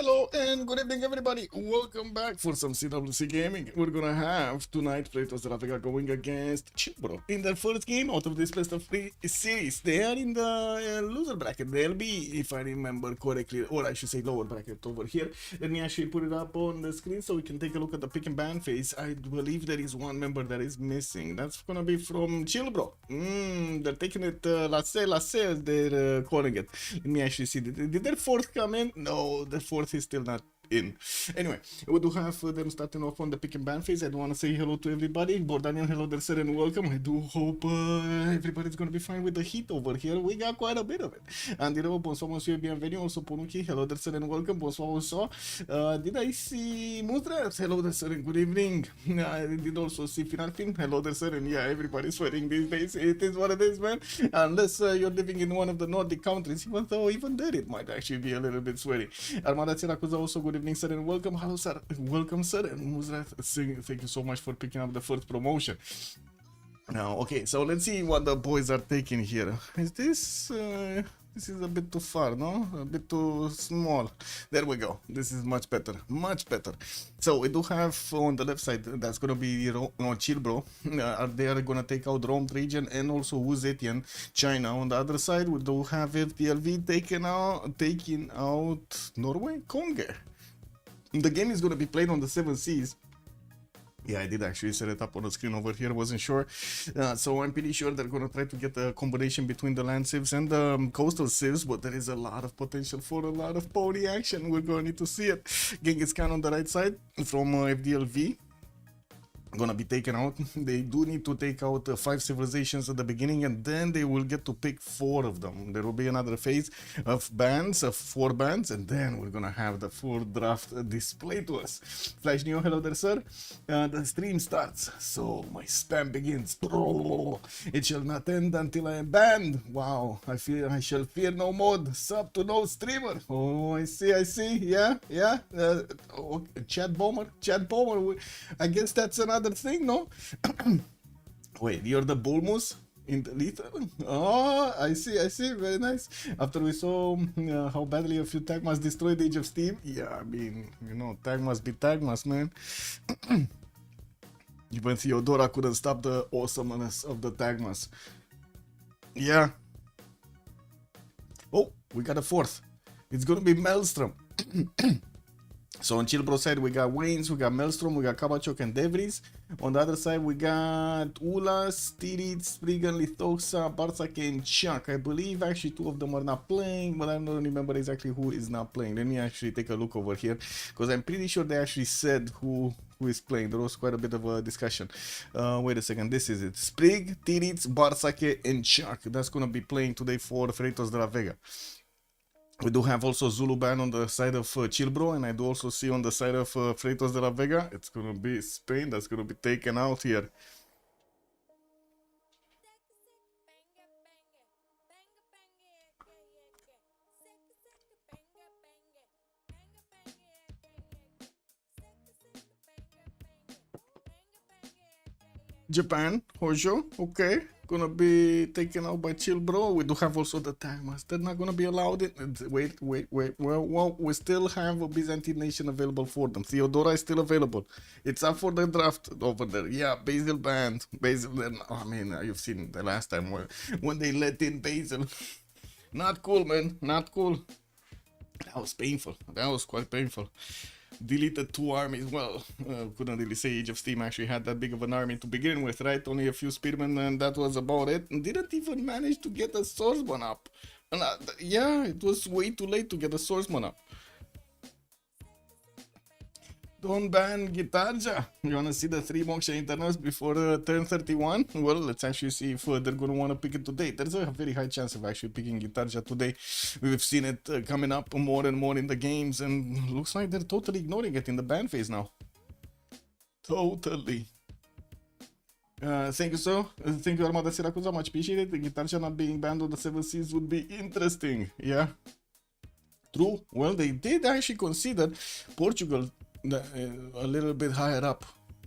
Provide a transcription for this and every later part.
Hello and good evening, everybody. Welcome back for some CWC gaming. We're gonna have tonight Freritos de la Vega going against ChillBro in their first game out of this best of 3 series. They are in the loser bracket. They'll be, if I remember correctly, or I should say lower bracket over here. Let me actually put it up on the screen so we can take a look at the pick and ban phase. I believe there is one member that is missing. That's gonna be from ChillBro. They're taking it last say they're calling it. Let me actually see. Did their fourth come in? No, the fourth is still not in. Anyway, we do have them starting off on the pick and ban phase. I do want to say hello to everybody. Bordanian, hello there, sir, and welcome. I do hope everybody's going to be fine with the heat over here. We got quite a bit of it. And bonsoir, monsieur, bienvenue. Also, Ponuki, hello there, sir, and welcome. Bonsoir, also. Did I see Mudras? Hello there, sir, and good evening. I did also see Final Film. Hello there, sir, and yeah, everybody's sweating these days. It is what it is, man. Unless you're living in one of the Nordic countries, even though even there it might actually be a little bit sweaty. Armada Siracuza, also good evening, sir, and welcome. Hello, sir. Welcome, sir. And Muzrat, thank you so much for picking up the first promotion. Now, okay, so let's see what the boys are taking here. Is this... this is a bit too far, no? A bit too small. There we go. This is much better. Much better. So we do have on the left side, that's going to be ChillBro. They are going to take out Rome region and also Uzetian, China. On the other side, we do have FDLV taking out Norway, Congo. The game is going to be played on the 7 seas. Yeah, I did actually set it up on the screen over here, wasn't sure. So I'm pretty sure they're going to try to get a combination between the land civs and the coastal civs, but there is a lot of potential for a lot of pony action. We're going to need to see it. Genghis Khan on the right side from FDLV. Gonna be taken out. They do need to take out 5 civilizations at the beginning, and then they will get to pick 4 of them. There will be another phase of bands, of 4 bands, and then we're gonna have the full draft displayed to us. Flash Neo, hello there, sir. The stream starts, so my spam begins. It shall not end until I am banned. Wow, I shall fear no mod. Sub to no streamer. Oh, I see. Yeah. Chat bomber. I guess that's another thing, no? Wait, you're the bull moose in the lethal? Oh, I see, very nice. After we saw how badly a few Tagmas destroyed Age of Steam, yeah, I mean, you know, Tagmas be Tagmas, man. Even Theodora couldn't stop the awesomeness of the Tagmas. Yeah. Oh, we got a 4th. It's gonna be Maelstrom. So on ChillBro side, we got Waynes, we got Maelstrom, we got Kabachok and Devries. On the other side, we got Ulas, Tirits, Spriggan, Lithoxa, Barsake, and Chuck. I believe actually 2 of them are not playing, but I don't remember exactly who is not playing. Let me actually take a look over here, because I'm pretty sure they actually said who is playing. There was quite a bit of a discussion. Wait a second, this is it. Sprig, Tirits, Barsake, and Chuck. That's going to be playing today for Freritos de la Vega. We do have also Zulu Band on the side of ChillBro, and I do also see on the side of Freritos de la Vega, it's gonna be Spain that's gonna be taken out here. Japan, Hojo, okay. Gonna be taken out by ChillBro. We do have also the Tagmas. They're not gonna be allowed in. Wait. Well, we still have a Byzantine nation available for them. Theodora is still available. It's up for the draft over there. Yeah, Basil banned. Basil, I mean, you've seen the last time when they let in Basil. Not cool, man. Not cool. That was painful. That was quite painful. Deleted 2 armies. Well, couldn't really say Age of Steam actually had that big of an army to begin with, right? Only a few spearmen, and that was about it. And didn't even manage to get a swordsman up. And yeah, it was way too late to get a swordsman up. Don't ban Gitarja. You wanna see the 3 Moksha internals before turn 31? Well, let's actually see if they're gonna wanna pick it today. There's a very high chance of actually picking Gitarja today. We've seen it coming up more and more in the games, and looks like they're totally ignoring it in the ban phase now. Totally. Thank you, sir. Thank you, Armada Siracuza. Much appreciated. Gitarja not being banned on the 7 seas would be interesting. Yeah. True. Well, they did actually consider Portugal a little bit higher up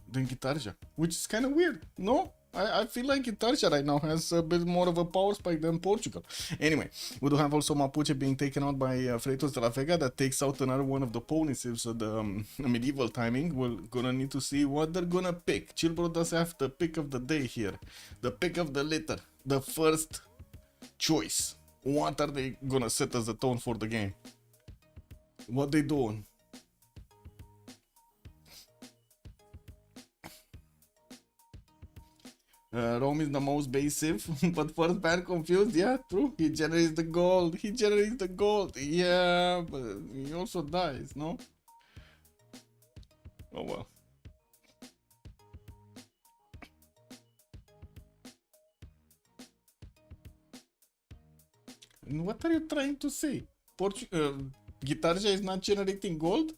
than Gitarja, which is kind of weird, no? I feel like Italia right now has a bit more of a power spike than Portugal. Anyway, we do have also Mapuche being taken out by Freritos de la Vega. That takes out another one of the ponies. So the medieval timing. We're gonna need to see what they're gonna pick. ChillBro does have the pick of the day here. The pick of the litter. The first choice. What are they gonna set as the tone for the game? What they doing? Rome is the most basic, but first ban confused. Yeah, true. He generates the gold. He generates the gold. Yeah, but he also dies, no? Oh well. What are you trying to say? Guitarja is not generating gold?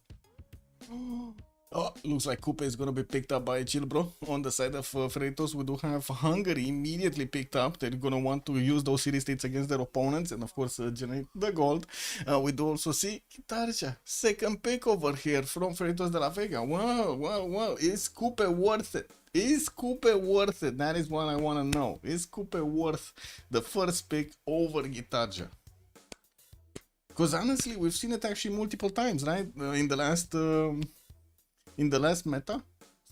Oh, looks like Coupe is gonna be picked up by ChillBro. On the side of Freritos, we do have Hungary immediately picked up. They're gonna want to use those city states against their opponents and of course generate the gold. We do also see Guitarja, second pick over here from Freritos de la Vega. Wow. Is Coupe worth it? Is Coupe worth it? That is what I wanna know. Is Coupe worth the first pick over Guitarja? Because honestly, we've seen it actually multiple times, right? In the last meta,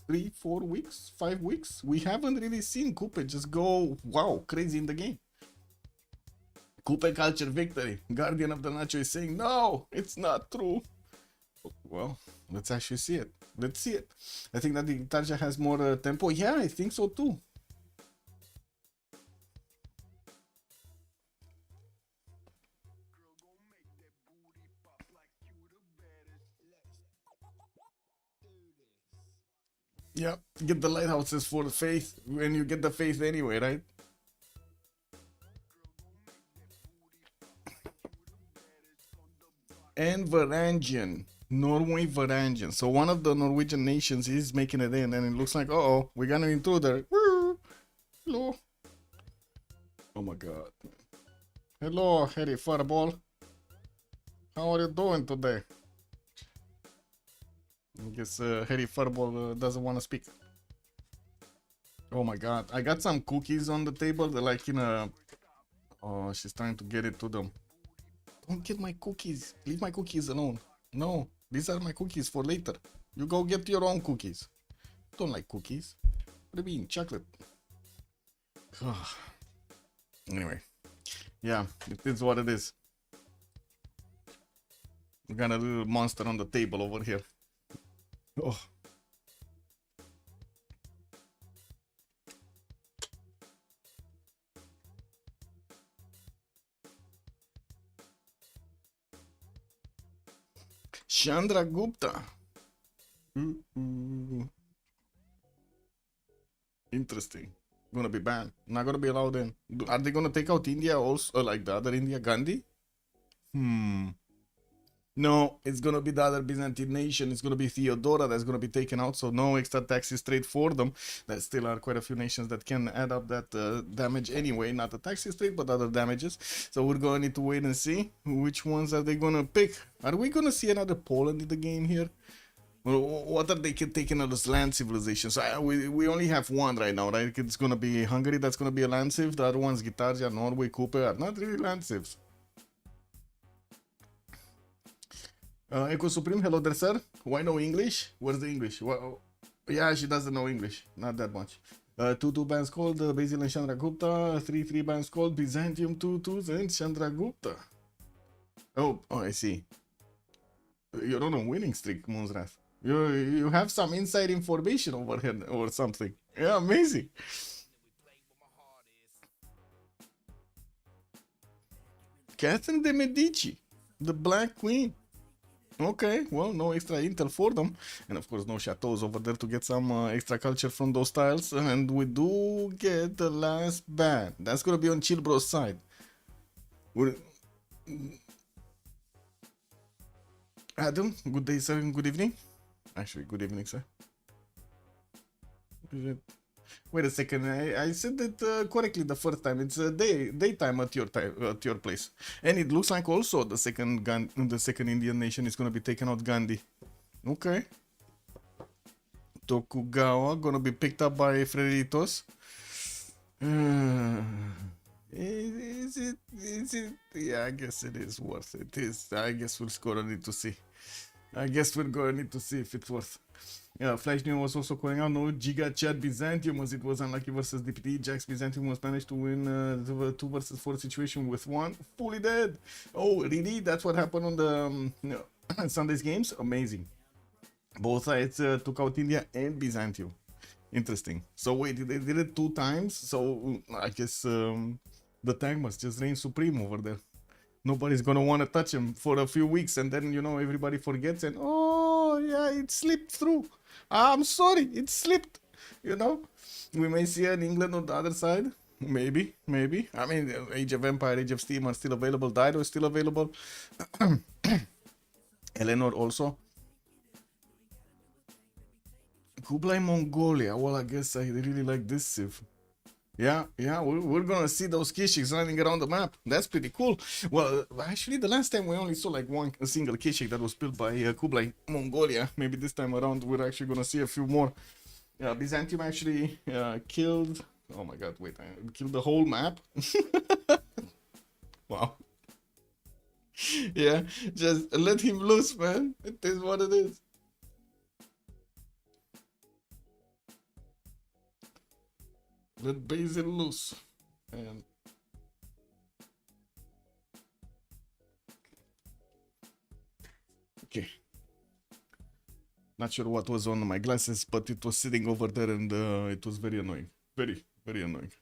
3, 4 weeks, 5 weeks, we haven't really seen Coupe just go, wow, crazy in the game. Coupe culture victory. Guardian of the Nacho is saying, no, it's not true. Well, let's actually see it. Let's see it. I think that the Tarja has more tempo. Yeah, I think so too. Yeah, get the lighthouses for the faith when you get the faith anyway, right? And Varangian. Norway Varangian. So one of the Norwegian nations is making it in, and it looks like, uh-oh, we got an intruder. Hello. Oh my god. Hello, Harry Fireball. How are you doing today? I guess Harry Fireball doesn't want to speak. Oh my god. I got some cookies on the table. They're like in a... Oh, she's trying to get it to them. Don't get my cookies. Leave my cookies alone. No, these are my cookies for later. You go get your own cookies. Don't like cookies. What do you mean? Chocolate. Anyway. Yeah, it is what it is. We got a little monster on the table over here. Oh. Chandra Gupta. Interesting. Gonna be banned. Not gonna be allowed in. Are they gonna take out India also, like the other India, Gandhi? No, it's gonna be the other Byzantine nation. It's gonna be Theodora that's gonna be taken out. So no extra taxes straight for them. There still are quite a few nations that can add up that damage anyway. Not the taxes straight, but other damages. So we're gonna need to wait and see which ones are they gonna pick. Are we gonna see another Poland in the game here? What are they taking out as land civilizations? So we only have one right now, right? It's gonna be Hungary. That's gonna be a land civ. The other ones, Gitarja, Norway, Coupe, are not really land civs. Echo Supreme, hello there, sir. Why no English? Where's the English? Well, yeah, she doesn't know English. Not that much. 2-2 bands called Basil and Chandra Gupta. 3-3 bands called Byzantium 2-2s and Chandra Gupta. Oh, I see. You're on a winning streak, Moonsrath. You have some inside information over here or something. Yeah, amazing. Catherine de Medici, the Black Queen. Okay, well, no extra intel for them. And of course, no chateaus over there to get some extra culture from those tiles. And we do get the last ban. That's gonna be on ChillBro's side. Adam, good day, sir, and good evening. Actually, good evening, sir. Wait a second, I said it correctly the first time. It's daytime at your place, and it looks like also the second Indian nation is gonna be taken out. Gandhi. Okay. Tokugawa gonna be picked up by Freritos. Is it? Is it? Yeah, I guess it is worth it. I guess we're gonna need to see. I guess we're gonna need to see if it's worth. Yeah, Flash New was also calling out no Giga Chat Byzantium as it was unlucky versus DPT. Jax Byzantium was managed to win the 2 versus 4 situation with 1 fully dead. Oh, really? That's what happened on the Sunday's games? Amazing. Both sides took out India and Byzantium. Interesting. So wait, they did it 2 times? So I guess the tank must just reign supreme over there. Nobody's gonna want to touch him for a few weeks, and then, you know, everybody forgets, and oh yeah, it slipped through. I'm sorry, it slipped. You know, we may see an England on the other side. Maybe. I mean, Age of Empire, Age of Steam are still available. Dido is still available. Eleanor also. Kublai Mongolia. Well, I guess I really like this Civ. Yeah, we're gonna see those Kishiks running around the map. That's pretty cool. Well, actually, the last time we only saw like a single Kishik that was built by Kublai Mongolia. Maybe this time around we're actually gonna see a few more. Byzantium actually killed. Oh my god, wait, I killed the whole map. Wow. Yeah, just let him loose, man. It is what it is. Let Basil loose. And okay. Not sure what was on my glasses, but it was sitting over there, and it was very annoying. Very annoying.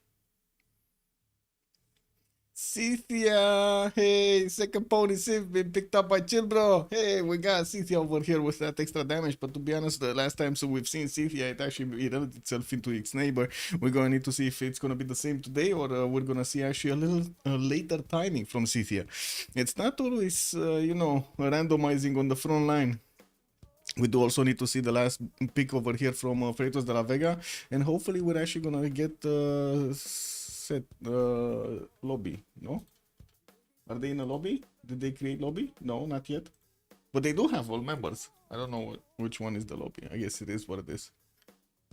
Cynthia! Hey, second pony Civ been picked up by ChillBro. Hey, we got Cynthia over here with that extra damage, but to be honest, the last time we've seen Cynthia, it actually eroded itself into its neighbor. We're gonna need to see if it's gonna be the same today, or we're gonna see actually a little later timing from Cynthia. It's not always, you know, randomizing on the front line. We do also need to see the last pick over here from Freritos de la Vega, and hopefully we're actually gonna get set lobby. No? Are they in a lobby? Did they create lobby? No, not yet. But they do have all members. I don't know which one is the lobby. I guess it is what it is.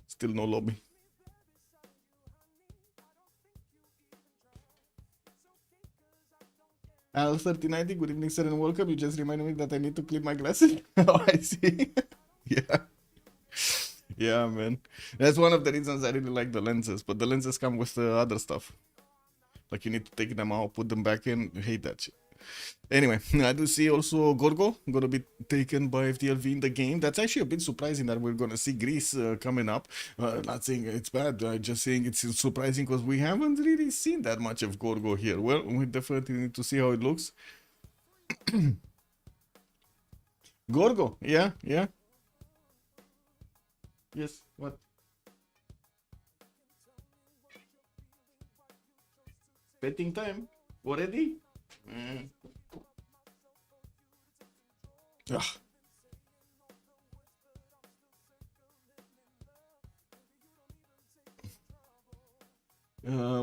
Still no lobby. Al3090, good evening, sir, and welcome. You just reminded me that I need to clean my glasses. Oh, I see. Yeah. Yeah, man. That's one of the reasons I really like the lenses, but the lenses come with other stuff. Like, you need to take them out, put them back in. I hate that shit. Anyway, I do see also Gorgo gonna be taken by FDLV in the game. That's actually a bit surprising that we're gonna see Greece coming up. Not saying it's bad, just saying it's surprising because we haven't really seen that much of Gorgo here. Well, we definitely need to see how it looks. Gorgo, yeah. Yes, what? Betting time? Already? Ugh.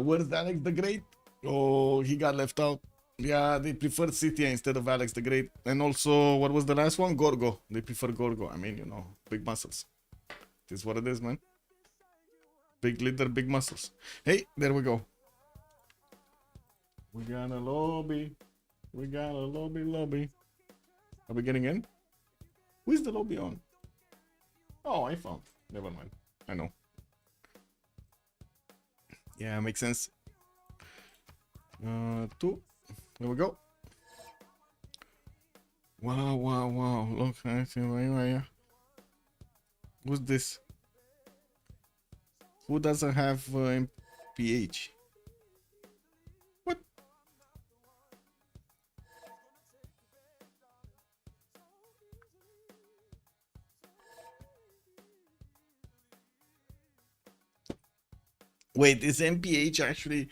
Where's Alex the Great? Oh, he got left out. Yeah, they preferred Cynthia instead of Alex the Great. And also, what was the last one? Gorgo. They prefer Gorgo. I mean, you know, big muscles. It is what it is, man. Big leader, big muscles. Hey, there we go. We got a lobby. We got a lobby. Are we getting in? Who is the lobby on? Oh, I found. Never mind. I know. Yeah, makes sense. 2. There we go. Wow. Look, I see right. Who's this? Who doesn't have MPH? What? Wait, is MPH actually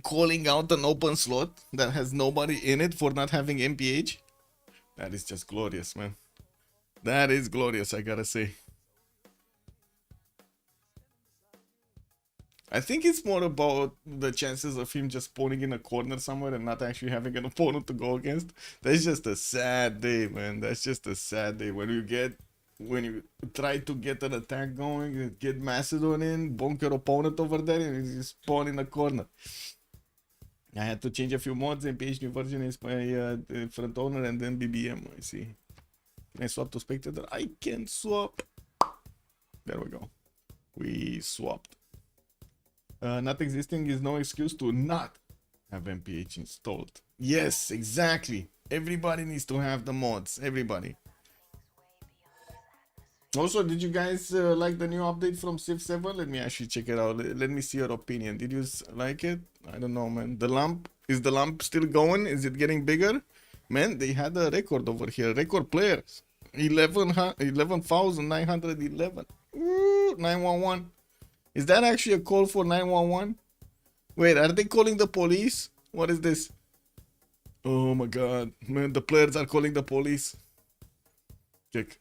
calling out an open slot that has nobody in it for not having MPH? That is just glorious, man. That is glorious, I gotta say. I think it's more about the chances of him just spawning in a corner somewhere and not actually having an opponent to go against. That's just a sad day, man. That's just a sad day when you get when you try to get an attack going, get Macedon in, bonk your opponent over there, and you spawn in the corner. I had to change a few mods, and PhD version is my front owner and then BBM. I see. Can I swap to spectator? I can swap. There we go. We swapped. Not existing is no excuse to not have MPH installed. Yes, exactly. Everybody needs to have the mods. Everybody. Also, did you guys like the new update from Civ7? Let me actually check it out. Let me see your opinion. Did you like it? I don't know, man. The lamp, is the lamp still going? Is it getting bigger? Man, they had a record over here. Record players. 11,911. Ooh, 911. Is that actually a call for 911? Wait, are they calling the police? What is this? Oh my god. Man, the players are calling the police. Check.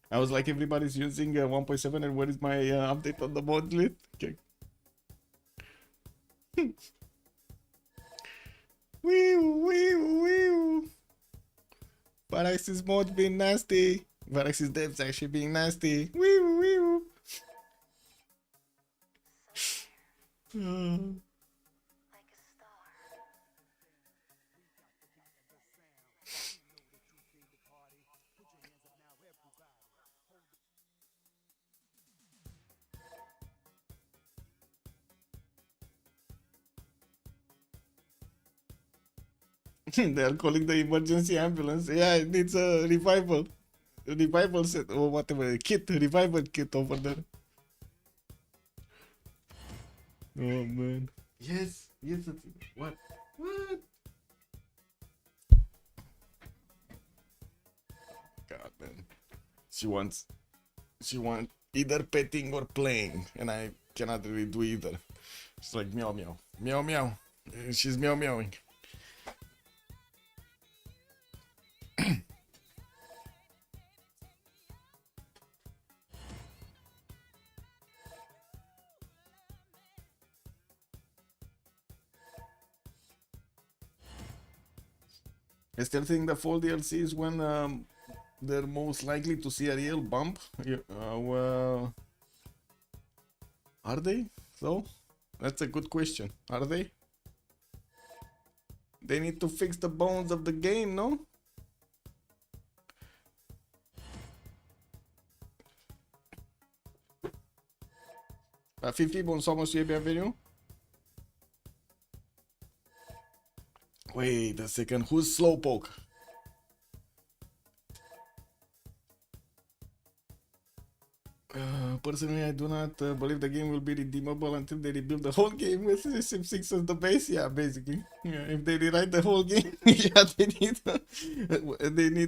I was like, everybody's using 1.7 and what is my update on the mod list? Okay. Wee. Paraxis mod being nasty. Paraxis devs actually being nasty. Wee. They are calling the emergency ambulance. Yeah, it needs a revival. Revival set or whatever. Kit. Revival kit over there. Oh man. Yes. What? God, man. She wants either petting or playing, and I cannot really do either. It's like meow. She's meowing. I still think the fall DLC is when they're most likely to see a real bump. Well, are they? So, that's a good question. Are they? They need to fix the bones of the game, no? Fifi, bonsoir monsieur, bienvenue. Wait a second, who's Slowpoke? Personally, I do not believe the game will be redeemable until they rebuild the whole game with Civ6 as the base. Yeah, basically. Yeah, if they rewrite the whole game, yeah, they need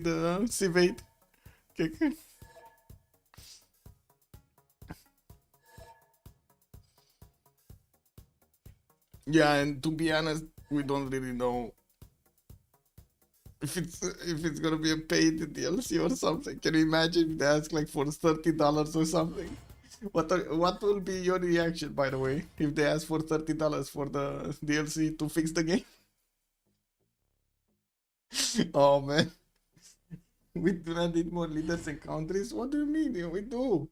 Civ8. Okay. Yeah, and to be honest, we don't really know if it's gonna be a paid DLC or something. Can you imagine if they ask like for $30 or something? What will be your reaction, by the way, if they ask for $30 for the DLC to fix the game? Oh man, we do not need more leaders and countries. What do you mean? We do.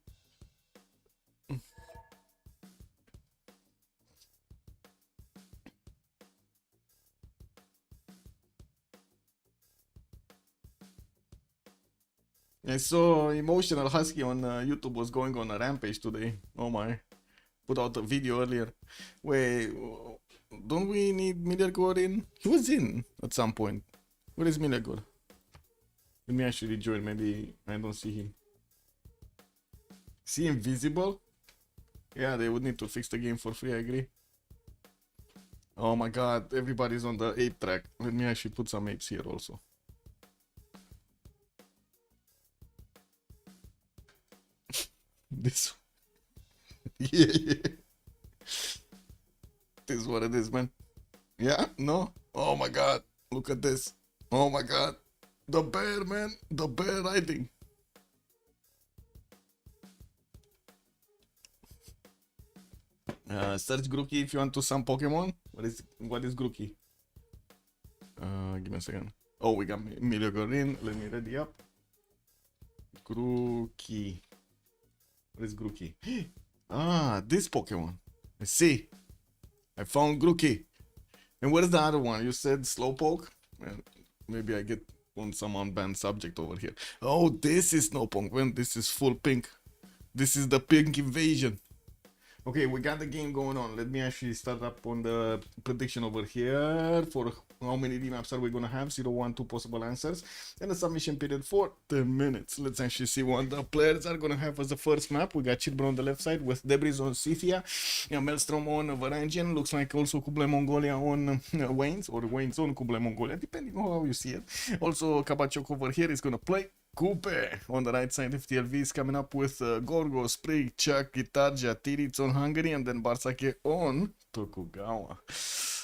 I saw Emotional Husky on YouTube was going on a rampage today. Oh my. Put out a video earlier. Wait, don't we need Milagor in? He was in at some point. Where is Milagor? Let me actually join. Maybe I don't see him. Is he invisible? Yeah, they would need to fix the game for free, I agree. Oh my god, everybody's on the ape track. Let me actually put some apes here also. This yeah. This is what it is, man. Yeah? No? Oh my god. Look at this. Oh my god. The bear, man. The bear riding. Search Grookey if you want to summon Pokemon. What is Grookey? Give me a second. Oh, we got Miliogorin. Let me ready up. Grookey. What is Grookey? Ah, this Pokemon. I see. I found Grookey. And what is the other one? You said Slowpoke? Well, maybe I get on some unbanned subject over here. Oh, this is Slowpoke. Well, this is full pink. This is the pink invasion. Okay, we got the game going on. Let me actually start up on the prediction over here for how many D-maps are we gonna have. 0, 1, 2 possible answers. And the submission period for 10 minutes. Let's actually see what the players are gonna have as the first map. We got ChillBro on the left side with Debris on Scythia, Maelstrom on Varangian. Looks like also Kublai Mongolia on Wayne's, or Wayne's on Kublai Mongolia, depending on how you see it. Also, Kabachok over here is gonna play Coupe. On the right side, FTLV is coming up with Gorgo, Sprig, Chuck, Gitarja, Tirits on Hungary, and then Barsake on Tokugawa.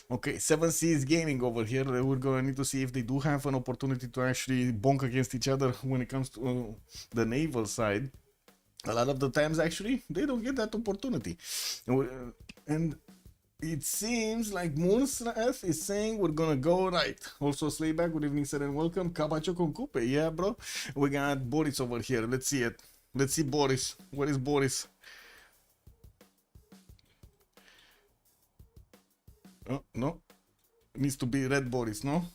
Okay, 7C's Gaming over here. We're gonna need to see if they do have an opportunity to actually bonk against each other when it comes to the naval side. A lot of the times, actually, they don't get that opportunity. And it seems like Moonstrath is saying we're gonna go right. Also, Slayback, good evening, sir, and welcome. Kabachok on Coupe, yeah, bro. We got Boris over here. Let's see it. Let's see Boris. Where is Boris? Oh, no. It needs to be Red Boris, no?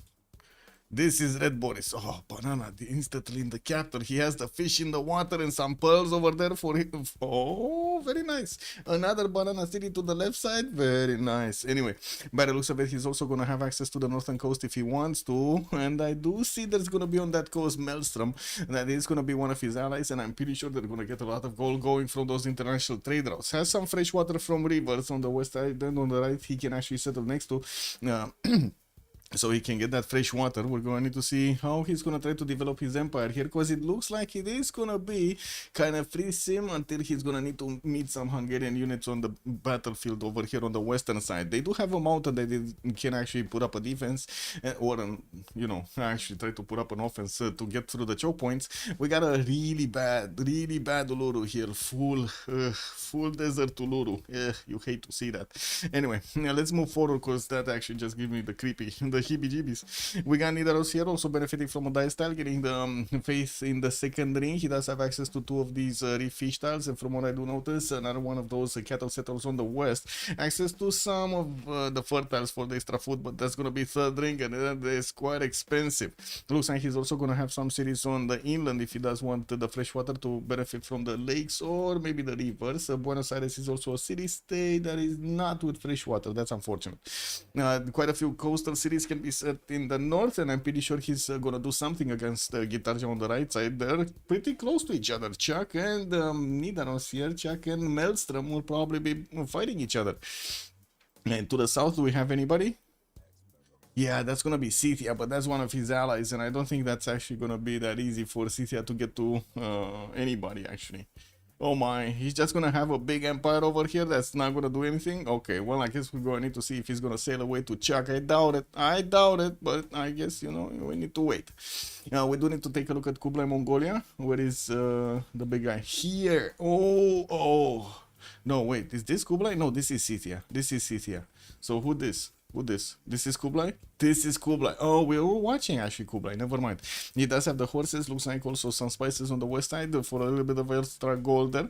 This is Red Boris. Oh, Banana, instantly in the captor. He has the fish in the water and some pearls over there for him. Oh, very nice. Another Banana City to the left side. Very nice. Anyway, by the looks of it, he's also going to have access to the northern coast if he wants to. And I do see there's going to be on that coast Maelstrom. That is going to be one of his allies. And I'm pretty sure they're going to get a lot of gold going from those international trade routes. Has some fresh water from rivers on the west side. Then on the right, he can actually settle next to... so he can get that fresh water. We're going to need to see how he's going to try to develop his empire here, because it looks like it is going to be kind of free sim until he's going to need to meet some Hungarian units on the battlefield over here on the western side. They do have a mountain that they can actually put up a defense or, you know, actually try to put up an offense to get through the choke points. We got a really bad Uluru here. Full desert Uluru. You hate to see that. Anyway, now let's move forward, because that actually just gives me the creepy, the heebie-jeebies. We got Nidaros here, also benefiting from a die style, getting the faith in the second ring. He does have access to 2 of these reef fish tiles, and from what I do notice, another one of those cattle settles on the west. Access to some of the fertiles for the extra food, but that's going to be third ring, and that is quite expensive. Looks like he's also going to have some cities on the inland if he does want the fresh water to benefit from the lakes or maybe the rivers. Buenos Aires is also a city-state that is not with fresh water. That's unfortunate. Quite a few coastal cities can be set in the north, and I'm pretty sure he's gonna do something against Gitarja on the right side. They're pretty close to each other. Chuck and Nidaros here. Chuck and Maelstrom will probably be fighting each other. And to the south, do we have anybody? Yeah, that's gonna be Scythia, but that's one of his allies, and I don't think that's actually gonna be that easy for Scythia to get to anybody, actually. Oh my, he's just gonna have a big empire over here that's not gonna do anything? Okay, well, I guess we're gonna need to see if he's gonna sail away to Chuck. I doubt it, but I guess, you know, we need to wait. We do need to take a look at Kublai Mongolia. Where is the big guy? Here. Oh. No, wait, is this Kublai? No, this is Scythia. This is Scythia. So who this? This is Kublai? This is Kublai. Oh, we were watching actually Kublai. Never mind. He does have the horses. Looks like also some spices on the west side for a little bit of extra gold there.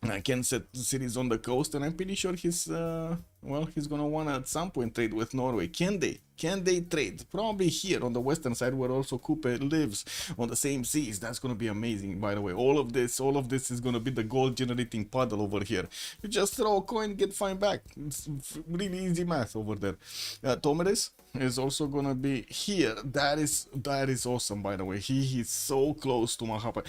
I can set cities on the coast, and I'm pretty sure he's well, he's gonna wanna at some point trade with Norway. Can they trade? Probably here on the western side, where also Coupe lives, on the same seas. That's gonna be amazing, by the way. All of this is gonna be the gold generating puddle over here. You just throw a coin, get fine back. It's really easy math over there. Tomeres is also gonna be here. That is awesome, by the way. He is so close to Mahapa.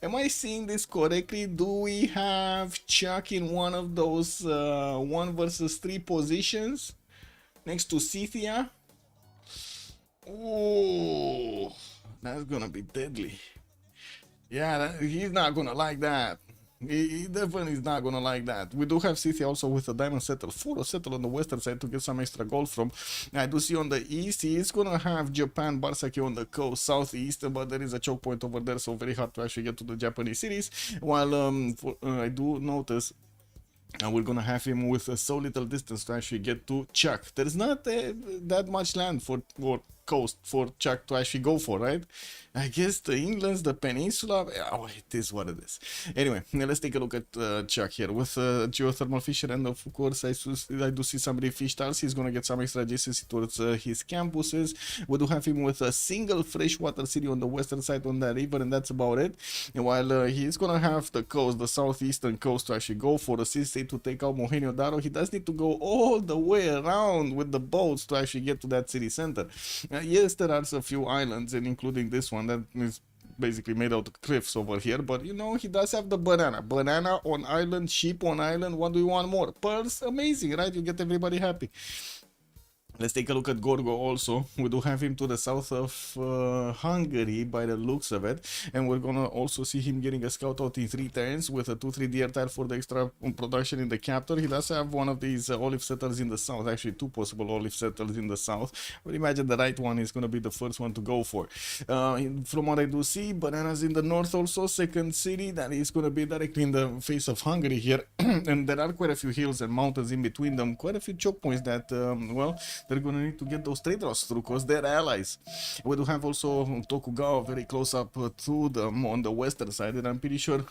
Am I seeing this correctly? Do we have Chuck in one of those 1 versus 3 positions next to Scythia? Oh, that's gonna be deadly. Yeah, he's not gonna like that. He definitely is not gonna like that. We do have Scythia also with a diamond settle, full settle on the western side to get some extra gold from. I do see on the east, he is gonna have Japan, Barsaki on the coast, southeast, but there is a choke point over there, so very hard to actually get to the Japanese cities. While I do notice we're gonna have him with so little distance to actually get to Chuck. There's not that much land for coast for Chuck to actually go for, right? I guess the England's the peninsula. Oh, it is what it is. Anyway, now let's take a look at Chuck here with geothermal fisher, and of course I do see somebody fish tiles. He's gonna get some extra adjacency towards his campuses. We do have him with a single freshwater city on the western side on that river, and that's about it. And while he's gonna have the coast, the southeastern coast, to actually go for the city to take out Mohenjo Daro, he does need to go all the way around with the boats to actually get to that city center. Yes, there are a few islands, and including this one that is basically made out of cliffs over here, but you know, he does have the banana on island, sheep on island. What do you want more? Pearls, amazing, right? You get everybody happy. Let's take a look at Gorgo also. We do have him to the south of Hungary by the looks of it. And we're gonna also see him getting a scout out in 3 turns with a 2-3 DR tile for the extra production in the captor. He does have one of these olive settlers in the south. Actually, 2 possible olive settlers in the south. But imagine the right one is gonna be the first one to go for. From what I do see, bananas in the north also. Second city that is gonna be directly in the face of Hungary here. And there are quite a few hills and mountains in between them. Quite a few choke points that, well, they're gonna need to get those trade routes through because they're allies. We do have also Tokugawa very close up to them on the western side, and I'm pretty sure,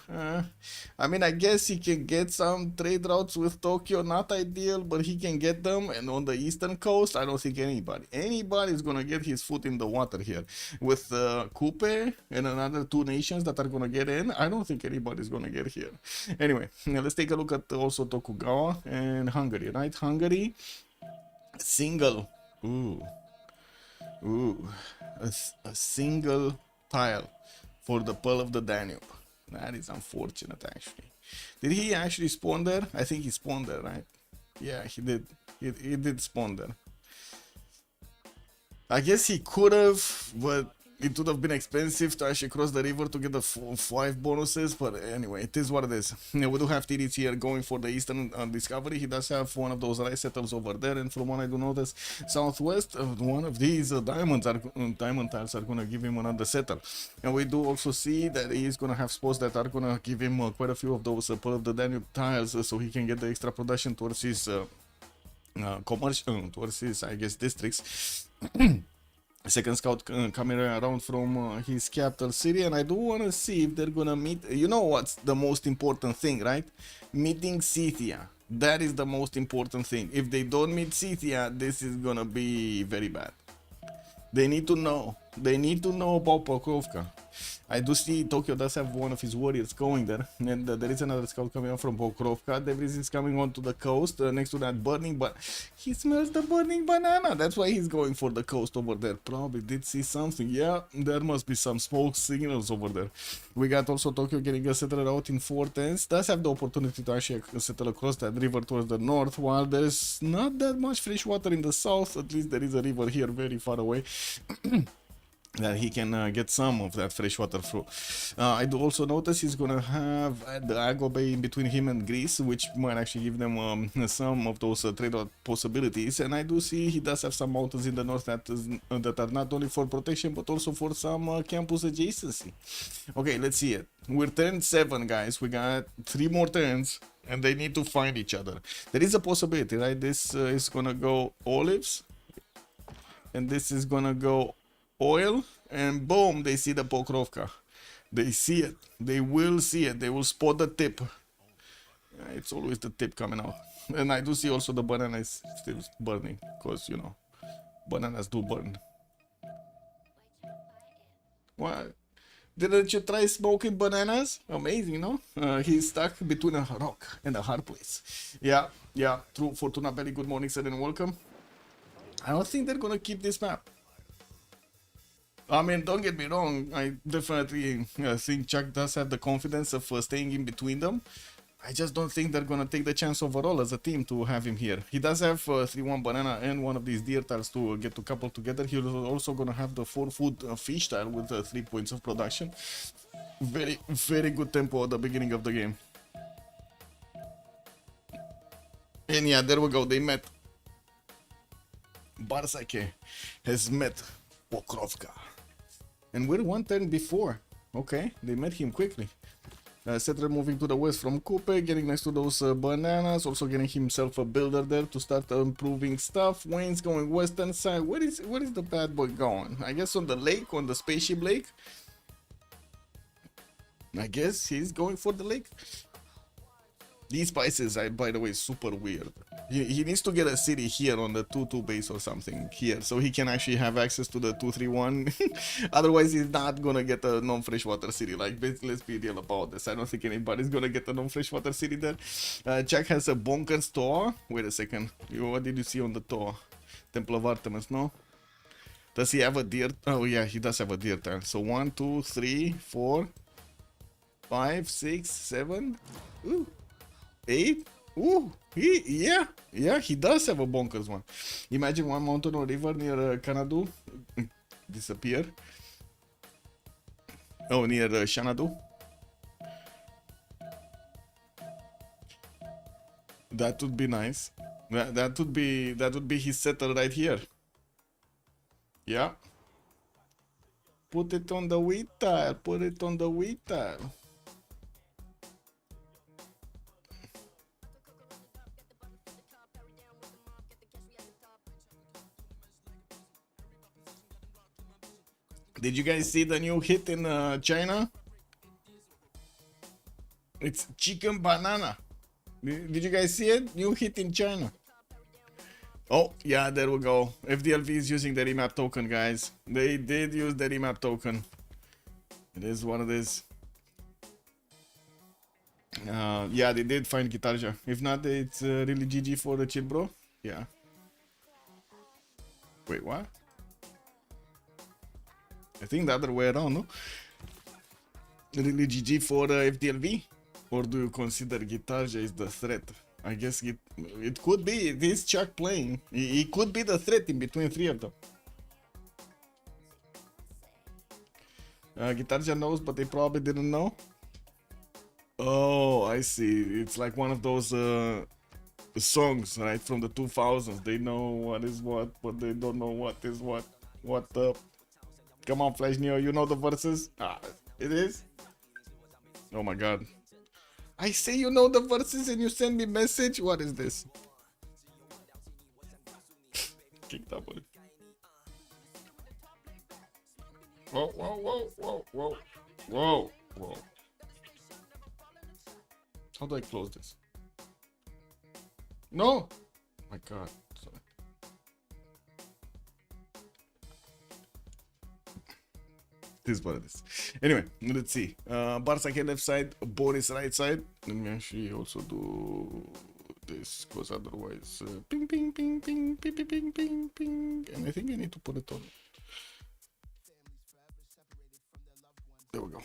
I mean, I guess he can get some trade routes with Tokyo, not ideal, but he can get them. And on the eastern coast, I don't think anybody's gonna get his foot in the water here. With Coupe and another 2 nations that are gonna get in, I don't think anybody's gonna get here. Anyway, let's take a look at also Tokugawa and Hungary, right? Hungary, single, a single tile for the Pearl of the Danube. That is unfortunate, actually. Did he actually spawn there? I think he spawned there, right? Yeah, he did. He did spawn there. I guess he could have, but it would have been expensive to actually cross the river to get the 5 bonuses, but anyway, it is what it is. We do have TDT here going for the eastern discovery. He does have one of those rice settles over there, and from what I do notice, southwest, one of these diamond tiles are going to give him another settle. And we do also see that he's going to have spots that are going to give him quite a few of those Pearl of the Danube tiles, so he can get the extra production towards his commercial, towards his, I guess, districts. Second scout coming around from his capital city, and I do want to see if they're gonna meet. You know what's the most important thing, right? Meeting Scythia. That is the most important thing. If they don't meet Scythia, this is gonna be very bad. They need to know. They need to know about Pokrovka. I do see Tokyo does have one of his warriors going there, and there is another scout coming out from Pokrovka. Debris is coming onto the coast next to that burning, but he smells the burning banana. That's why he's going for the coast over there. Probably did see something. Yeah, there must be some smoke signals over there. We got also Tokyo getting a settler out in 4 turns. Does have the opportunity to actually settle across that river towards the north, while there's not that much fresh water in the south. At least there is a river here very far away. That he can get some of that freshwater through. I do also notice he's gonna have the Ago Bay in between him and Greece, which might actually give them some of those trade possibilities. And I do see he does have some mountains in the north that are not only for protection but also for some campus adjacency. Okay, let's see it. We're turn 7, guys. We got 3 more turns, and they need to find each other. There is a possibility, right? This is gonna go olives, and this is gonna go oil, and boom, they see the Pokrovka. They see it. They will see it. They will spot the tip. It's always the tip coming out. And I do see also the banana is still burning, because, you know, bananas do burn. What? Didn't you try smoking bananas? Amazing, no? He's stuck between a rock and a hard place. Yeah, true. Fortuna Belly, good morning, sir, and welcome. I don't think they're gonna keep this map. I mean, don't get me wrong, I definitely think Chuck does have the confidence of staying in between them. I just don't think they're gonna take the chance overall as a team to have him here. He does have 3-1 banana and one of these deer tiles to get to couple together. He's also gonna have the 4-foot fish tile with 3 points of production. Very, very good tempo at the beginning of the game. And yeah, there we go, they met. Barsake has met Pokrovka. And we're 1 turn before. Okay, they met him quickly. Settler moving to the west from Coupe, getting next to those bananas, also getting himself a builder there to start improving stuff. Wayne's going western side. Where is the bad boy going? I guess on the lake, on the spaceship lake. I guess he's going for the lake. These spices are, by the way, super weird. He needs to get a city here on the 2-2 base or something here, so he can actually have access to the 2-3-1. Otherwise, he's not gonna get a non-freshwater city. Like, let's be real about this. I don't think anybody's gonna get a non-freshwater city there. Jack has a bonkers tower. Wait a second. What did you see on the tower? Temple of Artemis, no? Does he have a deer? Oh yeah, he does have a deer tile. So 1, 2, 3, 4, 5, 6, 7. Ooh. 8. Ooh, yeah, he does have a bonkers one. Imagine one mountain or river near Kanadu disappear. Oh, near Xanadu. That would be nice. That would be his setter right here. Yeah. Put it on the wheat tile. Put it on the wheat tile. Did you guys see the new hit in China? It's chicken banana. Did you guys see it? New hit in China. Oh, yeah, there we go. FDLV is using the remap token, guys. They did use the remap token. It is what it is. Yeah, they did find Guitarja. If not, it's really GG for the ChillBro. Yeah. Wait, what? I think the other way around, no? Really GG for FDLV? Or do you consider Guitarja is the threat? I guess it could be. This Chuck playing. He could be the threat in between three of them. Guitarja knows, but they probably didn't know. Oh, I see. It's like one of those songs, right, from the 2000s. They know what is what, but they don't know what is what. What the... Come on, Flash Neo, you know the verses? Ah, it is? Oh my god. I say you know the verses and you send me message? What is this? Kick that body. Whoa, whoa, whoa, whoa, whoa, whoa, whoa. How do I close this? No! My god. Sorry. This is what it is. Anyway, let's see. Barca left side, Boris right side. Let me actually also do this, because otherwise ping ping ping ping ping ping ping ping ping. And I think I need to put it on. There we go.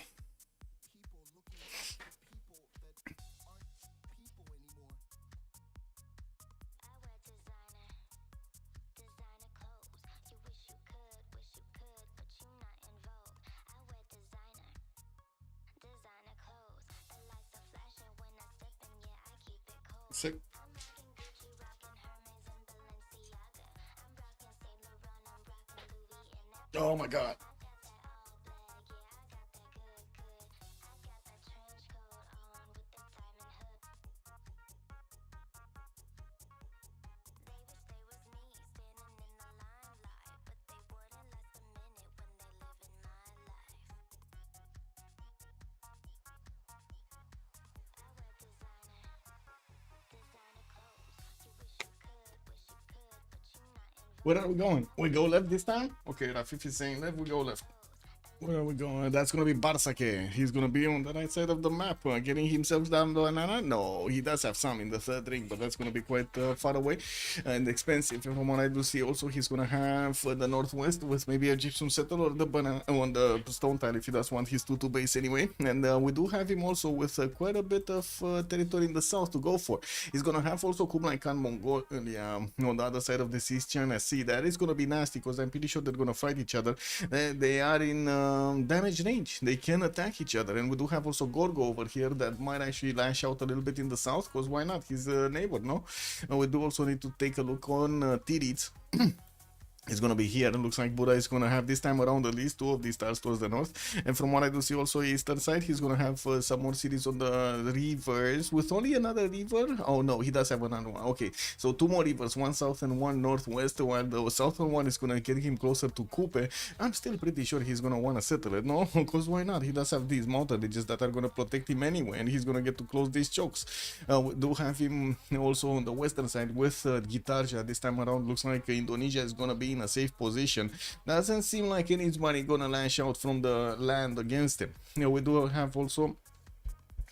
Sick. Oh my god. Where are we going? We go left this time? Okay, Rafif is saying left, we go left. Where are we going? That's gonna be Barsake. He's gonna be on the right side of the map, getting himself down the banana. No, he does have some in the third ring, but that's gonna be quite far away and expensive. From what I do see, also he's gonna have the northwest with maybe a gypsum settle or the banana on the stone tile if he does want his 2-2 base anyway. And we do have him also with quite a bit of territory in the south to go for. He's gonna have also Kublai Khan Mongolia on the other side of the East China Sea. That is gonna be nasty because I'm pretty sure they're gonna fight each other. They are in damage range. They can attack each other, and we do have also Gorgo over here that might actually lash out a little bit in the south, because why not? He's a neighbor, no? And we do also need to take a look on Tirits. It's gonna be here. It looks like Buddha is gonna have this time around at least 2 of these stars towards the north. And from what I do see also eastern side, he's gonna have some more cities on the rivers with only another river. Oh no, he does have another one. Okay, so 2 more rivers, one south and one northwest. While the southern one is gonna get him closer to Coupe. I'm still pretty sure he's gonna wanna settle it. No, because why not? He does have these mountain ridges that are gonna protect him anyway, and he's gonna get to close these chokes. We do have him also on the western side with Gitarja. This time around, looks like Indonesia is gonna be in a safe position. Doesn't seem like anybody gonna lash out from the land against him. We do have also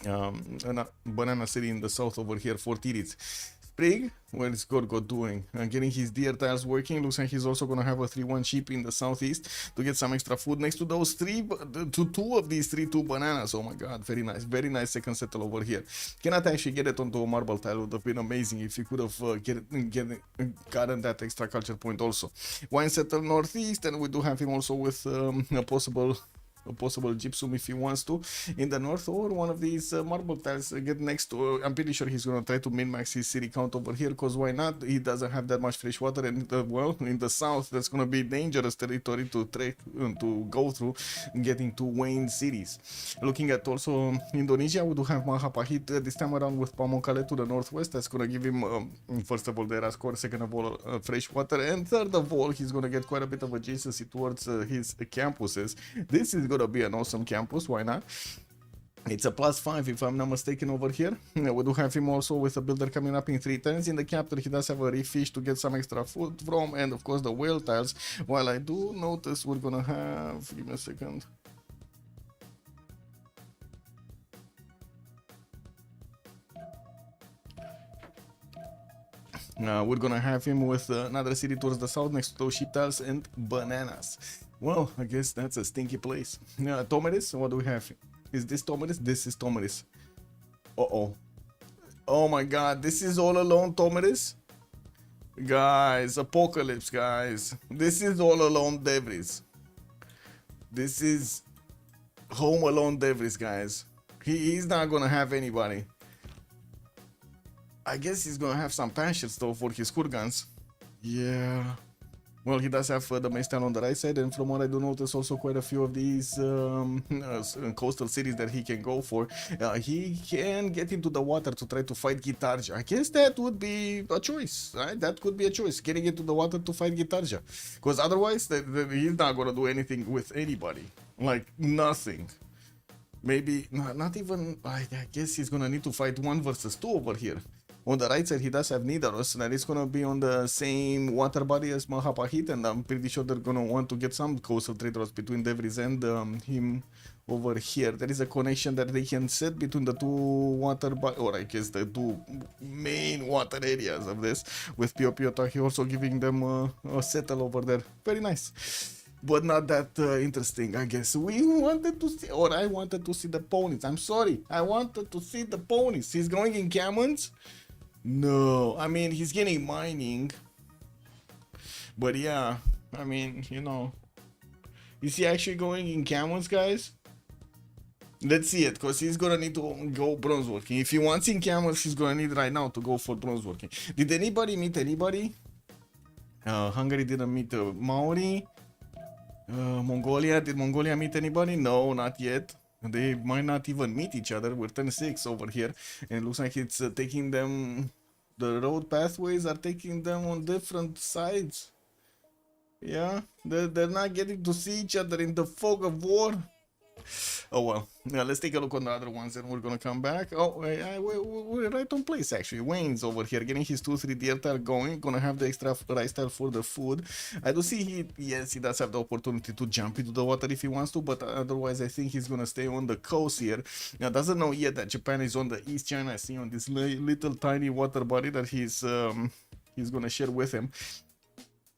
a banana city in the south over here for Tiritz. Sprig, what is Gorgo doing? Getting his deer tiles working. Looks like he's also gonna have a 3-1 sheep in the southeast to get some extra food next to those 2 of these 2 bananas. Oh my god, very nice second settle over here. Cannot actually get it onto a marble tile. Would have been amazing if you could have gotten that extra culture point also. Wine settle northeast, and we do have him also with a possible gypsum if he wants to in the north, or one of these marble tiles get next to. I'm pretty sure he's gonna try to min-max his city count over here, because why not? He doesn't have that much fresh water, and well, in the south that's gonna be dangerous territory to go through, getting to Wayne cities. Looking at also Indonesia, we do have Mahapahit this time around with Pamukkale to the northwest. That's gonna give him first of all the Rascor, second of all fresh water, and third of all he's gonna get quite a bit of adjacency towards his campuses. This is gonna be an awesome campus, why not? It's a +5 if I'm not mistaken over here. We do have him also with a builder coming up in 3 turns. In the capital he does have a reef fish to get some extra food from, and of course the whale tiles. While I do notice we're gonna have, give me a second, we're gonna have him with another city towards the south next to those sheep tiles and bananas. Well, I guess that's a stinky place. Tomeris, what do we have? Is this Tomeris? This is Tomeris. Uh-oh. Oh my god, this is all alone Tomeris? Guys, apocalypse, guys. This is all alone Devris. This is Home Alone Devris, guys. He's not gonna have anybody. I guess he's gonna have some pastures though for his kurgans. Yeah. Well, he does have the main stand on the right side, and from what I do notice also quite a few of these coastal cities that he can go for. He can get into the water to try to fight Gitarja. I guess that would be a choice, right? That could be a choice, getting into the water to fight Gitarja. Because otherwise, he's not gonna do anything with anybody. Like, nothing. Maybe, not even, I guess he's gonna need to fight 1 versus 2 over here. On the right side, he does have Nidaros, and it's gonna be on the same water body as Mahapahit, and I'm pretty sure they're gonna want to get some coastal trade routes between Devris and him over here. There is a connection that they can set between the 2 water bodies, or I guess the 2 main water areas of this, with Pio Tahi also giving them a settle over there. Very nice. But not that interesting, I guess. We wanted to see, or I wanted to see the ponies. I'm sorry, I wanted to see the ponies. He's going in Camons? No, I mean, he's getting mining. But yeah, I mean, you know. Is he actually going in Camons, guys? Let's see it, because he's gonna need to go bronze working. If he wants in Camons, he's gonna need right now to go for bronze working. Did anybody meet anybody? Hungary didn't meet Maori. Mongolia, did Mongolia meet anybody? No, not yet. They might not even meet each other. We're turn 6 over here, and it looks like it's taking them, the road pathways are taking them on different sides. Yeah, they're not getting to see each other in the fog of war. Oh well, yeah, let's take a look on the other ones and we're gonna come back. Oh, we're right on place actually. Wayne's over here getting his 2-3 deer tile going, gonna have the extra rice tile for the food. I do see yes, he does have the opportunity to jump into the water if he wants to, but otherwise I think he's gonna stay on the coast here. Now, doesn't know yet that Japan is on the East China Sea on this little tiny water body that he's gonna share with him.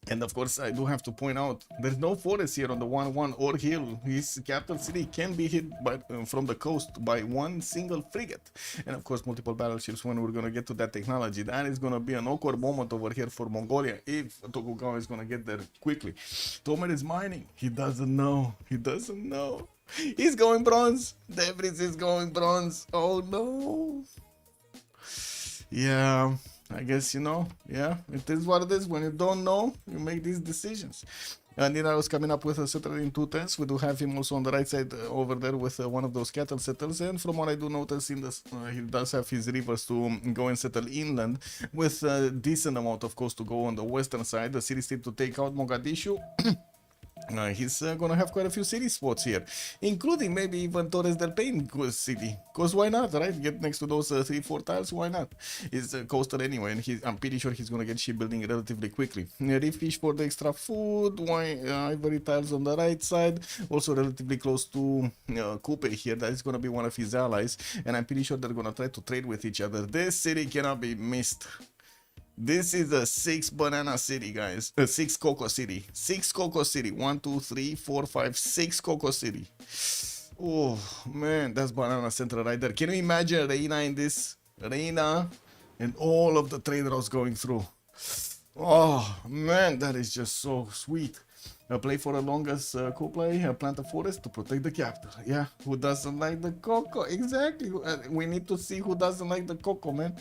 And of course, I do have to point out, there's no forest here on the 1-1 or hill. His capital city can be hit by, from the coast by 1 single frigate. And of course, multiple battleships when we're going to get to that technology. That is going to be an awkward moment over here for Mongolia if Tokugawa is going to get there quickly. Tomer is mining. He doesn't know. He doesn't know. He's going bronze. Devris is going bronze. Oh no. Yeah. I guess you know. Yeah, it is what it is. When you don't know, you make these decisions. Nina was coming up with a settler in 2 10s. We do have him also on the right side over there with one of those cattle settles. And from what I do notice, in this, he does have his rivers to go and settle inland with a decent amount of coast to go on the western side. The city state to take out Mogadishu. He's gonna have quite a few city spots here, including maybe even Torres del Paine city. Cause why not, right? Get next to those 3-4 tiles, why not? He's coastal anyway, and I'm pretty sure he's gonna get shipbuilding relatively quickly. Reef fish for the extra food. Why ivory tiles on the right side, also relatively close to Coupe here. That is gonna be one of his allies, and I'm pretty sure they're gonna try to trade with each other. This city cannot be missed. This is a 6 banana city, guys. 6 cocoa city. 6 cocoa city. 1, 2, 3, 4, 5, 6 cocoa city. Oh, man. That's banana central right there. Can you imagine Reina in this? Reina and all of the trade routes going through. Oh, man. That is just so sweet. Play for the longest co-play, plant a forest to protect the capital. Yeah, who doesn't like the cocoa? Exactly. We need to see who doesn't like the cocoa, man.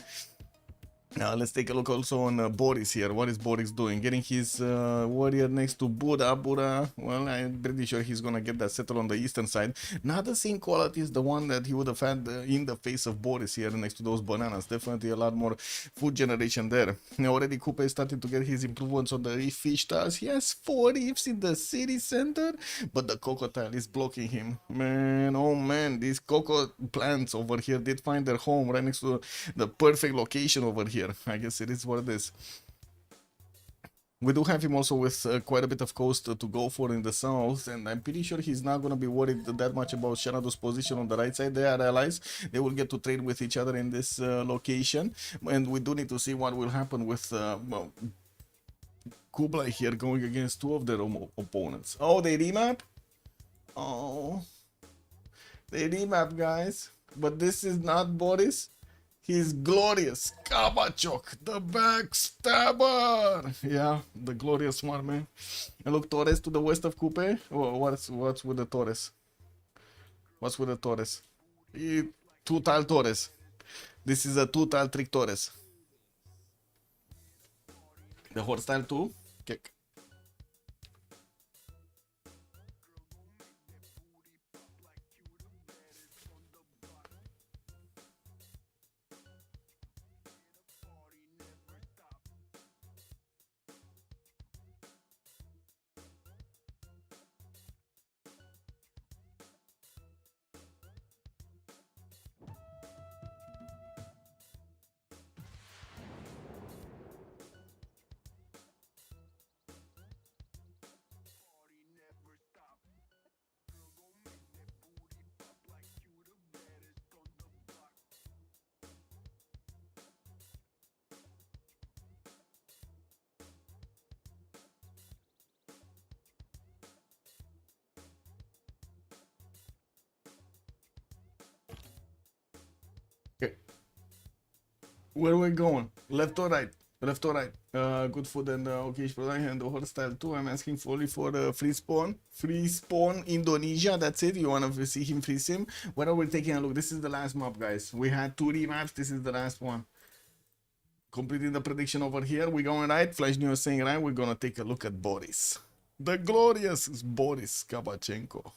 Now let's take a look also on Boris here. What is Boris doing? Getting his warrior next to Buddha. Buddha, well, I'm pretty sure he's gonna get that settled on the eastern side. Not the same quality as the one that he would have had in the face of Boris here next to those bananas. Definitely a lot more food generation there. Now already Coupe is starting to get his improvements on the reef fish tiles. He has 4 reefs in the city center, but the cocoa tile is blocking him. Man, oh man, these cocoa plants over here did find their home right next to the perfect location over here. I guess it is what it is. We do have him also with quite a bit of coast to go for in the south, and I'm pretty sure he's not going to be worried that much about Shanado's position on the right side. They are allies. They will get to trade with each other in this location, and we do need to see what will happen with well, Kublai here going against 2 of their opponents. Oh, they remap? Oh, they remap, guys. But this is not Boris. He's glorious. Kabachok, the backstabber. Yeah, the glorious one, man. And look, Torres to the west of Coupe. Oh, what's with the Torres? What's with the Torres? 2-tile Torres. This is a 2-tile trick Torres. The horse tile too. Kick. Okay. Where are we going? Left or right? Left or right? Good food and okay, and the horse style too. I'm asking fully for free spawn. Free spawn Indonesia. That's it. You want to see him free sim? Where are we taking a look? This is the last map, guys. We had 2 remaps. This is the last one. Completing the prediction over here. We're going right. Flash News saying right. We're gonna take a look at Boris. The glorious Boris Kabachenko.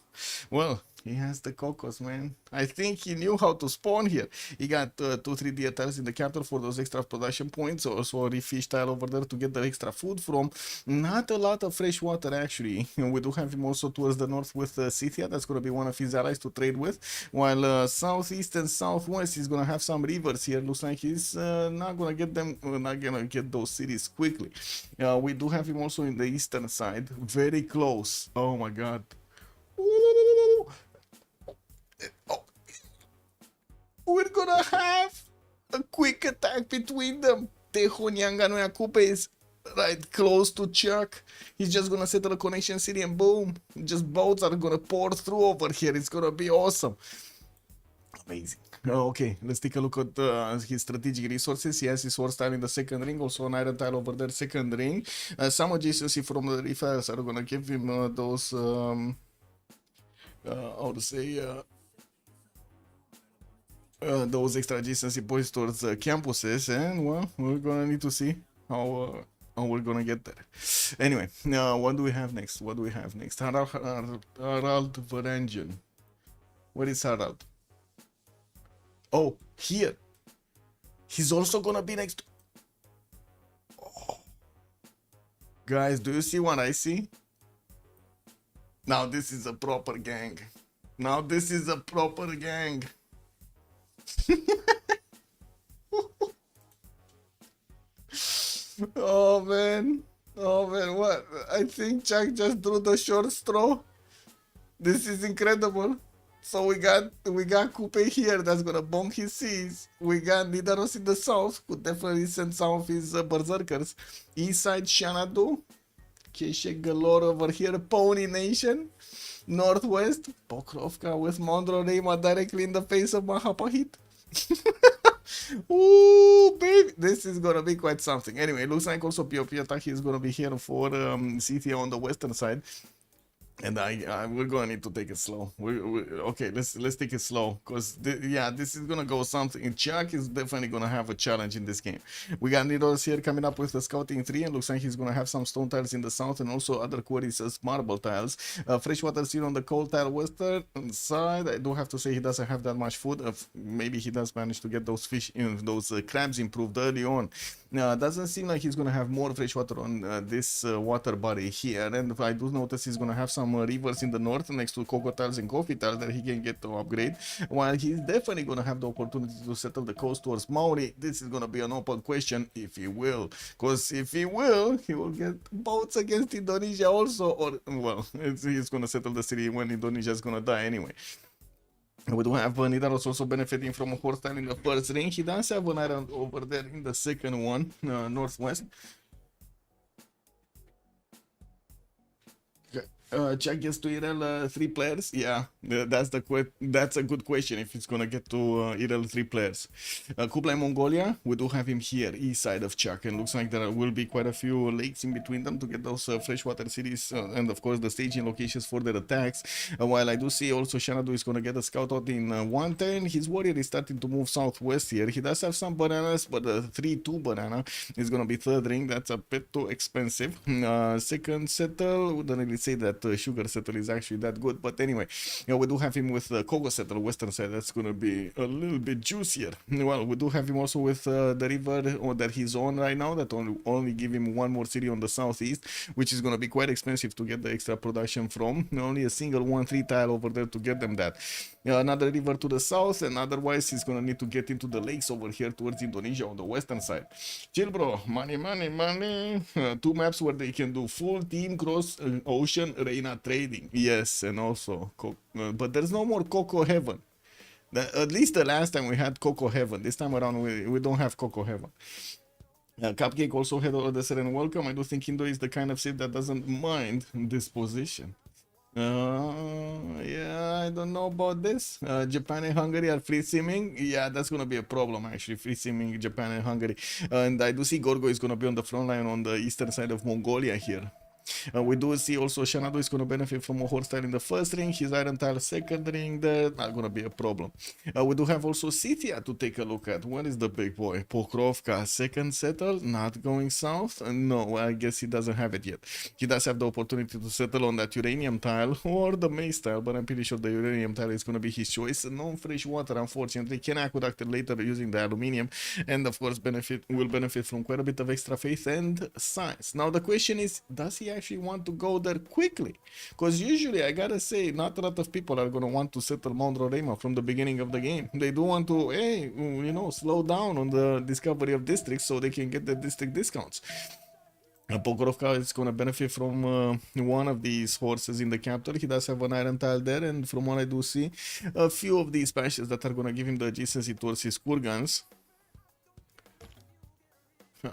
Well, he has the cocos, man. I think he knew how to spawn here. He got 2-3 deer tiles in the capital for those extra production points. Also a reef fish tile over there to get the extra food from. Not a lot of fresh water, actually. We do have him also towards the north with Scythia. That's going to be one of his allies to trade with. While southeast and southwest, he's going to have some rivers here. Looks like he's not going to get them, not going to get those cities quickly. We do have him also in the eastern side. Very close. Oh my god. Oh. We're gonna have a quick attack between them. Tejo Nyangano Coupe is right close to Chuck. He's just gonna settle a connection city and boom. Just boats are gonna pour through over here. It's gonna be awesome. Amazing. Okay, let's take a look at his strategic resources. He has his horse tile in the second ring, also an iron tile over there, second ring. Some adjacency from the refers are gonna give him those how to say those extra adjacency points towards campuses, and well, we're gonna need to see how we're gonna get there. Anyway, what do we have next? What do we have next? Harald Varangian. Where is Harald? Oh, here. He's also gonna be next. Oh. Guys, do you see what I see? Now this is a proper gang. Now this is a proper gang. Oh man. Oh man, what? I think Chuck just drew the short straw. This is incredible. So we got Coupe here that's gonna bonk his C's. We got Nidaros in the south, who definitely send some of his berserkers. East side Xanadu. Keshe galore over here, Pony Nation. Northwest, Pokrovka with Mondro Reima directly in the face of Mahapahit. Ooh, baby, this is gonna be quite something. Anyway, looks like also Piotaki is gonna be here for Cithia on the western side. And we're gonna need to take it slow. Okay, let's take it slow, because yeah, this is gonna go something. Chuck is definitely gonna have a challenge in this game. We got Nidos here coming up with the scouting 3, and looks like he's gonna have some stone tiles in the south and also other quarries as marble tiles. Freshwater here on the cold tile western side. I do have to say he doesn't have that much food. Maybe he does manage to get those fish, those crabs improved early on. Doesn't seem like he's gonna have more freshwater on this water body here, and I do notice he's gonna have some rivers in the north next to cocoa tiles and coffee tiles that he can get to upgrade, while he's definitely gonna have the opportunity to settle the coast towards Maori. This is gonna be an open question if he will, because if he will get boats against Indonesia also, or well, he's gonna settle the city when Indonesia is gonna die anyway. We do have Nidaros also benefiting from a horse tile in the first ring. He does have an island over there in the second one, northwest. Chuck gets to IRL 3 players. Yeah, that's a good question if it's gonna get to IRL 3 players. Kublai Mongolia, we do have him here, east side of Chuck, and looks like there will be quite a few lakes in between them to get those freshwater cities and of course the staging locations for their attacks. While I do see also Xanadu is gonna get a scout out in 110. His warrior is starting to move southwest here. He does have some bananas, but the 3-2 banana is gonna be third ring. That's a bit too expensive. Second settle, we don't really say that sugar settle is actually that good, but anyway, we do have him with the cocoa settle western side. That's gonna be a little bit juicier. Well, we do have him also with the river that he's on right now, that only give him one more city on the southeast, which is gonna be quite expensive to get the extra production from. Only a single 1-3 tile over there to get them that. Another river to the south, and otherwise he's gonna need to get into the lakes over here towards Indonesia on the western side. ChillBro, money. 2 maps where they can do full team cross ocean Reina trading. Yes, and also but there's no more Coco Heaven. At least the last time we had Coco Heaven. This time around we don't have Coco Heaven. Cupcake also had all the sudden welcome. I do think Indo is the kind of ship that doesn't mind this position. Yeah, I don't know about this. Japan and Hungary are free simming. Yeah, that's gonna be a problem actually, free simming Japan and Hungary. And I do see Gorgo is gonna be on the front line on the eastern side of Mongolia here. We do see also Xanadu is going to benefit from a horse tile in the first ring, his iron tile second ring. That's not going to be a problem. We do have also Cithia to take a look at. What is the big boy? Pokrovka, second settle, not going south? No, I guess he doesn't have it yet. He does have the opportunity to settle on that uranium tile or the maize tile, but I'm pretty sure the uranium tile is going to be his choice. No fresh water, unfortunately. Can aqueduct it later using the aluminium, and of course will benefit from quite a bit of extra faith and science. Now the question is, does he actually want to go there quickly? Because usually, I gotta say, not a lot of people are gonna want to settle Mount Roraima from the beginning of the game. They do want to, hey, you know, slow down on the discovery of districts so they can get the district discounts. Pokrovka is going to benefit from one of these horses in the capital. He does have an iron tile there, and from what I do see, a few of these patches that are going to give him the adjacency towards his kurgans. Huh.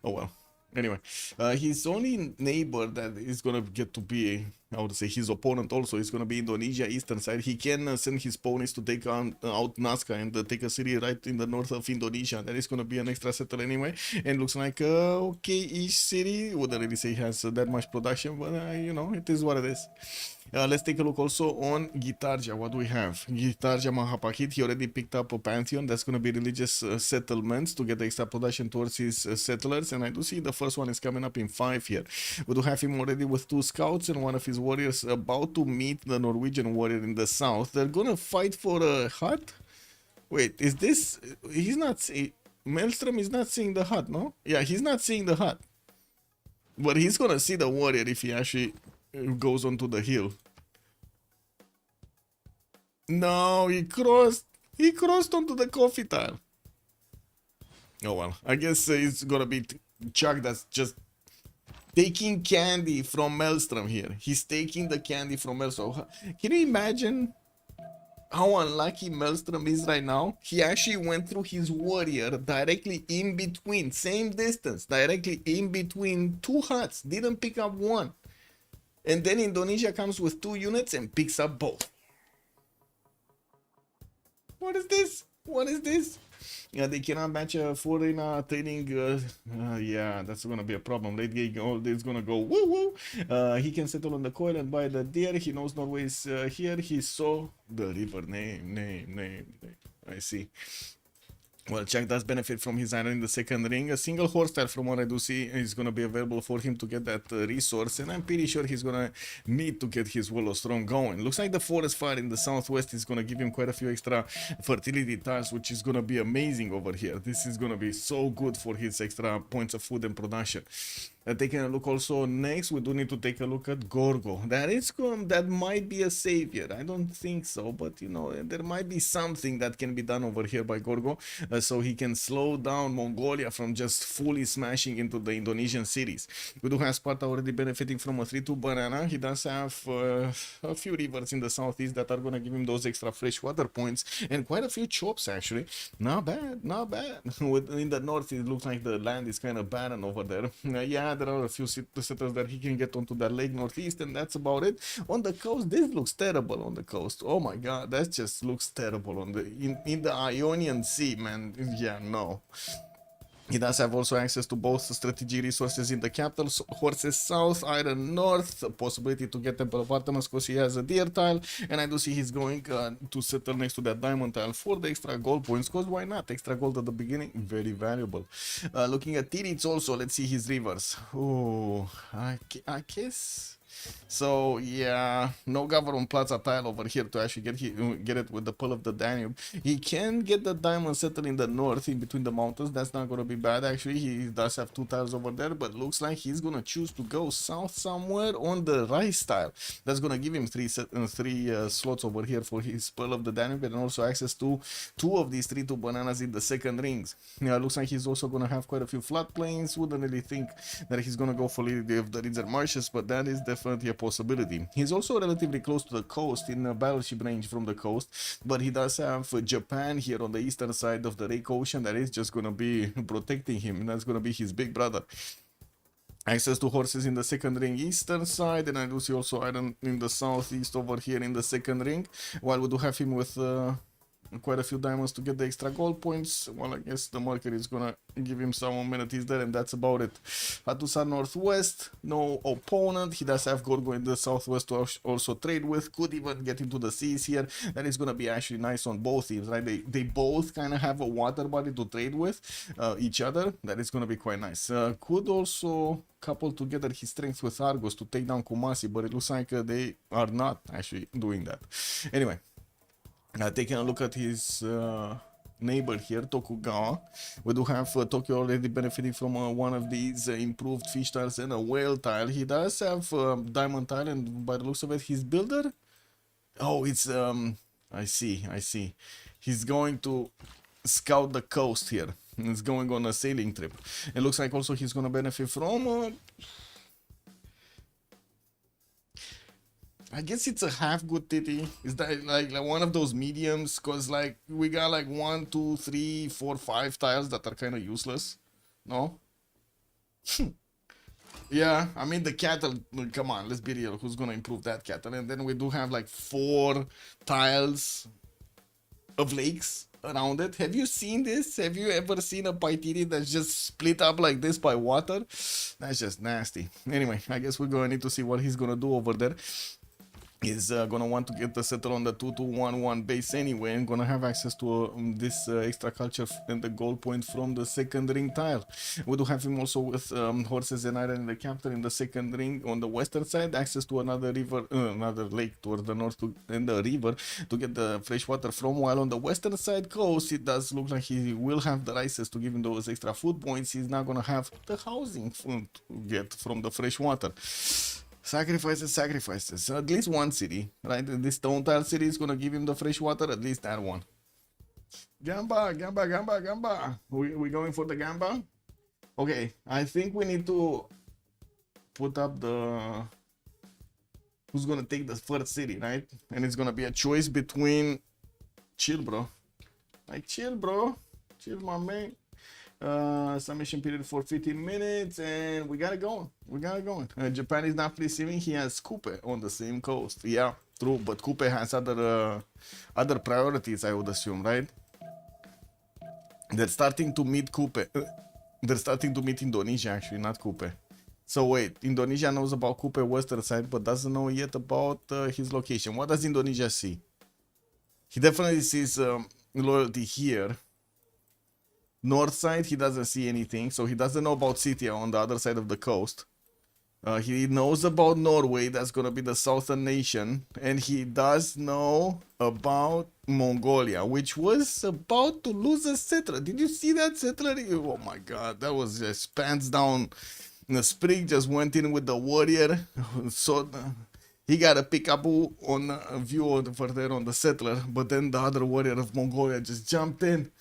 Oh well. Anyway, his only neighbor that is gonna get to be, I would say, his opponent also is gonna be Indonesia, eastern side. He can send his ponies to take on out Nazca and take a city right in the north of Indonesia. That is gonna be an extra settle anyway, and looks like okay-ish city. Wouldn't really say he has that much production, but you know, it is what it is. Let's take a look also on Gitarja. What do we have? Gitarja Mahapahit. He already picked up a pantheon. That's going to be religious settlements to get the extra production towards his settlers. And I do see the first one is coming up in 5 here. We do have him already with 2 scouts and one of his warriors about to meet the Norwegian warrior in the south. They're going to fight for a hut. Wait, is this... He's not... Maelstrom is not seeing the hut, no? Yeah, he's not seeing the hut. But he's going to see the warrior if he actually goes onto the hill. No, he crossed onto the coffee tile. Oh well, I guess it's gonna be Chuck that's just taking candy from Maelstrom here. He's taking the candy from Maelstrom. Can you imagine how unlucky Maelstrom is right now? He actually went through his warrior directly in between, same distance, directly in between 2 huts, didn't pick up one. And then Indonesia comes with 2 units and picks up both. What is this? What is this? Yeah, they cannot match a foreign trading. Yeah, that's gonna be a problem. Late game, all is gonna go woo woo. He can settle on the coil and buy the deer. He knows Norway is here. He saw the river name. I see. Well, Jack does benefit from his iron in the second ring. A single horse style, from what I do see, is going to be available for him to get that resource. And I'm pretty sure he's going to need to get his Willow Strong going. Looks like the forest fire in the southwest is going to give him quite a few extra fertility tiles, which is going to be amazing over here. This is going to be so good for his extra points of food and production. Taking a look also next, we do need to take a look at Gorgo. That might be a savior. I don't think so, but you know, there might be something that can be done over here by Gorgo, so he can slow down Mongolia from just fully smashing into the Indonesian cities. We do have Sparta already benefiting from a 3-2 banana. He does have a few rivers in the southeast that are going to give him those extra fresh water points and quite a few chops actually. Not bad, not bad. In the north, it looks like the land is kind of barren over there. Yeah, there are a few settlers that he can get onto that lake northeast, and that's about it. On the coast, this looks terrible on the coast. Oh my god, that just looks terrible on the in the Ionian Sea, man. Yeah, no. He does have also access to both strategy resources in the capital, so horses south, iron north, a possibility to get Temple of Artemis because he has a deer tile, and I do see he's going to settle next to that diamond tile for the extra gold points, because why not? Extra gold at the beginning, very valuable. Looking at Tirits also, let's see his rivers. Oh, I guess... So yeah, no government plaza tile over here to actually get it with the pull of the Danube. He can get the diamond settled in the north in between the mountains. That's not going to be bad actually. He does have 2 tiles over there, but looks like he's going to choose to go south somewhere on the rice tile. That's going to give him 3 slots over here for his pull of the Danube, and also access to 2 of these 3-2 bananas in the second rings. Yeah, looks like he's also going to have quite a few floodplains. Wouldn't really think that he's going to go for Lily of the Ridzer Marshes, but that is definitely a possibility. He's also relatively close to the coast, in a battleship range from the coast, but he does have Japan here on the eastern side of the Lake Ocean that is just going to be protecting him, and that's going to be his big brother. Access to horses in the second ring eastern side, and I do see also iron in the southeast over here in the second ring, while we do have him with quite a few diamonds to get the extra gold points. Well, I guess the Mercury is gonna give him some amenities there, and that's about it. Hatusa northwest, no opponent. He does have Gorgo in the southwest to also trade with. Could even get into the seas here. That is gonna be actually nice on both teams, right? They both kind of have a water body to trade with each other. That is gonna be quite nice. Could also couple together his strength with Argos to take down Kumasi, but it looks like they are not actually doing that. Anyway, taking a look at his neighbor here, Tokugawa, we do have Tokyo already benefiting from one of these improved fish tiles and a whale tile. He does have diamond tile, and by the looks of it, his builder. Oh, it's I see. He's going to scout the coast here. He's going on a sailing trip. It looks like also he's gonna benefit from. I guess it's a half good titty. Is that like one of those mediums? Cause like we got like 1, 2, 3, 4, 5 tiles that are kind of useless. No. Yeah, I mean the cattle. Come on, let's be real. Who's gonna improve that cattle? And then we do have like 4 tiles of lakes around it. Have you seen this? Have you ever seen a Paitiri that's just split up like this by water? That's just nasty. Anyway, I guess we're gonna need to see what he's gonna do over there. He's gonna want to get the settle on the 2211 base anyway, and gonna have access to this extra culture and the goal point from the second ring tile. We do have him also with horses and iron in the capital in the second ring on the western side, access to another river, another lake towards the north and the river to get the fresh water from. While on the western side coast, it does look like he will have the rices to give him those extra food points. He's not gonna have the housing to get from the fresh water. Sacrifices, sacrifices. At least one city, right? This stone tile city is gonna give him the fresh water, at least that one. Gamba, Gamba, Gamba, Gamba. We going for the Gamba? Okay, I think we need to put up the... Who's gonna take the first city, right? And it's gonna be a choice between... ChillBro. Like, chill, bro. Chill, my man. Submission period for 15 minutes, and we got it going. We got it going. Japan is not receiving. He has Coupe on the same coast. Yeah, true. But Coupe has other priorities, I would assume, right? They're starting to meet Coupe. They're starting to meet Indonesia, actually, not Coupe. So wait, Indonesia knows about Coupe western side, but doesn't know yet about his location. What does Indonesia see? He definitely sees loyalty here. North side, he doesn't see anything, so he doesn't know about Scythia on the other side of the coast. He knows about Norway, that's gonna be the southern nation, and he does know about Mongolia, which was about to lose a settler. Did you see that settler? Oh my god, that was just pants down. The Sprig just went in with the warrior, so he got a peekaboo on a view over there on the settler, but then the other warrior of Mongolia just jumped in.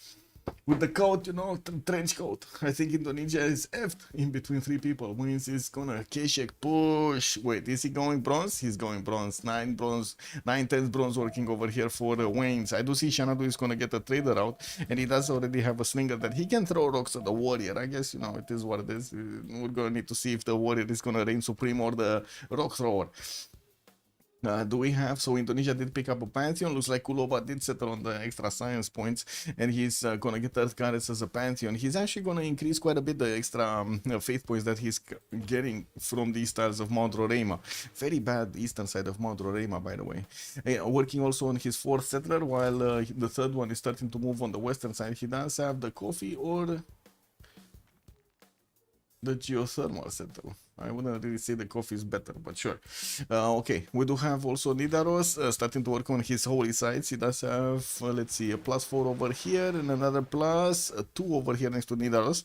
With the coat, you know, trench coat. I think Indonesia is effed in between 3 people. Wins is gonna Keshek push. Wait, is he going bronze? He's going bronze. 9 bronze, 9/10 bronze working over here for Waynes. I do see Xanadu is gonna get a trader out, and he does already have a slinger that he can throw rocks at the warrior. I guess, you know, it is what it is. We're gonna need to see if the warrior is gonna reign supreme or the rock thrower. Do we have, so Indonesia did pick up a Pantheon, looks like Kuloba did settle on the extra science points, and he's gonna get Earth Goddess as a Pantheon. He's actually gonna increase quite a bit the extra faith points that he's getting from these tiles of Mount Roraima. Very bad eastern side of Mount Roraima, by the way. Working also on his 4th settler, while the 3rd one is starting to move on the western side. He does have the coffee or the geothermal settler. I wouldn't really say the coffee is better, but sure. Okay, we do have also Nidaros starting to work on his holy sites. He does have, let's see, a +4 over here and another +2 over here next to Nidaros.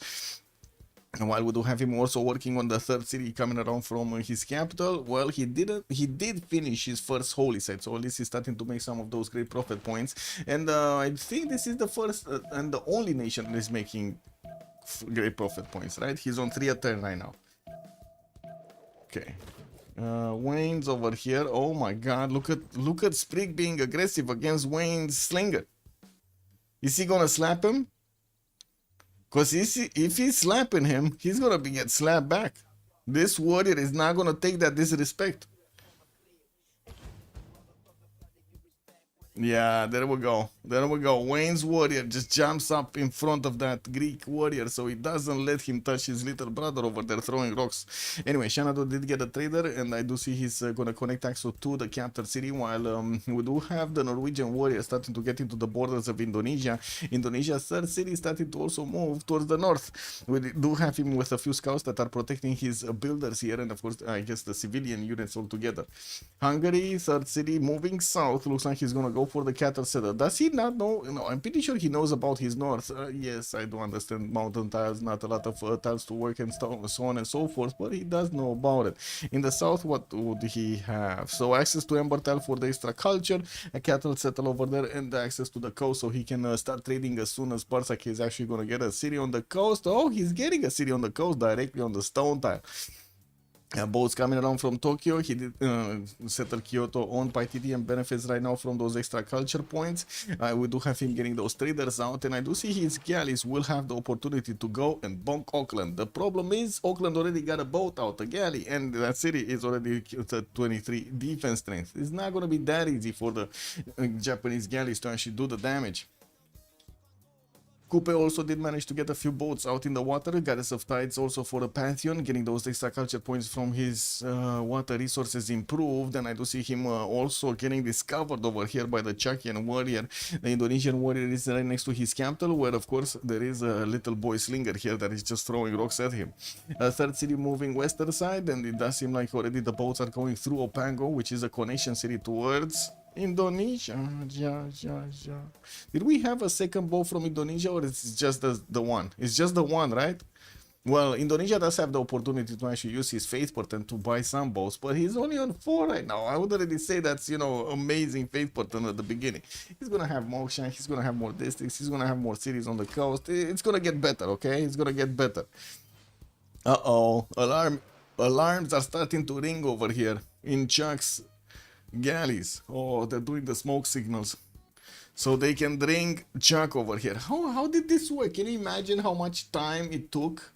And while we do have him also working on the 3rd city coming around from his capital, well, he did finish his first holy site, so at least he's starting to make some of those great prophet points. And I think this is the first and the only nation that is making great prophet points, right? He's on 3 a turn right now. Okay, Wayne's over here. Oh my god, look at Sprig being aggressive against Wayne's slinger. Is he gonna slap him? Because if he's slapping him, he's gonna get slapped back. This warrior is not gonna take that disrespect. Yeah, there we go. There we go. Wayne's warrior just jumps up in front of that Greek warrior, so he doesn't let him touch his little brother over there throwing rocks. Anyway, Xanadu did get a trader, and I do see he's gonna connect Axo to the capital city, while we do have the Norwegian warrior starting to get into the borders of Indonesia. Indonesia's 3rd city starting to also move towards the north. We do have him with a few scouts that are protecting his builders here, and of course, I guess the civilian units all together. Hungary, 3rd city, moving south. Looks like he's gonna go for the cattle settler. Does he not know? No, I'm pretty sure he knows about his north. Yes, I do understand mountain tiles, not a lot of tiles to work and so on and so forth, but he does know about it. In the south, what would he have? So access to Ember Tile for the extra culture, a cattle settle over there, and access to the coast, so he can start trading as soon as Barsak is actually going to get a city on the coast. Oh, he's getting a city on the coast directly on the stone tile. Boats coming around from Tokyo. He did settle Kyoto owned by TD and benefits right now from those extra culture points. We do have him getting those traders out, and I do see his galleys will have the opportunity to go and bonk Auckland. The problem is Auckland already got a boat out, a galley, and that city is already at 23 defense strength. It's not going to be that easy for the Japanese galleys to actually do the damage. Coupe also did manage to get a few boats out in the water. Goddess of Tides also for the Pantheon, getting those extra culture points from his water resources improved. And I do see him also getting discovered over here by the Chakian warrior. The Indonesian warrior is right next to his capital, where of course there is a little boy slinger here that is just throwing rocks at him. Third city moving western side, and it does seem like already the boats are going through Opango, which is a connection city towards Indonesia. Did we have a second boat from Indonesia, or it's just the one? It's just the one, right? Well, Indonesia does have the opportunity to actually use his faith portent to buy some boats, but he's only on 4 right now. I would already say that's, you know, amazing faith portent at the beginning. He's gonna have motion, he's gonna have more districts, he's gonna have more cities on the coast. It's gonna get better, okay? It's gonna get better. Uh-oh, alarms are starting to ring over here in Chuck's galleys. Oh, they're doing the smoke signals so they can ring Chuck over here. How did this work? Can you imagine how much time it took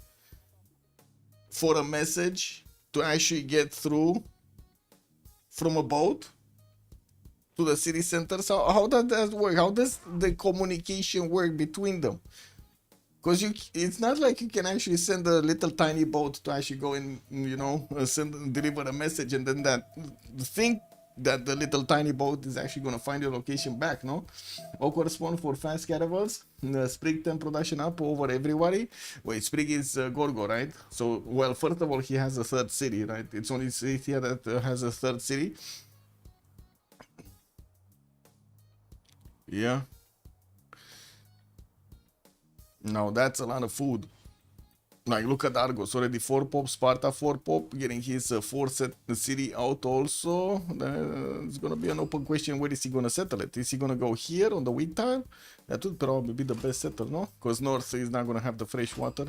for a message to actually get through from a boat to the city center? So how does that work? How does the communication work between them? Because it's not like you can actually send a little tiny boat to actually go and, you know, deliver a message, and then that thing that the little tiny boat is actually going to find your location back, no? Awkward spawn for fast caravels. Sprig 10 production up over everybody. Wait, Sprig is Gorgo, right? So, well, first of all, he has a third city, right? It's only here that has a third city. Yeah. Now, that's a lot of food. Like, look at Argos, already 4 pop, Sparta 4 pop, getting his 4 set city out also. It's gonna be an open question, where is he gonna settle it? Is he gonna go here on the wheat tile? That would probably be the best settle, no? Because North is not gonna have the fresh water.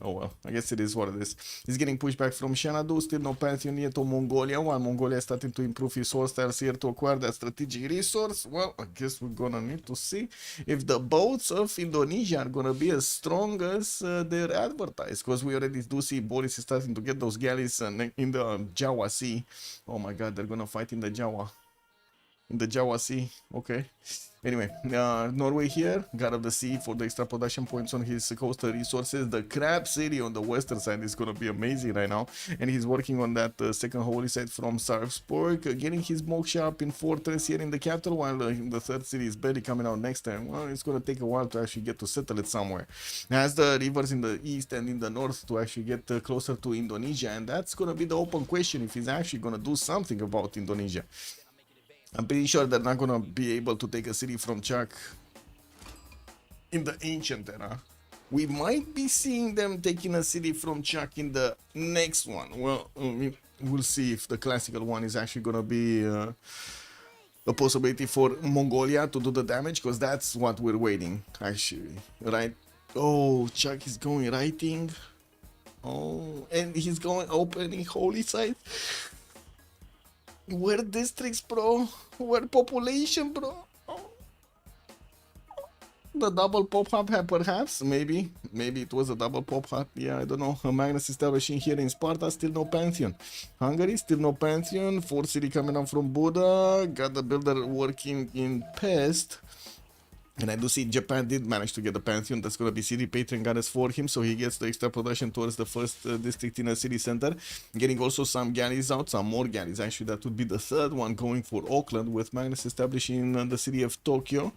Oh well, I guess it is what it is. He's getting pushed back from Xanadu, still no Pantheon yet on Mongolia, while Mongolia is starting to improve his source styles here to acquire that strategic resource. Well, I guess we're gonna need to see if the boats of Indonesia are gonna be as strong as they're advertised, because we already do see Boris is starting to get those galleys in the Jawa Sea. Oh my god, they're gonna fight in the Jawa. In the Jawa Sea, okay. Anyway, Norway here, God of the Sea for the extra production points on his coastal resources. The Crab City on the western side is going to be amazing right now. And he's working on that second holy site from Sarpsborg, getting his moksha up in Fortress here in the capital, while the third city is barely coming out next time. Well, it's going to take a while to actually get to settle it somewhere. It has the rivers in the east and in the north to actually get closer to Indonesia. And that's going to be the open question, if he's actually going to do something about Indonesia. I'm pretty sure they're not gonna be able to take a city from Chuck in the ancient era. We might be seeing them taking a city from Chuck in the next one. Well, we'll see if the classical one is actually gonna be a possibility for Mongolia to do the damage, because that's what we're waiting, actually, right? Oh, Chuck is going writing. Oh, and he's going opening holy site. Where districts, bro? Where population, bro? Oh. The double pop-up, perhaps? Maybe it was a double pop-up. Yeah, I don't know. Magnus establishing here in Sparta, still no Pantheon. Hungary, still no Pantheon. Fourth city coming up from Buddha. Got the builder working in Pest. And I do see Japan did manage to get the Pantheon. That's going to be city patron goddess for him, so he gets the extra production towards the first district in a city center. Getting also some galleys out, some more galleys. Actually, that would be the third one going for Auckland, with Magnus establishing the city of Tokyo.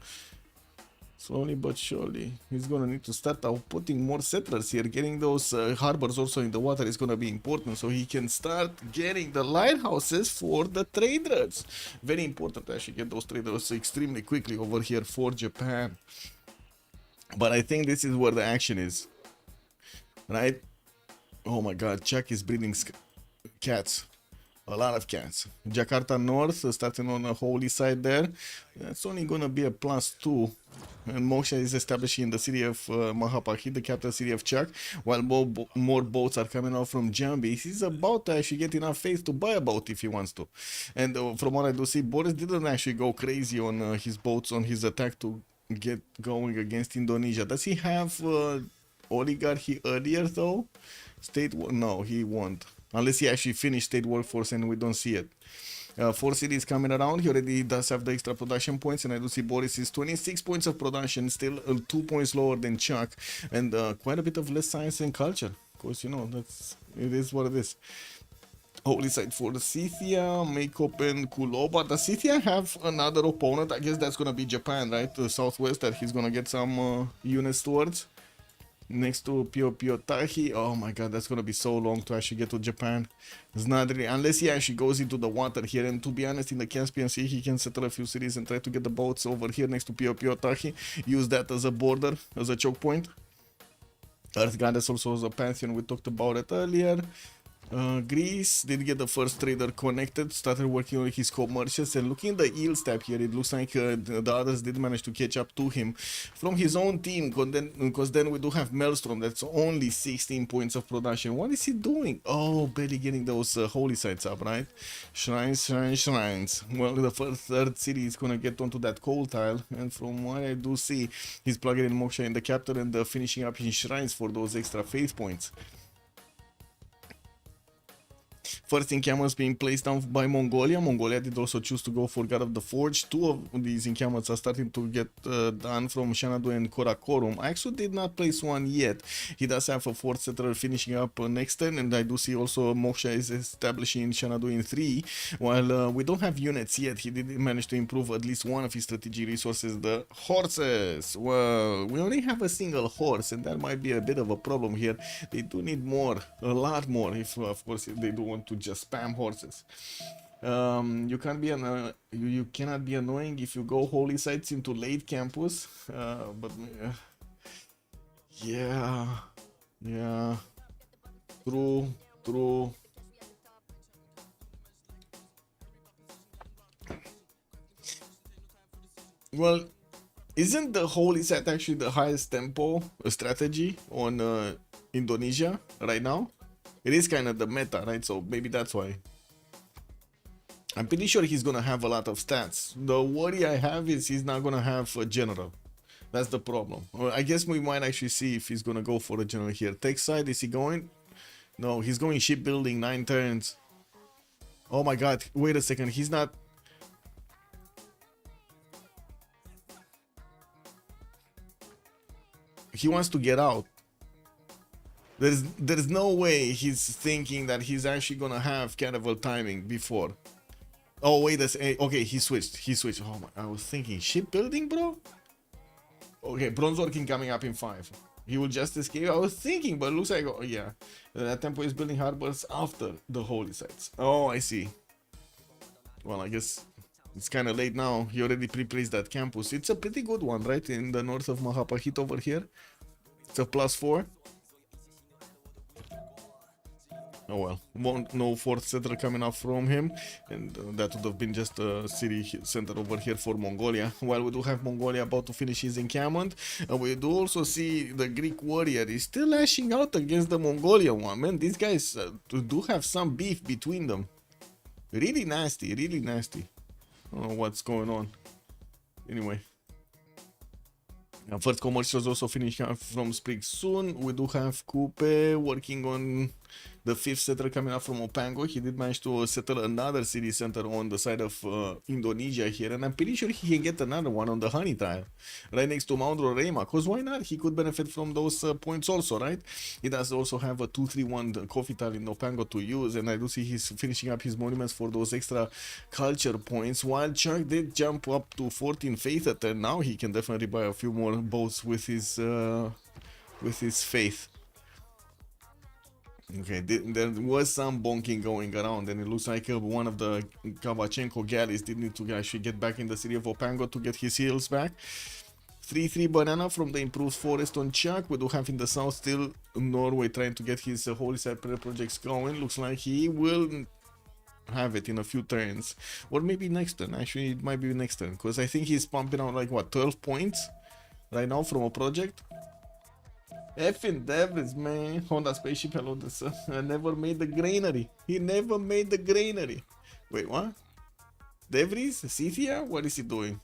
Slowly but surely, he's going to need to start out putting more settlers here. Getting those harbors also in the water is going to be important, so he can start getting the lighthouses for the traders. Very important to actually get those traders extremely quickly over here for Japan. But I think this is where the action is, right? Oh my god, Chuck is breeding cats. A lot of cats. Jakarta North, starting on a holy side there. It's only gonna be a +2. And Moksha is establishing in the city of Mahapaki, the capital city of Chak, while more boats are coming out from Jambi. He's about to actually get enough faith to buy a boat if he wants to. And from what I do see, Boris didn't actually go crazy on his boats, on his attack to get going against Indonesia. Does he have oligarchy earlier though? State war? No, he won't. Unless he actually finished state workforce and we don't see it. 4 cities coming around. He already does have the extra production points, and I do see Boris is 26 points of production, still 2 points lower than Chuck, and quite a bit of less science and culture. Of course, you know, it is what it is. Holy site for the Scythia, Makeup and Kuloba. Does Scythia have another opponent? I guess that's gonna be Japan, right? The southwest, that he's gonna get some units towards. Next to Pio Tahi. Oh my god, that's gonna be so long to actually get to Japan. It's not really, unless he actually goes into the water here. And to be honest, in the Caspian Sea, he can settle a few cities and try to get the boats over here next to Pio Tahi. Use that as a border, as a choke point. Earth Goddess also has a pantheon. We talked about it earlier. Greece did get the first trader connected, started working on his commercials, and looking at the yield step here, it looks like the others did manage to catch up to him from his own team, because then we do have Maelstrom, that's only 16 points of production. What is he doing? Oh, barely getting those holy sites up, right? Shrines. Well, the third city is gonna get onto that coal tile, and from what I do see, he's plugging in Moksha in the capital and finishing up his shrines for those extra faith points. First encampments being placed down by Mongolia. Mongolia did also choose to go for God of the Forge. 2 of these encampments are starting to get done from Xanadu and Karakorum. I actually did not place one yet. He does have a 4th settler finishing up next turn, and I do see also Moksha is establishing Xanadu in 3. While we don't have units yet, he did manage to improve at least one of his strategic resources, the horses. Well, we only have a single horse, and that might be a bit of a problem here. They do need more, a lot more, if of course they do want to just spam horses. You can't be you cannot be annoying if you go holy sites into late campus, but yeah, true. Well, isn't the holy site actually the highest tempo strategy on Indonesia right now? It is kind of the meta, right? So maybe that's why. I'm pretty sure he's gonna have a lot of stats. The worry I have is he's not gonna have a general. That's the problem. Well, I guess we might actually see if he's gonna go for a general here. Tech side, is he going? No, he's going shipbuilding, 9 turns. Oh my god, wait a second, he's not... He wants to get out. There's no way he's thinking that he's actually gonna have cannibal timing before. Oh wait, okay, he switched. Oh my, I was thinking shipbuilding, bro. Okay, bronze working coming up in 5. He will just escape. I was thinking, but it looks like, oh yeah, that tempo is building harbors after the holy sites. Oh, I see. Well, I guess it's kind of late now. He already pre-placed that campus. It's a pretty good one, right? In the north of Mahapahit over here. It's a +4. Oh well, no 4th settler coming up from him, and that would have been just a city center over here for Mongolia. While we do have Mongolia about to finish his encampment, we do also see the Greek warrior is still lashing out against the Mongolian one. Man, these guys do have some beef between them. Really nasty, really nasty. I don't know what's going on. Anyway. First commercials also finishing from Spring soon. We do have Kupe working on the 5th settler coming up from Opango. He did manage to settle another city center on the side of Indonesia here, and I'm pretty sure he can get another one on the honey tile right next to Mount Roraima, because why not? He could benefit from those points also, right? He does also have a 2-3-1 coffee tile in Opango to use, and I do see he's finishing up his monuments for those extra culture points, while Chuck did jump up to 14 faith at turn. Now he can definitely buy a few more boats with his faith. Okay, there was some bonking going around, and it looks like one of the Kavachenko galleys did need to actually get back in the city of Opango to get his heals back. 3-3 banana from the improved forest on Chuck. We do have in the south still Norway trying to get his holy site projects going. Looks like he will have it in a few turns, or maybe next turn. Actually, it might be next turn, because I think he's pumping out like what, 12 points right now from a project. Effing Devils, man. Honda Spaceship, hello, this never made the granary. He never made the granary. Wait, what? Devries? Cynthia? What is he doing?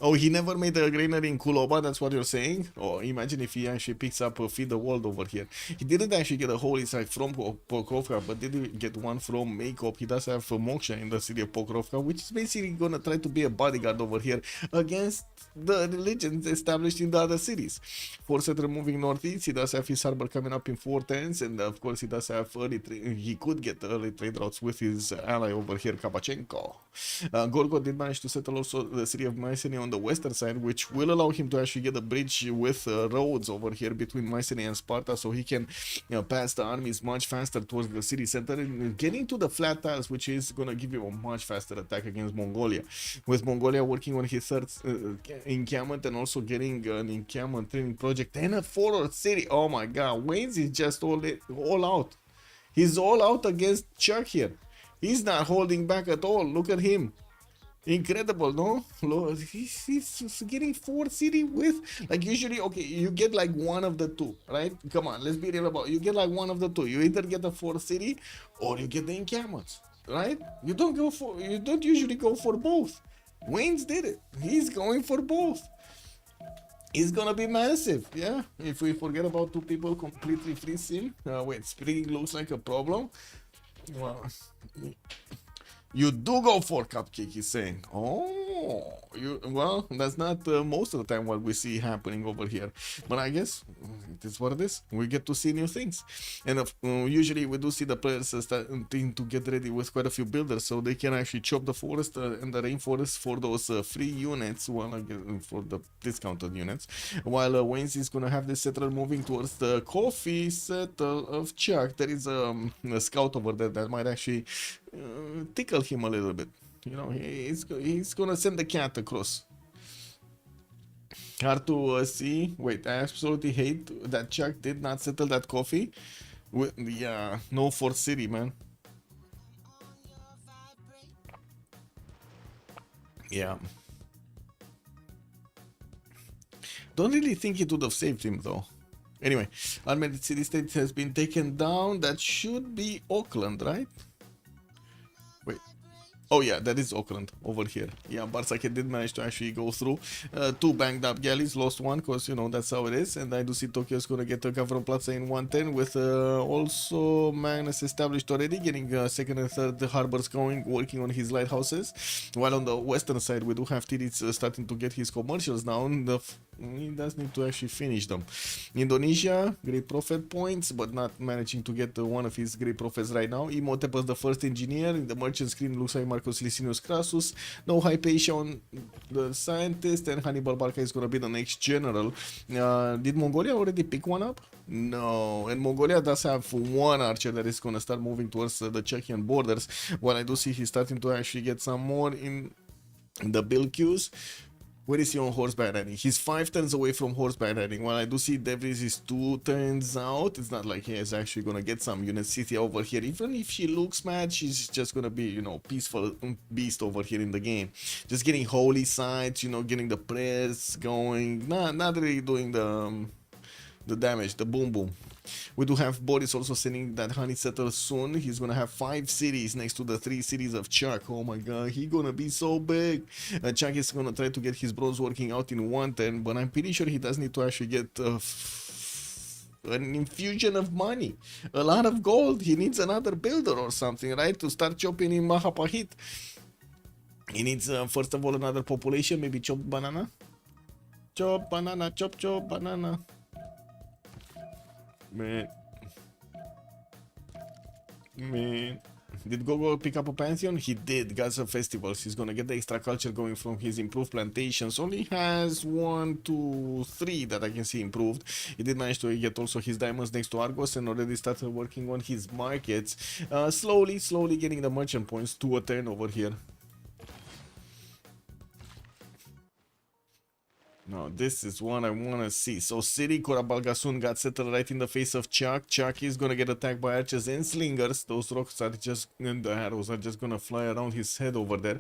Oh, he never made a granary in Kuloba, that's what you're saying? Oh, imagine if he actually picks up a Feed the World over here. He didn't actually get a holy site from Pokrovka, but did get one from Makeup. He does have a Moksha in the city of Pokrovka, which is basically gonna try to be a bodyguard over here against the religions established in the other cities. For settler moving northeast, he does have his harbor coming up in 410s, and of course he does have he could get early trade routes with his ally over here, Kapachenko. Gorgo did manage to settle also the city of Mycenae on the western side, which will allow him to actually get a bridge with roads over here between Mycenae and Sparta, so he can pass the armies much faster towards the city center and getting to the flat tiles, which is gonna give him a much faster attack against Mongolia. With Mongolia working on his third encampment and also getting an encampment training project and a forward city. Oh my god, Wayne's is just all out. He's all out against Chuck here. He's not holding back at all. Look at him. Incredible, no? He's getting 4 city with, like, usually, okay, you get like one of the two, right? Come on, let's be real about it. You get like one of the two. You either get the 4 city or you get the encampments, right? You don't usually go for both. Wayne's did it. He's going for both. It's gonna be massive, yeah. If we forget about 2 people completely free sim, wait, spring looks like a problem. Well, you do go for Cupcake, he's saying. Oh, well, that's not most of the time what we see happening over here. But I guess it is what it is. We get to see new things. And usually we do see the players starting to get ready with quite a few builders, so they can actually chop the forest and the rainforest for those free units, well, for the discounted units. While Wayne's is going to have this settler moving towards the coffee settle of Chuck. There is a scout over there that might actually tickle him a little bit. You know, he's gonna send the cat across. Hard to see. Wait, I absolutely hate that Chuck did not settle that coffee. Yeah, no fourth city, man. Yeah. Don't really think it would have saved him though. Anyway, Armed City State has been taken down. That should be Auckland, right? Wait. Oh yeah, that is Auckland over here. Yeah, Barsake did manage to actually go through. 2 banged up galleys, lost 1, because, you know, that's how it is. And I do see Tokyo is going to get a Gavron Plaza in 110 with also Magnus established already, getting second and third harbors going, working on his lighthouses. While on the western side, we do have Tidits starting to get his commercials down. He does need to actually finish them. Indonesia, Great Prophet points, but not managing to get one of his Great Prophets right now. Imhotep was the first engineer. In the merchant screen looks like Marcus Licinius Crassus. No Hypatia on the scientist, and Hannibal Barca is going to be the next general. Did Mongolia already pick one up? No, and Mongolia does have 1 archer that is going to start moving towards the Czechian borders. While I do see he's starting to actually get some more in the build queues. Where is he on horseback riding? He's 5 turns away from horseback riding. While I do see Devries is 2 turns out, it's not like he is actually gonna get some units. Cynthia over here, even if she looks mad, she's just gonna be, you know, peaceful beast over here in the game. Just getting holy sites, you know, getting the prayers going. Not really doing the damage, the boom boom. We do have Boris also sending that honey settle soon. He's gonna have 5 cities next to the 3 cities of Chuck. Oh my god, he's gonna be so big. Chuck is gonna try to get his bros working out in 1 turn, but I'm pretty sure he does need to actually get an infusion of money, a lot of gold. He needs another builder or something, right, to start chopping in Mahapahit. He needs first of all another population, maybe chop banana. Chop banana, chop banana. Man. Did Gogo pick up a pantheon? He did. Gods of festivals. He's gonna get the extra culture going from his improved plantations. Only has 1, 2, 3 that I can see improved. He did manage to get also his diamonds next to Argos and already started working on his markets. Slowly getting the merchant points to a turn over here. No, this is what I want to see. So City Korabalgasun got settled right in the face of Chuck. Chuck is going to get attacked by archers and slingers. Those rocks are just, and the arrows are just going to fly around his head over there.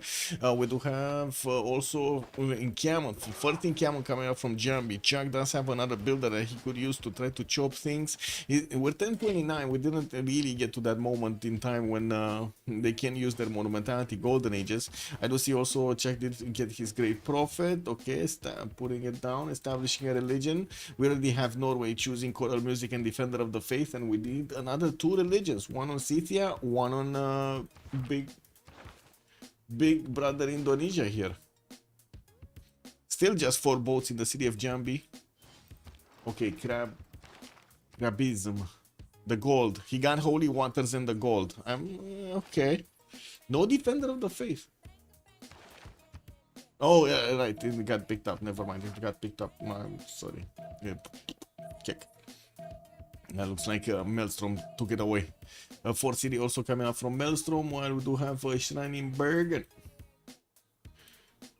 We do have also encampment, first encampment coming up from Jambi. Chuck does have another builder that he could use to try to chop things. We're 1029. We didn't really get to that moment in time when they can use their monumentality golden ages. I do see also Chuck did get his great prophet. Okay, putting it down, establishing a religion. We already have Norway choosing choral music and defender of the faith, and we need another 2 religions, one on Scythia, one on big brother Indonesia here. Still just 4 boats in the city of Jambi. Okay, Crabism, the gold. He got holy waters and the gold. Okay. No defender of the faith. Oh, yeah, right. It got picked up. Never mind. It got picked up. I'm sorry. Yeah. Kick. That looks like Maelstrom took it away. Fort City also coming up from Maelstrom, while we do have a shrine in Bergen.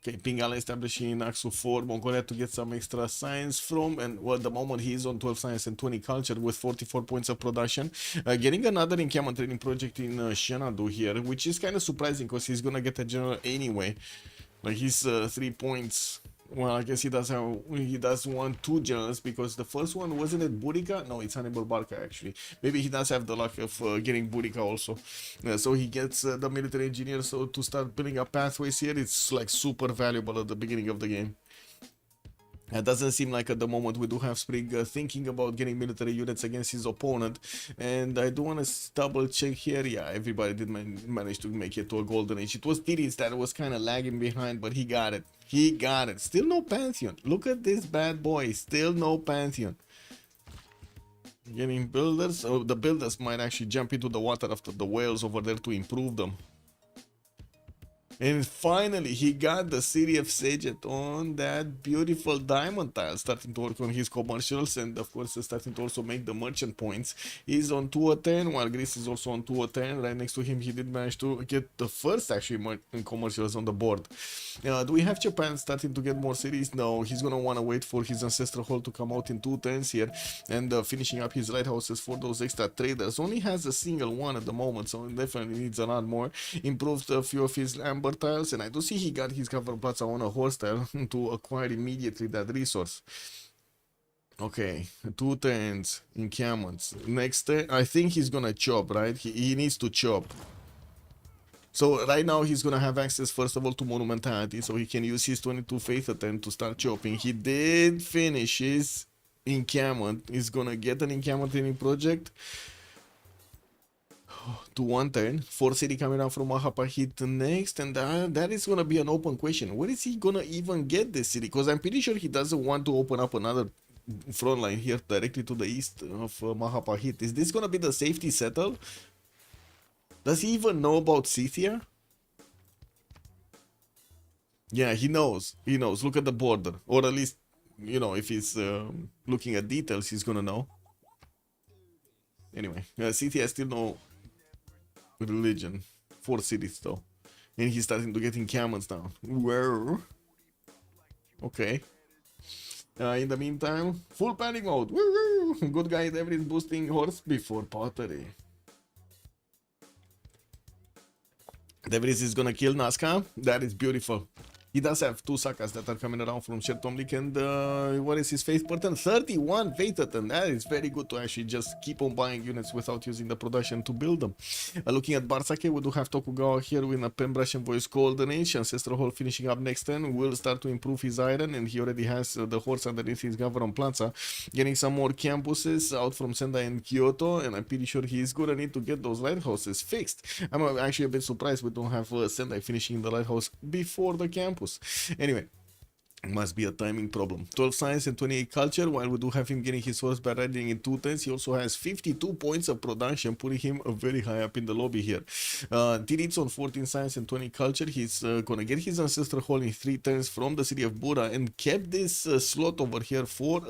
Okay, Pingala establishing Axu 4, Mongolia to get some extra science from, and well, at the moment he is on 12 science and 20 culture with 44 points of production. Getting another encampment training project in Shenadu here, which is kind of surprising because he's gonna get a general anyway. Like he's 3 points. Well, I guess he does want 2 generals because the first one, wasn't it Burica? No, it's Hannibal Barca actually. Maybe he does have the luck of getting Burica also. So he gets the military engineer, so to start building up pathways here, it's like super valuable at the beginning of the game. It doesn't seem like at the moment we do have Sprig thinking about getting military units against his opponent. And I do want to double check here. Yeah, everybody did manage to make it to a golden age. It was Tiris that was kind of lagging behind, but he got it. He got it. Still no Pantheon. Look at this bad boy. Still no Pantheon. Getting builders. Oh, the builders might actually jump into the water after the whales over there to improve them. And finally, he got the city of Saget on that beautiful diamond tile, starting to work on his commercials, and of course starting to also make the merchant points. He's on 210, while Greece is also on 210. Right next to him, he did manage to get the first actually commercials on the board. Do we have Japan starting to get more cities? No, he's gonna want to wait for his ancestral hall to come out in 210s here, and finishing up his lighthouses for those extra traders. Only has a single one at the moment, so definitely needs a lot more. Improved a few of his amber tiles, and I do see he got his cover plaza on a horse tile to acquire immediately that resource. Okay, 2 turns encampments. Next turn, I think he's gonna chop, right? He needs to chop. So right now he's gonna have access first of all to monumentality, so he can use his 22 faith attempt to start chopping. He did finish his encampment. He's gonna get an encampment training project to 1 turn. 4 city coming out from Mahapahit next, and that is gonna be an open question. Where is he gonna even get this city? Because I'm pretty sure he doesn't want to open up another front line here directly to the east of Mahapahit. Is this gonna be the safety settle? Does he even know about Scythia? Yeah, he knows. He knows. Look at the border. Or at least, you know, if he's looking at details, he's gonna know. Anyway, Scythia still no religion. 4 cities though. And he's starting to get encampments now. Where? Okay. In the meantime, full panic mode. Woo! Good guy David is boosting horse before pottery. David is gonna kill Nazca. That is beautiful. He does have 2 Sakas that are coming around from Shertomlik, and what is his faith pattern? 31 faith pattern. That is very good to actually just keep on buying units without using the production to build them. Looking at Barsake, we do have Tokugawa here with a Pembrash and Voice Golden Age. Ancestral Hall finishing up next turn. Will start to improve his iron, and he already has the horse underneath his Government Plaza. Getting some more campuses out from Sendai and Kyoto, and I'm pretty sure he's gonna need to get those lighthouses fixed. I'm actually a bit surprised we don't have Sendai finishing the lighthouse before the campus. Anyway, it must be a timing problem. 12 science and 28 culture, while we do have him getting his horse by riding in 2 turns. He also has 52 points of production, putting him very high up in the lobby here. Tiritz on 14 science and 20 culture. He's gonna get his ancestral hall in 3 turns from the city of Bura, and kept this slot over here for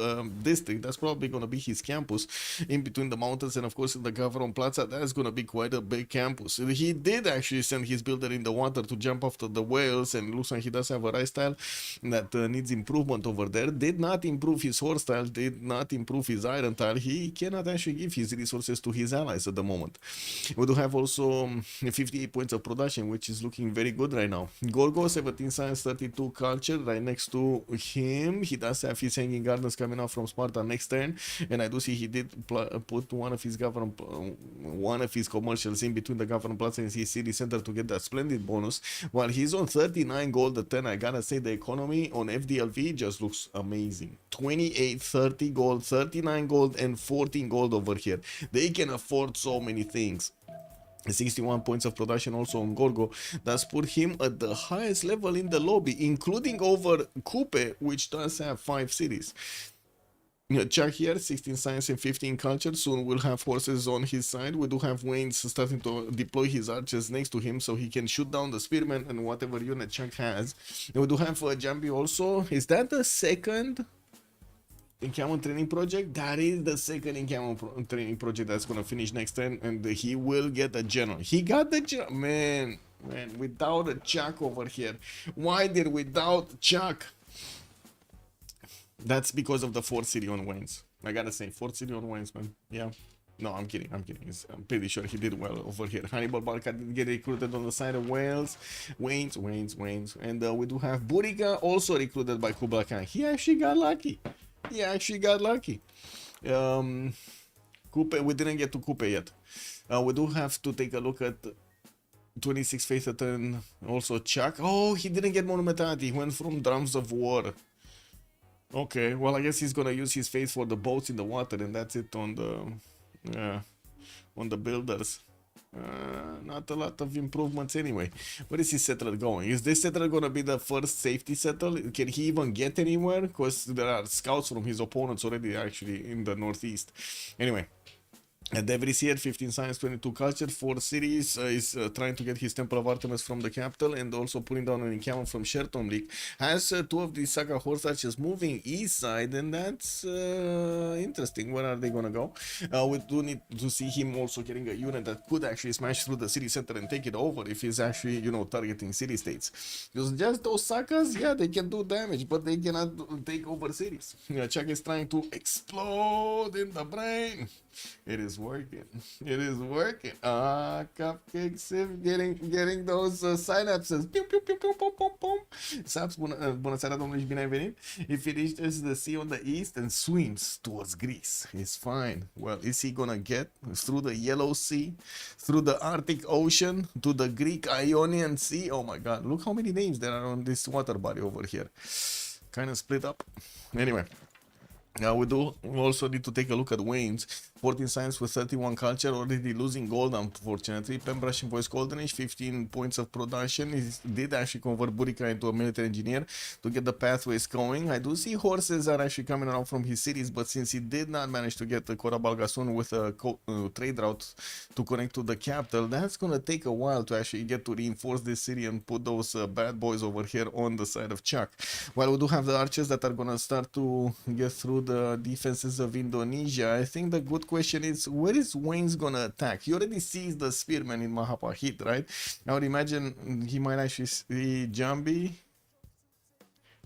district. That's probably gonna be his campus in between the mountains, and of course in the Gavron Plaza. That's gonna be quite a big campus. He did actually send his builder in the water to jump after the whales, and it looks like he does have a rice tile that needs improvement over there. Did not improve his horse tile, did not improve his iron tile. He cannot actually give his resources to his allies at the moment. We do have also 58 points of production, which is looking very good right now. Gorgo, 17 science, 32 culture, right next to him. He does have his hanging gardens coming out from Sparta next turn, and I do see he did put one of his commercials in between the government plaza and his city center to get that splendid bonus. While he's on 39 gold a 10, I gotta say the economy on FDLV just looks amazing. 28, 30 gold, 39 gold, and 14 gold over here. They can afford so many things. 61 points of production also on Gorgo. That's put him at the highest level in the lobby, including over Coupe, which does have 5 cities. Chuck here, 16 science and 15 culture. Soon we'll have horses on his side. We do have Wayne starting to deploy his archers next to him so he can shoot down the spearmen and whatever unit Chuck has. And we do have Jambi also. Is that the second encampment training project? That is the second encampment training project that's gonna finish next turn, and he will get a general. He got the general. Man, without a Chuck over here. Why did without Chuck? That's because of the 4th city on Wayne's. I gotta say, 4th city on Wayne's, man. Yeah. No, I'm kidding. I'm pretty sure he did well over here. Hannibal Barca did get recruited on the side of Wales. Wayne's. And we do have Buriga also recruited by Kublai Khan. He actually got lucky. Coupe, we didn't get to Coupe yet. We do have to take a look at 26 faith a turn. Also Chuck. Oh, he didn't get monumentality. He went from drums of war. Okay, well, I guess he's gonna use his faith for the boats in the water, and that's it on the builders. Not a lot of improvements anyway. Where is his settler going? Is this settler gonna be the first safety settler? Can he even get anywhere? Because there are scouts from his opponents already actually in the northeast. Anyway. And Devris here, 15 science, 22 culture, 4 cities, is trying to get his Temple of Artemis from the capital and also putting down an encampment from Sherton League. Has 2 of these Saga horse archers moving east side, and that's interesting. Where are they gonna go? We do need to see him also getting a unit that could actually smash through the city center and take it over if he's actually, you know, targeting city states. Because just those Sagas, yeah, they can do damage, but they cannot take over cities. Chuck is trying to explode in the brain. It is working. Cupcake Civ getting those synapses. Pew, pew, pew, pew, pum, pum, pum. Saps, bună seara, domnule, și bine ai venit. If he reaches the sea on the east and swims towards Greece, he's fine. Well, is he gonna get through the Yellow Sea, through the Arctic Ocean, to the Greek Ionian Sea? Oh my god, look how many names there are on this water body over here. Kind of split up. Anyway. We do also need to take a look at Wayne's. 14 science with 31 culture, already losing gold unfortunately. Pembrush and Voice Golden Age, 15 points of production. He did actually convert Burica into a military engineer to get the pathways going. I do see horses are actually coming around from his cities, but since he did not manage to get the Corabalgasun with a trade route to connect to the capital, that's gonna take a while to actually get to reinforce this city and put those bad boys over here on the side of Chuck. While we do have the archers that are gonna start to get through the defenses of Indonesia, I think the good question is, where is Wayne's gonna attack? He already sees the spearmen in Mahapahit, right? I would imagine he might actually see Jambi,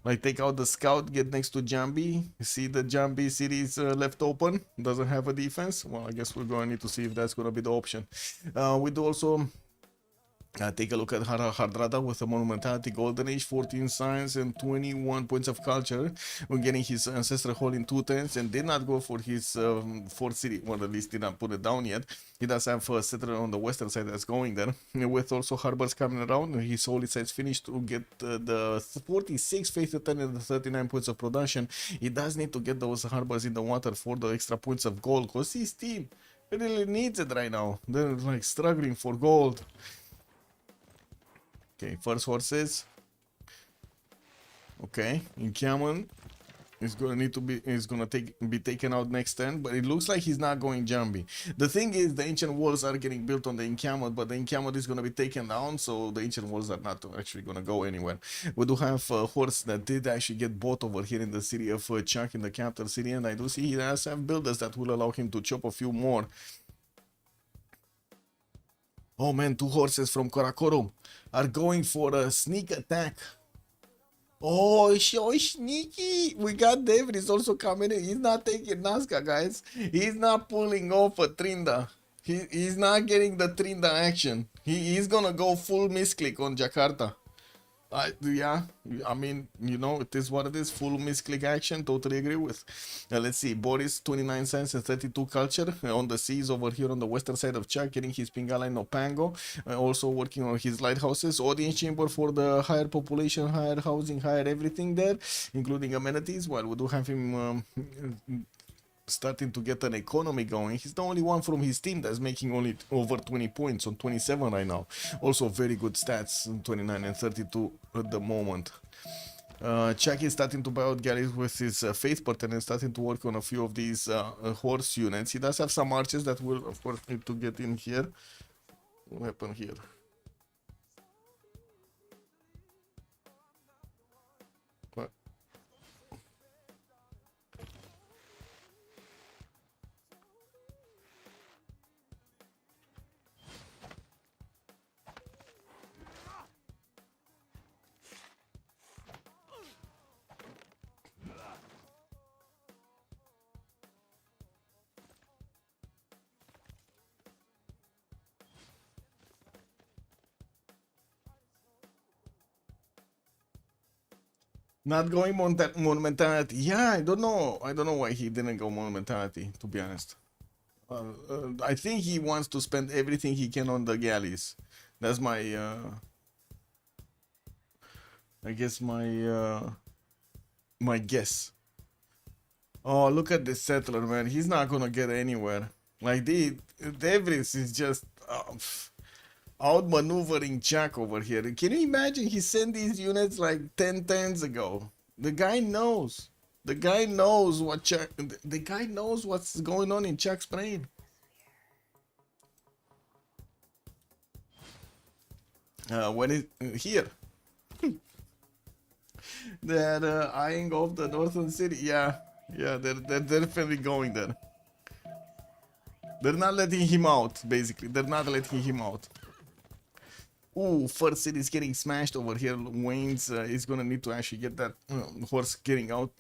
like take out the scout, get next to Jambi, see the Jambi cities left open, doesn't have a defense. Well, I guess we're gonna need to see if that's gonna be the option. We do also take a look at Hardrada with a monumentality golden age, 14 science and 21 points of culture. We're getting his ancestral hall in 2 turns and did not go for his 4th city, well, at least did not put it down yet. He does have a settler on the western side that's going there, with also harbors coming around. His holy sites finished to get the 46 faith turn and the 39 points of production. He does need to get those harbors in the water for the extra points of gold, because his team really needs it right now. They're like struggling for gold. Okay, first horses. Okay, encampment is gonna be taken out next turn, but it looks like he's not going Jambi. The thing is, the ancient walls are getting built on the encampment, but the encampment is gonna be taken down, so the ancient walls are not actually gonna go anywhere. We do have a horse that did actually get bought over here in the city of Chuck, in the capital city, and I do see he does have builders that will allow him to chop a few more. Oh man, 2 horses from Karakorum are going for a sneak attack Oh, sneaky. We got David. He's also coming in. He's not taking Nazca, guys. He's not pulling off a Trinda. He's not getting the Trinda action. He's gonna go full misclick on Jakarta. Yeah, I mean, you know, it is what it is. Full misclick action. Totally agree with. Let's see. Boris, 29 cents and 32 culture on the seas over here on the western side of Chuck, getting his Pingala in Opango. Also working on his lighthouses. Audience chamber for the higher population, higher housing, higher everything there, including amenities. While we do have him starting to get an economy going. He's the only one from his team that's making only over 20 points on 27 right now. Also very good stats, 29 and 32 at the moment. Chuck is starting to buy out galleys with his faith pattern and starting to work on a few of these horse units. He does have some archers that will of course need to get in here. What happened here? What? Not going monumentality. Yeah, I don't know. I don't know why he didn't go monumentality, to be honest. I think he wants to spend everything he can on the galleys. That's my, I guess my guess. Oh, look at this settler, man. He's not gonna get anywhere. Like the Davis is just outmaneuvering Jack over here. Can you imagine he sent these units like 10 turns ago? The guy knows. The guy knows what Chuck. The guy knows what's going on in Chuck's brain. When it here, they're eyeing off the northern city. Yeah, yeah, they're definitely going there. They're not letting him out. Basically, they're not letting him out. Ooh, first city is getting smashed over here. Wayne's is gonna need to actually get that horse getting out,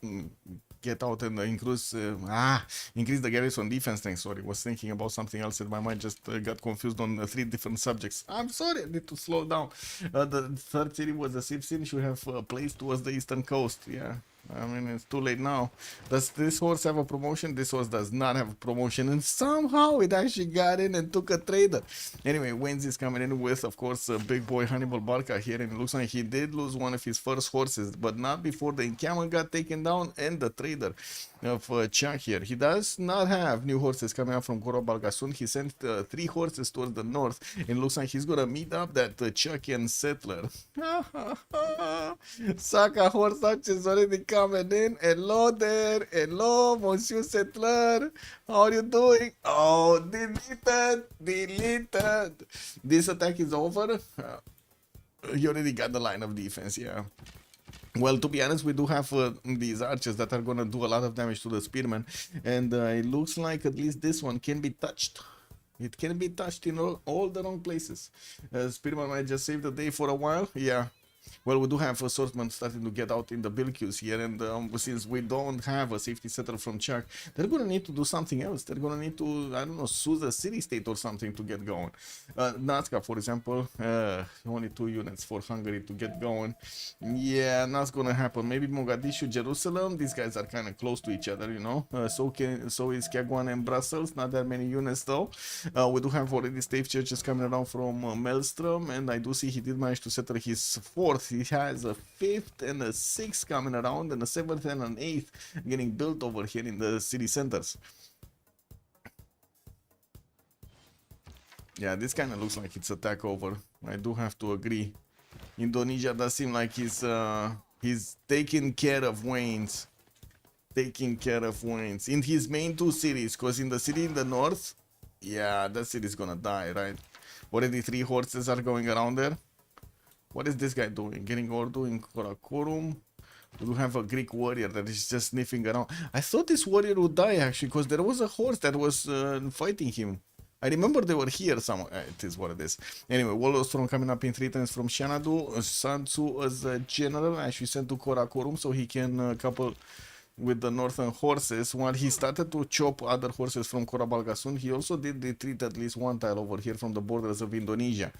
get out and increase the garrison defense thing. Sorry, was thinking about something else and my mind just got confused on 3 different subjects. I'm sorry, I need to slow down. The third city was the Civ6 city, should have placed towards the eastern coast. Yeah. I mean, it's too late now. Does this horse have a promotion? This horse does not have a promotion, and somehow it actually got in and took a trader. Anyway, Wayne's is coming in with, of course, big boy Hannibal Barca here, and it looks like he did lose one of his first horses, but not before the encampment got taken down and the trader of Chuck here. He does not have new horses coming out from Goro Balgasun. He sent 3 horses towards the north, and it looks like he's gonna meet up that Chuckian settler. Saka horse is already coming in. Hello there. Hello, Monsieur Settler. How are you doing? Oh, deleted. Deleted. This attack is over. You already got the line of defense, yeah. Well, to be honest, we do have these archers that are gonna do a lot of damage to the spearmen, and it looks like at least this one can be touched. It can be touched in all the wrong places. Spearman might just save the day for a while, yeah. Well, we do have a swordsman starting to get out in the build queues here, and since we don't have a safety setter from Chuck, they're gonna need to do something else. They're gonna need to, I don't know, sue the city-state or something to get going. Nazca, for example, only 2 units for Hungary to get going. Yeah, that's gonna happen. Maybe Mogadishu, Jerusalem. These guys are kind of close to each other, you know. So is Kagwan and Brussels. Not that many units though. We do have already stave churches coming around from Maelstrom, and I do see he did manage to settle his 4th. He has a 5th and a 6th coming around, and a 7th and an 8th getting built over here in the city centers. Yeah, this kind of looks like it's attack over. I do have to agree. Indonesia does seem like he's taking care of Wayne's. Taking care of Wayne's in his main 2 cities, because in the city in the north, yeah, that city's gonna die, right? Already 3 horses are going around there. What is this guy doing? Getting Ordu in Karakorum. We do have a Greek warrior that is just sniffing around. I thought this warrior would die actually, because there was a horse that was fighting him. I remember they were here somewhere. It is what it is. Anyway, Wallowstone coming up in 3 turns from Xanadu. Sansu as a general actually sent to Karakorum so he can couple with the northern horses. While he started to chop other horses from Korabalgasun, he also did retreat at least one tile over here from the borders of Indonesia.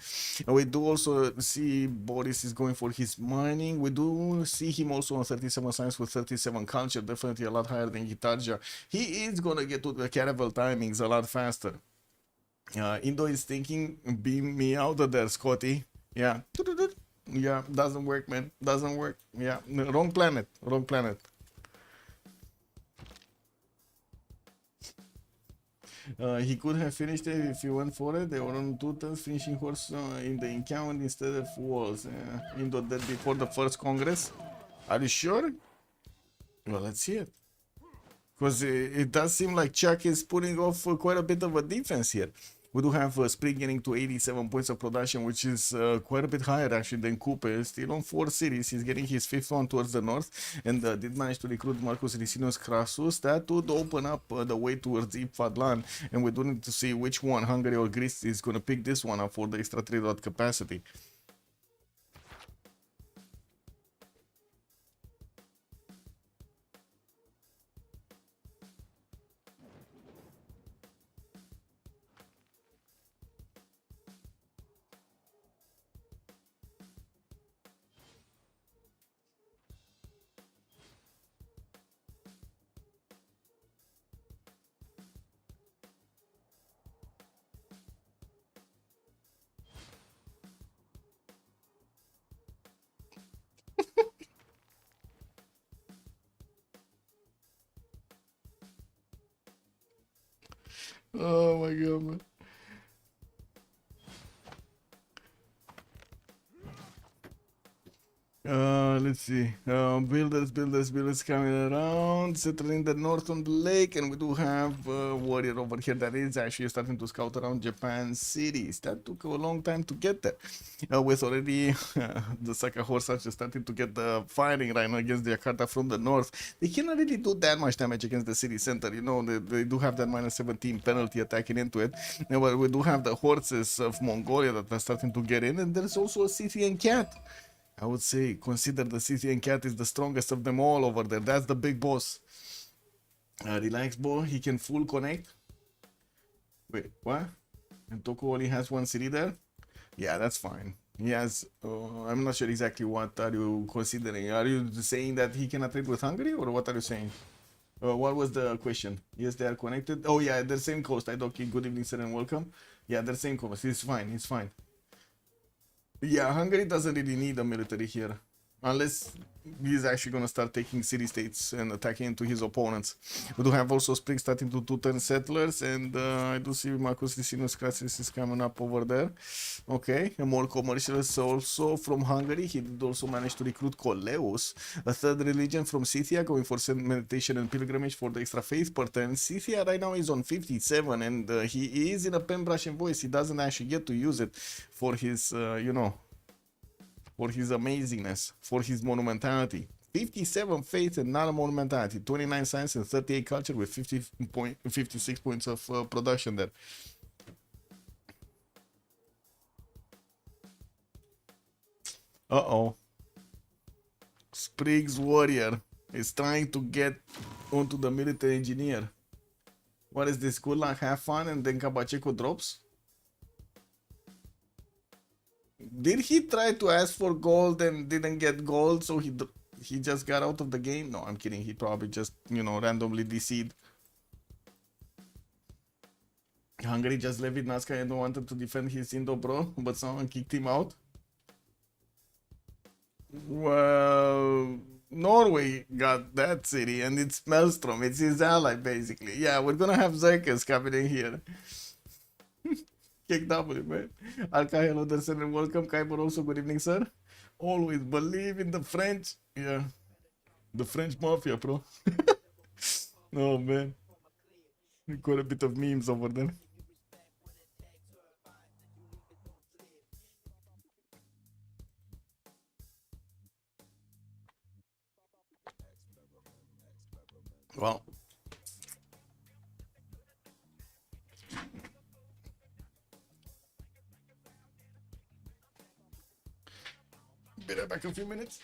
And we do also see Boris is going for his mining. We do see him also on 37 science with 37 culture, definitely a lot higher than Gitarja. He is gonna get to the caravel timings a lot faster. Indo is thinking, beam me out of there, Scotty. Yeah. Yeah, doesn't work, man. Doesn't work. Yeah, wrong planet. Wrong planet. He could have finished it if he went for it. They were on 2 turns, finishing horse in the encampment instead of walls. Indo dead before the first Congress. Are you sure? Well, let's see it. Because it does seem like Chuck is putting off quite a bit of a defense here. We do have Spring getting to 87 points of production, which is quite a bit higher actually than Coupe. Still on 4 cities. He's getting his 5th one towards the north and did manage to recruit Marcus Ricinus Crassus. That would open up the way towards Ipfadlan, and we do need to see which one, Hungary or Greece, is going to pick this one up for the extra 3 dot capacity. Oh my god, man. Let's see. Builders coming around, settling the north on the lake, and we do have warrior over here that is actually starting to scout around Japan cities. That took a long time to get there. With already the Saka horse actually starting to get the firing right now against Jakarta from the north. They cannot really do that much damage against the city center. You know, they do have that -17 penalty attacking into it. But we do have the horses of Mongolia that are starting to get in, and there's also a Scythian cat. I would say consider the Scythian cat is the strongest of them all over there. That's the big boss. Relax, boy. He can full connect. Wait, what? And Toku only has 1 city there? Yeah, that's fine. He has... I'm not sure exactly what are you considering. Are you saying that he cannot trade with Hungary? Or what are you saying? What was the question? Yes, they are connected. Oh, yeah, they're same coast. I don't. Good evening, sir, and welcome. Yeah, they're same coast. It's fine. It's fine. Yeah, Hungary doesn't really need a military here. Unless he's actually going to start taking city-states and attacking into his opponents. We do have also Spring starting to 2-turn settlers, and I do see Marcus Licinus Crassus is coming up over there. Okay, and more commercials also from Hungary. He did also manage to recruit Coleus, a 3rd religion from Scythia, going for meditation and pilgrimage for the extra faith per turn. Scythia right now is on 57, and he is in a pen brush and voice. He doesn't actually get to use it for his, you know, for his amazingness, for his monumentality. 57 faith and not a monumentality, 29 science and 38 culture with 56 points of production there. Uh-oh. Spriggs warrior is trying to get onto the military engineer. What is this? Good luck, have fun, and then Kabacheko drops? Did he try to ask for gold and didn't get gold, so he just got out of the game? No, I'm kidding. He probably just, you know, randomly DC'd. Hungary just levied Nazca and wanted to defend his Indo bro, but someone kicked him out. Well, Norway got that city, and it's Maelstrom. It's his ally, basically. Yeah, we're gonna have Zerkers coming in here. Kick W, man. Alka, hello, Dersen, and welcome. Kaiber also, good evening, sir. Always believe in the French. Yeah. The French mafia, bro. Oh, man. We got a bit of memes over there. Well, back in a few minutes.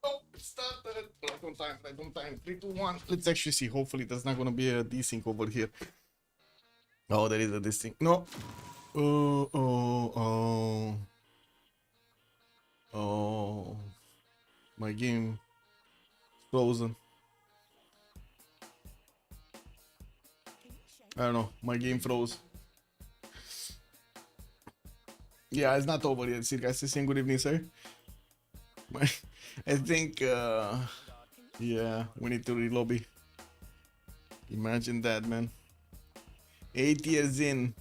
Oh, it started. Right on time, right on time. 3, 2, 1. Let's actually see. Hopefully, there's not gonna be a desync over here. Oh, there is a desync. No. Oh, oh, oh. Oh. My game frozen. I don't know. My game froze. Yeah, it's not over yet. See, guys, saying good evening, sir. I think, yeah, we need to relobby. Imagine that, man. 8 years in.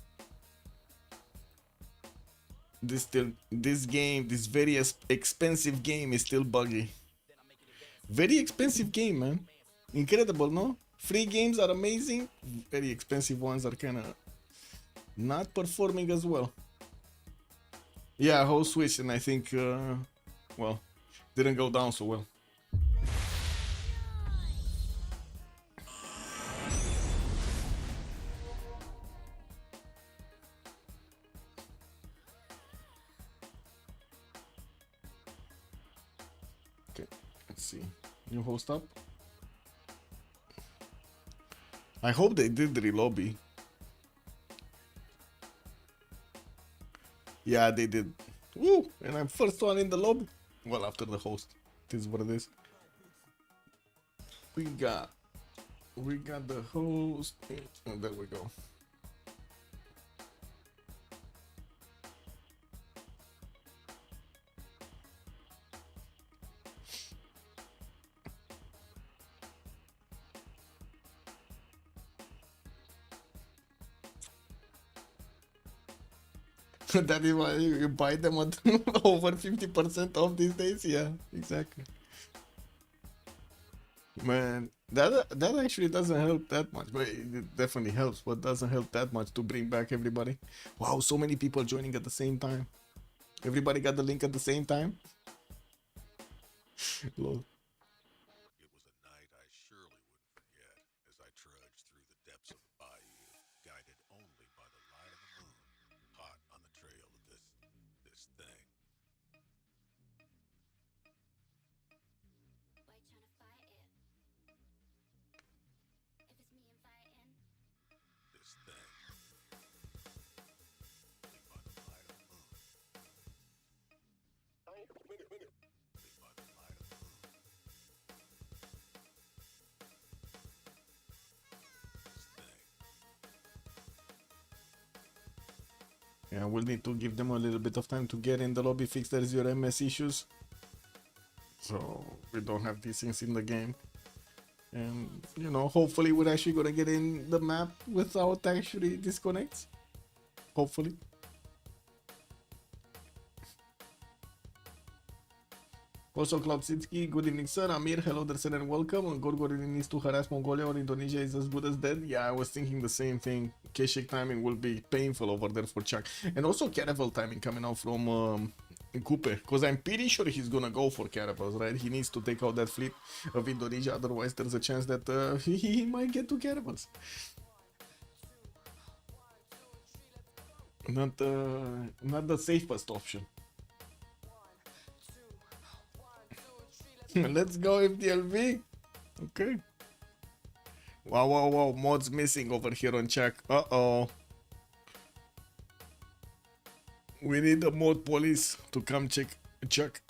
This game, this very expensive game is still buggy. Very expensive game, man. Incredible, no? Free games are amazing. Very expensive ones are kind of not performing as well. Yeah, whole Switch, and I think, well, didn't go down so well. Okay, let's see. New host up. I hope they did relobby. Yeah, they did. Woo! And I'm first one in the lobby. Well, after the host. This is what it is. We got the host. And there we go. That is why you buy them at over 50% off these days. Yeah, exactly. Man, that actually doesn't help that much, but it definitely helps, but doesn't help that much to bring back everybody. Wow, so many people joining at the same time. Everybody got the link at the same time. Lol. It was a night I surely wouldn't forget as I trudged through the depths of the bayou, guided only by the light of the moon, hot on the trail of this thing. Why you tryna fight it? If it's me inviting, This thing. Only by the light of the moon. Only by the light of the moon. This thing. Yeah, we'll need to give them a little bit of time to get in the lobby, fix their zero MS issues, so we don't have these things in the game. And you know, hopefully we're actually gonna get in the map without actually disconnects. Hopefully. Also, Klopsitsky, good evening, sir. Amir, hello there, sir, and welcome. Gorgor needs to harass Mongolia or Indonesia is as good as dead. Yeah, I was thinking the same thing. Keshik timing will be painful over there for Chuck. And also Caravel timing coming out from Coupe. Because I'm pretty sure he's gonna go for Caravels, right? He needs to take out that fleet of Indonesia. Otherwise, there's a chance that he might get to Caravels. Not the safest option. Let's go FDLV. Okay. Wow, wow, wow. Mods missing over here on check. Uh-oh. We need the mod police to come check.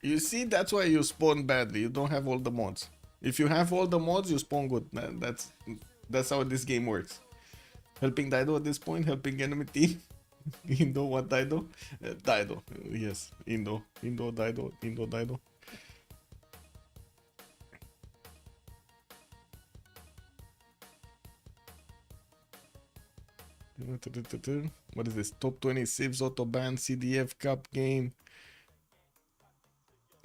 You see, that's why you spawn badly. You don't have all the mods. If you have all the mods, you spawn good, man. That's how this game works. Helping Dido at this point, helping enemy team. Indo, what Dido? Dido, yes. Indo, Dido, Dido. What is this? Top 20 Civ6 Autobahn CDF Cup game.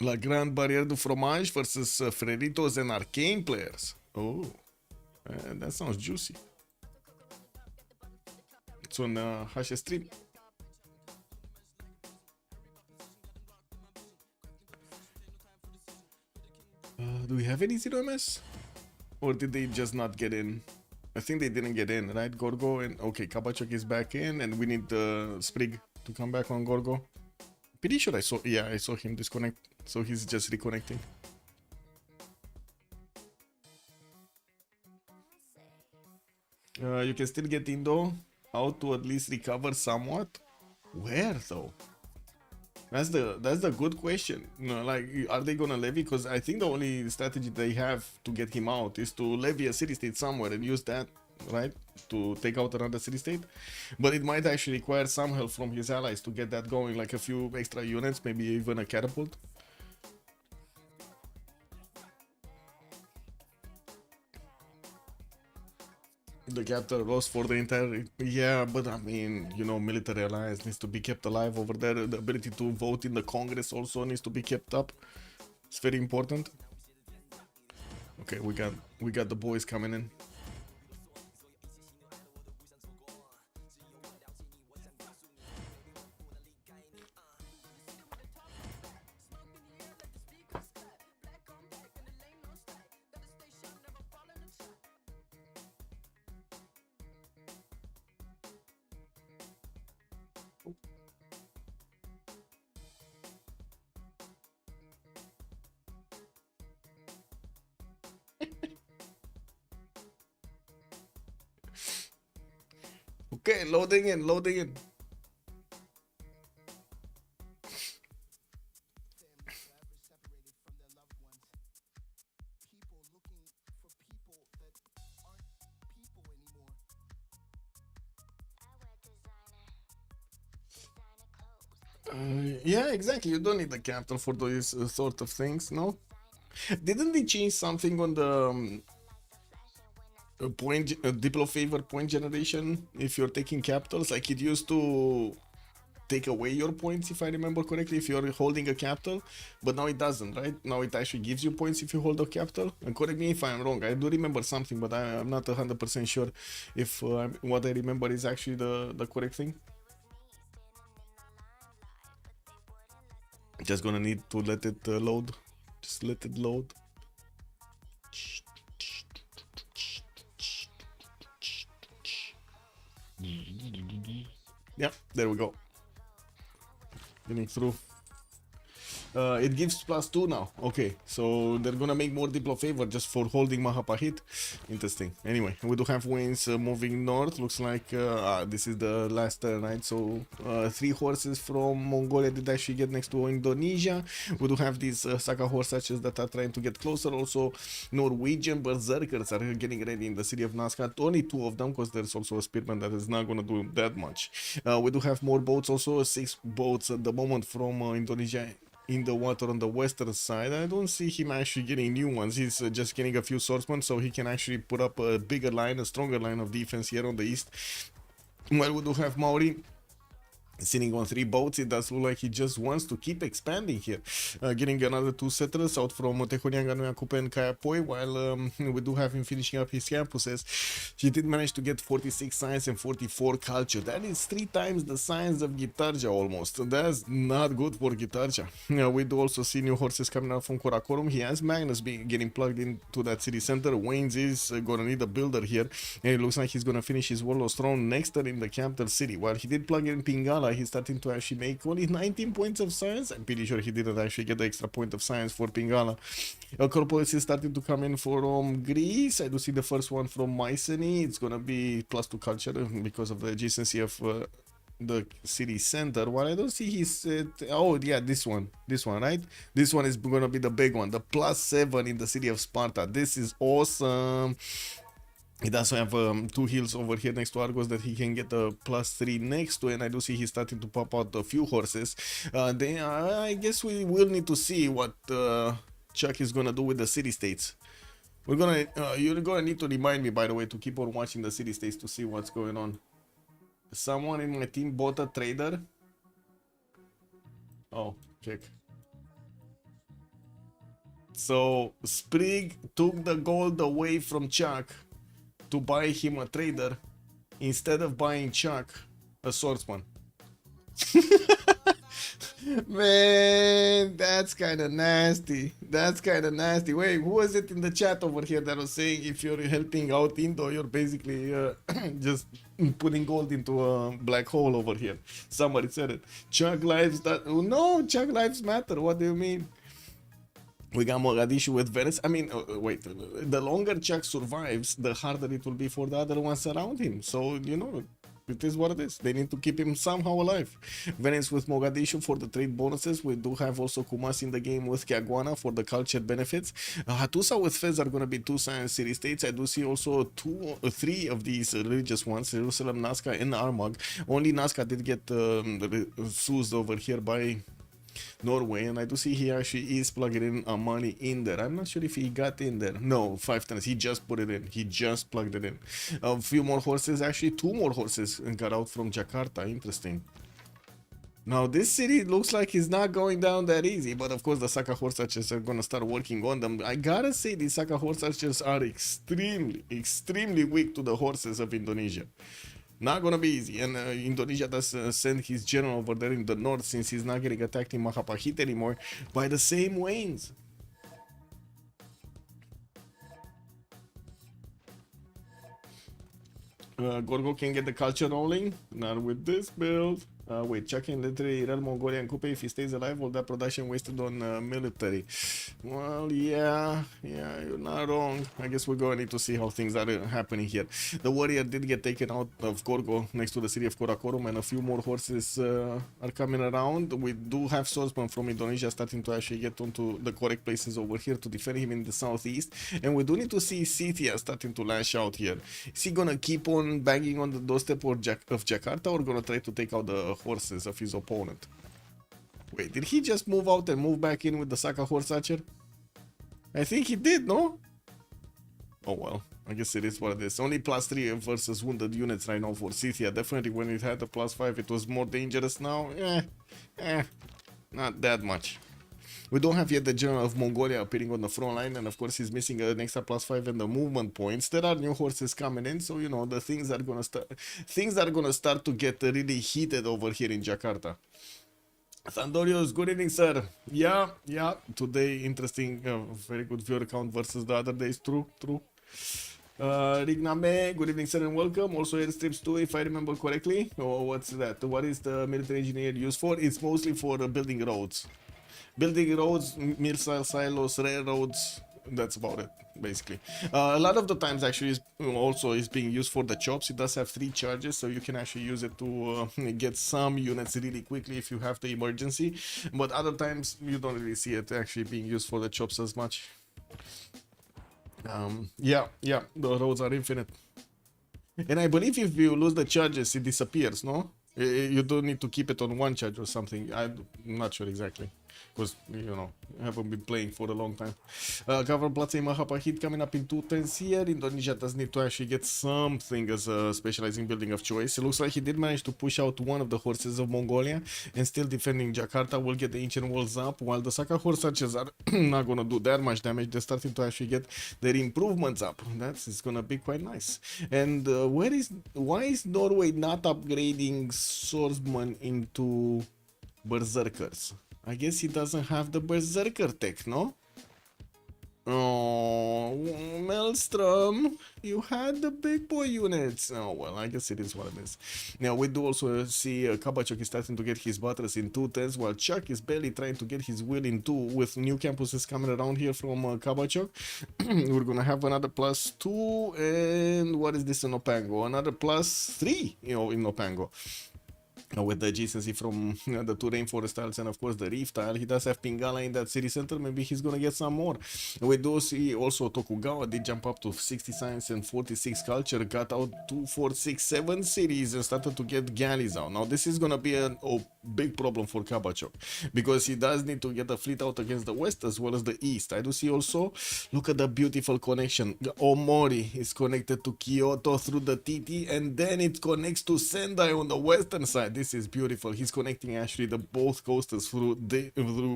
La Grande Barrière du Fromage versus Freritos and Arcane players. Oh, that sounds juicy. It's on HS stream. Do we have any zero MS? Or did they just not get in? I think they didn't get in, right? Gorgo and okay, Kabachok is back in, and we need Sprig to come back on Gorgo. Pretty sure I saw him disconnect, so he's just reconnecting. You can still get Indo. How to at least recover somewhat? Where though? That's the good question. You know, like, are they gonna levy? Because I think the only strategy they have to get him out is to levy a city state somewhere and use that, right, to take out another city state. But it might actually require some help from his allies to get that going, like a few extra units, maybe even a catapult. The capital lost for the entire... Yeah, but I mean, you know, military alliance needs to be kept alive over there. The ability to vote in the Congress also needs to be kept up. It's very important. Okay, we got the boys coming in. Okay, loading in. Yeah, exactly. You don't need the capital for those sort of things, no? Didn't they change something on the Diplo favor point generation if you're taking capitals. Like it used to take away your points, if I remember correctly, if you're holding a capital, but now it doesn't, right? Now it actually gives you points if you hold a capital. And correct me if I'm wrong. I do remember something, but I'm not 100% sure if what I remember is actually the correct thing. Just gonna need to let it load. Just let it load. Yeah, there we go. Getting through. It gives +2 now. Okay, so they're gonna make more Diplo favor just for holding Mahapahit. Interesting. Anyway, we do have wins moving north. Looks like this is the last turn, right? So 3 horses from Mongolia did actually get next to Indonesia. We do have these Saka horses that are trying to get closer. Also, Norwegian berserkers are getting ready in the city of Nazca. Only 2 of them, because there's also a spearman that is not gonna do that much. We do have more boats, also 6 boats at the moment from Indonesia in the water on the western side. I don't see him actually getting new ones. He's just getting a few swordsmen so he can actually put up a bigger line, a stronger line of defense here on the east. Well, we do have Maori sitting on 3 boats. It does look like he just wants to keep expanding here, getting another 2 settlers out from Tehonianga, Nuyakupe and Kayapoi, while we do have him finishing up his campuses. He did manage to get 46 science and 44 culture. That is 3 times the science of Gitarja almost. That's not good for Gitarja. We do also see new horses coming out from Karakorum. He has Magnus getting plugged into that city center. Wayne's is gonna need a builder here, and it looks like he's gonna finish his Warlord's Throne next turn in the capital city. While he did plug in Pingala, he's starting to actually make only 19 points of science. I'm pretty sure he didn't actually get the extra point of science for Pingala. Acropolis is starting to come in from Greece. I do see the first one from Mycenae. It's gonna be +2 culture because of the adjacency of the city center. While I don't see his oh yeah, this one, right? This one is gonna be the big one, the +7 in the city of Sparta. This is awesome. He does have 2 hills over here next to Argos that he can get a +3 next to, and I do see he's starting to pop out a few horses. I guess we will need to see what Chuck is gonna do with the city-states. We're gonna you're gonna need to remind me, by the way, to keep on watching the city-states to see what's going on. Someone in my team bought a trader. Oh, check. So Sprig took the gold away from Chuck to buy him a trader instead of buying Chuck a swordsman. Man, that's kind of nasty. That's kind of nasty. Wait, who was it in the chat over here that was saying if you're helping out Indo, you're basically just putting gold into a black hole over here? Somebody said it. Chuck lives that. No, Chuck lives matter. What do you mean? We got Mogadishu with Venice. I mean, wait, the longer Chuck survives, the harder it will be for the other ones around him. So, you know, it is what it is. They need to keep him somehow alive. Venice with Mogadishu for the trade bonuses. We do have also Kumas in the game with Kiaguana for the culture benefits. Hattusa with Fez are going to be 2 science city states. I do see also 3 of these religious ones, Jerusalem, Nazca, and Armagh. Only Nazca did get soothed over here by Norway, and I do see he actually is plugging in money in there. I'm not sure if he got in there. No, 5 tons. He just put it in. He just plugged it in. A few more horses, actually 2 more horses got out from Jakarta. Interesting. Now this city looks like it's not going down that easy, but of course the Saka horse archers are gonna start working on them. I gotta say these Saka horse archers are extremely weak to the horses of Indonesia. Not gonna be easy, and Indonesia does send his general over there in the north since he's not getting attacked in Mahapahit anymore by the same Waynes. Gorgo can get the culture rolling, not with this build. Wait, Chuck can literally run Mongolia and Kupe if he stays alive. All that production wasted on military. Well, yeah, you're not wrong. I guess we're going to need to see how things are happening here. The warrior did get taken out of Gorgo next to the city of Karakorum, and a few more horses are coming around. We do have swordsmen from Indonesia starting to actually get onto the correct places over here to defend him in the southeast. And we do need to see Scythia starting to lash out here. Is he going to keep on banging on the doorstep of Jakarta, or going to try to take out the horses of his opponent? Wait, did he just move out and move back in with the Saka horse archer? I think he did, no? Oh well. I guess it is what it is. Only +3 versus wounded units right now for Scythia. Definitely when it had a +5 it was more dangerous now. Not that much. We don't have yet the general of Mongolia appearing on the front line, and of course he's missing an extra +5 and the movement points. There are new horses coming in, so you know the things are gonna start to get really heated over here in Jakarta. Sandorios, good evening, sir. Yeah. Today, interesting, very good viewer count versus the other days. True. Rigname, good evening, sir, and welcome. Also, airstrips too, if I remember correctly. Oh, what's that? What is the military engineer used for? It's mostly for building roads. Missile silos, railroads. That's about it, basically. A lot of the times, actually, is being used for the chops. It does have 3 charges, so you can actually use it to get some units really quickly if you have the emergency. But other times, you don't really see it actually being used for the chops as much. Yeah, the roads are infinite. And I believe if you lose the charges, it disappears, no? You don't need to keep it on 1 charge or something. I'm not sure exactly. Because, you know, I haven't been playing for a long time. Cover Platzi Mahapa hit coming up in 210s here. Indonesia does need to actually get something as a specializing building of choice. It looks like he did manage to push out one of the horses of Mongolia and still defending Jakarta will get the ancient walls up, while the Saka horse archers are not gonna do that much damage. They're starting to actually get their improvements up. That's gonna be quite nice. And why is Norway not upgrading swordsmen into berserkers? I guess he doesn't have the berserker tech, no? Oh, Maelstrom, you had the big boy units. Oh, well, I guess it is what it is. Now, we do also see Kabachok is starting to get his butters in 210s, while Chuck is barely trying to get his wheel in 2 with new campuses coming around here from Kabachok. We're gonna have another +2, and what is this in Opango? Another +3, you know, in Opango. With the adjacency from the 2 rainforest tiles and of course the reef tile. He does have Pingala in that city center. Maybe he's gonna get some more. We do see also Tokugawa did jump up to 60 science and 46 culture, got out 2, 4, 6, 7 cities and started to get galleys out. Now this is gonna be a big problem for Kabachok because he does need to get a fleet out against the west as well as the east. I do see also, look at the beautiful connection. Omori is connected to Kyoto through the TT and then it connects to Sendai on the western side. This is beautiful. He's connecting actually the both coasters through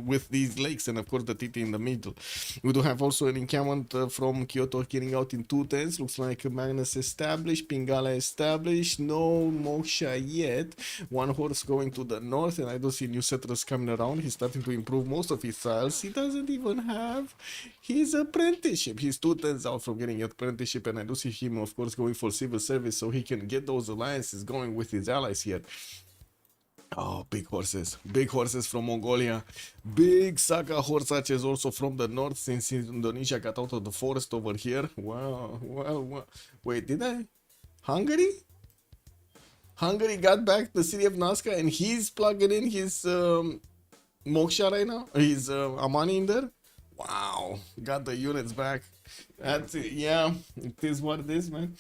with these lakes and of course the TT in the middle. We do have also an encampment from Kyoto getting out in 210s. Looks like Magnus established, Pingala established, no Moksha yet. One horse going to the north and I do see new settlers coming around. He's starting to improve most of his styles. He doesn't even have his apprenticeship. He's 210s out from getting an apprenticeship and I do see him of course going for civil service so he can get those alliances going with his allies here. Oh, big horses from Mongolia. Big Saka horse archers also from the north since Indonesia got out of the forest over here. Wow, well, wait, did I? Hungary got back the city of Nazca and he's plugging in his Moksha right now? His Amani in there? Wow, got the units back. That's it. Yeah, it is what it is, man.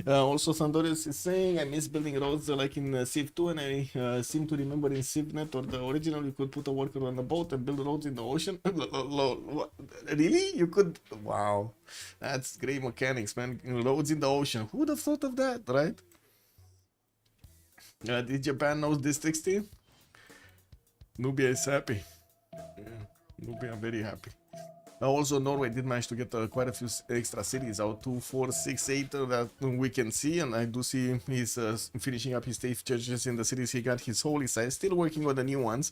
Also, Sandorius is saying, I miss building roads like in Civ2, and I seem to remember in CivNet or the original, you could put a worker on a boat and build roads in the ocean. Really? You could? Wow, that's great mechanics, man. Roads in the ocean. Who would have thought of that, right? Did Japan know District Team? Nubia is happy. Yeah, Nubia very happy. Also, Norway did manage to get quite a few extra cities out, 2, 4, 6, 8 that we can see, and I do see he's finishing up his state churches in the cities he got his holy sites, still working on the new ones,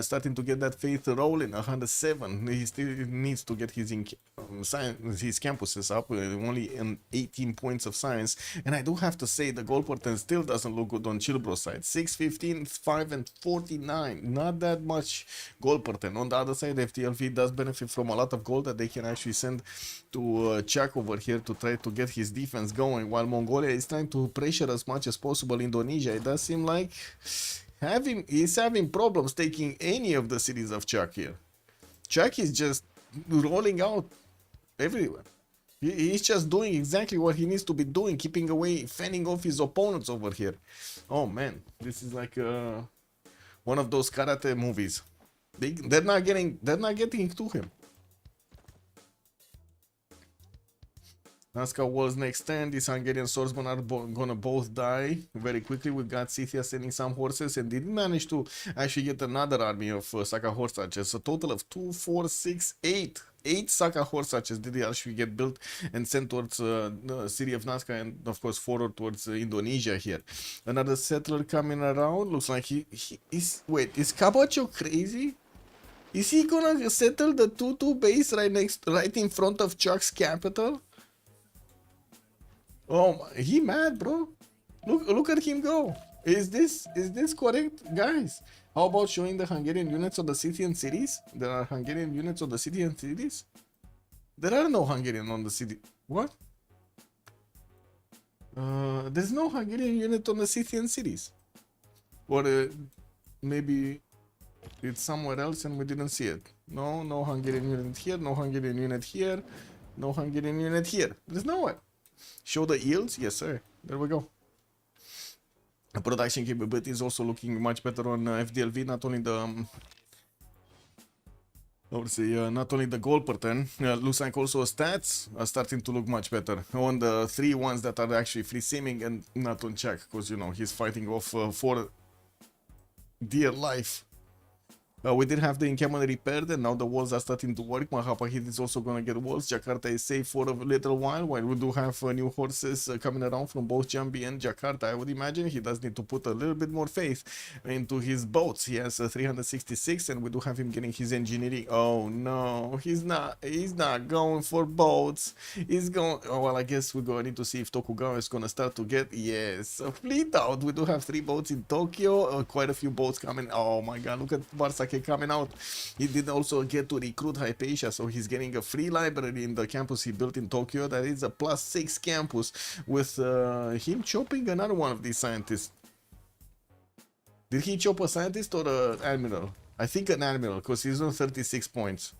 starting to get that faith rolling. 107, he still needs to get his campuses up, only in 18 points of science, and I do have to say the goal portent still doesn't look good on ChillBro side. 6, 15, 5 and 49, not that much goal portent. On the other side, FTLV does benefit from a lot of gold that they can actually send to Chuck over here to try to get his defense going, while Mongolia is trying to pressure as much as possible Indonesia. It does seem like he's having problems taking any of the cities of Chuck here. Chuck is just rolling out everywhere. He's just doing exactly what he needs to be doing, keeping away, fending off his opponents over here. Oh man, this is like one of those karate movies. They're not getting to him. Nazca Walls next turn. These Hungarian swordsmen are gonna both die very quickly. We got Scythia sending some horses and didn't manage to actually get another army of Saka horse archers. A total of 2, 4, 6, 8. 8 Saka horse archers did actually get built and sent towards the city of Nazca, and of course forward towards Indonesia here. Another settler coming around. Looks like he is. Wait, is Cabacho crazy? Is he gonna settle the 2-2 base right in front of Chuck's capital? Oh my, he mad, bro. Look at him go. Is this correct, guys? How about showing the Hungarian units of the city and cities? There are Hungarian units of the city and cities? There are no Hungarian on the city. What? There's no Hungarian unit on the city and cities. Or maybe it's somewhere else and we didn't see it. No, no Hungarian unit here, no Hungarian unit here, no Hungarian unit here. There's nowhere. Show the yields? Yes, sir. There we go. The production capability is also looking much better on FDLV. Not only the I would say not only the goal per turn, looks like also stats are starting to look much better on the 3 ones that are actually free simming and not on check, because you know he's fighting off for dear life. We did have the encampment repaired and now the walls are starting to work. Mahapahit is also gonna get walls. Jakarta is safe for a little while we do have new horses coming around from both Jambi and Jakarta. I would imagine he does need to put a little bit more faith into his boats. He has 366 and we do have him getting his engineering. Oh no, he's not going for boats. He's going, oh well, I guess we're going to need to see if Tokugawa is gonna start to get, yes, a fleet out. We do have 3 boats in Tokyo, quite a few boats coming. Oh my god, look at Barca coming out. He did also get to recruit Hypatia, so he's getting a free library in the campus he built in Tokyo. That is a +6 campus with him chopping another one of these scientists. Did he chop a scientist or an admiral? I think an admiral, because he's on 36 points.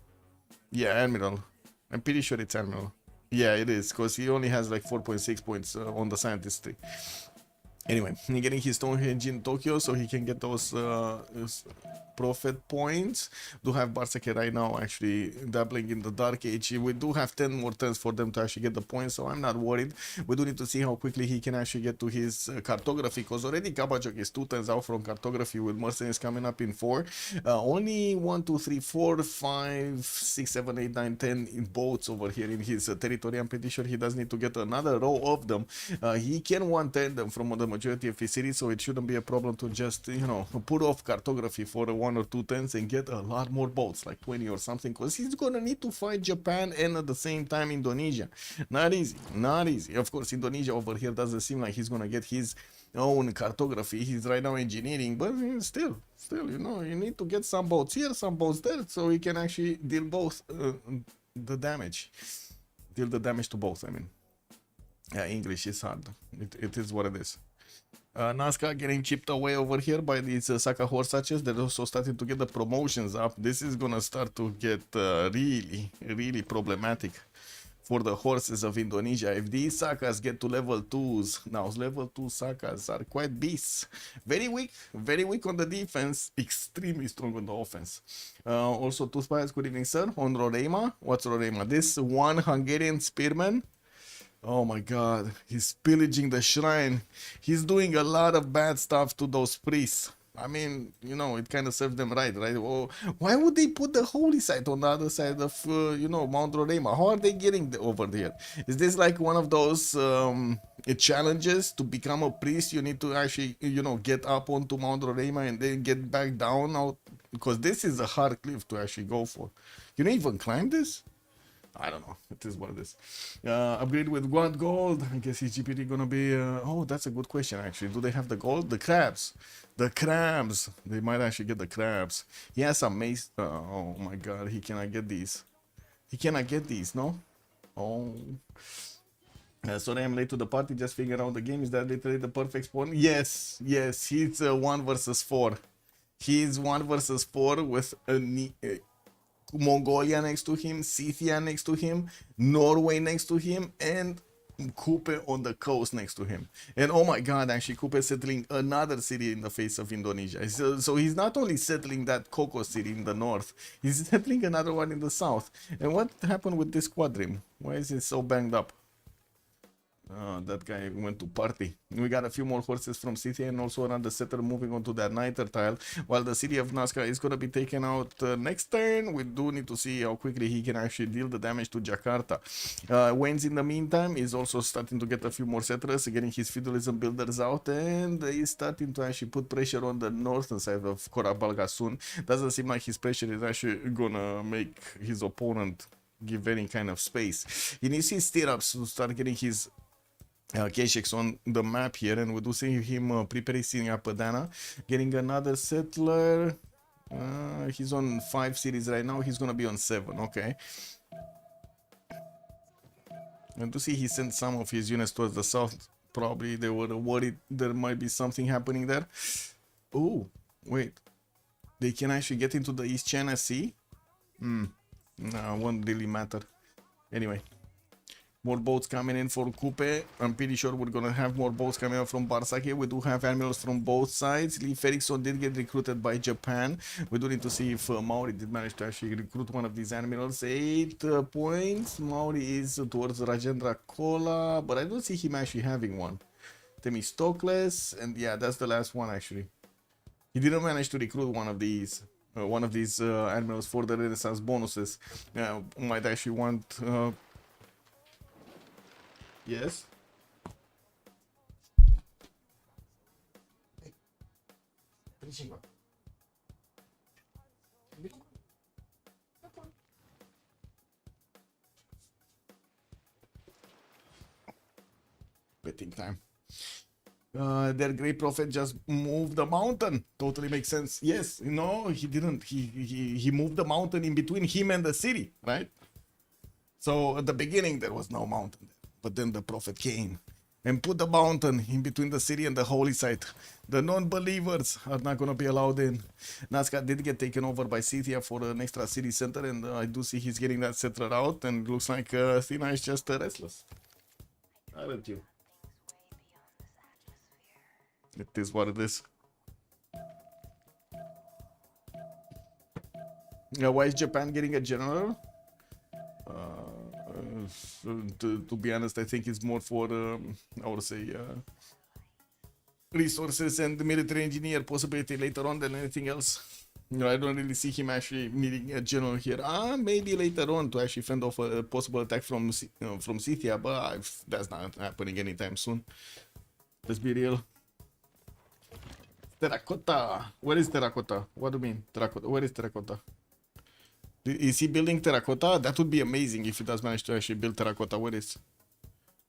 Yeah, admiral. I'm pretty sure it's admiral. Yeah, it is, because he only has like 4.6 points on the scientist tree. Anyway, he's getting his Stonehenge in Tokyo so he can get those profit points. Do have Barsake right now actually dabbling in the Dark Age. We do have 10 more turns for them to actually get the points, so I'm not worried. We do need to see how quickly he can actually get to his cartography, because already Kabachok is 2 turns out from cartography with mercenaries coming up in 4. Only 1, 2, 3, 4, 5, 6, 7, 8, 9, 10 in boats over here in his territory. I'm pretty sure he does need to get another row of them. He can 1-10 them from the majority of his cities, so it shouldn't be a problem to just, you know, put off cartography for 1 or 2 turns and get a lot more boats, like 20 or something, because he's gonna need to fight Japan and at the same time Indonesia. Not easy, not easy. Of course, Indonesia over here doesn't seem like he's gonna get his own cartography. He's right now engineering, but still, you know, you need to get some boats here, some boats there, so he can actually deal both the damage. Deal the damage to both, I mean. Yeah, English is hard. It is what it is. Nazca getting chipped away over here by these Saka horse archers. They're also starting to get the promotions up. This is gonna start to get really problematic for the horses of Indonesia. If these Sakas get to level 2s, now level 2 Sakas are quite beasts. Very weak on the defense, extremely strong on the offense. Also, 2 spies, good evening, sir. On Roraima, what's Roraima? This one Hungarian spearman. Oh my god, he's pillaging the shrine. He's doing a lot of bad stuff to those priests. I mean, you know, it kind of serves them right? Oh, why would they put the holy site on the other side of, you know, Mount Roraima? How are they getting over there? Is this like one of those challenges to become a priest? You need to actually, you know, get up onto Mount Roraima and then get back down out, because this is a hard cliff to actually go for. You don't even climb this? I don't know. It is what it is. Upgrade with what gold? I guess his GPT gonna be... oh, that's a good question, actually. Do they have the gold? The crabs. The crabs. They might actually get the crabs. He has some mace... oh my god, he cannot get these. He cannot get these, no? Oh... sorry, I'm late to the party. Just figured out the game. Is that literally the perfect spawn? Yes, yes. He's 1 versus 4. He's 1 versus 4 with a... Mongolia next to him, Scythia next to him, Norway next to him, and Kupe on the coast next to him. And oh my god, actually Kupe is settling another city in the face of Indonesia. So he's not only settling that Koko city in the north, he's settling another one in the south. And what happened with this quadrim? Why is it so banged up? That guy went to party. We got a few more horses from city and also another setter moving on to that nighter tile. While the city of Nazca is going to be taken out next turn, we do need to see how quickly he can actually deal the damage to Jakarta. Wayne's in the meantime is also starting to get a few more settlers, getting his feudalism builders out, and he's starting to actually put pressure on the northern side of Corabalga soon. Doesn't seem like his pressure is actually gonna make his opponent give any kind of space. He needs his stirrups to start getting his K6 on the map here, and we do see him preparing Apadana, getting another settler. He's on 5 cities right now. He's gonna be on 7. Okay. And to see he sent some of his units towards the south. Probably they were worried there might be something happening there. Oh, wait. They can actually get into the East China Sea? No, won't really matter. Anyway. More boats coming in for Coupe. I'm pretty sure we're gonna have more boats coming out from Barsake. We do have admirals from both sides. Lee Ferrickson did get recruited by Japan. We do need to see if Maori did manage to actually recruit one of these admirals. 8 points. Maori is towards Rajendra Kola, but I don't see him actually having one. Themistocles, and yeah, that's the last one actually. He didn't manage to recruit one of these. Admirals for the Renaissance bonuses. Might actually want. Yes. Betting time. Their great prophet just moved the mountain. Totally makes sense. Yes, no, he didn't. He moved the mountain in between him and the city, right? So at the beginning there was no mountain there. But then the prophet came and put the mountain in between the city and the holy site. The non-believers are not going to be allowed in. Nazca did get taken over by Scythia for an extra city center, and I do see he's getting that settler out, and it looks like Athena is just restless. Aren't you? It is what it is. Why is Japan getting a general? To be honest, I think it's more for, I would say, resources and the military engineer possibility later on than anything else. I don't really see him actually needing a general here. Maybe later on to actually fend off a possible attack from Scythia, but that's not happening anytime soon. Let's be real. Terracotta. Where is Terracotta? What do you mean, Terracotta? Where is Terracotta? Is he building Terracotta? That would be amazing if he does manage to actually build Terracotta. Where is?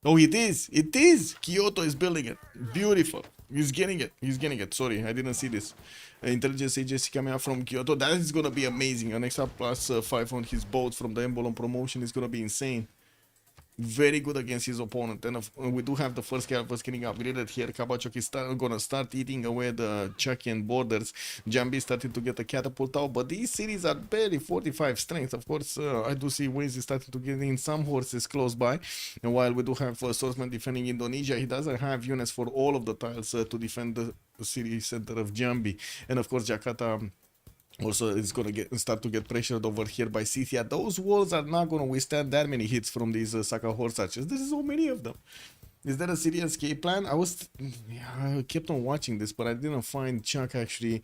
Oh, it is. It is. Kyoto is building it. Beautiful. He's getting it. He's getting it. Sorry, I didn't see this. Intelligence agency coming out from Kyoto. That is going to be amazing. An extra plus 5 on his boat from the Embolon promotion is going to be insane. Very good against his opponent. And we do have the first Calvus getting upgraded here. Kabachok is gonna start eating away the Chakian borders. Jambi started to get a catapult out, but these cities are barely 45 strength. Of course, I do see Waze is starting to get in some horses close by. And while we do have Swordsman defending Indonesia, he doesn't have units for all of the tiles to defend the city center of Jambi. And of course, Jakarta also is gonna start to get pressured over here by Scythia. Those walls are not gonna withstand that many hits from these Saka horse archers. There's so many of them. Is there a city escape plan? I kept on watching this, but I didn't find Chuck actually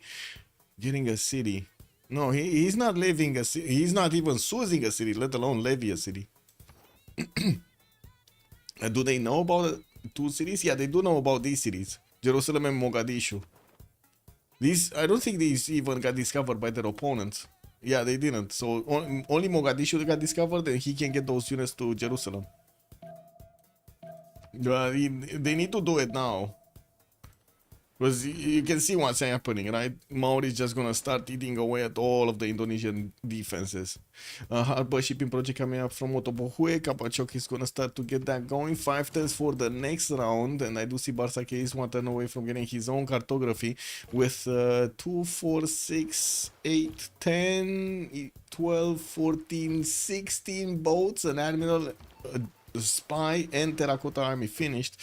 getting a city. No, he's not leaving a city. He's not even choosing a city, let alone levy a city. Do they know about 2 cities? Yeah, they do know about these cities, Jerusalem and Mogadishu. These, I don't think these even got discovered by their opponents. Yeah, they didn't. So only Mogadishu got discovered, and he can get those units to Jerusalem. They need to do it now. Because you can see what's happening, right? Maori is just gonna start eating away at all of the Indonesian defenses. Harbor shipping project coming up from Otobohue. Kapachok is gonna start to get that going. 5 turns for the next round, and I do see Barsake is 1 turn away from getting his own cartography with 2, 4, 6, 8, 10, 12, 14, 16 boats, an admiral, a spy, and terracotta army finished.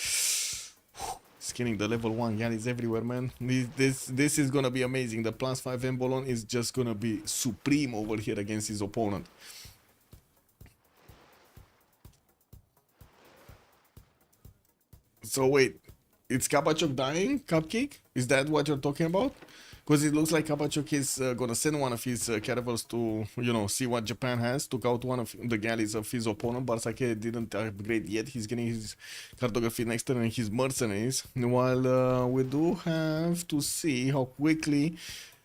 Skinning the level 1 galleys everywhere, man. This is gonna be amazing. The +5 Embolon is just gonna be supreme over here against his opponent. So wait, it's Kabachok dying, Cupcake? Is that what you're talking about? Because it looks like Kabachok is gonna send one of his caravels to, you know, see what Japan has, took out one of the galleys of his opponent. Barsake didn't upgrade yet. He's getting his cartography next turn and his mercenaries. While we do have to see how quickly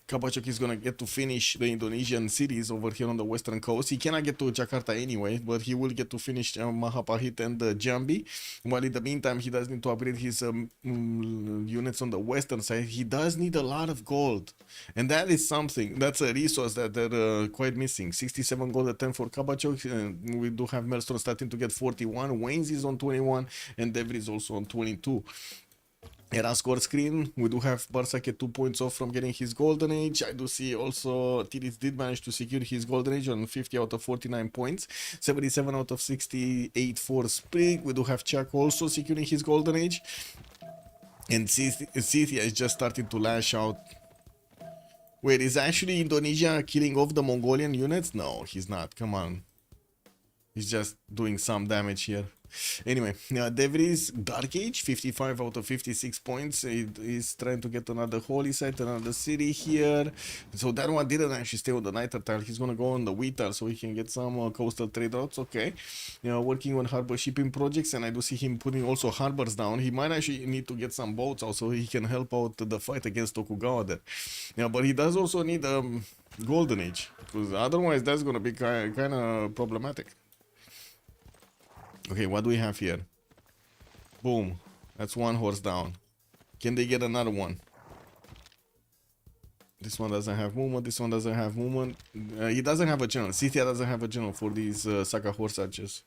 Kabachok is gonna get to finish the Indonesian cities over here on the western coast. He cannot get to Jakarta anyway, but he will get to finish Mahapahit and Jambi. While in the meantime, he does need to upgrade his units on the western side. He does need a lot of gold, and that is something. That's a resource that they're quite missing. 67 gold at 10 for Kabachok. We do have Maelstrom starting to get 41. Wayne's is on 21, and Devry is also on 22. At our score screen, we do have Barsake 2 points off from getting his golden age. I do see also Tidits did manage to secure his golden age on 50 out of 49 points, 77 out of 68 for Sprig. We do have Chuck also securing his golden age, and Scythia is just starting to lash out. Wait, is actually Indonesia killing off the Mongolian units? No, he's not. Come on. He's just doing some damage here. Anyway, Devry's Dark Age, 55 out of 56 points. He's trying to get another holy site, another city here. So that one didn't actually stay on the Night tile. He's gonna go on the Wheat tile so he can get some coastal trade routes. Okay, working on harbor shipping projects, and I do see him putting also harbors down. He might actually need to get some boats also. He can help out the fight against Tokugawa there. Yeah, but he does also need Golden Age, because otherwise that's gonna be kind of problematic. Okay, what do we have here? Boom. That's one horse down. Can they get another one? This one doesn't have movement. This one doesn't have movement. He doesn't have a general. Scythia doesn't have a general for these Saka horse archers.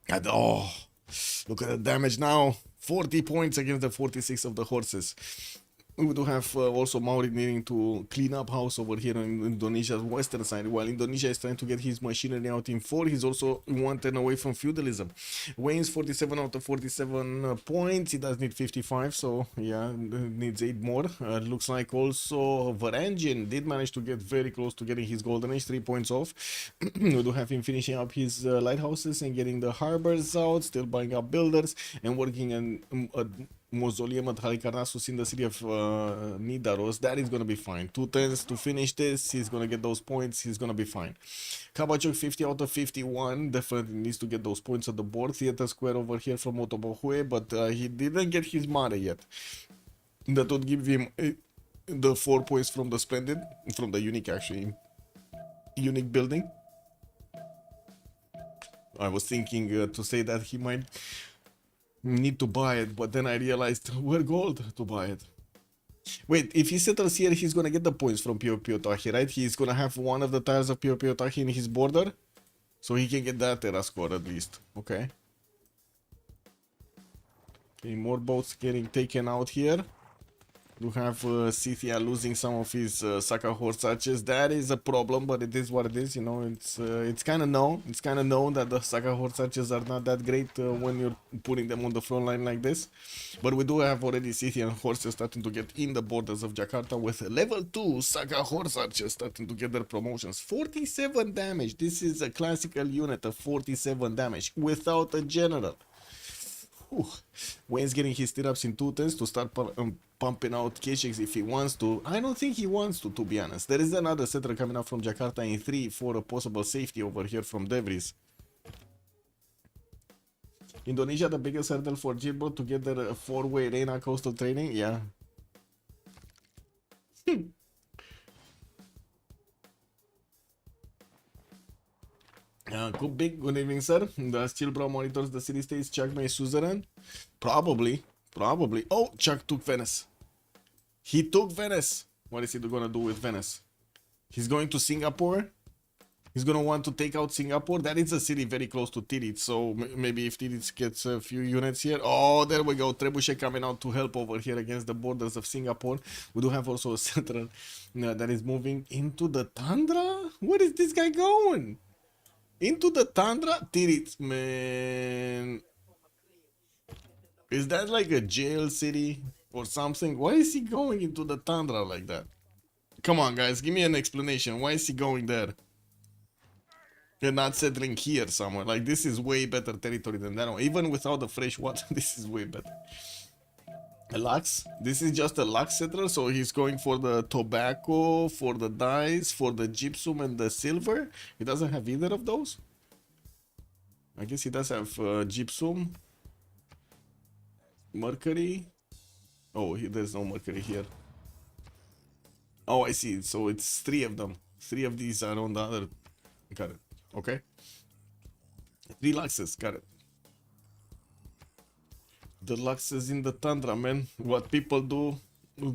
And, oh, look at the damage now. 40 points against the 46 of the horses. We do have also Mauri needing to clean up house over here in Indonesia's western side. While Indonesia is trying to get his machinery out in 4, he's also 1 turn away from feudalism. Wayne's 47 out of 47 points. He does need 55, so yeah, needs 8 more. Looks like also Varangian did manage to get very close to getting his golden age, 3 points off. We do have him finishing up his lighthouses and getting the harbors out, still buying up builders and working on a mausoleum at Halikarnassus in the city of Nidaros. That is gonna be fine. 2 turns to finish this. He's gonna get those points. He's gonna be fine. Kabachok 50 out of 51. Definitely needs to get those points on the board. Theater Square over here from Otobohue, but he didn't get his Mare yet. That would give him the 4 points from the Splendid, from the unique actually. Unique building. I was thinking to say that he might need to buy it, but then I realized we're gold to buy it. Wait, if he settles here, he's gonna get the points from Pio right? He's gonna have one of the tiles of Pio in his border, so he can get that Terra score at least. Okay. Okay, more boats getting taken out here. You have Scythia losing some of his Saka horse archers. That is a problem, but it is what it is. You know, it's kind of known. It's kind of known that the Saka horse archers are not that great when you're putting them on the front line like this. But we do have already Scythian horses starting to get in the borders of Jakarta with level 2 Saka horse archers starting to get their promotions. 47 damage. This is a classical unit of 47 damage without a general. Wayne's getting his stirrups in 2 turns to start pumping out K-Checks if he wants to. I don't think he wants to be honest. There is another settler coming up from Jakarta in 3 for a possible safety over here from Devries. Indonesia, the biggest hurdle for ChillBro to get their 4-way Reina coastal trading? Yeah. Good evening, sir. Does ChillBro monitors the city states? Chuck may suzerain? Probably. Oh, Chuck took Venice. He took Venice. What is he gonna do with Venice? He's going to Singapore. He's gonna want to take out Singapore. That is a city very close to Tidits, so maybe if Tidits gets a few units here. Oh, there we go. Trebuchet coming out to help over here against the borders of Singapore. We do have also a central that is moving into the tundra. Where is this guy going? Into the tundra? Tidits, man. Is that like a jail city or something? Why is he going into the tundra like that? Come on, guys, give me an explanation. Why is he going there? You're not settling here somewhere. Like, this is way better territory than that one. Even without the fresh water, this is way better. A Lux? This is just a Lux settler, so he's going for the tobacco, for the dyes, for the gypsum and the silver. He doesn't have either of those? I guess he does have gypsum, mercury. Oh, there's no mercury here. Oh, I see. So it's 3 of them. 3 of these are on the other. Got it. Okay. 3 Luxes. Got it. The Luxes in the tundra, man. What people do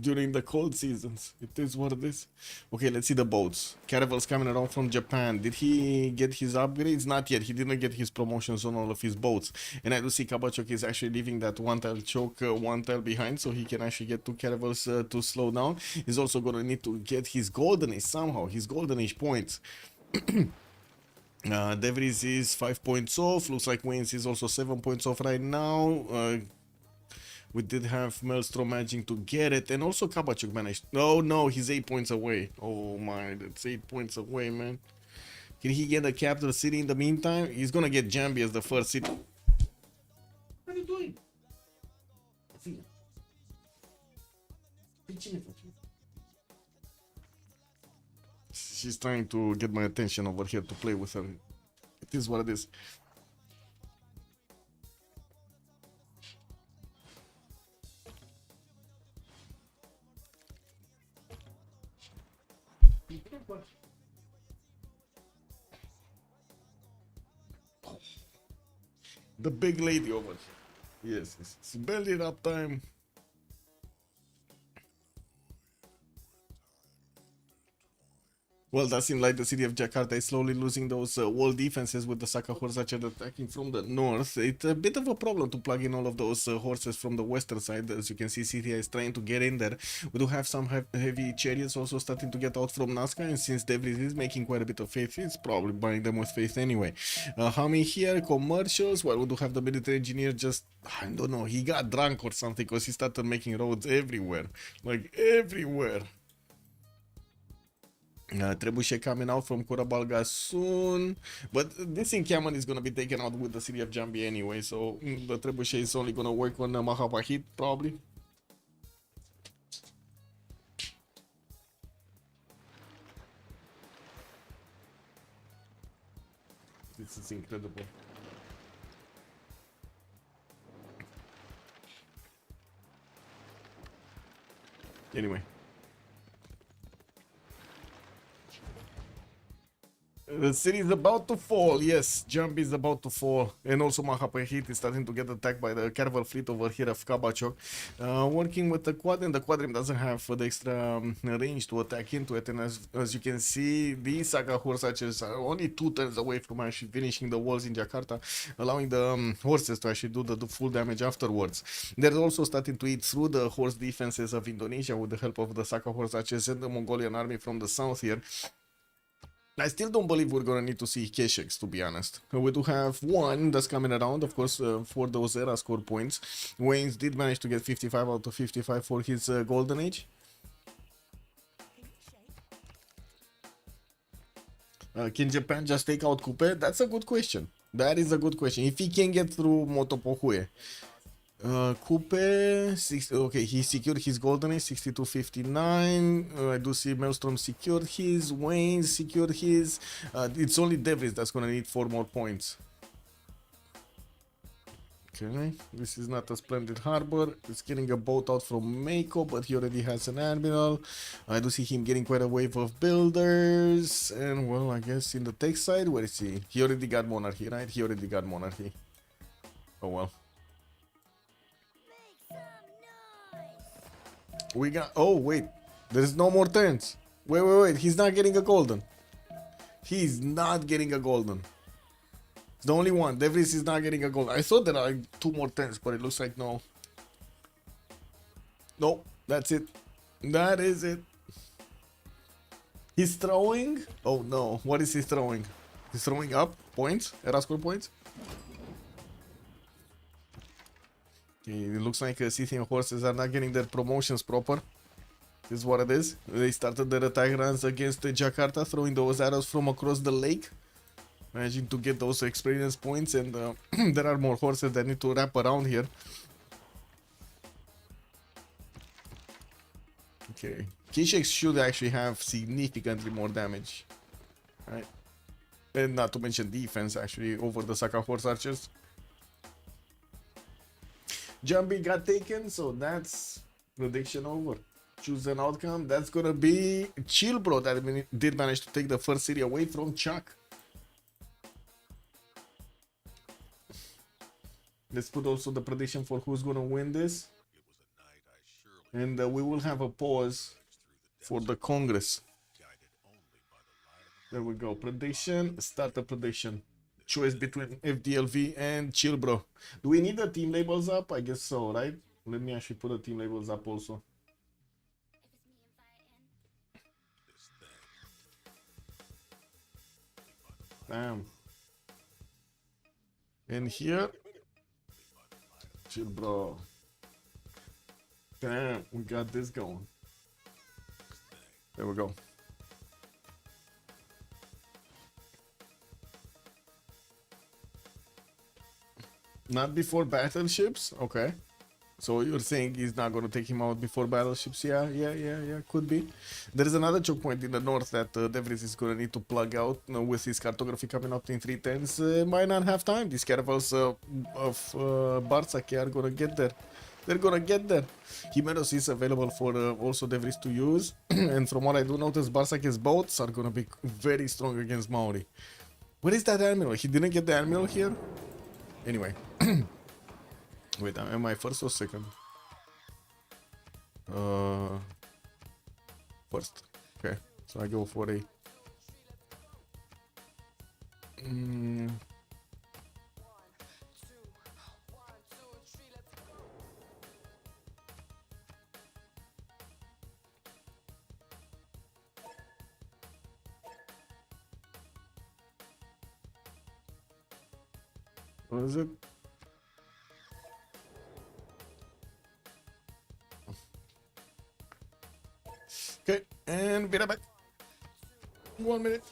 during the cold seasons. It is what it is. Okay, let's see the boats. Caravel's coming around from Japan. Did he get his upgrades? Not yet. He didn't get his promotions on all of his boats. And I do see Kabachok is actually leaving that one tile choke, one tile behind, so he can actually get 2 Caravels to slow down. He's also going to need to get his golden age somehow. His golden age points. Devries is 5 points off. Looks like Wayne's is also 7 points off right now. We did have Maelstrom managing to get it, and also Kabachuk managed. Oh no, he's 8 points away. Oh my, that's 8 points away, man. Can he get the capital city in the meantime? He's gonna get Jambi as the first city. What are you doing? She's trying to get my attention over here to play with her. It is what it is. The big lady over here. Yes, it's belly up time. Well, that seems like the city of Jakarta is slowly losing those wall defenses with the Saka horse archer attacking from the north. It's a bit of a problem to plug in all of those horses from the western side. As you can see, City is trying to get in there. We do have some heavy chariots also starting to get out from Nazca, and since Devries is making quite a bit of faith, he's probably buying them with faith anyway. Hami here, commercials. Well, we do have the military engineer just, I don't know, he got drunk or something because he started making roads everywhere. Like, everywhere. Trebuchet coming out from Kurabalga soon, but this encampment is going to be taken out with the city of Jambi anyway, so the Trebuchet is only going to work on Mahapahit probably. This is incredible. Anyway. The city is about to fall. Yes, Jambi is about to fall. And also Mahapahit is starting to get attacked by the caravel fleet over here of Kabachok. Working with the quadrim. The quadrim doesn't have the extra range to attack into it. And as you can see, these Saga horse archers are only 2 turns away from actually finishing the walls in Jakarta, allowing the horses to actually do the full damage afterwards. They're also starting to eat through the horse defenses of Indonesia with the help of the Saga horse archers and the Mongolian army from the south here. I still don't believe we're gonna need to see Kesheks, to be honest. We do have one that's coming around, of course, for those era score points. Wayne's did manage to get 55 out of 55 for his golden age. Can Japan just take out Kupe? That's a good question. That is a good question. If he can get through Motopohue. Kupe, okay, he secured his golden age, 62.59. I do see Maelstrom secured his, Wayne secured his. It's only Devries that's gonna need 4 more points. Okay, this is not a splendid harbor. It's getting a boat out from Mako, but he already has an admiral. I do see him getting quite a wave of builders. And well, I guess in the tech side, where is he? He already got monarchy, right? He already got monarchy. Oh well. We got, oh wait, there's no more turns. Wait, he's not getting a golden. He's not getting a golden. It's the only one. Devries is not getting a golden. I thought there are like 2 more turns, but it looks like no. No, that's it. That is it. He's throwing. Oh no, what is he throwing? He's throwing up points, era score points. It looks like Scythian horses are not getting their promotions proper. This is what it is. They started their attack runs against Jakarta, throwing those arrows from across the lake. Managing to get those experience points, and there are more horses that need to wrap around here. Okay, K-Shakes should actually have significantly more damage, right? And not to mention defense actually over the Saka horse archers. Jumpy got taken, so that's prediction over. Choose an outcome. That's gonna be ChillBro that did manage to take the first city away from Chuck. Let's put also the prediction for who's gonna win this. And we will have a pause for the Congress. There we go. Prediction. Start the prediction. Choice between FDLV and ChillBro. Do we need the team labels up? I guess so, right? Let me actually put the team labels up also. Damn. And here, ChillBro. Damn, we got this going. There we go. Not before battleships? Okay. So you're saying he's not going to take him out before battleships? Yeah, could be. There is another choke point in the north that Devries is going to need to plug out with his cartography coming up in 310s. Might not have time. These caravels of Barsaki are going to get there. They're going to get there. Himeros is available for also Devries to use. And from what I do notice, Barsaki's boats are going to be very strong against Maori. Where is that admiral? He didn't get the admiral here? Anyway. Wait, am I first or second? First. Okay, so I go for a... What is it? Okay, and be right back. 1 minute.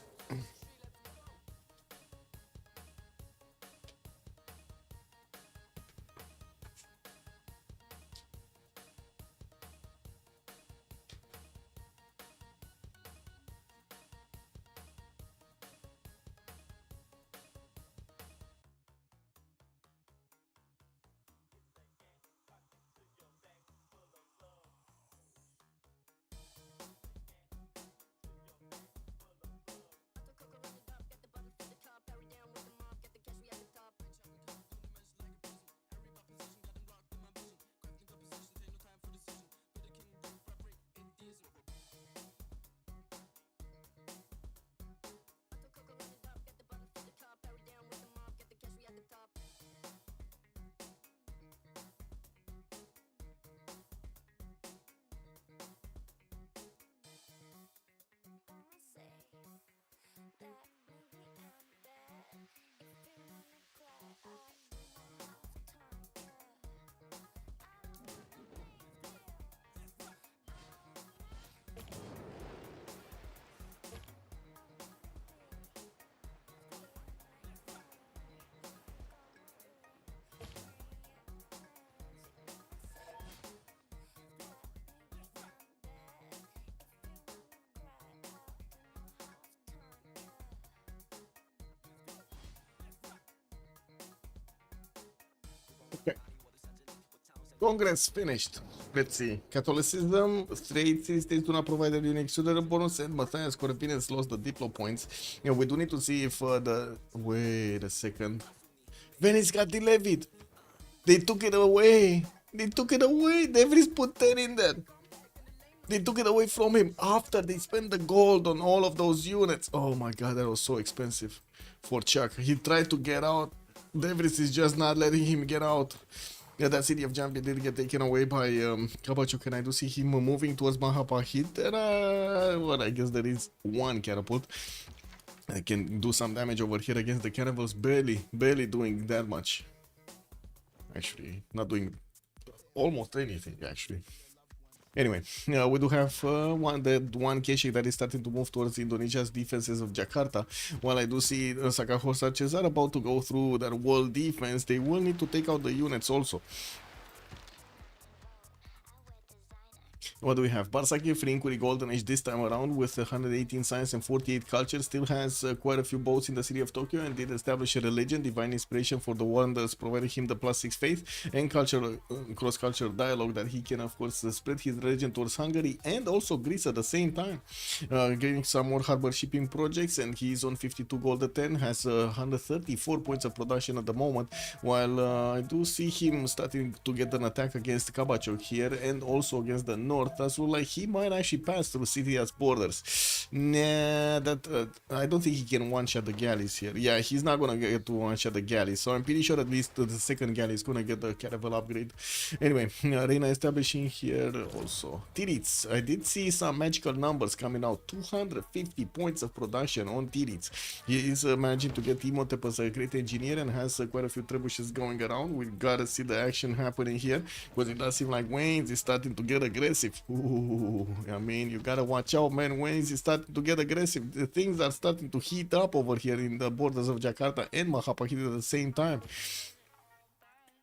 Okay. Congress finished. Let's see. Catholicism, straight states do not provide a unique suitor bonus, and Matthias Corvinus lost the Diplo points. Yeah, we do need to see if the... Wait a second. Venice got delevied. They took it away. They took it away. Devries put 10 in there. They took it away from him after they spent the gold on all of those units. Oh my god, that was so expensive for Chuck. He tried to get out. Devries is just not letting him get out. Yeah, that city of Jambi did get taken away by Kabachuk, and I do see him moving towards Mahapahit. Well, I guess there is one catapult. I can do some damage over here against the cannibals. Barely doing that much. Actually, not doing almost anything, actually. Anyway, we do have one cache that is starting to move towards Indonesia's defenses of Jakarta. While I do see Sakahor archers are about to go through their wall defense, they will need to take out the units also. What do we have? Barsaki Frinkuri Golden Age this time around with 118 science and 48 culture. Still has quite a few boats in the city of Tokyo and did establish a religion, divine inspiration for the wonders, providing him the +6 faith and culture, cross-cultural dialogue that he can of course spread his religion towards Hungary and also Greece at the same time. Getting some more harbor shipping projects, and he's on 52 gold at 10, has 134 points of production at the moment, while I do see him starting to get an attack against Kabachok here and also against the north. That's like he might actually pass through Scythia's borders. Nah, that I don't think he can one-shot the galleys here. Yeah, he's not gonna get to one-shot the galleys, so I'm pretty sure at least the second galley is gonna get the caravel upgrade. Anyway, Reina establishing here also. Tirits, I did see some magical numbers coming out. 250 points of production on Tirits. He is managing to get Imhotep as a great engineer and has quite a few trebuchets going around. We gotta see the action happening here, because it does seem like Wayne's is starting to get aggressive. Ooh, I mean, you gotta watch out, man. Wayne's is starting to get aggressive. The things are starting to heat up over here in the borders of Jakarta and Mahapahit at the same time.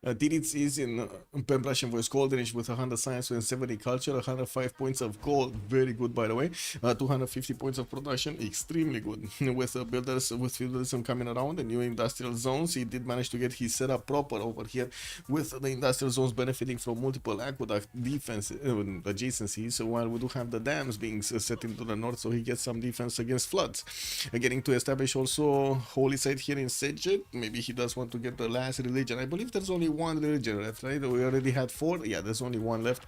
Tirits is in Pembrasian Voice Goldenish with 100 science and 70 culture, 105 points of gold, very good by the way, 250 points of production, extremely good. With builders, with feudalism coming around and new industrial zones, he did manage to get his setup proper over here, with the industrial zones benefiting from multiple aqueduct defense adjacencies, while we do have the dams being set into the north, so he gets some defense against floods. Getting to establish also holy site here in Sejet. Maybe he does want to get the last religion. I believe there's only one religion left, right? We already had 4. Yeah, there's only one left.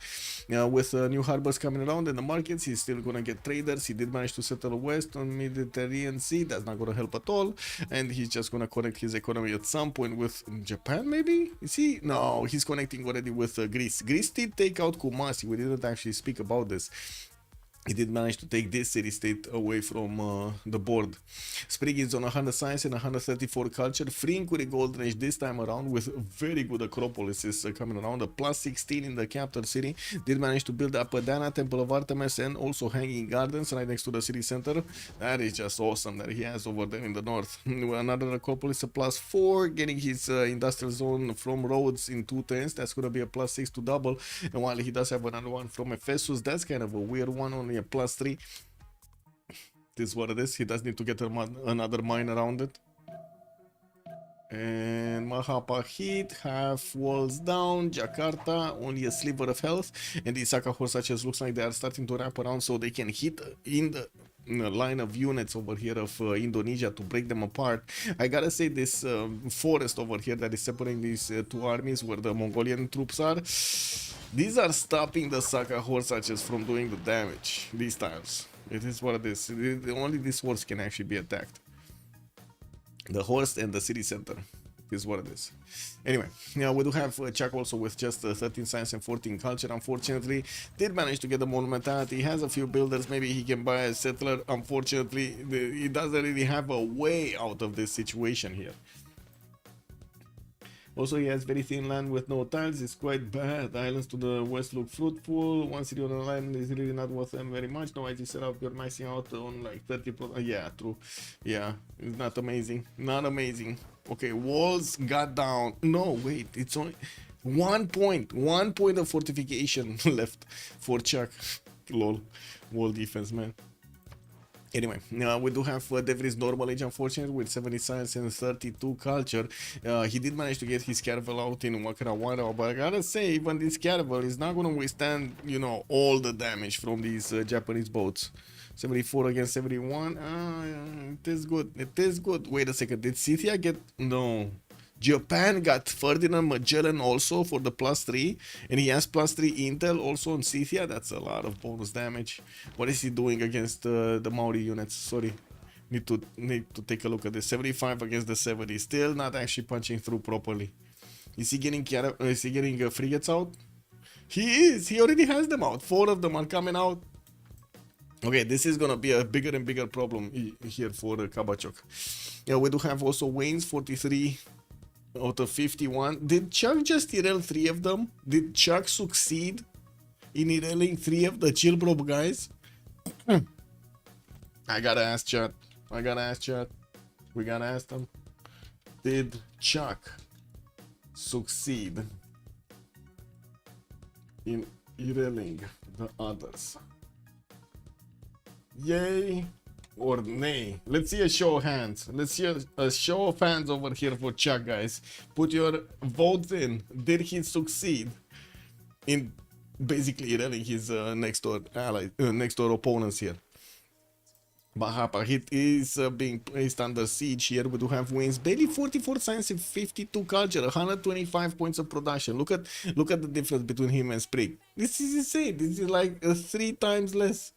With new harbors coming around in the markets, he's still gonna get traders. He did manage to settle west on Mediterranean Sea. That's not gonna help at all. And he's just gonna connect his economy at some point with Japan, maybe? Is he? No, he's connecting already with Greece. Greece did take out Kumasi. We didn't actually speak about this. He did manage to take this city-state away from the board. Sprig is on 100 science and 134 culture. Frinkuri Golden Age this time around with very good acropolises coming around. A +16 in the capital city. Did manage to build up Padana, Temple of Artemis, and also Hanging Gardens right next to the city center. That is just awesome that he has over there in the north. Another acropolis, a +4, getting his industrial zone from Rhodes in 2 turns. That's going to be a +6 to double. And while he does have another one from Ephesus, that's kind of a weird one, only a +3. This is what it is. He does need to get another mine around it. And Mahapahit, half walls down. Jakarta, only a sliver of health. And the Sakahor such as looks like they are starting to wrap around so they can hit in the line of units over here of Indonesia to break them apart. I gotta say, this forest over here that is separating these two armies where the Mongolian troops are, these are stopping the Sakahor such as from doing the damage these times. It is what it is. Only this horse can actually be attacked. The horse and the city center is what it is. Anyway, yeah, we do have Chuck also with just 13 science and 14 culture. Unfortunately, did manage to get the monumentality. He has a few builders. Maybe he can buy a settler. Unfortunately, he doesn't really have a way out of this situation here. Also, he has very thin land with no tiles. It's quite bad. Islands to the west look fruitful. One city on the island is really not worth them very much. No IT setup. You're missing out on like 30. Yeah, true. Yeah, it's not amazing. Not amazing. Okay, walls got down. No, wait. It's only 1 point. 1 point of fortification left for Chuck. Lol. Wall defense, man. Anyway, we do have De Vries normal age, unfortunately, with 70 science and 32 culture. He did manage to get his caravel out in Wakarawara, but I gotta say, even this caravel is not gonna withstand, you know, all the damage from these Japanese boats. 74 against 71. It is good. It is good. Wait a second. Did Scythia get... No. Japan got Ferdinand Magellan also for the +3, and he has +3 intel also on Scythia. That's a lot of bonus damage. What is he doing against the Maori units? Sorry, need to take a look at this. 75 against the 70. Still not actually punching through properly. Is he getting frigates out? He is. He already has them out. 4 of them are coming out. Okay, this is gonna be a bigger and bigger problem here for Kabachok. Yeah, we do have also Wayne's 43 out of 51. Did Chuck just derail 3 of them? Did Chuck succeed in Ireling 3 of the ChillBro, guys. I gotta ask chat. We gotta ask them. Did Chuck succeed in Ireling the others? Yay or nay? Let's see a show of hands. Let's see a show of hands over here for Chuck, guys. Put your votes in. Did he succeed in basically Ireling his next door ally, next door opponents here? Bahapa hit is being placed under siege here. We do have wins. Barely 44 science and 52 culture, 125 points of production. Look at the difference between him and Sprig. This is insane. This is like 3 times less.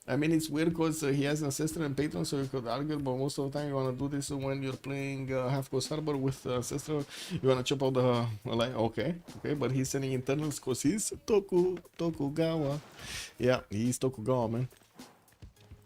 I mean, it's weird because he has ancestor and patron, so you could argue, but most of the time you want to do this when you're playing half coast harbor with ancestor. You want to chop out the line. Okay, but he's sending internals because he's Tokugawa. Yeah, he's Tokugawa, man.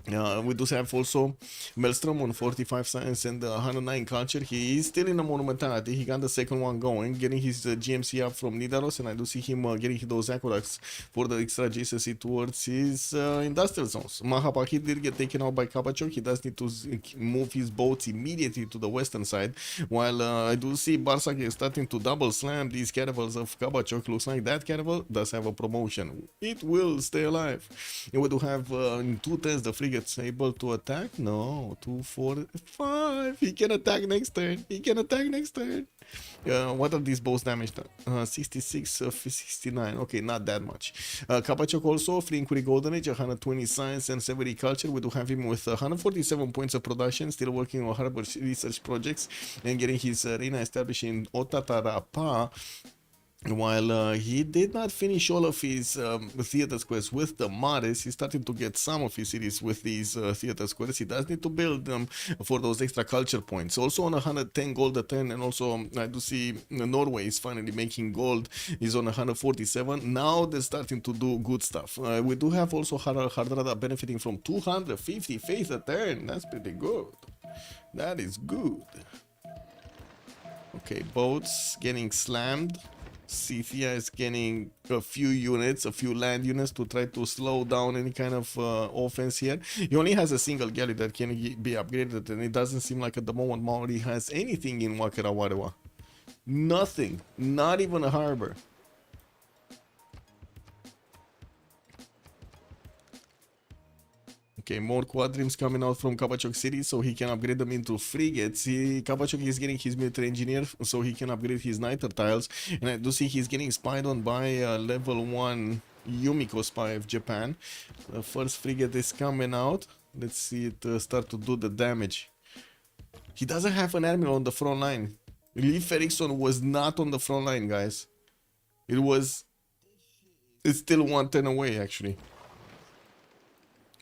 We do have also Maelstrom on 45 science and 109 culture. He is still in a monumentality. He got the second one going, getting his GMC up from Nidaros, and I do see him getting those aqueducts for the extra adjacency towards his industrial zones. Mahapaki did get taken out by Kabachok. He does need to move his boats immediately to the western side, while I do see Barsak is starting to double slam these caravels of Kabachok. Looks like that caravel does have a promotion. It will stay alive. And we do have in 2 turns the frigate able to attack. No, 2, 4, 5. He can attack next turn. What are these bows damaged? 66, 69. Okay, not that much. Kapachok also fleeing Kuri Golden Age, 120 science and 70 culture. We do have him with 147 points of production, still working on harbor research projects and getting his arena established in Otatarapa. While he did not finish all of his theater squares with the Mares, he's starting to get some of his cities with these theater squares. He does need to build them for those extra culture points. Also on 110 gold a turn, and also I do see Norway is finally making gold. He's on 147. Now they're starting to do good stuff. We do have also Hardrada benefiting from 250 faith a turn. That's pretty good. That is good. Okay, boats getting slammed. Scythia is getting a few units, a few land units to try to slow down any kind of offense here. He only has a single galley that can be upgraded, and it doesn't seem like at the moment Maori has anything in Wakarawarewa. Nothing, not even a harbor. Okay, more quadrims coming out from Kabachok City, so he can upgrade them into frigates. Kabachok is getting his military engineer, so he can upgrade his niter tiles. And I do see he's getting spied on by level 1 Yumiko spy of Japan. The first frigate is coming out. Let's see it start to do the damage. He doesn't have an admiral on the front line. Leif Erikson was not on the front line, guys. It's still 1 turn away, actually.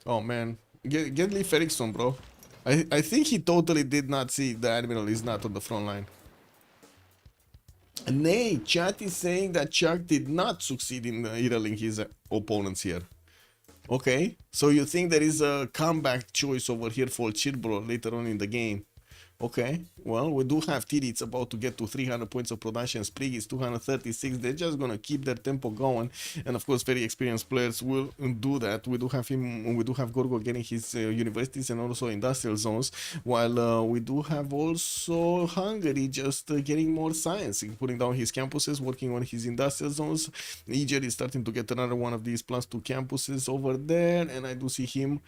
Oh man, get Leif Erikson, bro. I think he totally did not see the admiral is not on the front line. Nay, chat is saying that Chuck did not succeed in Ireling his opponents here. Okay, so you think there is a comeback choice over here for ChillBro later on in the game. Okay, well, we do have TD. It's about to get to 300 points of production. Sprig is 236. They're just going to keep their tempo going. And of course, very experienced players will do that. We do have him. We do have Gorgo getting his universities and also industrial zones. While we do have also Hungary just getting more science, putting down his campuses, working on his industrial zones. Niger is starting to get another one of these +2 campuses over there. And I do see him.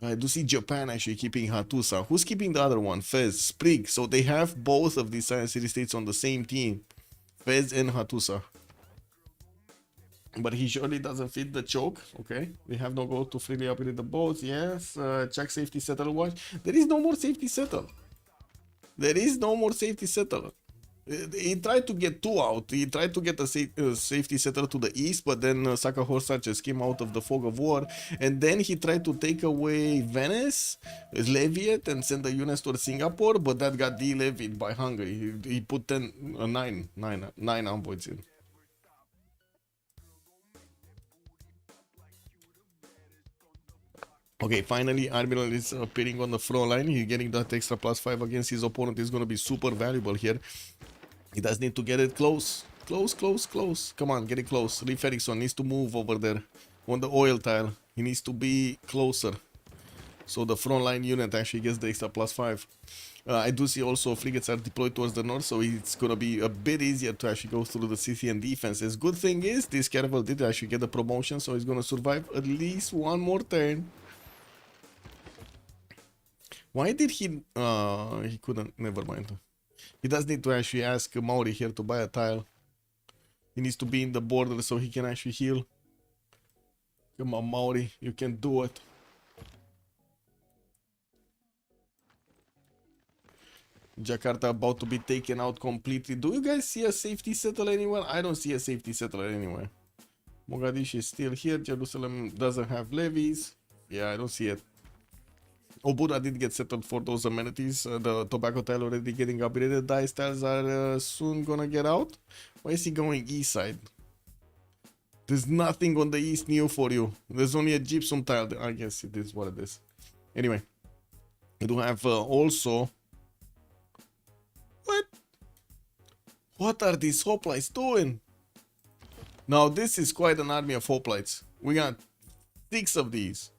I do see Japan actually keeping Hattusa. Who's keeping the other one? Fez, Sprig. So they have both of these science city states on the same team. Fez and Hattusa. But he surely doesn't fit the choke. Okay. We have no goal to freely upgrade the boats. Yes. Check safety settle watch. There is no more safety settle. He tried to get 2 out. He tried to get a safety settler to the east, but then Sakahorsa just came out of the fog of war. And then he tried to take away Venice, levy it, and send the units towards Singapore, but that got de-levied by Hungary. He put 9 envoys in. Okay, finally, Admiral is appearing on the front line. He's getting that extra +5 against his opponent. Is going to be super valuable here. He does need to get it close. Close, close, close. Come on, get it close. Lee Ferguson needs to move over there on the oil tile. He needs to be closer. So the front line unit actually gets the extra +5. I do see also frigates are deployed towards the north, so it's gonna be a bit easier to actually go through the Scythian defenses. Good thing is this caravel did actually get the promotion, so he's gonna survive at least one more turn. Why did he couldn't, never mind. He does need to actually ask Maori here to buy a tile. He needs to be in the border so he can actually heal. Come on, Maori, you can do it. Jakarta about to be taken out completely. Do you guys see a safety settle anywhere? I don't see a safety settle anywhere. Mogadishu is still here. Jerusalem doesn't have levies. Yeah, I don't see it. Obura did get settled for those amenities. The tobacco tile already getting upgraded. Dice tiles are soon gonna get out. Why is he going east side? There's nothing on the east new for you. There's only a gypsum tile. I guess it is what it is. Anyway, we do have also... What? What are these hoplites doing? Now this is quite an army of hoplites. We got 6 of these.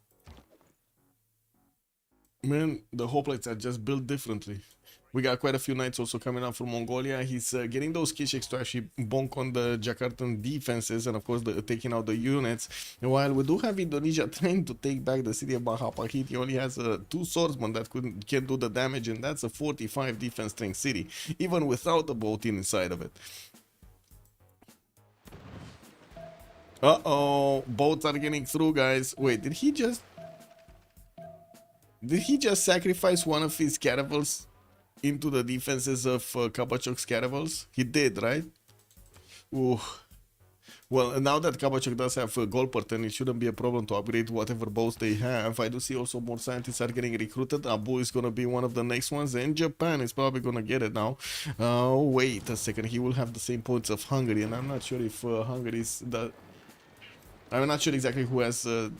Man, the hoplites are just built differently. We got quite a few knights also coming out from Mongolia. He's getting those Kisheks to actually bonk on the Jakartan defenses and of course taking out the units. And while we do have Indonesia trying to take back the city of Mahapahit, he only has 2 swordsmen that can do the damage, and that's a 45 defense strength city, even without the boat inside of it. Uh-oh, boats are getting through, guys. Wait, did he just sacrifice one of his caravels into the defenses of Kabachok's caravels? He did, right? Ooh. Well, now that Kabachok does have a gold per turn, it shouldn't be a problem to upgrade whatever boats they have. I do see also more scientists are getting recruited. Abu is going to be one of the next ones, and Japan is probably going to get it now. Wait a second, he will have the same points of Hungary, and I'm not sure if Hungary is the... I'm not sure exactly who has the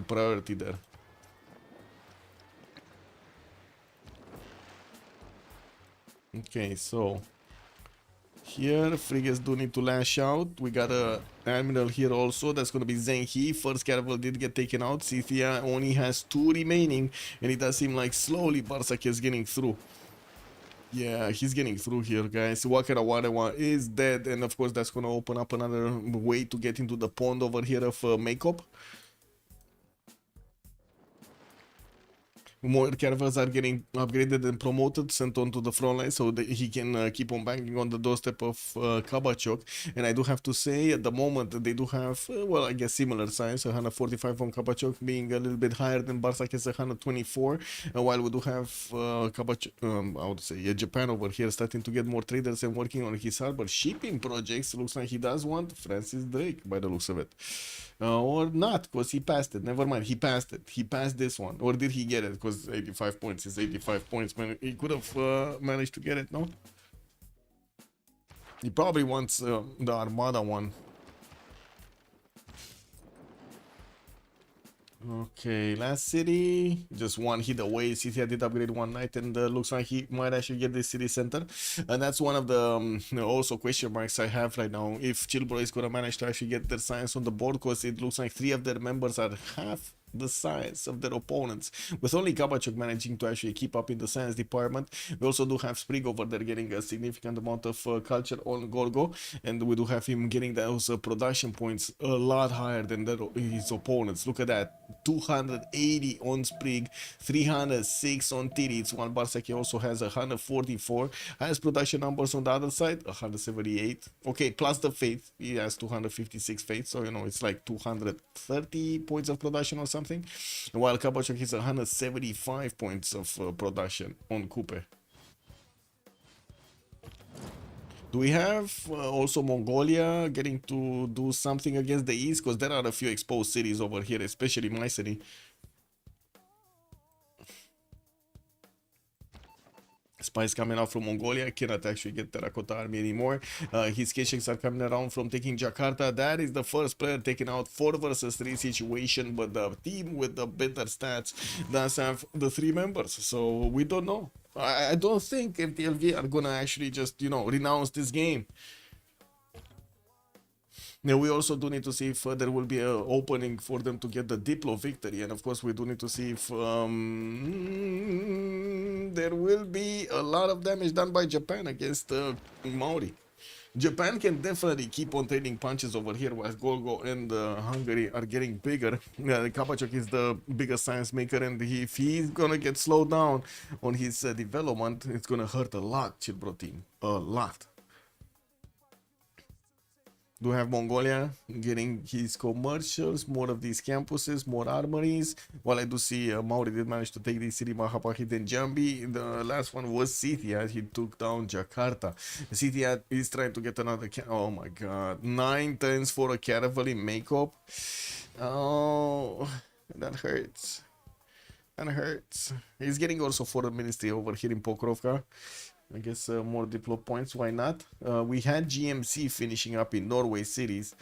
priority there. Okay, so here frigates do need to lash out. We got a admiral here also. That's going to be Zheng He. First caravel did get taken out. Scythia only has 2 remaining, and it does seem like slowly Barsak is getting through. Yeah, he's getting through here, guys. Wakara Warawa is dead, and of course that's going to open up another way to get into the pond over here of Makeup. More caravels are getting upgraded and promoted, sent onto the front line so that he can keep on banging on the doorstep of Kabachok. And I do have to say, at the moment, they do have, well, I guess similar size, 145 on Kabachok being a little bit higher than Barsak is 124. While we do have Kabachok, I would say, Japan over here starting to get more traders and working on his harbor shipping projects. Looks like he does want Francis Drake by the looks of it. Or not, because he passed it. Never mind, he passed it. He passed this one. Or did he get it? Because 85 points is 85 points. Man, he could have managed to get it, no? He probably wants the Armada one. Okay, last city, just one hit away. City did upgrade one night, and looks like he might actually get this city center. And that's one of the also question marks I have right now. If ChillBro is gonna manage to actually get their science on the board, because it looks like 3 of their members are half the size of their opponents, with only Kabachok managing to actually keep up in the science department. We also do have Sprig over there getting a significant amount of culture on Gorgo, and we do have him getting those production points a lot higher than his opponents. Look at that, 280 on Sprig, 306 on Tirits, while Barsaki also has 144. Highest production numbers on the other side, 178. Okay, plus the faith, he has 256 faith, so you know it's like 230 points of production or something, while Kabachok has 175 points of production on Coupe. Do we have also Mongolia getting to do something against the east? Because there are a few exposed cities over here, especially my city. Spies coming out from Mongolia cannot actually get Terracotta Army anymore. His Kesheks are coming around from taking Jakarta. That is the first player taking out 4 versus 3 situation, but the team with the better stats does have the 3 members. So we don't know. I don't think MTLV are gonna actually just, you know, renounce this game. And we also do need to see if there will be an opening for them to get the Diplo victory. And of course, we do need to see if there will be a lot of damage done by Japan against Maori. Japan can definitely keep on trading punches over here while Golgo and Hungary are getting bigger. Kabachok is the biggest science maker, and if he's gonna get slowed down on his development, it's gonna hurt a lot, ChillBro team. A lot. Do have Mongolia getting his commercials, more of these campuses, more armories. While I do see Maori did manage to take the city Mahapahit and Jambi. The last one was Scythia. He took down Jakarta. Scythia is trying to get another. Oh my god. 9 turns for a caravel in makeup. Oh, that hurts. That hurts. He's getting also foreign ministry over here in Pokrovka. I guess more Diplo points, why not? We had GMC finishing up in Norway cities,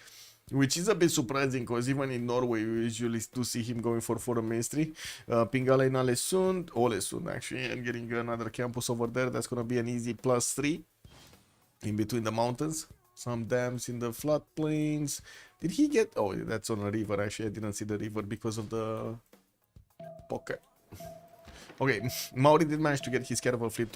which is a bit surprising because even in Norway we usually do see him going for foreign ministry. Pingala in Ålesund actually, and getting another campus over there. That's going to be an easy +3 in between the mountains. Some dams in the floodplains. Did he get... Oh, that's on a river. Actually, I didn't see the river because of the pocket. Okay, Maori did manage to get his caravel fleet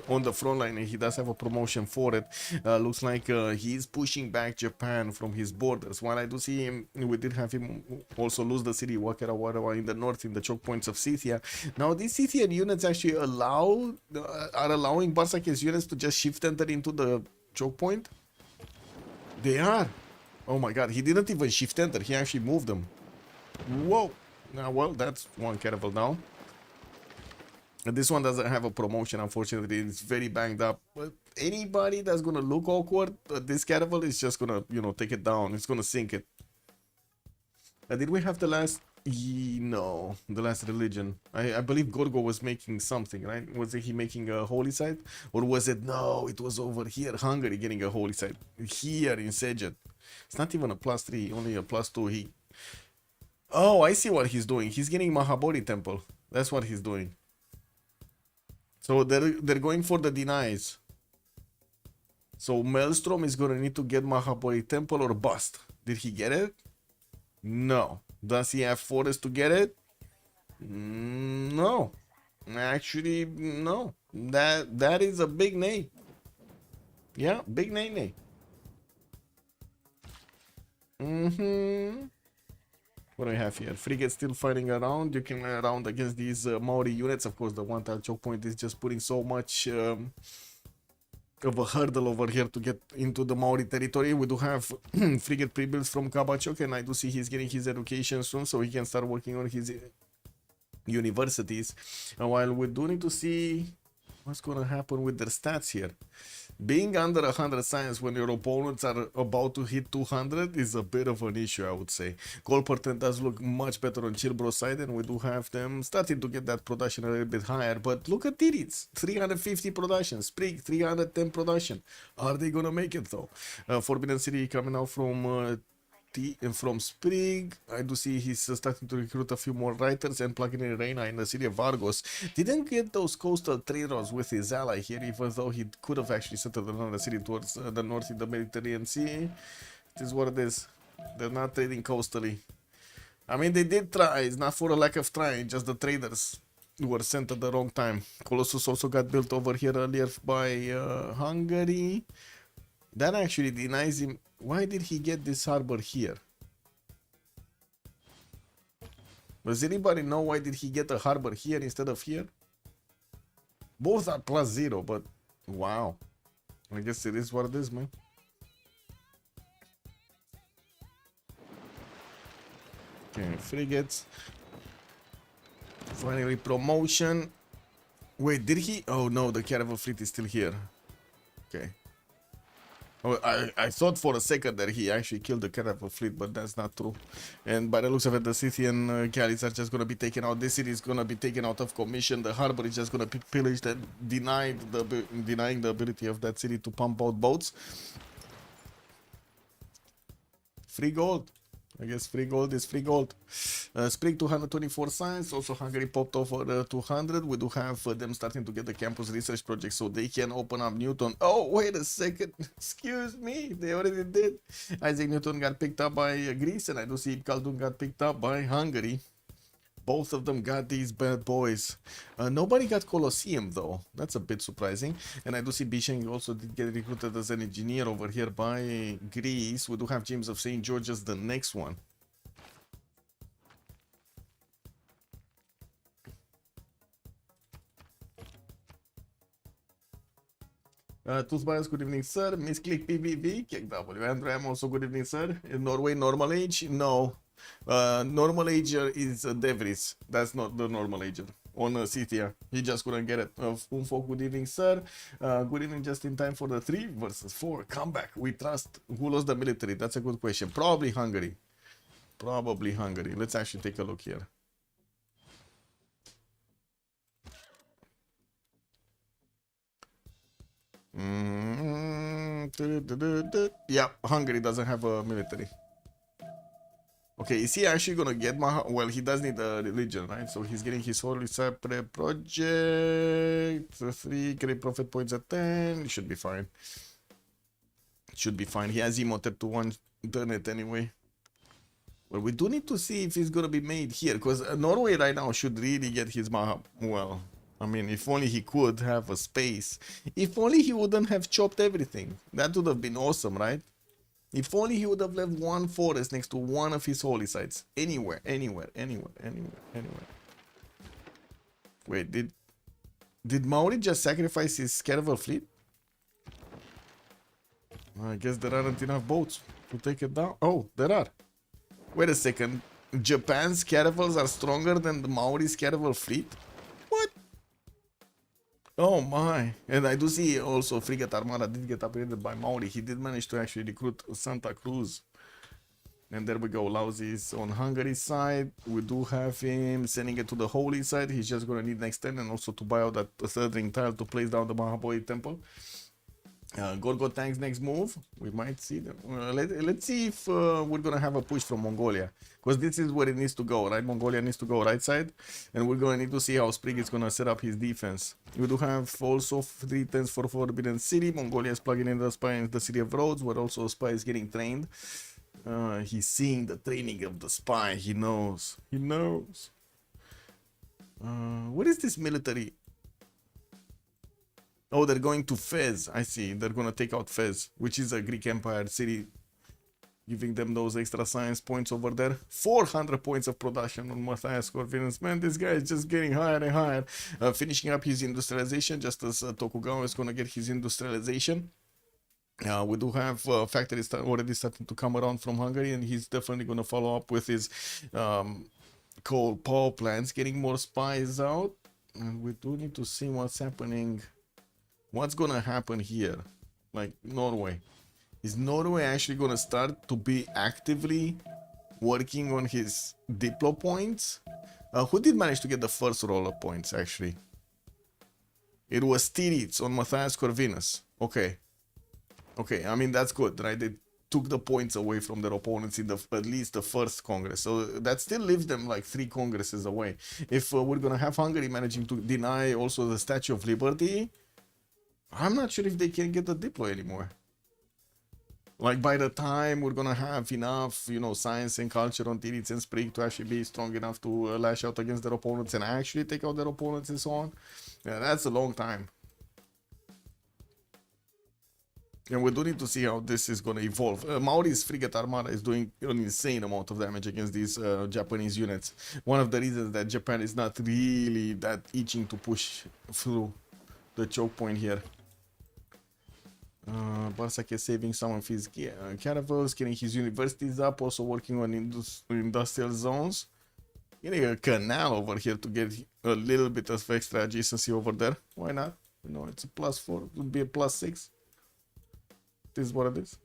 on the front line, and he does have a promotion for it. Looks like he's pushing back Japan from his borders. While I do see him, we did have him also lose the city Wakarawa in the north in the choke points of Scythia. Now these Scythian units actually are allowing Barsaki's units to just shift enter into the choke point. They are. Oh my god, he didn't even shift enter, he actually moved them. Whoa. Now, well, that's one caravel down. And this one doesn't have a promotion, unfortunately. It's very banged up. But anybody that's gonna look awkward, this caravel is just gonna, you know, take it down. It's gonna sink it. Did we have the last? No, the last religion. I believe Gorgo was making something, right? Was he making a holy site, or was it? No, it was over here. Hungary getting a holy site here in Szeged. It's not even a +3, only a +2. Oh, I see what he's doing. He's getting Mahabodhi temple. That's what he's doing. So they're going for the denies. So Maelstrom is gonna need to get Mahabodhi temple or bust. Did he get it? No. Does he have forest to get it? No. Actually, no. That is a big nay. Yeah, big nay. What do we have here? Frigate still fighting around. You can around against these Maori units. Of course, the one-tile choke point is just putting so much of a hurdle over here to get into the Maori territory. We do have frigate pre-builds from Kabachok, and I do see he's getting his education soon, so he can start working on his universities. And while we do need to see what's gonna happen with their stats here. Being under 100 science when your opponents are about to hit 200 is a bit of an issue, I would say. Goal per 10 does look much better on ChillBro side, and we do have them starting to get that production a little bit higher. But look at Tidits, 350 production, Sprig 310 production. Are they gonna make it though? Forbidden City coming out from from Sprig. I do see he's starting to recruit a few more writers and plugging in Reina in the city of Argos. Didn't get those coastal trade routes with his ally here, even though he could have actually settled another city towards the north in the Mediterranean Sea. It is what it is. They're not trading coastally. I mean, they did try. It's not for a lack of trying, just the traders were sent at the wrong time. Colossus also got built over here earlier by Hungary. That actually denies him. Why did he get this harbor here? Does anybody know why did he get a harbor here instead of here? Both are +0, but wow. I guess it is what it is, man. Okay, frigates. Finally, promotion. Wait, did he? Oh no, the caravel fleet is still here. Okay. Oh, I thought for a second that he actually killed the caravel fleet, but that's not true. And by the looks of it, the Scythian galleys are just going to be taken out. This city is going to be taken out of commission. The harbor is just going to be pillaged and denying the ability of that city to pump out boats. Free gold. I guess free gold is free gold. Spring 224 science. Also Hungary popped over 200. We do have them starting to get the campus research project so they can open up Newton. Oh, wait a second. Excuse me. They already did. Isaac Newton got picked up by Greece, and I do see Khaldun got picked up by Hungary. Both of them got these bad boys. Nobody got Colosseum though. That's a bit surprising. And I do see Bisheng also did get recruited as an engineer over here by Greece. We do have James of St. George as the next one. Toothbias, good evening, sir. Misclick PVV, KW. Andrew, I'm also good evening, sir. In Norway, normal age? No. Normal ager is Devris. That's not the normal ager on CTR. He just couldn't get it. Unfo, good evening, sir. Good evening, just in time for the 3 versus 4 comeback. We trust. Who lost the military? That's a good question. Probably Hungary. Probably Hungary. Let's actually take a look here. Yeah, Hungary doesn't have a military. Okay, is he actually gonna get well, he does need a religion, right? So he's getting his holy separate project. 3 great prophet points at 10. It should be fine. It should be fine. He has emoted to 1 done it anyway. Well, we do need to see if he's gonna be made here, because Norway right now should really get his well. I mean, if only he could have a space. If only he wouldn't have chopped everything. That would have been awesome, right? If only he would have left 1 forest next to one of his holy sites. Anywhere. Wait, did Maori just sacrifice his caravel fleet? I guess there aren't enough boats to take it down. Oh, there are. Wait a second. Japan's caravels are stronger than the Maori's caravel fleet? What? Oh my. And I do see also Frigate Armada did get upgraded by Maori. He did manage to actually recruit Santa Cruz. And there we go. Lauzi is on Hungary's side. We do have him sending it to the holy side. He's just going to need next 10 and also to buy out that 3rd ring tile to place down the Mahabodhi temple. Gorgo Tank's next move. We might see them. Let's see if we're going to have a push from Mongolia. Because this is where it needs to go, right? Mongolia needs to go right side. And we're going to need to see how Sprig is going to set up his defense. We do have also 3 tens for Forbidden City. Mongolia is plugging in the spy in the City of Rhodes, where also a spy is getting trained. He's seeing the training of the spy. He knows. He knows. What is this military? Oh, they're going to Fez. I see. They're going to take out Fez, which is a Greek Empire city, giving them those extra science points over there. 400 points of production on Matthias Corvinus. Man, this guy is just getting higher and higher. Finishing up his industrialization, just as Tokugawa is going to get his industrialization. We do have factories already starting to come around from Hungary, and he's definitely going to follow up with his coal power plants, getting more spies out. And we do need to see what's happening. What's gonna happen here? Like Norway. Is Norway actually gonna start to be actively working on his Diplo points? Who did manage to get the first roller points actually? It was Tirits on Matthias Corvinus. Okay. Okay, I mean that's good, right? They took the points away from their opponents in at least the first Congress. So that still leaves them like 3 Congresses away. If we're gonna have Hungary managing to deny also the Statue of Liberty, I'm not sure if they can get the deploy anymore. Like by the time we're gonna have enough, you know, science and culture on Tirits and Sprig to actually be strong enough to lash out against their opponents and actually take out their opponents and so on. Yeah, that's a long time. And we do need to see how this is gonna evolve. Maori's Frigate Armada is doing an insane amount of damage against these Japanese units. One of the reasons that Japan is not really that itching to push through the choke point here. Barsak is saving some of his caravels, getting his universities up, also working on industrial zones. Getting a canal over here to get a little bit of extra adjacency over there. Why not? You know, it's a +4, it would be a +6. This is what it is.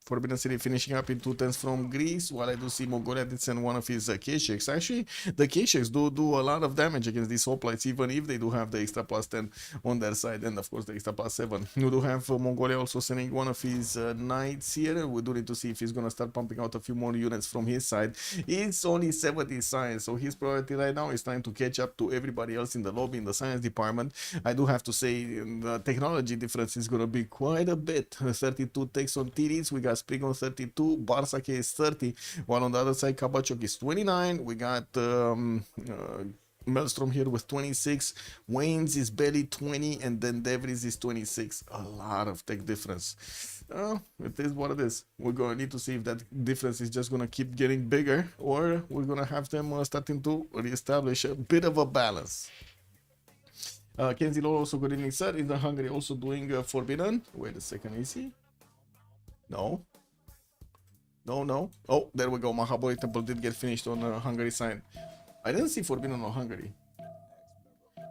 Forbidden City finishing up in 2 turns from Greece, while I do see Mongolia did send one of his K-Shakes. Actually, the K-Shakes do a lot of damage against these hoplites, even if they do have the extra +10 on their side, and of course the extra +7. We do have Mongolia also sending one of his knights here. We do need to see if he's gonna start pumping out a few more units from his side. It's only 70 science, so his priority right now is trying to catch up to everybody else in the lobby in the science department. I do have to say the technology difference is gonna be quite a bit. 32 takes on TDs, we got Sprig on 32, Barsake is 30, while on the other side Kabachok is 29. We got Maelstrom here with 26, Wayne's is barely 20, and then Devries is 26. A lot of tech difference. It is what it is. We're gonna need to see if that difference is just gonna keep getting bigger, or we're gonna have them starting to reestablish a bit of a balance. Kenzie Lolo also, good evening, sir. Is the Hungary also doing Forbidden? Wait a second, is he? No. No. Oh, there we go. Mahabori Temple did get finished on Hungary side. I didn't see Forbidden on Hungary.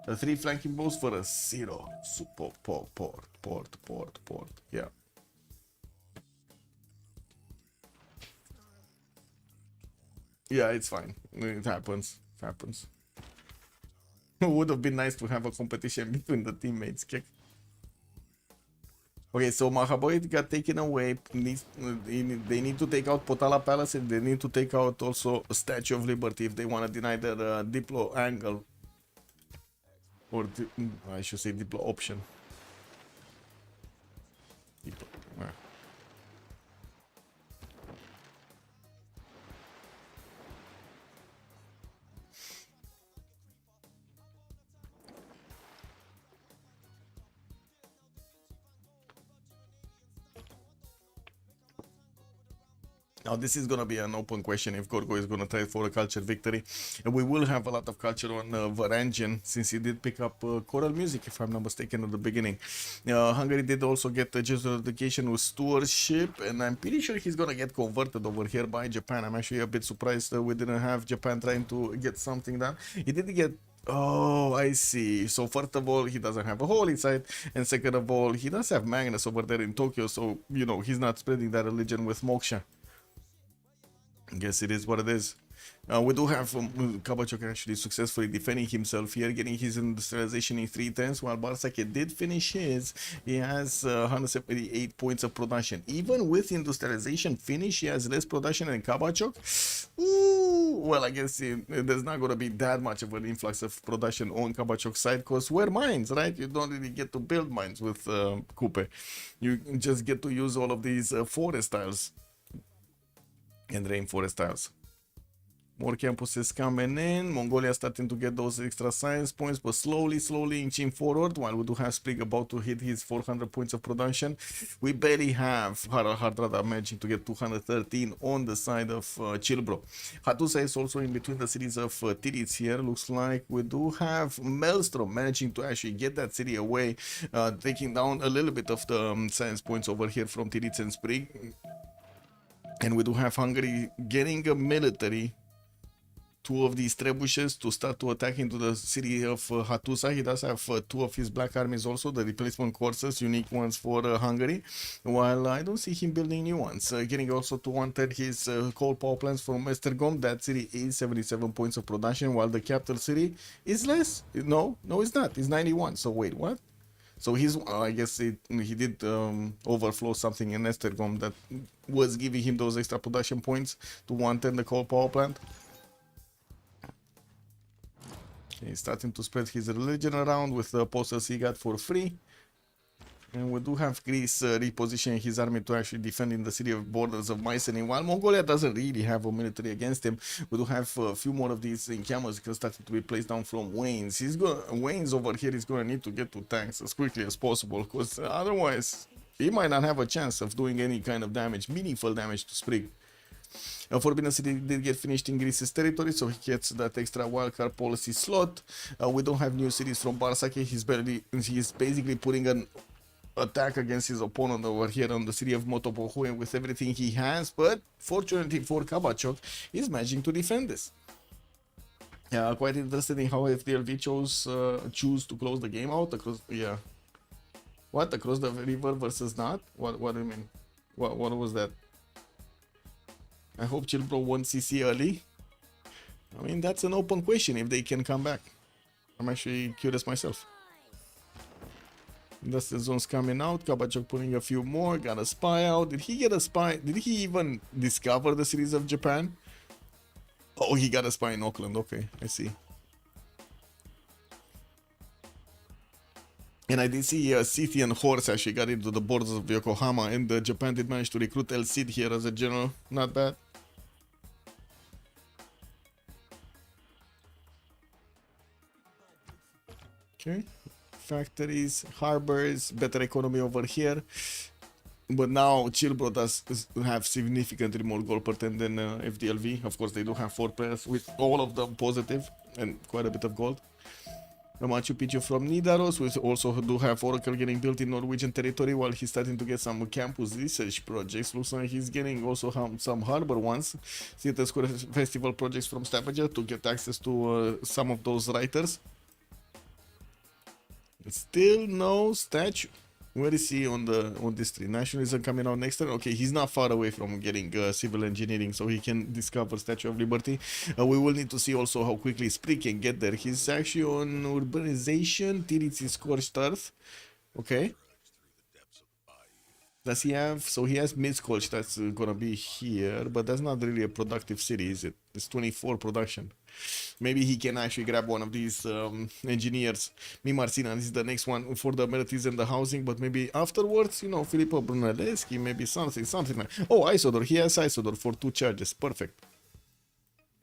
The 3 flanking blows for a 0. Super port. Yeah. Yeah, it's fine. It happens. Would have been nice to have a competition between the teammates. Okay, so Mahabori got taken away. They need to take out Potala Palace, and they need to take out also Statue of Liberty if they want to deny their Diplo angle. Or, I should say Diplo option. Diplo. Now this is gonna be an open question if Gorgo is gonna try for a culture victory. And we will have a lot of culture on Varangian, since he did pick up choral music, if I'm not mistaken, at the beginning. Hungary did also get a just education with stewardship, and I'm pretty sure he's gonna get converted over here by Japan. I'm actually a bit surprised we didn't have Japan trying to get something done. He did get... Oh, I see. So first of all, he doesn't have a holy site, and second of all, he does have Magnus over there in Tokyo, so, you know, he's not spreading that religion with Moksha. I guess it is what it is. We do have Kabachok actually successfully defending himself here, getting his industrialization in 3 turns, while Barsake did finish his. He has 178 points of production. Even with industrialization finish, he has less production than Kabachok. Ooh, well, I guess there's not going to be that much of an influx of production on Kabachok's side, because we're mines, right? You don't really get to build mines with Coupe. You just get to use all of these forest tiles and rainforest tiles. More campuses coming in. Mongolia starting to get those extra science points, but slowly inching forward, while we do have Sprig about to hit his 400 points of production. We barely have Hardrada managing to get 213 on the side of ChillBro. Hatusa is also in between the cities of Tiritz here. Looks like we do have Maelstrom managing to actually get that city away, taking down a little bit of the science points over here from Tiritz and Sprig. And we do have Hungary getting a military, 2 of these trebuchets to start to attack into the city of Hatusa. He does have 2 of his black armies also, the replacement courses, unique ones for Hungary, while I don't see him building new ones. Getting also to 1/3 his coal power plants from Esztergom. That city is 77 points of production, while the capital city is less. No, it's not. It's 91. So wait, what? So he's, I guess he did overflow something in Esztergom that was giving him those extra production points to 1/10 the coal power plant. He's starting to spread his religion around with the posters he got for free. And we do have Greece repositioning his army to actually defend in the city of borders of Mycenae, while Mongolia doesn't really have a military against him. We do have a few more of these encampments starting to be placed down from Wayne's. Wayne's over here is going to need to get to tanks as quickly as possible, because otherwise he might not have a chance of doing any kind of damage, meaningful damage to Sprig. Forbidden City did get finished in Greece's territory, so he gets that extra wildcard policy slot. We don't have new cities from Barsake. He's basically putting an attack against his opponent over here on the city of Motopohu with everything he has, but fortunately for Kabachok, he's managing to defend this. Quite interested in how FDLV choose to close the game out across. What, across the river versus not? What do you mean? What was that? I hope ChillBro won CC early. I mean, that's an open question if they can come back. I'm actually curious myself. Industrial zone's coming out. Kabachok putting a few more. Got a spy out. Did he get a spy? Did he even discover the series of Japan? Oh, he got a spy in Auckland. Okay, I see. And I did see Scythian Horse actually got into the borders of Yokohama, and Japan did manage to recruit El Cid here as a general. Not bad. Okay. Factories, harbors, better economy over here. But now ChillBro does have significantly more gold per 10 than FDLV. Of course, they do have 4 players with all of them positive and quite a bit of gold. Machu Picchu from Nidaros. We also do have Oracle getting built in Norwegian territory while he's starting to get some campus research projects. Looks like he's getting also some harbor ones. Theater Square Festival projects from Stavanger to get access to some of those writers. Still no statue. Where is he on this tree? Nationalism coming out next turn. Okay, he's not far away from getting civil engineering, so he can discover Statue of Liberty. We will need to see also how quickly Spree can get there. He's actually on urbanization. Tiritsi scorched earth. Okay. Does he have? So he has Mid-Scorch that's gonna be here, but that's not really a productive city, is it? It's 24 production. Maybe he can actually grab one of these engineers. Mi Marcina, this is the next one for the amenities and the housing, but maybe afterwards, you know, Filippo Brunelleschi, maybe something like. Oh, Isodor, he has Isodor for 2 charges, perfect.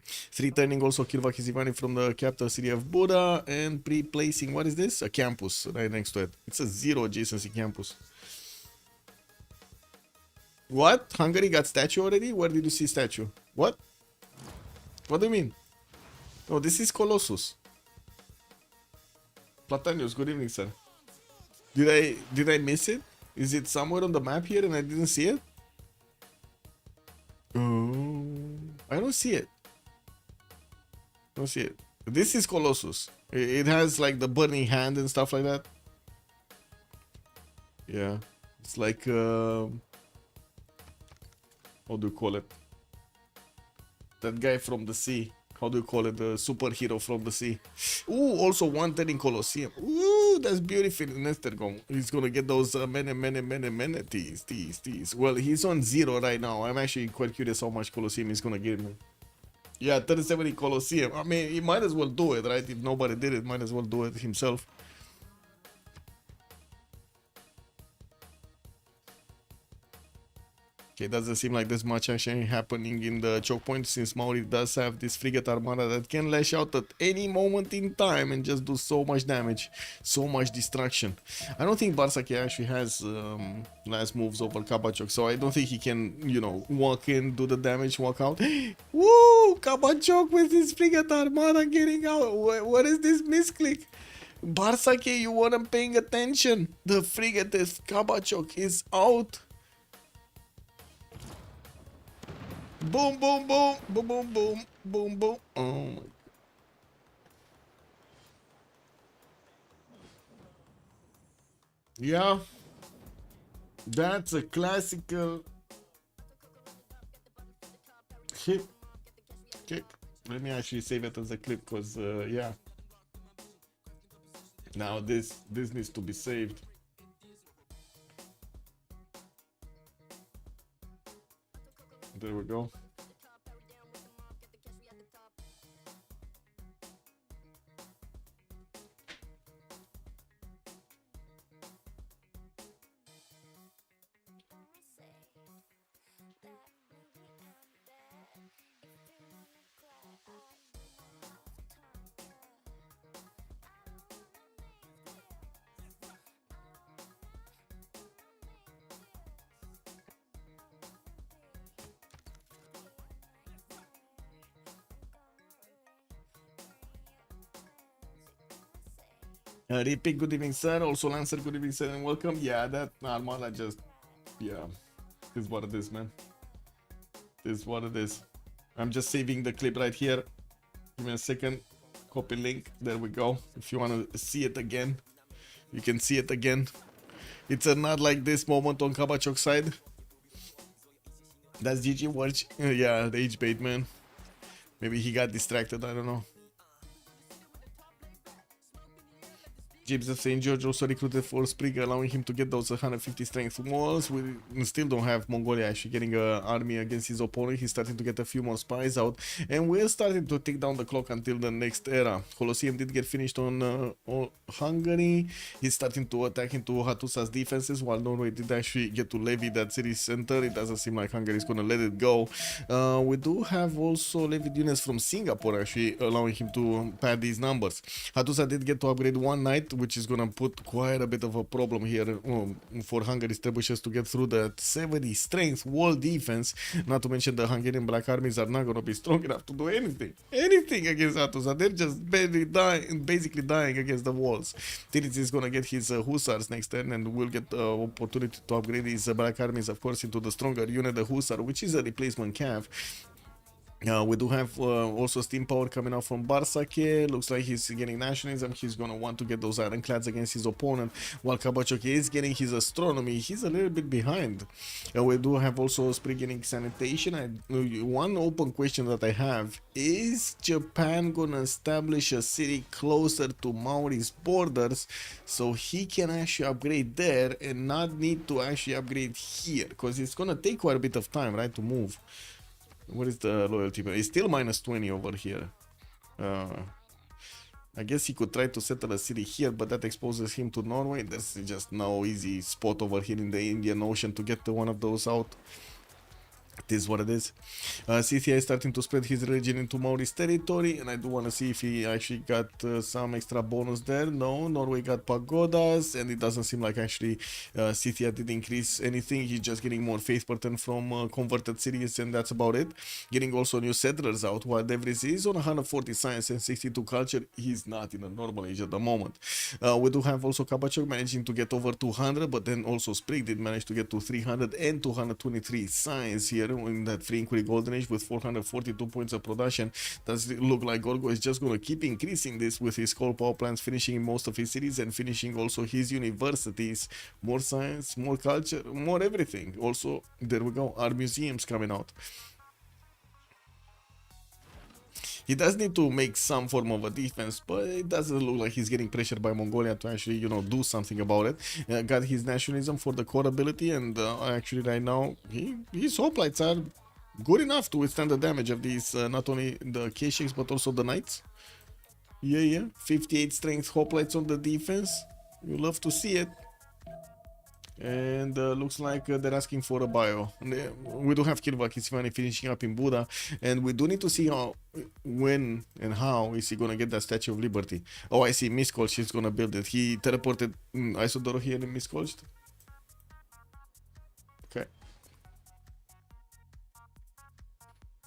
3 turning also Kirvak Izivani from the capital city of Buda, and pre-placing, what is this? A campus right next to it. It's a 0 adjacency campus. What? Hungary got statue already? Where did you see statue? What? What do you mean? Oh, this is Colossus. Platanius, good evening, sir. Did I miss it? Is it somewhere on the map here and I didn't see it? Oh, I don't see it. Don't see it. This is Colossus. It has like the burning hand and stuff like that. Yeah, it's like how do you call it? That guy from the sea. How do you call it? The superhero from the sea. Ooh, also one turning Colosseum. Ooh, that's beautiful in Estergom. He's gonna get those many teas. Well, he's on 0 right now. I'm actually quite curious how much Colosseum he's gonna give me. Yeah, 37 in Colosseum. I mean, he might as well do it, right? If nobody did it, might as well do it himself. Okay, doesn't seem like there's much actually happening in the choke point since Maori does have this frigate armada that can lash out at any moment in time and just do so much damage, so much destruction. I don't think Barsaki actually has last moves over Kabachok, so I don't think he can, you know, walk in, do the damage, walk out. Woo! Kabachok with his frigate armada getting out. What is this misclick? Barsaki, you weren't paying attention. The frigate is Kabachok is out. Boom, boom, boom, boom, boom, boom, boom, boom. Oh my. Yeah, that's a classical hip kick. Let me actually save it as a clip because, yeah. Now this needs to be saved. There we go. Repic, good evening, sir. Also, Lancer, good evening, sir, and welcome. Yeah, that Armada just, yeah, is what it is, man. Is what it is. I'm just saving the clip right here. Give me a second. Copy link. There we go. If you want to see it again, you can see it again. It's a not like this moment on Kabachok side. That's GG watch. Yeah, rage bait, man. Maybe he got distracted, I don't know. James of St. George also recruited for Sprig, allowing him to get those 150 strength walls. We still don't have Mongolia actually getting an army against his opponent. He's starting to get a few more spies out. And we're starting to tick down the clock until the next era. Colosseum did get finished on Hungary. He's starting to attack into Hattusa's defenses, while Norway did actually get to levy that city center. It doesn't seem like Hungary is going to let it go. We do have also levied units from Singapore actually allowing him to pad these numbers. Hattusa did get to upgrade one knight, which is gonna put quite a bit of a problem here for Hungary's trebuchets to get through the 70 strength wall defense. Not to mention the Hungarian black armies are not gonna be strong enough to do anything against Hattusa. They're just basically dying against the walls. Tirizi is gonna get his hussars next turn, and will get the opportunity to upgrade his black armies, of course, into the stronger unit, the hussar, which is a replacement cav. We do have also steam power coming out from Barsake. Looks like he's getting nationalism. He's gonna want to get those ironclads against his opponent, while Kabachok is getting his astronomy. He's a little bit behind. We do have also Sprig getting sanitation. One open question that I have: is Japan gonna establish a city closer to Maori's borders so he can actually upgrade there and not need to actually upgrade here? Because it's gonna take quite a bit of time, right, to move. What is the loyalty? It's still minus 20 over here. I guess he could try to settle a city here, but that exposes him to Norway. There's just no easy spot over here in the Indian Ocean to get one of those out. It is what it is. CCI is starting to spread his religion into Maori's territory, and I do want to see if he actually got some extra bonus there. No, Norway got pagodas, and it doesn't seem like actually CCI did increase anything. He's just getting more faith pattern from converted cities, and that's about it. Getting also new settlers out, while Devries is on 140 science and 62 culture. He's not in a normal age at the moment. We do have also Kabachok managing to get over 200, but then also Sprig did manage to get to 300 and 223 science here in that free inquiry golden age with 442 points of production. Does it look like Gorgo is just going to keep increasing this with his coal power plants finishing in most of his cities and finishing also his universities? More science, more culture, more everything. Also, there we go, our museums coming out. He does need to make some form of a defense, but it doesn't look like he's getting pressured by Mongolia to actually, you know, do something about it. Got his nationalism for the core ability, and actually right now, his hoplites are good enough to withstand the damage of these, not only the K-Shakes, but also the Knights. Yeah. 58 strength hoplites on the defense. You love to see it. And looks like they're asking for a bio. We do have Kirvak finally finishing up in Buddha, and we do need to see how, when and how is he gonna get that Statue of Liberty. Oh, I see, Miskolc is gonna build it. He teleported Isodoro here in Miskolc. Okay.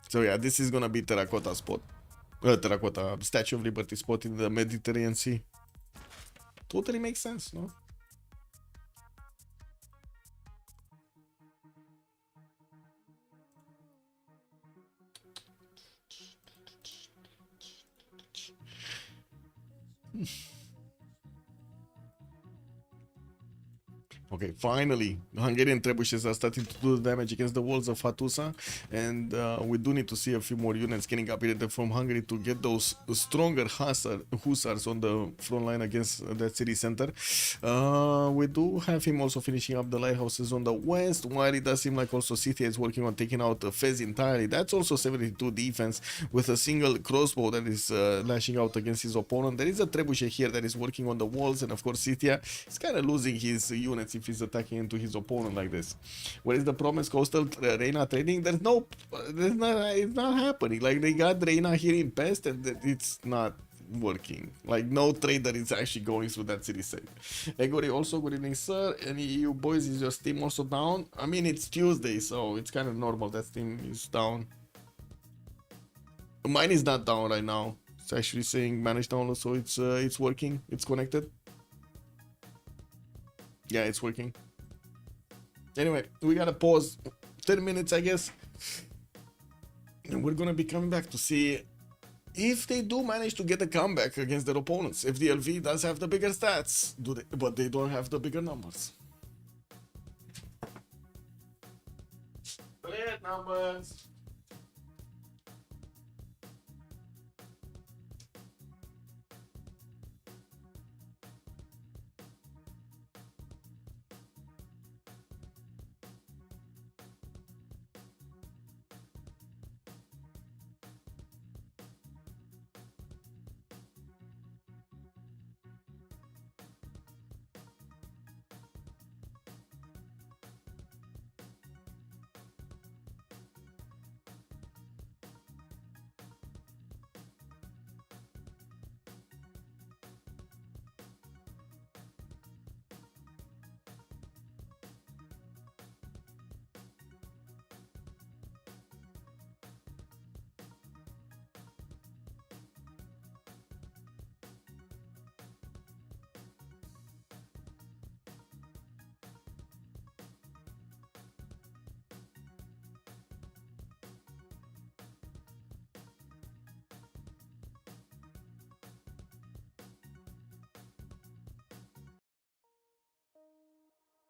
So yeah, this is gonna be terracotta spot. Terracotta Statue of Liberty spot in the Mediterranean Sea. Totally makes sense, no? Okay, finally, Hungarian trebuchets are starting to do the damage against the walls of Hattusa, and we do need to see a few more units getting upgraded from Hungary to get those stronger hussars on the front line against that city center. We do have him also finishing up the lighthouses on the west, while it does seem like also Scythia is working on taking out Fez entirely. That's also 72 defense with a single crossbow that is lashing out against his opponent. There is a trebuchet here that is working on the walls, and of course Scythia is kind of losing his units if he's attacking into his opponent like this. What is the promised coastal Reina trading? It's not happening. Like, they got Reina here in Pest, and it's not working. Like, no trader is actually going through that city state. Egori also, good evening, sir. Any EU boys, is your Steam also down? I mean, it's Tuesday, so it's kind of normal that Steam is down. Mine is not down right now. It's actually saying manage download, so it's working. It's connected. Yeah, it's working. Anyway, we gotta pause 10 minutes, I guess. And we're gonna be coming back to see if they do manage to get a comeback against their opponents. If the LV does have the bigger stats, but they don't have the bigger numbers. But yeah, right numbers.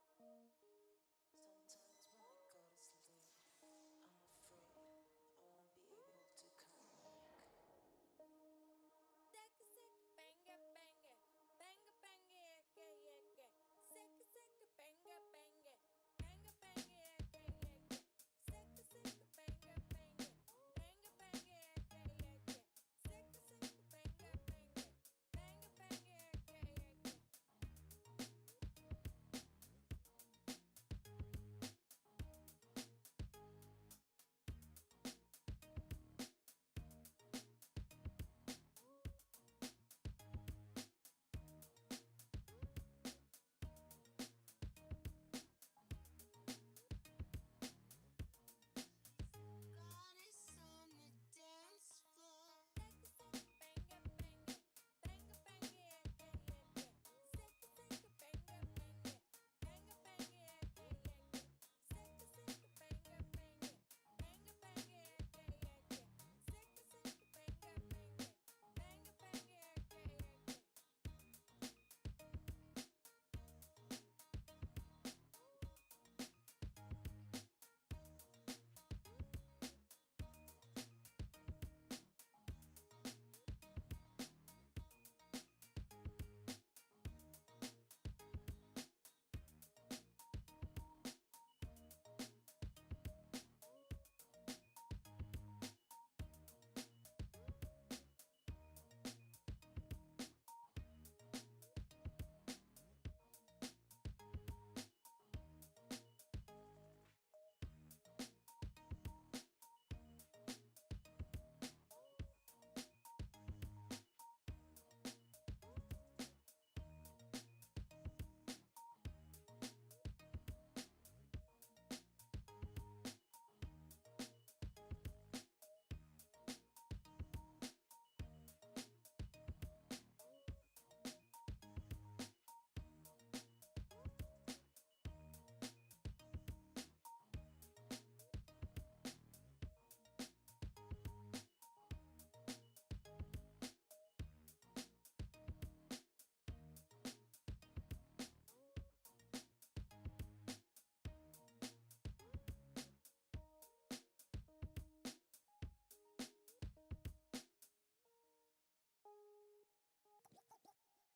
Sometimes when I go to sleep, I'm afraid I won't be able to come back. Sick, sick, banger, banger, banger, banger, yeah, yeah, yeah. Sick, sick, banger, banger, banger, banger, yeah, yeah, yeah. Sick, sick, banger, banger, banger, banger, yeah, yeah, yeah. Sick, sick, banger, banger, banger, banger, yeah, yeah, yeah. God is on the dance floor. Banger, banger, banger, banger, yeah, yeah, yeah. Sick, sick, banger, banger, banger, banger, yeah, yeah, yeah. Sick, sick, banger, banger, banger, banger, yeah, yeah, yeah. Sick, sick, banger, banger, banger, banger, yeah, yeah, yeah.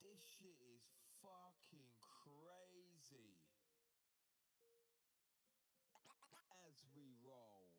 This shit is fucking crazy. As we roll.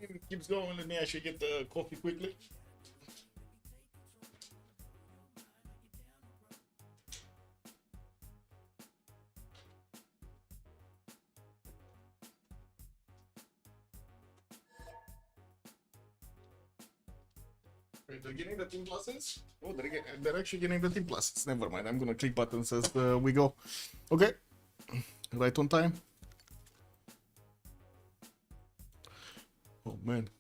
It keeps going. Let me actually get the coffee quickly. Wait, they're getting the team pluses? Oh, they're actually getting the team pluses. Never mind. I'm gonna click buttons as we go. Okay. Right on time. Oh man.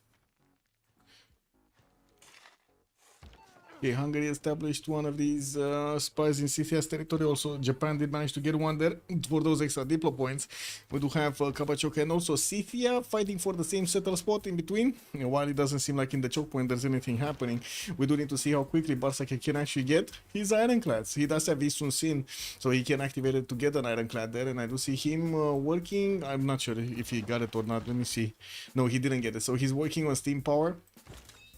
Okay, Hungary established one of these spies in CCS territory. Also, Japan did manage to get one there for those extra Diplo points. We do have Kabachok and also Scythia fighting for the same settle spot in between. And while it doesn't seem like in the choke point there's anything happening, we do need to see how quickly Barsak can actually get his ironclads. He does have Isun Sin, so he can activate it to get an ironclad there. And I do see him working. I'm not sure if he got it or not. Let me see. No, he didn't get it. So he's working on steam power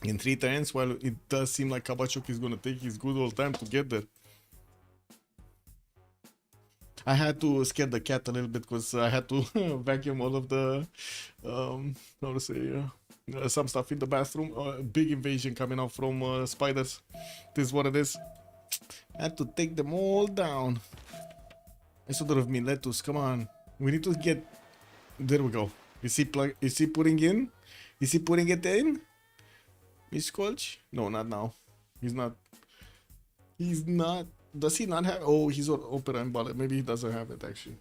in 3 turns, while it does seem like Kabachok is gonna take his good old time to get there. I had to scare the cat a little bit because I had to vacuum all of the, how to say, some stuff in the bathroom. Big invasion coming out from spiders. This is what it is. I had to take them all down. I sort of Miletus, come on. We need to get, there we go. Is he putting in? Is he putting it in? Miss Colch? No, not now. He's not. He's not. Does he not have? Oh, he's on Opera and Ballet. Maybe he doesn't have it actually.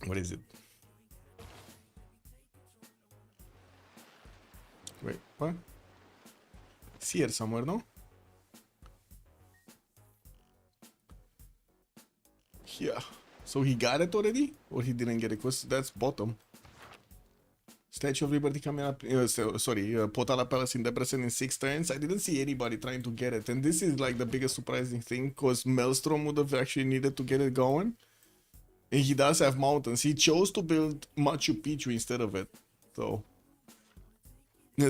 What is it? Wait, what? It's here somewhere, no? Yeah. So he got it already? Or he didn't get it? Because that's bottom. Statue of Liberty coming up, Potala Palace in Debrecen in 6 turns. I didn't see anybody trying to get it. And this is like the biggest surprising thing, because Maelstrom would have actually needed to get it going. And he does have mountains. He chose to build Machu Picchu instead of it. So,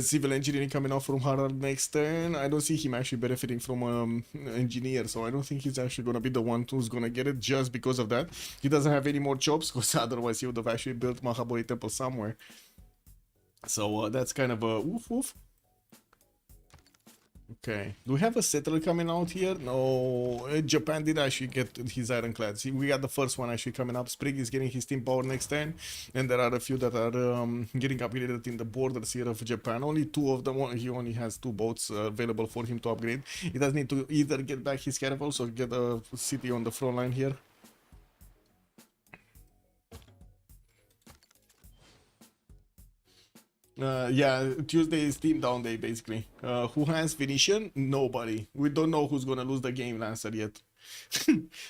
civil engineering coming out from Harald next turn. I don't see him actually benefiting from engineer. So I don't think he's actually going to be the one who's going to get it just because of that. He doesn't have any more chops, because otherwise he would have actually built Mahabodhi Temple somewhere. So that's kind of a woof woof. Okay, do we have a settler coming out here? No, Japan did actually get his ironclads. We got the first one actually coming up. Sprig is getting his team power next turn, and there are a few that are getting upgraded in the borders here of Japan. Only 2 of them. He only has 2 boats available for him to upgrade. He does need to either get back his caravels or get a city on the front line here. Yeah, Tuesday is team down day basically. Who has Venetian? Nobody. We don't know who's gonna lose the game, Lancer, yet.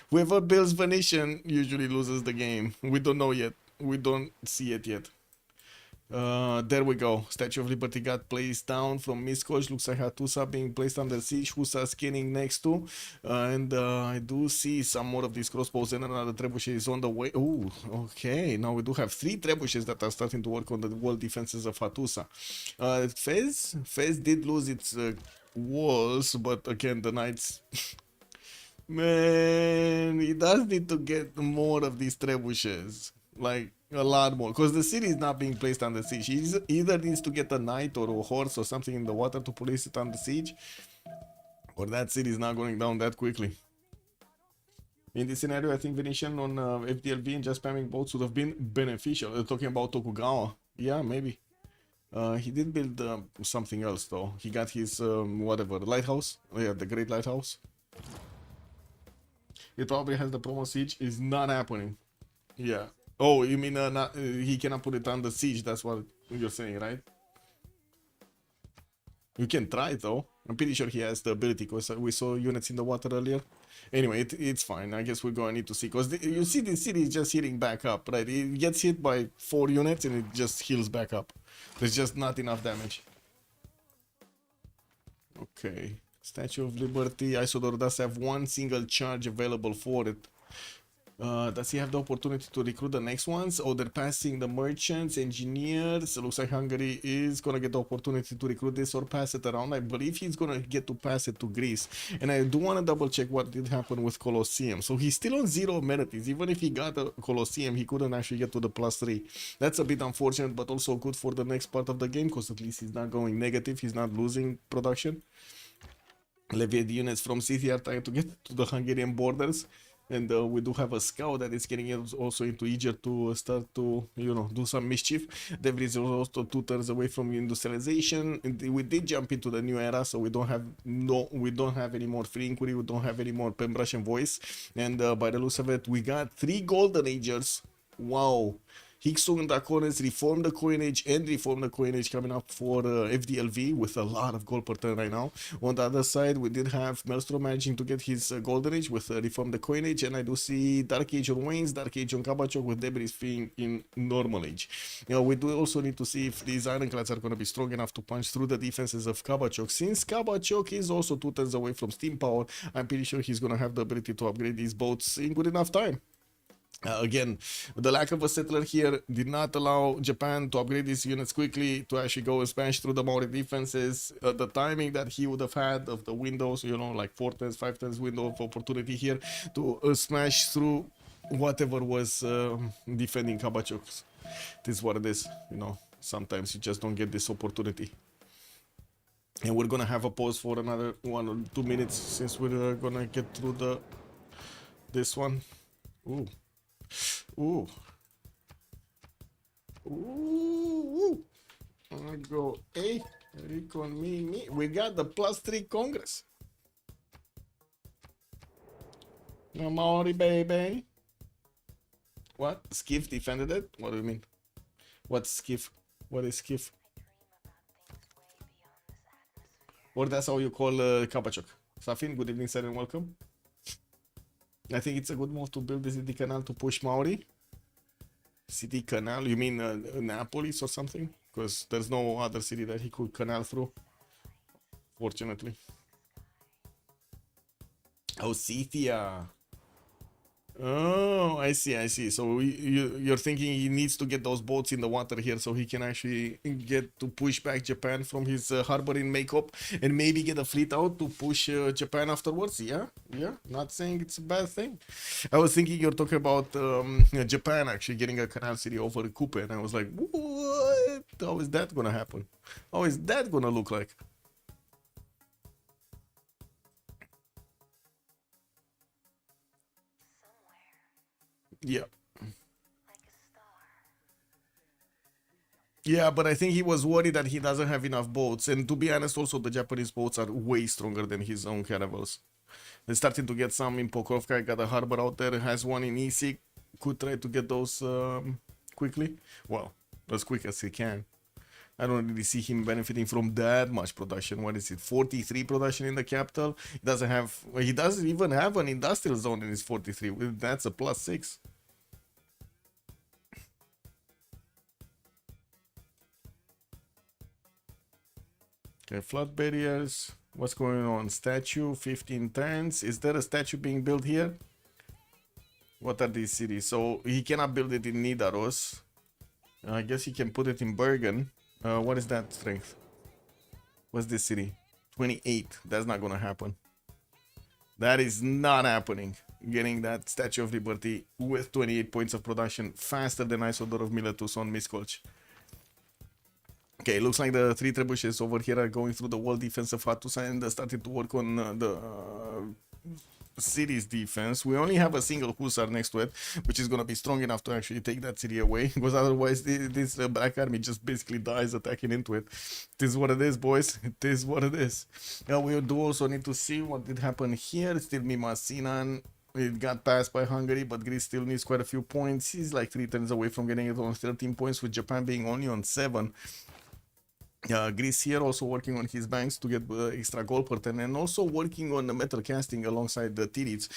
Whoever builds Venetian usually loses the game. We don't know yet. We don't see it yet. There we go. Statue of Liberty got placed down from Miskosh. Looks like Hattusa being placed under siege. Husa scanning next to. And I do see some more of these crossbows, and another trebuchet is on the way. Oh, okay. Now we do have 3 trebuchets that are starting to work on the wall defenses of Hattusa. Fez did lose its walls, but again, the knights... Man, he does need to get more of these trebuchets. Like, a lot more, because the city is not being placed under siege. He either needs to get a knight or a horse or something in the water to place it under siege, or that city is not going down that quickly. In this scenario, I think Venetian on FDLV and just spamming boats would have been beneficial. Talking about Tokugawa, yeah, maybe. He did build something else though. He got his whatever lighthouse. Oh, yeah, the Great Lighthouse. It probably has the promo siege. Is not happening. Yeah. Oh, you mean he cannot put it under siege? That's what you're saying, right? You can try it though. I'm pretty sure he has the ability, because we saw units in the water earlier. Anyway, it's fine. I guess we're going to need to see, because you see the city is just healing back up, right? It gets hit by 4 units and it just heals back up. There's just not enough damage. Okay. Statue of Liberty. Isodor does have 1 single charge available for it. Does he have the opportunity to recruit the next ones? Oh, they're passing the merchants, engineers. It looks like Hungary is gonna get the opportunity to recruit this or pass it around. I believe he's gonna get to pass it to Greece. And I do want to double check what did happen with Colosseum. So he's still on 0 amenities. Even if he got a Colosseum, he couldn't actually get to the +3. That's a bit unfortunate, but also good for the next part of the game, because at least he's not going negative. He's not losing production. Levied units from city are trying to get to the Hungarian borders. And we do have a scout that is getting also into Egypt to start to, you know, do some mischief. Devil is also 2 turns away from industrialization. And we did jump into the new era, so we don't have any more free inquiry. We don't have any more Pembrasian voice. And by the looks of it, we got 3 golden agers. Wow. Hicksung and Draconis reform the coinage and reform the coinage coming up for FDLV with a lot of gold per turn right now. On the other side, we did have Maelstrom managing to get his golden age with reform the coinage, and I do see Dark Age on Waynes, Dark Age on Kabachok with Debris being in normal age. You know, we do also need to see if these ironclads are going to be strong enough to punch through the defenses of Kabachok. Since Kabachok is also 2 turns away from steam power, I'm pretty sure he's going to have the ability to upgrade these boats in good enough time. Again, the lack of a settler here did not allow Japan to upgrade these units quickly to actually go and smash through the Maori defenses. The timing that he would have had of the windows, you know, like 4 turns, 5 turns window of opportunity here to smash through whatever was defending Kabachok. This is what it is, you know. Sometimes you just don't get this opportunity. And we're gonna have a pause for another 1 or 2 minutes since we're gonna get through this one. Ooh. Ooh. Ooh. I go, hey, recon me. We got the +3 Congress. No Maori, baby. What? Skiff defended it? What do you mean? What's Skiff? What is Skiff? Or that's how you call Kabachok. Safin, good evening, sir, and welcome. I think it's a good move to build the city canal to push Maori. City canal? You mean Naples or something? Because there's no other city that he could canal through. Fortunately. Oh, Scythia. Oh, I see. So you're thinking he needs to get those boats in the water here so he can actually get to push back Japan from his harbor in Makeup and maybe get a fleet out to push Japan afterwards. Yeah, not saying it's a bad thing. I was thinking you're talking about Japan actually getting a canal city over Kupe, and I was like, what? How is that gonna happen? How is that gonna look like? Yeah. Yeah, but I think he was worried that he doesn't have enough boats. And to be honest, also the Japanese boats are way stronger than his own caravels. They're starting to get some in Pokrovka. Got a harbor out there. Has one in Isik. Could try to get those quickly. Well, as quick as he can. I don't really see him benefiting from that much production. What is it? 43 production in the capital. He doesn't have. He doesn't even have an industrial zone in his 43. That's a +6. Okay, flood barriers. What's going on? Statue, 15 turns. Is there a statue being built here? What are these cities? So he cannot build it in Nidaros. I guess he can put it in Bergen. What is that strength? What's this city? 28. That's not gonna happen. That is not happening. Getting that Statue of Liberty with 28 points of production faster than Isodor of Miletus on Miskolc. Okay, looks like the 3 trebuchets over here are going through the wall defense of Hattusa and starting to work on the city's defense. We only have a single Hussar next to it, which is going to be strong enough to actually take that city away, because otherwise this Black Army just basically dies attacking into it. It is what it is, boys. It is what it is. Now we do also need to see what did happen here. Still Mima Sinan. It got passed by Hungary, but Greece still needs quite a few points. He's like 3 turns away from getting it on 13 points, with Japan being only on 7. Greece here also working on his banks to get extra gold per turn, and also working on the metal casting alongside the Tirits.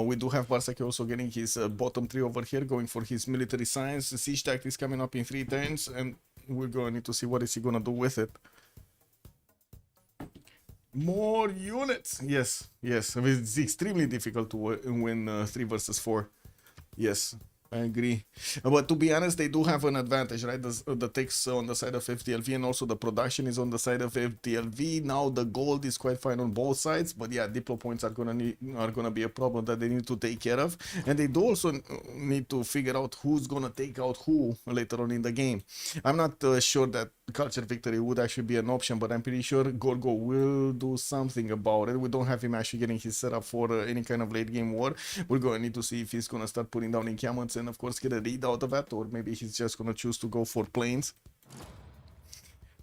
We do have Barsaki also getting his bottom 3 over here, going for his military science. The siege tactics coming up in 3 turns, and we're going to need to see what is he going to do with it. More units! Yes. I mean, it's extremely difficult to win 3 versus 4. Yes, I agree. But to be honest, they do have an advantage, right? The ticks on the side of FTLV and also the production is on the side of FTLV. Now the gold is quite fine on both sides, but yeah, diplo points are gonna be a problem that they need to take care of, and they do also need to figure out who's gonna take out who later on in the game. I'm not sure that culture victory would actually be an option, but I'm pretty sure Gorgo will do something about it. We don't have him actually getting his setup for any kind of late game war. We're going to need to see if he's going to start putting down encampments and of course get a read out of that, or maybe he's just going to choose to go for planes.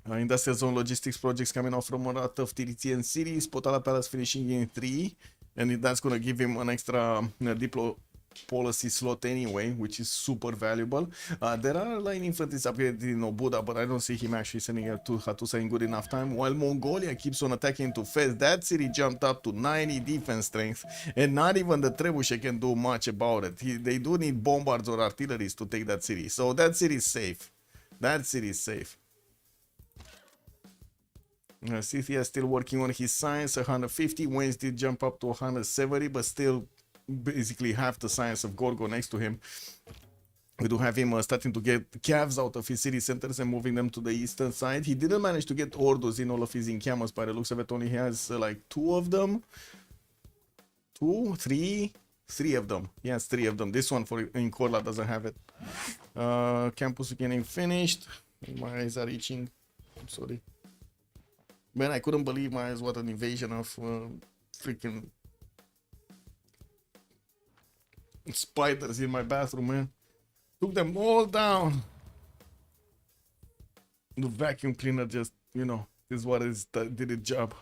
Industrial Zone Logistics projects coming off from a lot of TDT cities. Potala Palace finishing in 3, and that's going to give him an extra diplo policy slot anyway, which is super valuable. There are line infantries upgraded in Obuda, but I don't see him actually sending it to Hattusa in good enough time, while Mongolia keeps on attacking to Fez. That city jumped up to 90 defense strength, and not even the Trebuchet can do much about it. They do need bombards or artilleries to take that city, so that city is safe. That city is safe. Scythia is still working on his science, 150. Waynes did jump up to 170, but still basically half the science of Gorgo next to him. We do have him starting to get calves out of his city centers and moving them to the eastern side. He didn't manage to get orders in all of his encampments by the looks of it. Only has like 2 of them. 2, 3, 3 of them. He has 3 of them. This one for in Korla doesn't have it. Campus getting finished. My eyes are itching. I'm sorry. Man, I couldn't believe my eyes. What an invasion of freaking spiders in my bathroom, man. Took them all down. The vacuum cleaner just, you know, is what is did its job.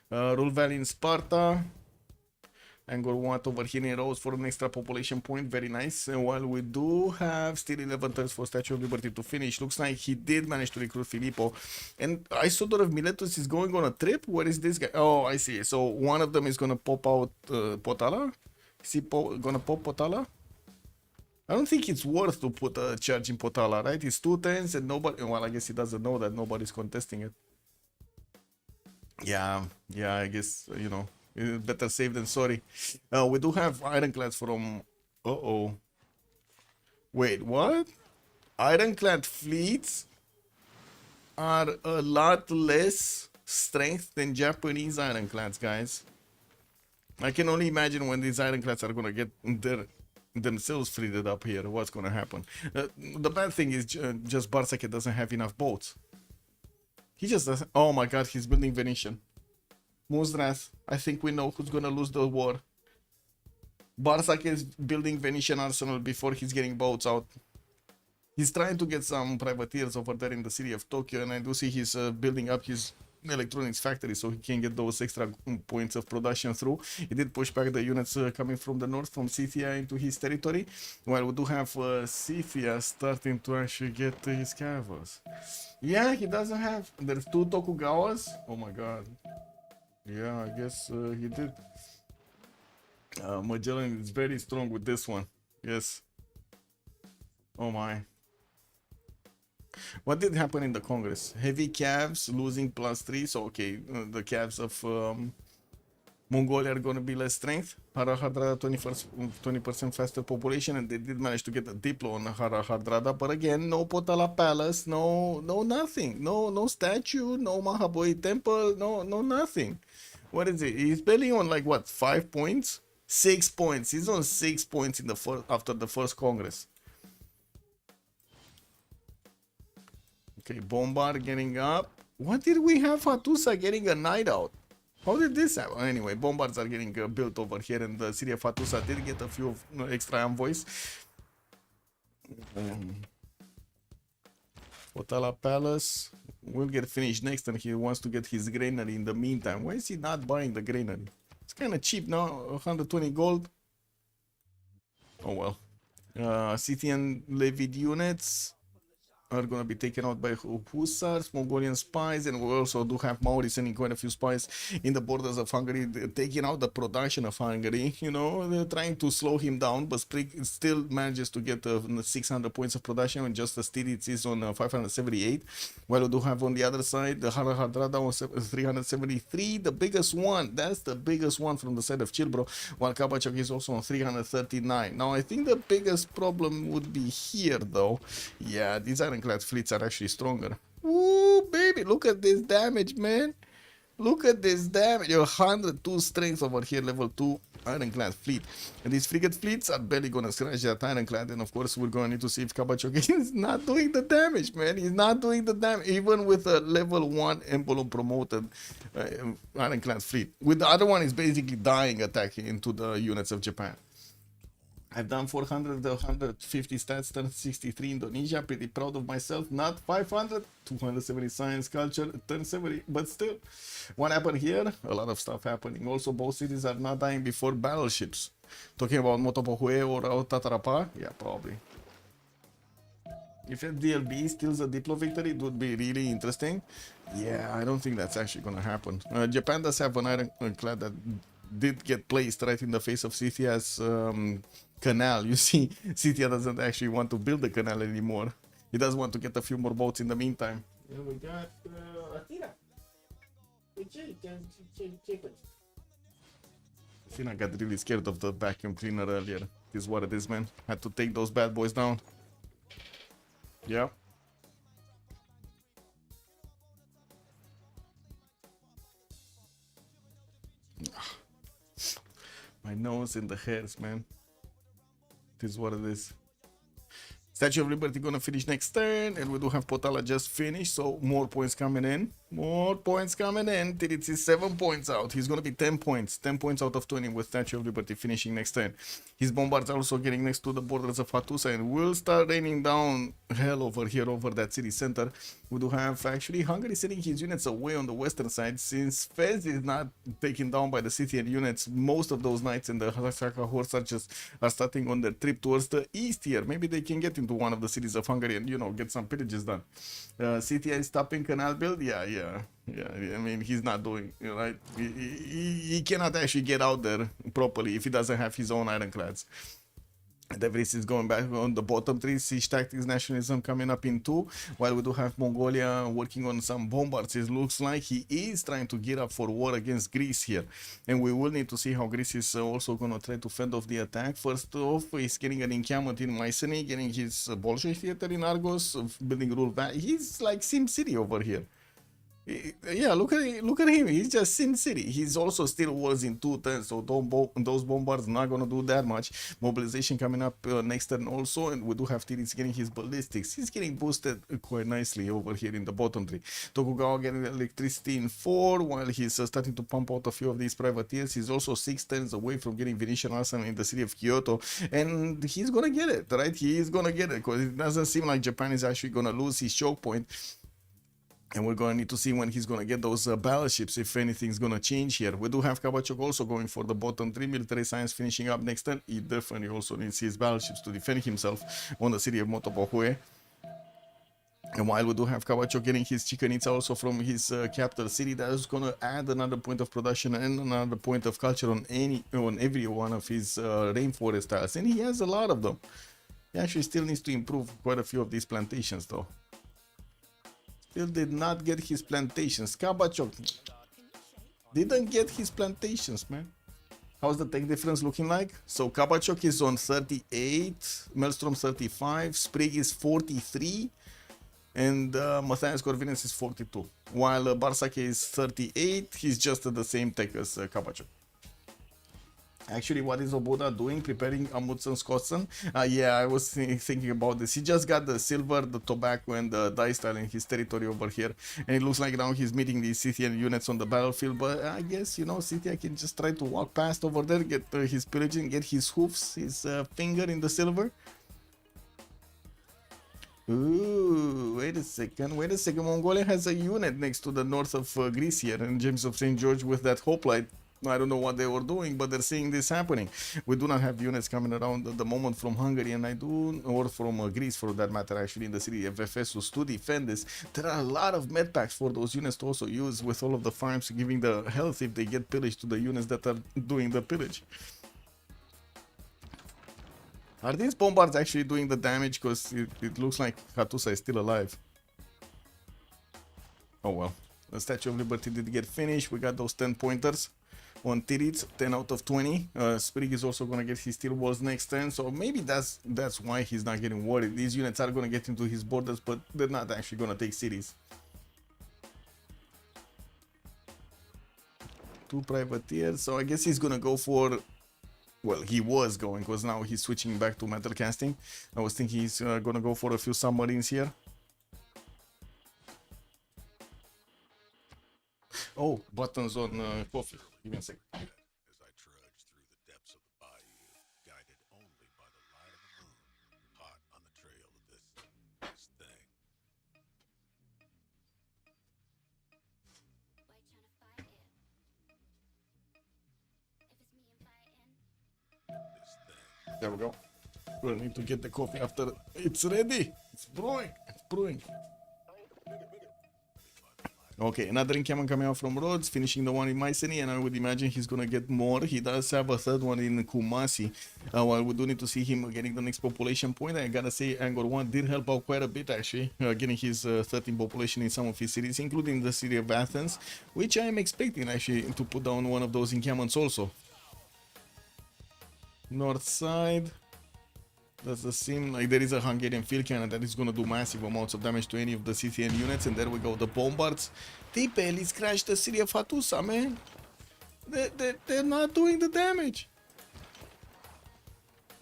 Rule Valley in Sparta. Angor Wat over here in Rose for an extra population point. Very nice. And while we do have still 11 turns for Statue of Liberty to finish, looks like he did manage to recruit Filippo. And I saw that of Miletus is going on a trip. Where is this guy? Oh, I see. So one of them is going to pop out Potala. Is he gonna pop Potala? I don't think it's worth to put a charge in Potala, right? It's 2 turns and nobody. Well, I guess he doesn't know that nobody's contesting it. Yeah, I guess, you know, better safe than sorry. We do have ironclads from. Wait, what? Ironclad fleets are a lot less strength than Japanese ironclads, guys. I can only imagine when these ironclads are gonna get themselves fleeted up here, what's gonna happen. The bad thing is just Barsake doesn't have enough boats. He just doesn't. Oh my god, he's building Venetian. Moon's I think we know who's gonna lose the war. Barsake is building Venetian arsenal before he's getting boats out. He's trying to get some privateers over there in the city of Tokyo, and I do see he's building up his electronics factory so he can get those extra points of production through. He did push back the units coming from the north from Scythia into his territory, while we do have Scythia starting to actually get his cavalry. Yeah, he doesn't have. There's 2 Tokugawas. Oh my god. Yeah, I guess he did. Magellan is very strong with this one. Yes. Oh my. What did happen in the Congress? Heavy calves losing +3. So, okay, the calves of Mongolia are going to be less strength. Harahadrada 20% faster population, and they did manage to get a diplo on Harahadrada. But again, no Potala Palace, no nothing. No statue, no Mahaboi Temple, no nothing. What is it? He's barely on like what, 5 points? 6 points. He's on 6 points in the after the first Congress. Okay, Bombard getting up. What did we have Hattusa getting a night out? How did this happen? Anyway, Bombards are getting built over here, and the city of Hattusa did get a few extra envoys. Potala Palace will get finished next, and he wants to get his granary in the meantime. Why is he not buying the granary? It's kind of cheap now, 120 gold. Oh well. Scythian levied units. are gonna be taken out by hussars, Mongolian spies, and we also do have Maori sending quite a few spies in the borders of Hungary, taking out the production of Hungary. You know, they're trying to slow him down, but Sprig still manages to get 600 points of production, and just the Stiritz is on 578. While we do have on the other side the Harahadrada on 373, the biggest one. That's the biggest one from the side of ChillBro, while Kabachok is also on 339. Now, I think the biggest problem would be here, though. Yeah, these ironclad fleets are actually stronger. Ooh, baby, look at this damage, man. Look at this damage. You're 102 strength over here, level 2 ironclad fleet. And these frigate fleets are barely gonna scratch that ironclad. And of course, we're gonna need to see if Kabachok is not doing the damage, man. He's not doing the damage, even with a level 1 emblem promoted ironclad fleet. With the other one, is basically dying attacking into the units of Japan. I've done 400, 150 stats, turn 63 Indonesia. Pretty proud of myself. Not 500, 270 science, culture, turn 70. But still, what happened here? A lot of stuff happening. Also, both cities are not dying before battleships. Talking about Motopohue or Tatarapa? Yeah, probably. If DLB steals a Diplo victory, it would be really interesting. Yeah, I don't think that's actually going to happen. Japan does have an ironclad that did get placed right in the face of Scythia's canal. You see, Scythia doesn't actually want to build the canal anymore. He does want to get a few more boats in the meantime. Yeah, we got Athena. Athena got really scared of the vacuum cleaner earlier. This is what it is, man. Had to take those bad boys down. Yeah. My nose and the hairs, man. This is what it is. Statue of Liberty gonna finish next turn, and we do have Potala just finished, so more points coming in. More points coming in. Tiritz is 7 points out. He's gonna be 10 points. 10 points out of 20 with Statue of Liberty finishing next turn. His bombards are also getting next to the borders of Hattusa, and will start raining down hell over here, over that city center. We do have actually Hungary sending his units away on the western side, since Fez is not taken down by the Scythian units. Most of those knights and the Hasaka horse are starting on their trip towards the east here. Maybe they can get into one of the cities of Hungary and, you know, get some pillages done. Scythia is stopping canal build. Yeah. I mean, he's not doing, right. He cannot actually get out there properly if he doesn't have his own ironclads. De Vries is going back on the bottom 3. Siege tactics, nationalism coming up in 2, while we do have Mongolia working on some bombards. It looks like he is trying to gear up for war against Greece here, and we will need to see how Greece is also going to try to fend off the attack. First off, he's getting an encampment in Mycenae, getting his Bolshoi theater in Argos, building rule back. He's like Sim City over here. Yeah, look at him. He's just Sin City. He's also still wars in 2 turns, so those bombards not gonna do that much. Mobilization coming up next turn also, and we do have Tiritz getting his ballistics. He's getting boosted quite nicely over here in the bottom 3. Tokugawa getting electricity in 4, while he's starting to pump out a few of these privateers. He's also 6 turns away from getting Venetian arsenal in the city of Kyoto, and he's gonna get it, right? He is gonna get it, because it doesn't seem like Japan is actually gonna lose his choke point. And we're going to need to see when he's going to get those battleships, if anything's going to change here. We do have Kabachok also going for the bottom 3. Military science finishing up next turn. He definitely also needs his battleships to defend himself on the city of Motopohue. And while we do have Kabachok getting his Chichen Itza also from his capital city, that is going to add another point of production and another point of culture on every one of his rainforest tiles. And he has a lot of them. He actually still needs to improve quite a few of these plantations, though. Still did not get his plantations. Kabachok didn't get his plantations, man. How's the tech difference looking like? So Kabachok is on 38, Maelstrom 35, Sprig is 43, and Matthias Corvinus is 42. While Barsake is 38, he's just at the same tech as Kabachok. Actually, what is Oboda doing? Preparing Amundsen Skotsen? Yeah, I was thinking about this. He just got the silver, the tobacco, and the dice tile in his territory over here. And it looks like now he's meeting these Scythian units on the battlefield. But I guess, you know, Scythia can just try to walk past over there, get his pillaging, get his hoofs, his finger in the silver. Ooh, wait a second. Mongolia has a unit next to the north of Greece here, and James of St. George with that hoplite. I don't know what they were doing, but they're seeing this happening. We do not have units coming around at the moment from Hungary, and or from Greece for that matter, actually, in the city of Ephesus to defend this. There are a lot of med packs for those units to also use with all of the farms giving the health if they get pillaged to the units that are doing the pillage. Are these bombards actually doing the damage? Because it looks like Hattusa is still alive. Oh well. The Statue of Liberty did get finished. We got those 10 pointers on Tirits, 10 out of 20. Sprig is also gonna get his steel walls next turn, so maybe that's why he's not getting worried. These units are gonna get into his borders, but they're not actually gonna take cities. 2 privateers, so I guess he's gonna go for... Well, he was going, because now he's switching back to metal casting. I was thinking he's gonna go for a few submarines here. Oh, buttons on coffee. Give me a sec. As I trudged through the depths of the bayou, guided only by the light of the moon, hot on the trail of this thing. Why you tryna fight it? If it's me and fighting. This thing. There we go. We'll need to get the coffee after it's ready. It's brewing. It's brewing. Okay, another encampment coming out from Rhodes, finishing the one in Mycenae, and I would imagine he's gonna get more. He does have a third one in Kumasi. While we do need to see him getting the next population point, I gotta say Angkor 1 did help out quite a bit actually, getting his 13 population in some of his cities, including the city of Athens, which I am expecting actually to put down one of those encampments also. North side. Doesn't seem like there is a Hungarian field cannon that is going to do massive amounts of damage to any of the CTN units. And there we go, the bombards. They barely scratched the city of Hattusa, man. They're not doing the damage.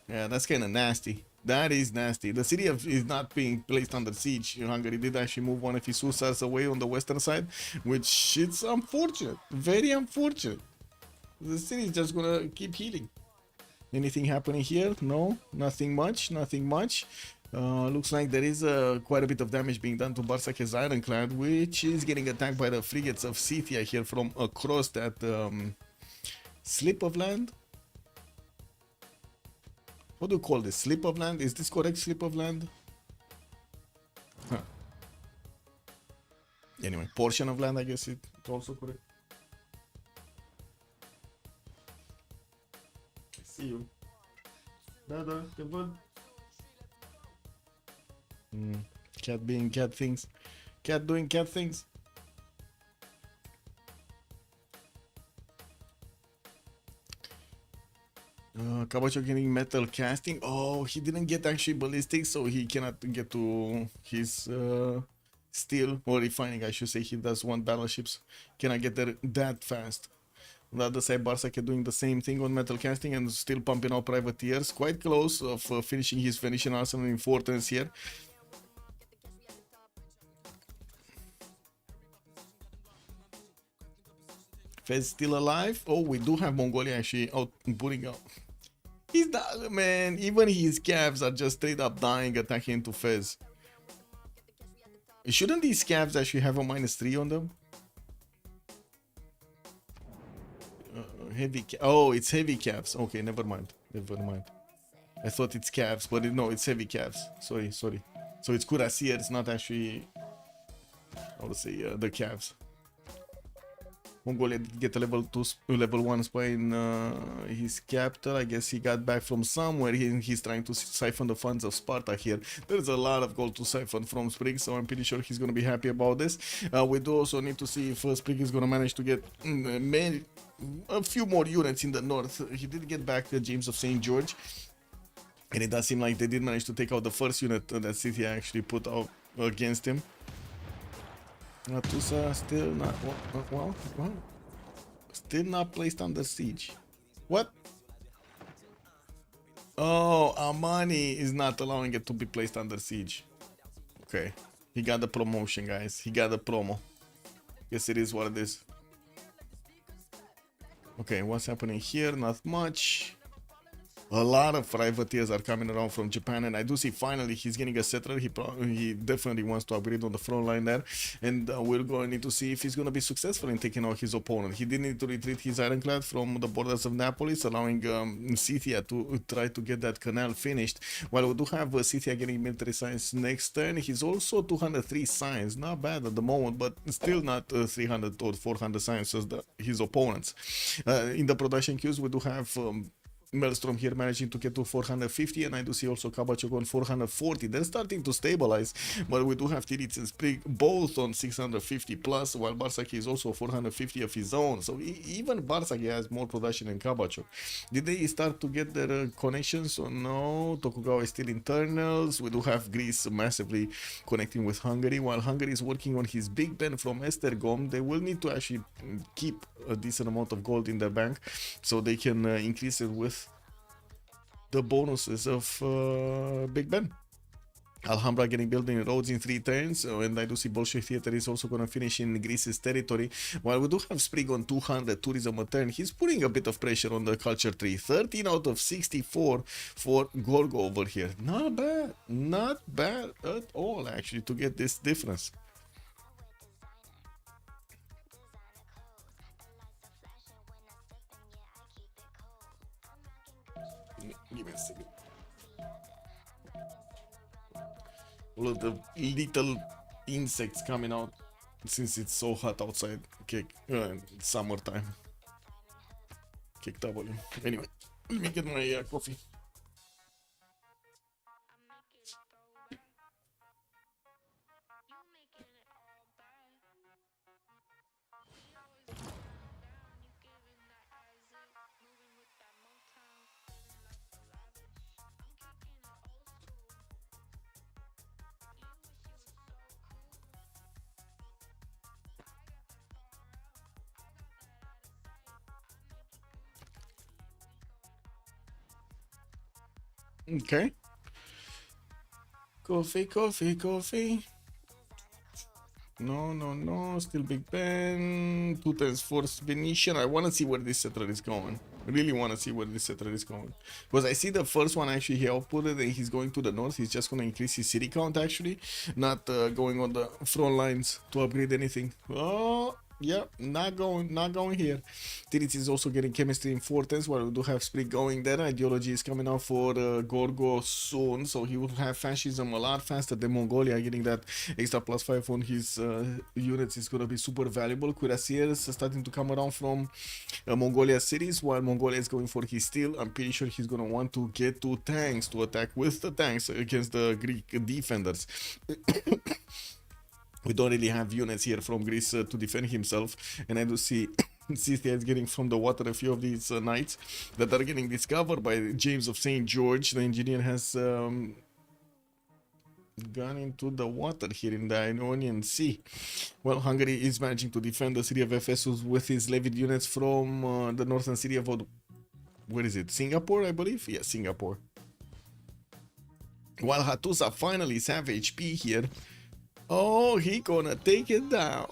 Yeah, that's kind of nasty. That is nasty. The city is not being placed under siege. Hungary did actually move one of his hussars away on the western side, which is unfortunate. Very unfortunate. The city is just going to keep healing. Anything happening here? No, nothing much, nothing much. Looks like there is quite a bit of damage being done to Barsake's ironclad, which is getting attacked by the frigates of Scythia here from across that slip of land. What do you call this? Slip of land? Is this correct? Slip of land? Huh. Anyway, portion of land, I guess it's also correct. See you. Da, te văd. Cat being cat things. Cat doing cat things. Kabacho getting metal casting. Oh, he didn't get actually ballistic, so he cannot get to his steel or refining. I should say he does want battleships. Cannot get there that fast. On the other side, Barsake doing the same thing on metal casting and still pumping out privateers. Quite close of finishing his Venetian arsenal importance here. Fez still alive. Oh, we do have Mongolia actually out putting out. He's not, man. Even his scavs are just straight up dying, attacking into Fez. Shouldn't these scavs actually have a -3 on them? Heavy oh, it's heavy calves. Okay, never mind. Never mind. I thought it's calves, but no, it's heavy calves. Sorry. So it's cuirassier. It's not actually, I would say, the calves. Mongolia did get a level 1 spy in his capital. I guess he got back from somewhere. He's trying to siphon the funds of Sparta here. There's a lot of gold to siphon from Sprig, so I'm pretty sure he's going to be happy about this. We do also need to see if Sprig is going to manage to get a few more units in the north. He did get back James of St. George, and it does seem like they did manage to take out the first unit that City actually put out against him. Hattusa still not, well, still not placed under siege. What? Oh, Amani is not allowing it to be placed under siege. Okay, he got the promotion, guys. He got the promo. Guess it is what it is. Okay, what's happening here? Not much. A lot of privateers are coming around from Japan, and I do see finally he's getting a settler. He definitely wants to upgrade on the front line there, and we're going to need to see if he's going to be successful in taking out his opponent. He did need to retreat his ironclad from the borders of Naples, allowing Scythia to try to get that canal finished. While we do have Scythia getting military science next turn, he's also 203 science, not bad at the moment, but still not 300 or 400 science as his opponents. In the production queues, we do have Maelstrom here managing to get to 450, and I do see also Kabachok on 440. They're starting to stabilize, but we do have Tirits and Sprig both on 650 plus, while Barsaki is also 450 of his own. So even Barsaki has more production than Kabachok. Did they start to get their connections or no? Tokugawa is still internals. We do have Greece massively connecting with Hungary, while Hungary is working on his Big Ben from Esztergom. They will need to actually keep a decent amount of gold in their bank so they can increase it with the bonuses of Big Ben. Alhambra getting building roads in 3 turns, and I do see Bolshoi Theater is also going to finish in Greece's territory. While we do have Sprig on 200 tourism a turn, he's putting a bit of pressure on the culture tree. 13 out of 64 for Gorgo over here. Not bad at all actually to get this difference. Give me a second. All of the little insects coming out since it's so hot outside. Okay, summertime. Kick W. Anyway, let me get my coffee. Okay. Coffee. No. Still Big Ben. 2 turns force Venetian. I want to see where this settler is going. Really want to see where this settler is going. Because I see the first one actually he outputted and he's going to the north. He's just going to increase his city count actually. Not going on the front lines to upgrade anything. Oh, yeah, not going here. Tirits is also getting chemistry in 4 turns, while we do have Sprig going there. Ideology is coming out for Gorgo soon, so he will have fascism a lot faster than Mongolia. Getting that extra +5 on his units is going to be super valuable. Cuirassiers starting to come around from Mongolia cities, while Mongolia is going for his steel. I'm pretty sure he's going to want to get 2 tanks to attack with the tanks against the Greek defenders. We don't really have units here from Greece to defend himself, and I do see Scythia is getting from the water a few of these knights that are getting discovered by James of St. George. The engineer has gone into the water here in the Ionian Sea. Well, Hungary is managing to defend the city of Ephesus with his levied units from the northern city of where is it? Singapore, I believe? Yeah, Singapore. While Hattusa finally is half HP here. Oh, he gonna take it down.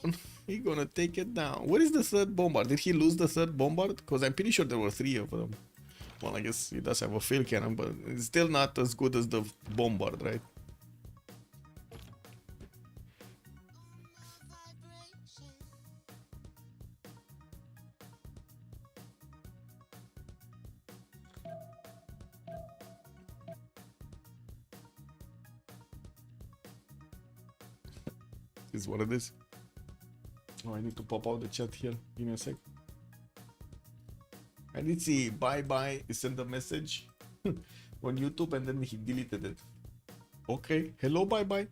What is the 3rd bombard? Did he lose the 3rd bombard? Because I'm pretty sure there were 3 of them. Well, I guess he does have a field cannon, but it's still not as good as the bombard, right? This is what it is. Oh, I need to pop out the chat here. Give me a sec. I did see bye. He sent a message on YouTube and then he deleted it. Okay. Hello, bye.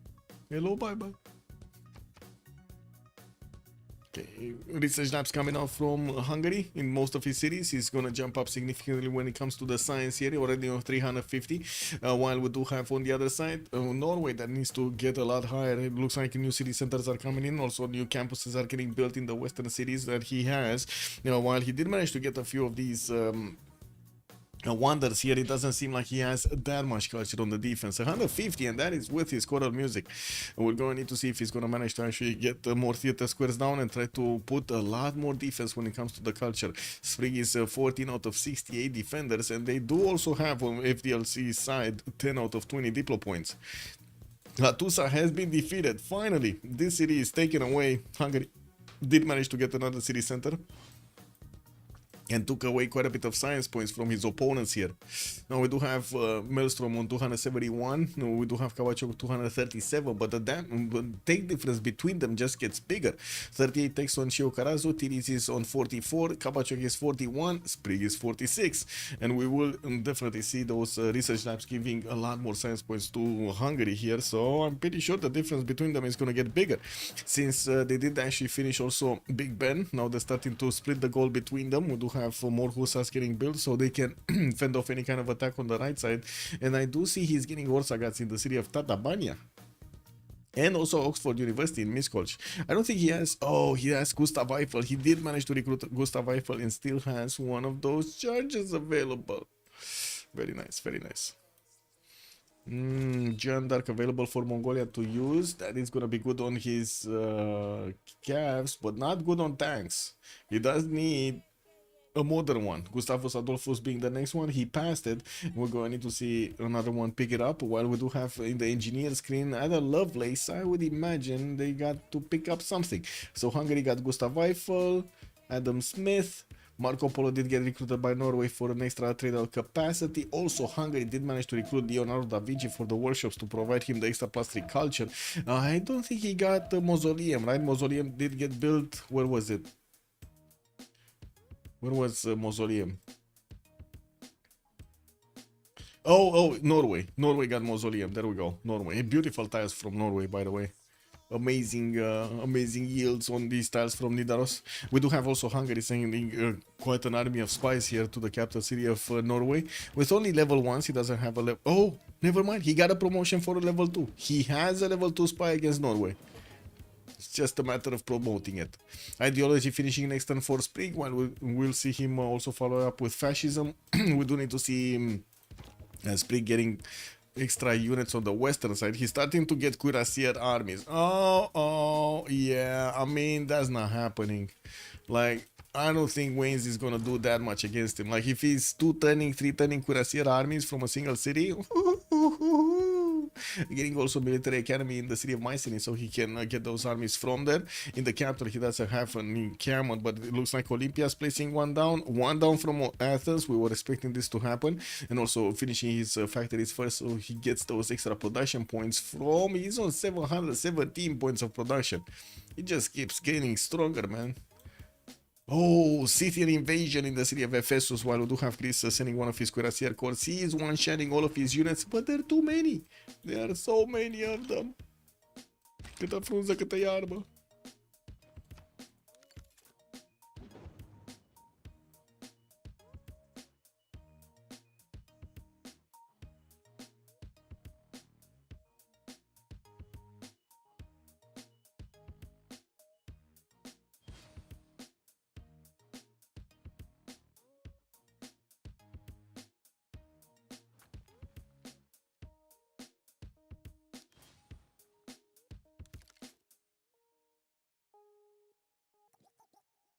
Okay, research labs coming out from Hungary in most of his cities. He's gonna jump up significantly when it comes to the science here, already on 350. While we do have on the other side Norway that needs to get a lot higher. It looks like new city centers are coming in. Also, new campuses are getting built in the western cities that he has. While he did manage to get a few of these wonders here. It doesn't seem like he has that much culture on the defense. 150, and that is with his choral music. And we're going to need to see if he's going to manage to actually get more theater squares down and try to put a lot more defense when it comes to the culture. Sprig is 14 out of 68 defenders, and they do also have on FDLC side 10 out of 20 Diplo points. Latusa has been defeated. Finally, this city is taken away. Hungary did manage to get another city center and took away quite a bit of science points from his opponents here. Now we do have Maelstrom on 271, no, we do have Kawachok 237, but the take difference between them just gets bigger. 38 takes on Shiokarazu, Tiris is on 44, Kawachok is 41, Sprig is 46, and we will definitely see those research labs giving a lot more science points to Hungary here, so I'm pretty sure the difference between them is going to get bigger. Since they did actually finish also Big Ben, now they're starting to split the goal between them. We do have more Husas getting built so they can fend off any kind of attack on the right side, and I do see he's getting Orsagats in the city of Tatabania and also Oxford University in Miskolc. I don't think he has, oh, he has Gustav Eiffel. He did manage to recruit Gustav Eiffel and still has one of those charges available. Very nice, very nice. Jeanne d'Arc available for Mongolia to use. That is gonna be good on his calves, but not good on tanks. He does need a modern one. Gustavus Adolphus being the next one, he passed it. We're going to need to see another one pick it up, while we do have in the engineer screen Ada Lovelace. I would imagine they got to pick up something. So Hungary got Gustav Eiffel, Adam Smith. Marco Polo did get recruited by Norway for an extra trade capacity. Also, Hungary did manage to recruit Leonardo da Vinci for the workshops to provide him the extra +3 culture. I don't think he got the Mausoleum, right? Mausoleum did get built. Where was it? Where was Mausoleum? Oh, Norway. Norway got Mausoleum. There we go. Norway. Beautiful tiles from Norway, by the way. Amazing, amazing yields on these tiles from Nidaros. We do have also Hungary sending quite an army of spies here to the capital city of Norway. With only level 1s, he doesn't have a level... Oh, never mind. He got a promotion for a level 2. He has a level 2 spy against Norway. It's just a matter of promoting it. Ideology finishing next turn for Sprig, while we'll see him also follow up with fascism. We do need to see Sprig getting extra units on the western side. He's starting to get cuirassier armies. Oh, yeah. I mean, that's not happening. Like, I don't think Waynes is gonna do that much against him. Like, if he's 2-turning, 3-turning cuirassier armies from a single city, getting also military academy in the city of Mycenae so he can get those armies from there. In the capital, he doesn't have an encampment, but it looks like Olympia's placing one down from Athens. We were expecting this to happen, and also finishing his factories first, so he gets those extra production points from... He's on 717 points of production. He just keeps getting stronger, man. Oh, Scythian invasion in the city of Ephesus, while we do have Greece sending one of his cuirassier corps. He is one-shotting all of his units, but there are too many. There are so many of them. Câtă frunză, câtă iarbă.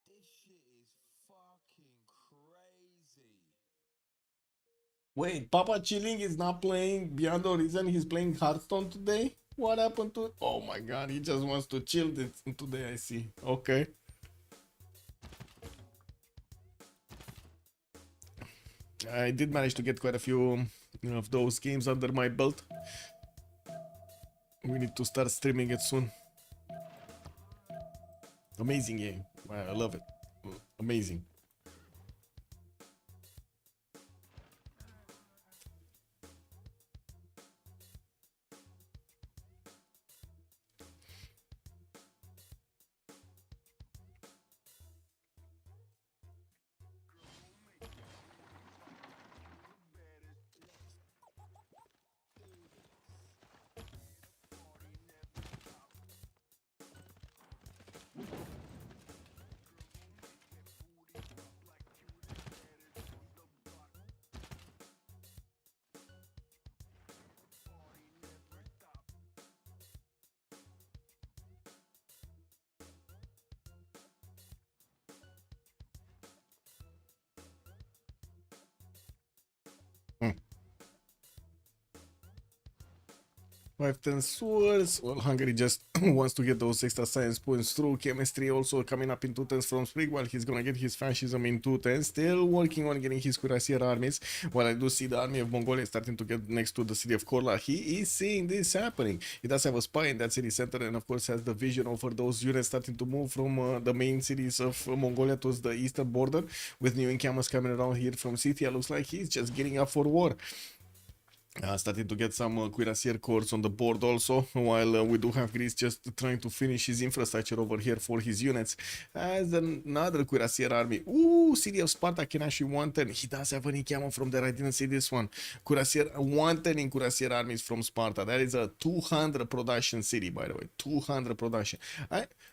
This shit is fucking crazy. Wait, Papa Chilling is not playing Beyond the Horizon. He's playing Hearthstone today? What happened to... Oh my god, he just wants to chill today, I see. Okay. I did manage to get quite a few of those games under my belt. We need to start streaming it soon. Amazing game. Wow, I love it. Amazing. 510 swords. Well, Hungary just wants to get those extra science points through. Chemistry also coming up in 210s from Spring, while he's gonna get his fascism in 210. Still working on getting his cuirassier armies. While I do see the army of Mongolia starting to get next to the city of Korla, he is seeing this happening. He does have a spy in that city center, and of course has the vision over those units starting to move from the main cities of Mongolia towards the eastern border. With new encampments coming around here from Scythia, looks like he's just getting up for war. Starting to get some cuirassier corps on the board also, while we do have Greece just trying to finish his infrastructure over here for his units. As another cuirassier army. Ooh, city of Sparta can actually 110. He does have an encampment from there. I didn't see this one. Cuirassier 110 in cuirassier armies from Sparta. That is a 200 production city, by the way. 200 production.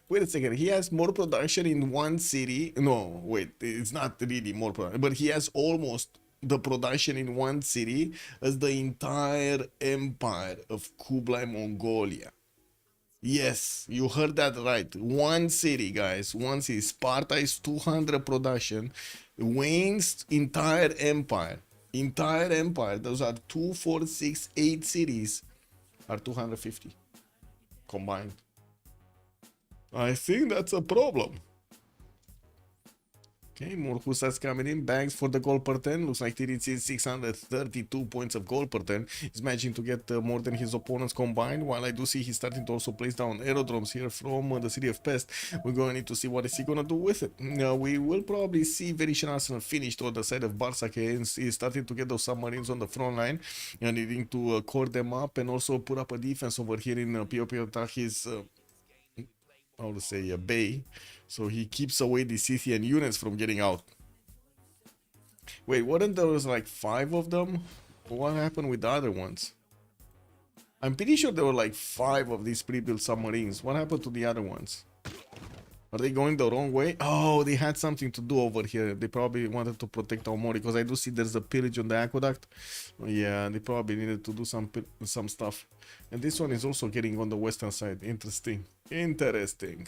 Wait a second. He has more production in one city. No, wait. It's not really more production, but he has almost the production in one city as the entire empire of Kublai Mongolia. Yes, you heard that right. One city, guys. One city. Sparta is 200 production. Wayne's entire empire. Entire empire. Those are 2, 4, 6, 8 cities are 250 combined. I think that's a problem. Okay, more hussars coming in. Bags for the gold per 10. Looks like TDC is 632 points of gold per 10. He's managing to get more than his opponents combined. While I do see he's starting to also place down aerodromes here from the city of Pest. We're going to need to see what is he going to do with it. We will probably see Venetian Arsenal finished on the side of Barsac. He's starting to get those submarines on the front line. And needing to core them up and also put up a defense over here in Piopiotahis. How to say, a bay, so he keeps away the Scythian units from getting out. Wait, weren't there was like 5 of them? What happened with the other ones? I'm pretty sure there were like 5 of these pre-built submarines. What happened to the other ones? Are they going the wrong way? Oh, they had something to do over here. They probably wanted to protect Aomori, because I do see there's a pillage on the aqueduct. Yeah, they probably needed to do some stuff. And this one is also getting on the western side. Interesting. Interesting.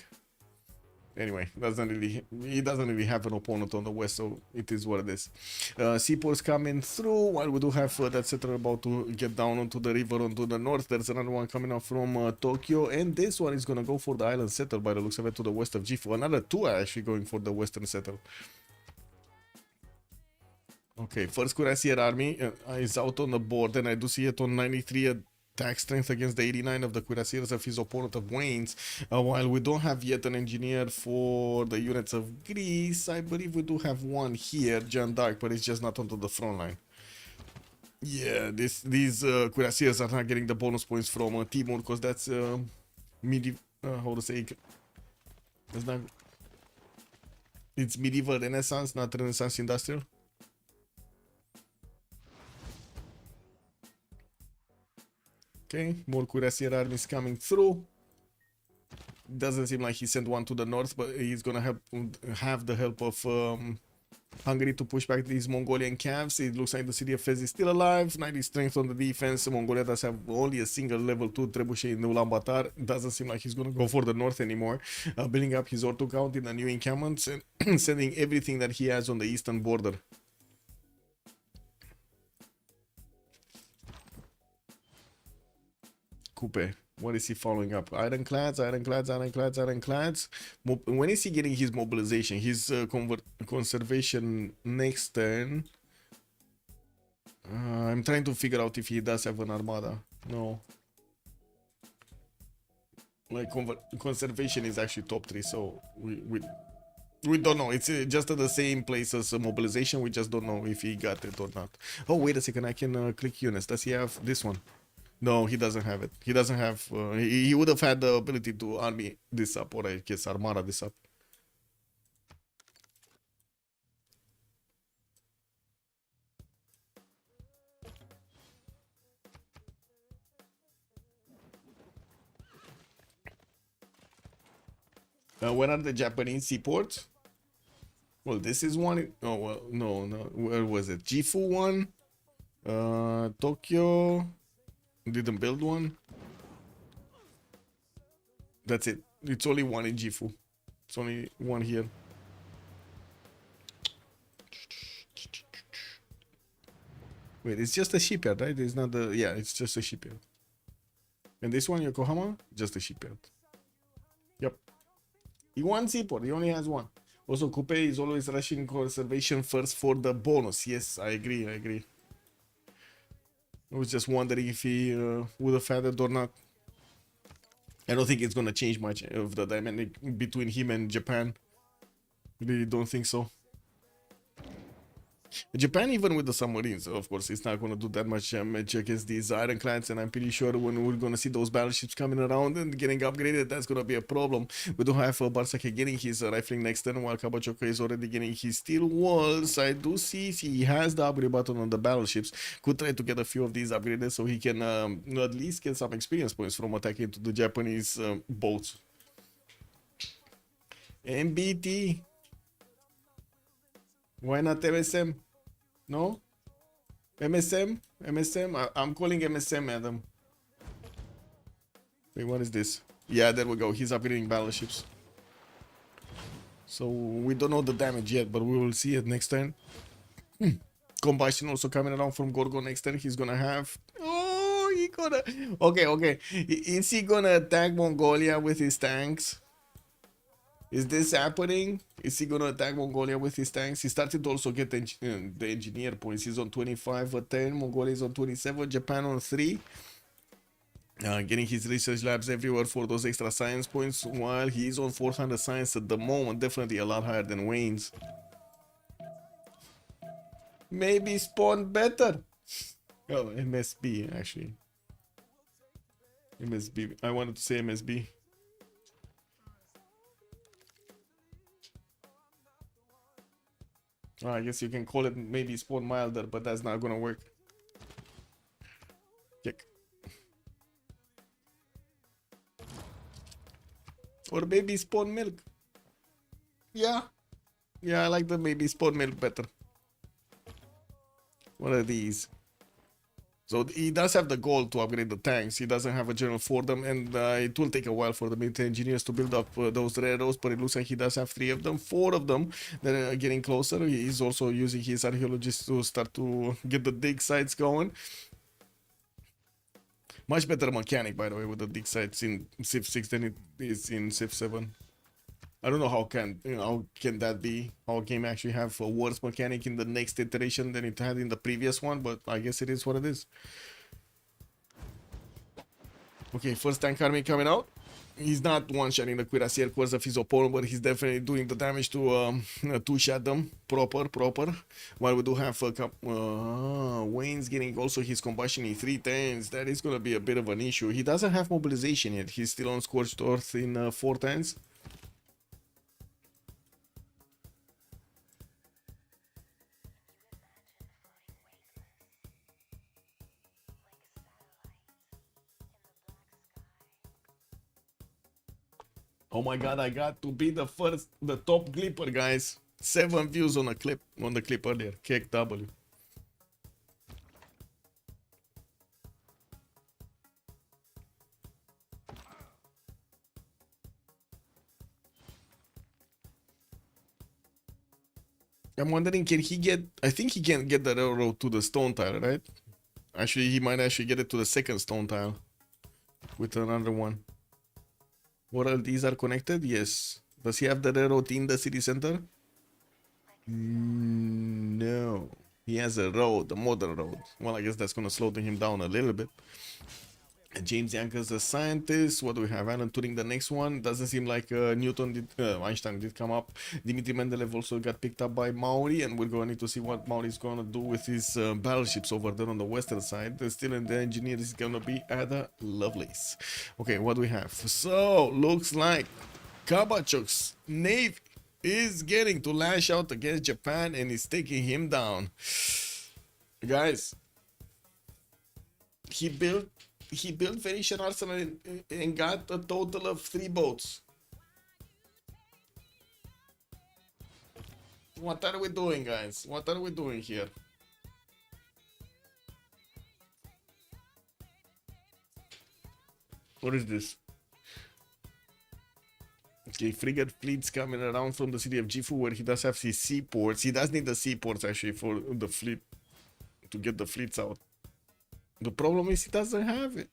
Anyway, he doesn't really have an opponent on the west, so it is what it is. Seaports coming through, while we do have that settler about to get down onto the river onto the north. There's another one coming out from Tokyo, and this one is gonna go for the island settle by the looks of it to the west of Gifu. Another 2 are actually going for the western settle. Okay, first cuirassier army is out on the board, and I do see it on 93 attack strength against the 89 of the cuirassiers of his opponent of Wayne's. While we don't have yet an engineer for the units of Greece, I believe we do have one here, Jeanne d'Arc, but it's just not onto the front line. Yeah, these cuirassiers are not getting the bonus points from Timur, because that's how to say, it's not, it's medieval Renaissance, not Renaissance industrial. Okay, more cuirassier armies coming through. Doesn't seem like he sent one to the north, but he's gonna have the help of Hungary to push back these Mongolian camps. It looks like the city of Fez is still alive. 90 strength on the defense. Mongolia does have only a single level 2 trebuchet in Ulaanbaatar. Doesn't seem like he's gonna go for the north anymore. Building up his auto count in the new encampments and sending everything that he has on the eastern border. Coupe. What is he following up? Ironclads, ironclads, ironclads, ironclads. When is he getting his mobilization? His conservation next turn. I'm trying to figure out if he does have an armada. No. Like conservation is actually top 3, so we don't know. It's just at the same place as mobilization. We just don't know if he got it or not. Oh, wait a second. I can click units. Does he have this one? No, he doesn't have it. He doesn't have... he would have had the ability to army this up, or I guess armada this up. When are the Japanese seaports? Well, this is one... Oh, well, no. Where was it? Gifu one? Tokyo... Didn't build one. That's it. It's only one in Gifu. It's only one here. Wait, it's just a shipyard, right? It's not the... Yeah, it's just a shipyard. And this one, Yokohama, just a shipyard. Yep. He one seaport, he only has one. Also, Coupe is always rushing conservation first for the bonus. Yes, I agree, I agree. I was just wondering if he would have had it or not. I don't think it's gonna change much of the dynamic between him and Japan. Really don't think so. Japan, even with the submarines, of course, it's not going to do that much damage against these ironclads, and I'm pretty sure when we're going to see those battleships coming around and getting upgraded, that's going to be a problem. We do have Barsake getting his rifling next turn, while Kabachoko is already getting his steel walls. I do see he has the upgrade button on the battleships. Could try to get a few of these upgraded so he can at least get some experience points from attacking to the Japanese boats. MBT. Why not MSM? No? MSM? MSM? I'm calling MSM, Adam. Wait, what is this? Yeah, there we go. He's upgrading battleships. So we don't know the damage yet, but we will see it next turn. Combustion also coming around from Gorgo next turn. He's gonna have... Oh, he gonna... Okay, okay. Is he gonna attack Mongolia with his tanks? Is this happening? Is he gonna attack Mongolia with his tanks? He started to also get the engineer points. He's on 25 or 10. Mongolia is on 27. Japan on 3. Getting his research labs everywhere for those extra science points, while he's on 400 science at the moment. Definitely a lot higher than Wayne's. Maybe spawn better. Oh, MSB actually. MSB. I wanted to say MSB. I guess you can call it maybe spawn milder, but that's not gonna work. Check. Or maybe spawn milk. Yeah. Yeah, I like the maybe spawn milk better. What are these? So he does have the goal to upgrade the tanks. He doesn't have a general for them, and it will take a while for the military engineers to build up those railroads, but it looks like he does have 3 of them. 4 of them that are getting closer. He's also using his archaeologists to start to get the dig sites going. Much better mechanic, by the way, with the dig sites in Civ6 than it is in Civ7. I don't know how can that be? How a game actually have a worse mechanic in the next iteration than it had in the previous one, but I guess it is what it is. Okay, first tank army coming out. He's not one-shotting the cuirassier cores of his opponent, but he's definitely doing the damage to two-shot them proper. While we do have Wayne's getting also his combustion in 310s. That is going to be a bit of an issue. He doesn't have mobilization yet. He's still on Scorched Earth in 410s. Oh my god, I got to be the top clipper, guys. 7 views on the clip earlier. Kick W. I'm wondering, can he get... I think he can get the railroad to the stone tile, right? Actually, he might actually get it to the second stone tile with another one. What all these are connected? Yes. Does he have the railroad in the city center? No. He has a road, a modern road. Well, I guess that's going to slow him down a little bit. James Younker's a scientist. What do we have? Alan Turing, the next one. Doesn't seem like Einstein did come up. Dimitri Mendeleev also got picked up by Maori, and we're going to need to see what Maori is going to do with his battleships over there on the western side. Still in the engineer is going to be Ada Lovelace. Okay, what do we have? So, looks like Kabachok's Navy is getting to lash out against Japan and is taking him down. Guys, he built Venetian Arsenal and got a total of 3 boats. What are we doing, guys? What are we doing here? What is this? Okay, frigate fleets coming around from the city of Gifu, where he does have his seaports. He does need the seaports actually for the fleet, to get the fleets out. The problem is he doesn't have it.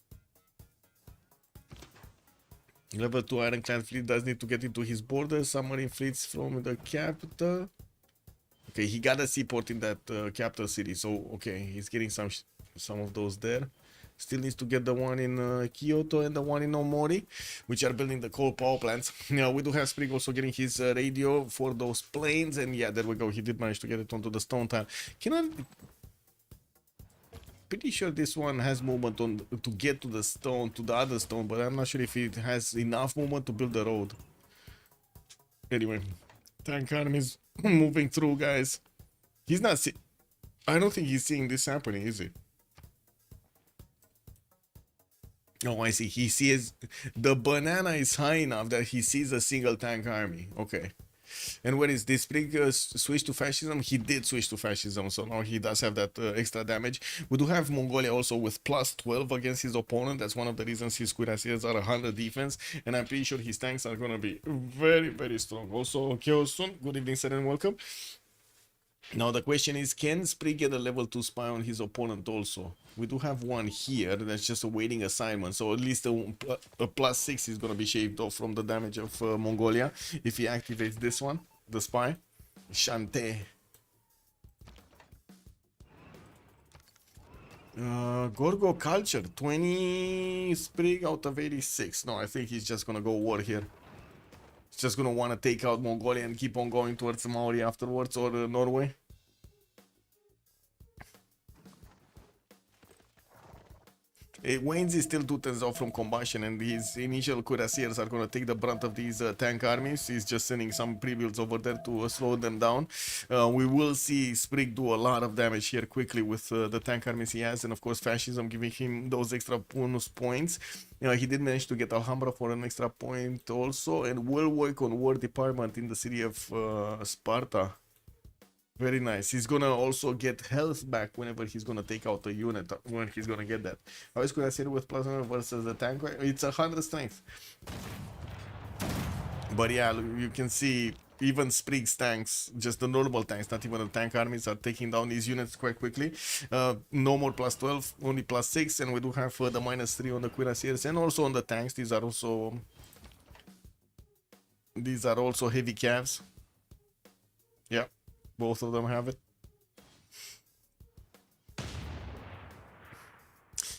Level 2 ironclad fleet does need to get into his borders. Submarine fleets from the capital. Okay, he got a seaport in that capital city, so okay, he's getting some of those there. Still needs to get the one in Kyoto and the one in Omori, which are building the coal power plants. Now we do have Sprig also getting his radio for those planes, and yeah, there we go. He did manage to get it onto the stone tile. Pretty sure this one has movement on to get to the stone, to the other stone, but I'm not sure if it has enough movement to build the road. Anyway, tank army is moving through, guys. He's not I don't think he's seeing this happening, is he? Oh, I see. He sees the banana is high enough that he sees a single tank army. Okay. And what is this Sprig switch to fascism? He did switch to fascism, so now he does have that extra damage. We do have Mongolia also with plus 12 against his opponent. That's one of the reasons his cuirassiers are 100 defense, and I'm pretty sure his tanks are gonna be very, very strong. Also, Kyosun, good evening, sir, and welcome. Now the question is, can Sprig get a level 2 spy on his opponent also? We do have one here that's just awaiting assignment, so at least a plus 6 is going to be shaved off from the damage of Mongolia if he activates this one, the spy. Shante. Gorgo Culture, 20 Sprig out of 86. No, I think he's just going to go war here. He's just going to want to take out Mongolia and keep on going towards Maori afterwards, or Norway. Wayne's is still 2 turns off from combustion, and his initial cuirassiers are going to take the brunt of these tank armies. He's just sending some pre-builds over there to slow them down. We will see Sprig do a lot of damage here quickly with the tank armies he has, and of course fascism giving him those extra bonus points. He did manage to get Alhambra for an extra point also, and will work on war department in the city of Sparta. Very nice. He's gonna also get health back whenever he's gonna take out a unit, when he's gonna get that. How is Cuirassier with plasma versus the tank? It's 100 strength. But yeah, you can see even Sprig's tanks, just the normal tanks, not even the tank armies, are taking down these units quite quickly. No more plus 12, only plus 6, and we do have the minus 3 on the Cuirassiers and also on the tanks. These are also heavy calves. Yeah. Both of them have it.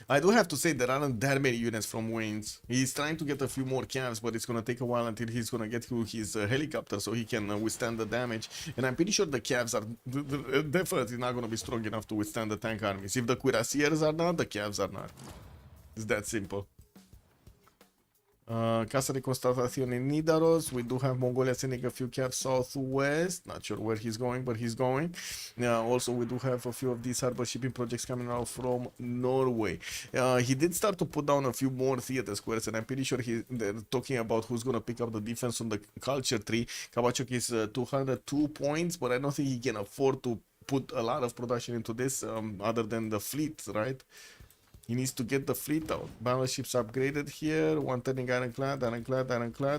I do have to say there aren't that many units from Wayne's. He's trying to get a few more calves, but it's gonna take a while until he's gonna get to his helicopter so he can withstand the damage. And I'm pretty sure the calves are definitely not gonna be strong enough to withstand the tank armies. If the cuirassiers are not, the calves are not. It's that simple. Casa de Constatación in Nidaros. We do have Mongolia sending a few caps southwest. Not sure where he's going, but he's going. Also, we do have a few of these harbor shipping projects coming out from Norway. He did start to put down a few more theater squares, and I'm pretty sure they're talking about who's going to pick up the defense on the culture tree. Kabachok is 202 points, but I don't think he can afford to put a lot of production into this other than the fleet, right? He needs to get the fleet out. Battleships upgraded here. One turning ironclad.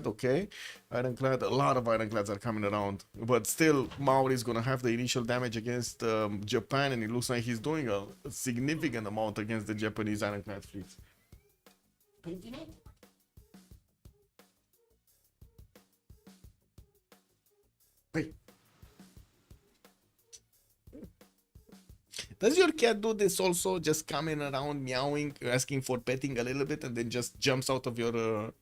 Okay. Ironclad. A lot of ironclads are coming around. But still, Maori is going to have the initial damage against Japan. And it looks like he's doing a significant amount against the Japanese ironclad fleets. Hey. Does your cat do this also? Just coming around meowing, asking for petting a little bit, and then just jumps out of your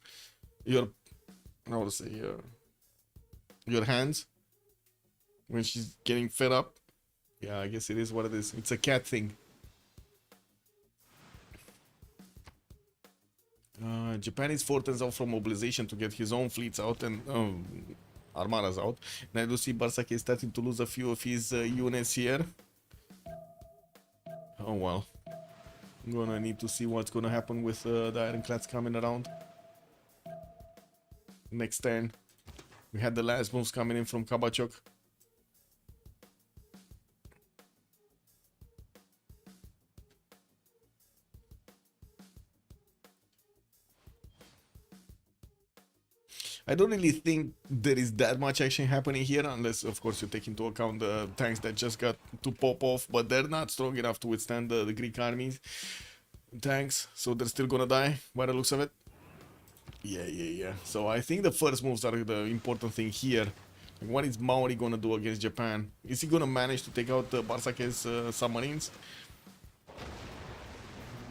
how to say, your hands when she's getting fed up? Yeah, I guess it is what it is. It's a cat thing. Japan is 4 turns out from mobilization to get his own fleets out and armadas out. And I do see Barsak is starting to lose a few of his units here. Oh well. I'm gonna need to see what's gonna happen with the ironclads coming around. Next turn. We had the last moves coming in from Kabachok. I don't really think there is that much action happening here, unless, of course, you take into account the tanks that just got to pop off, but they're not strong enough to withstand the Greek army tanks, so they're still gonna die by the looks of it. Yeah. So I think the first moves are the important thing here. Like, what is Maori gonna do against Japan? Is he gonna manage to take out Barsake's submarines?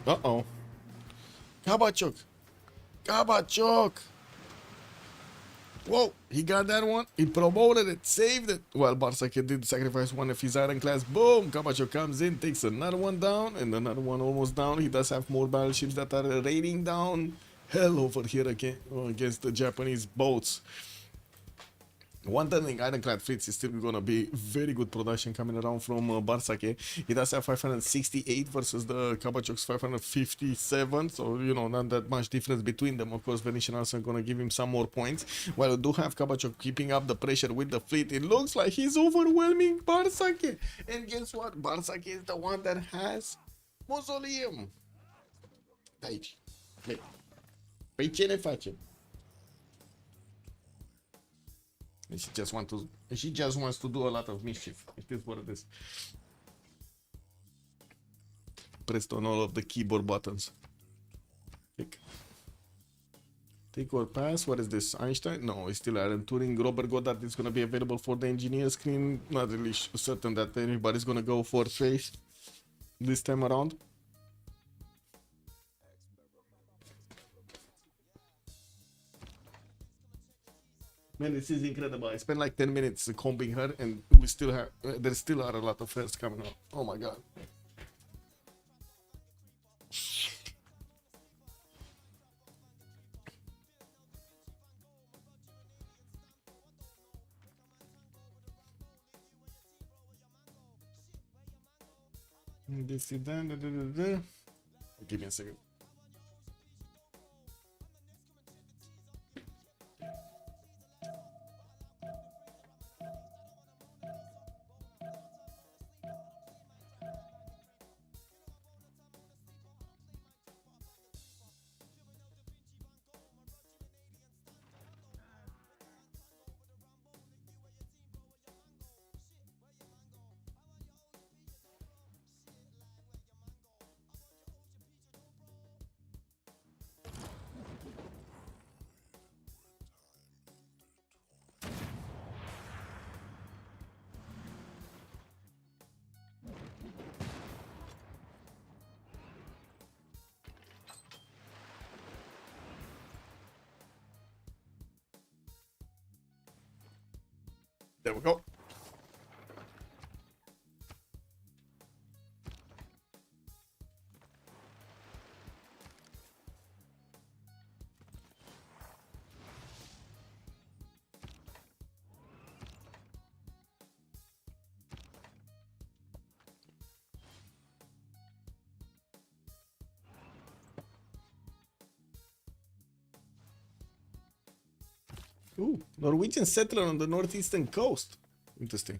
Uh-oh. Kabachok! Kabachok! Whoa, he got that one. He promoted it, saved it. Well, Barsake did sacrifice one of his ironclads. Boom! Kabachok comes in, takes another one down, and another one almost down. He does have more battleships that are raining down hell over here against the Japanese boats. One turning ironclad fleets is still gonna be very good production coming around from Barsake. He does have 568 versus the Kabachok's 557, so you know, not that much difference between them. Of course, Venetian Arsenal gonna give him some more points. While we do have Kabachok keeping up the pressure with the fleet, it looks like he's overwhelming Barsake. And guess what? Barsake is the one that has Mausoleum. De aici. Păi ce ne facem? She just wants to do a lot of mischief. It is what it is. Pressed on all of the keyboard buttons. Take or pass. What is this? Einstein? No, it's still Aaron Turing. Robert Goddard is gonna be available for the engineer screen. Not really certain that anybody's gonna go for Trace this time around. Man, this is incredible. I spent like 10 minutes combing her, and we still have. There still are a lot of hairs coming out. Oh my god. This is done. Give me a second. There we go. Ooh, Norwegian settler on the northeastern coast. Interesting.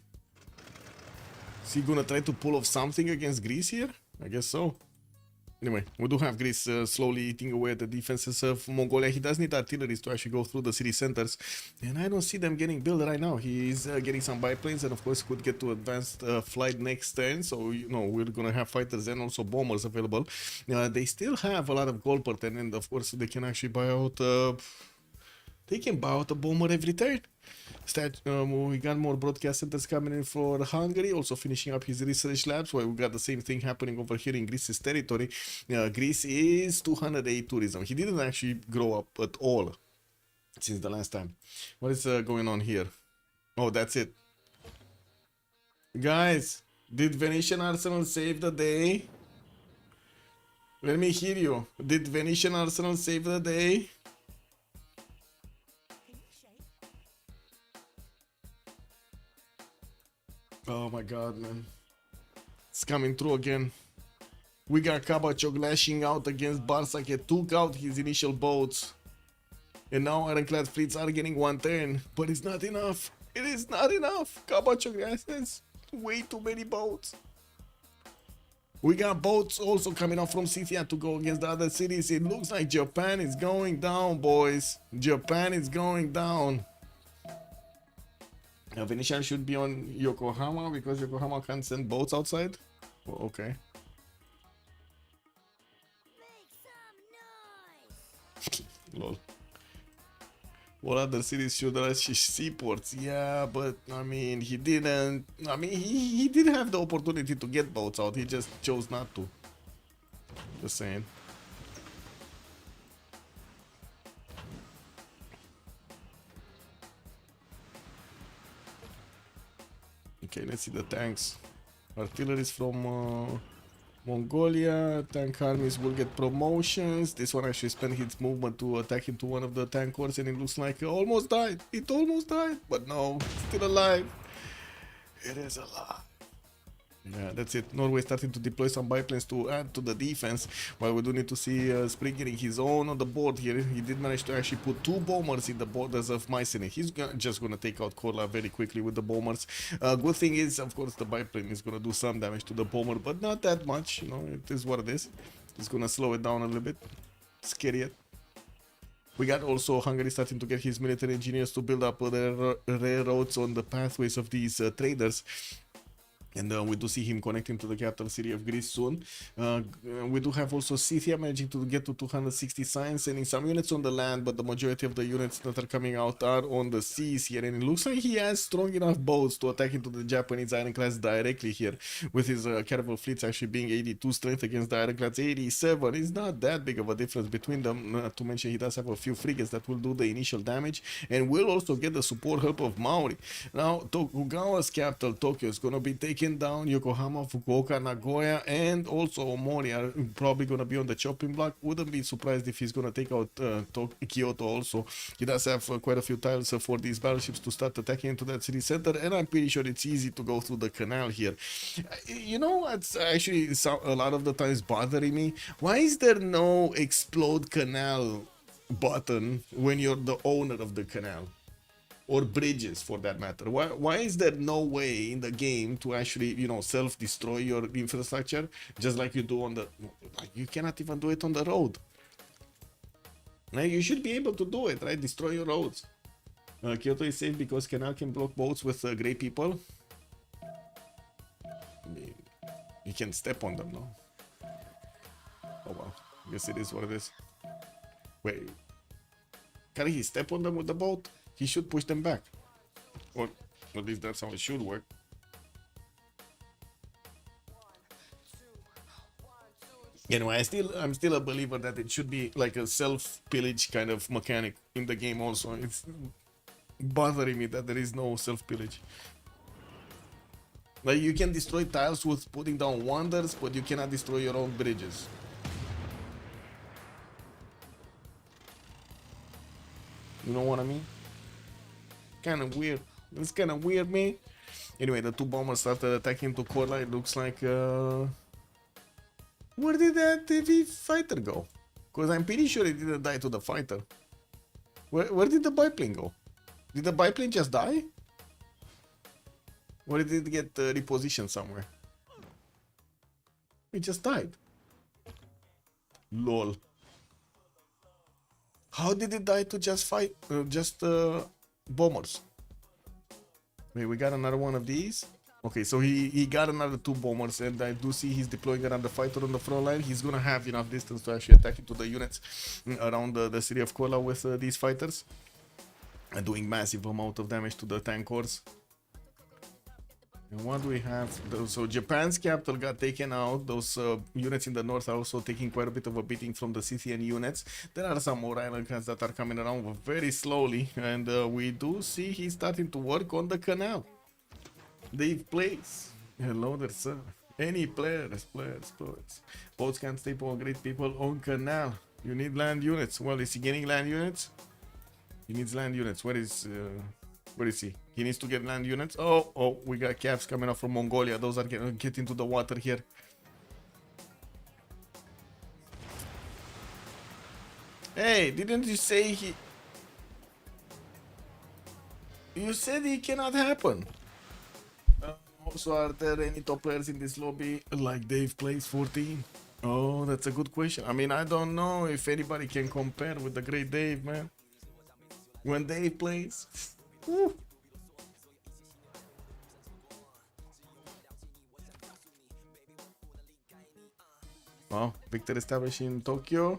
Is he gonna try to pull off something against Greece here? I guess so. Anyway, we do have Greece slowly eating away at the defenses of Mongolia. He does need artillery to actually go through the city centers, and I don't see them getting built right now. He's getting some biplanes, and of course could get to advanced flight next turn, so you know we're gonna have fighters and also bombers available. They still have a lot of gold per turn, and of course they can actually buy out they can buy out a bomber every turn. We got more broadcast centers coming in for Hungary, also finishing up his research labs, where we got the same thing happening over here in Greece's territory. Greece is 208 tourism. He didn't actually grow up at all since the last time. What is going on here? Oh, that's it. Guys, did Venetian Arsenal save the day? Let me hear you. Did Venetian Arsenal save the day? Oh my god, man. It's coming through again. We got Kabachok lashing out against Barsake, took out his initial boats. And now ironclad fleets are getting one turn. But it's not enough. It is not enough. Kabachok has way too many boats. We got boats also coming up from Scythia to go against the other cities. It looks like Japan is going down, boys. Japan is going down. Venetian should be on Yokohama because Yokohama can't send boats outside. Oh, okay. Lol. All other cities should rush seaports. Yeah, but I mean, he didn't. I mean, he did have the opportunity to get boats out. He just chose not to. Just saying. Okay, let's see the tanks. Artillery is from Mongolia. Tank armies will get promotions. This one actually spent his movement to attack into one of the tank corps, and it looks like it almost died. It almost died, but no, still alive. It is alive. Yeah, that's it. Norway starting to deploy some biplanes to add to the defense. While we do need to see Spring getting his own on the board here. He did manage to actually put 2 bombers in the borders of Mycenae. He's just going to take out Korla very quickly with the bombers. Good thing is, of course, the biplane is going to do some damage to the bomber, but not that much. You know, it is what it is. It's going to slow it down a little bit. Scary it. We got also Hungary starting to get his military engineers to build up their railroads on the pathways of these traders. And we do see him connecting to the capital city of Greece soon. We do have also Scythia managing to get to 260 signs, sending some units on the land, but the majority of the units that are coming out are on the seas here. And it looks like he has strong enough boats to attack into the Japanese ironclads directly here, with his caravel fleets actually being 82 strength against the ironclads 87. It's not that big of a difference between them, not to mention he does have a few frigates that will do the initial damage, and will also get the support help of Maori. Now, Tokugawa's capital, Tokyo, is going to be taken down. Yokohama, Fukuoka, Nagoya, and also Omori are probably going to be on the chopping block. Wouldn't be surprised if he's going to take out Kyoto also. He does have quite a few tiles for these battleships to start attacking into that city center, and I'm pretty sure it's easy to go through the canal here. You know what's actually a lot of the times bothering me? Why is there no explode canal button when you're the owner of the canal? Or bridges, for that matter. Why is there no way in the game to actually, you know, self-destroy your infrastructure just like you do on the... You cannot even do it on the road. Now, you should be able to do it, right? Destroy your roads. Kyoto is safe because canal can block boats with grey people. I mean, you can step on them, no? Oh well, I guess it is what it is. Wait, can he step on them with the boat? He should push them back, or at least that's how it should work. Anyway, I'm still a believer that it should be like a self-pillage kind of mechanic in the game. Also, it's bothering me that there is no self-pillage. Like, you can destroy tiles with putting down wonders, but you cannot destroy your own bridges. You know what I mean? Kind of weird. It's kind of weird, man. Anyway, the 2 bombers started attacking to Korla. It looks like where did that heavy fighter go? Because I'm pretty sure it didn't die to the fighter. Where did the biplane go? Did the biplane just die? Or did it get repositioned somewhere? It just died. Lol. How did it die to just fight? Bombers. Wait, we got another one of these. Okay, so he got another 2 bombers, and I do see he's deploying another fighter on the front line. He's gonna have enough distance to actually attack into the units around the city of Kola with these fighters, and doing massive amount of damage to the tank corps. And what do we have? So Japan's capital got taken out. Those units in the north are also taking quite a bit of a beating from the Scythian units. There are some more island clans that are coming around very slowly, and we do see he's starting to work on the canal. Dave plays. Hello there, sir. Any players. Boats can't stay for great people on canal. You need land units. Well, is he getting land units? He needs land units. Where is he? He needs to get land units. Oh, we got caps coming up from Mongolia. Those are getting into the water here. Hey, didn't you say he... You said it cannot happen. Also, are there any top players in this lobby like Dave plays 14? Oh, that's a good question. I mean, I don't know if anybody can compare with the great Dave, man. When Dave plays... Woo. Wow, victory established in Tokyo.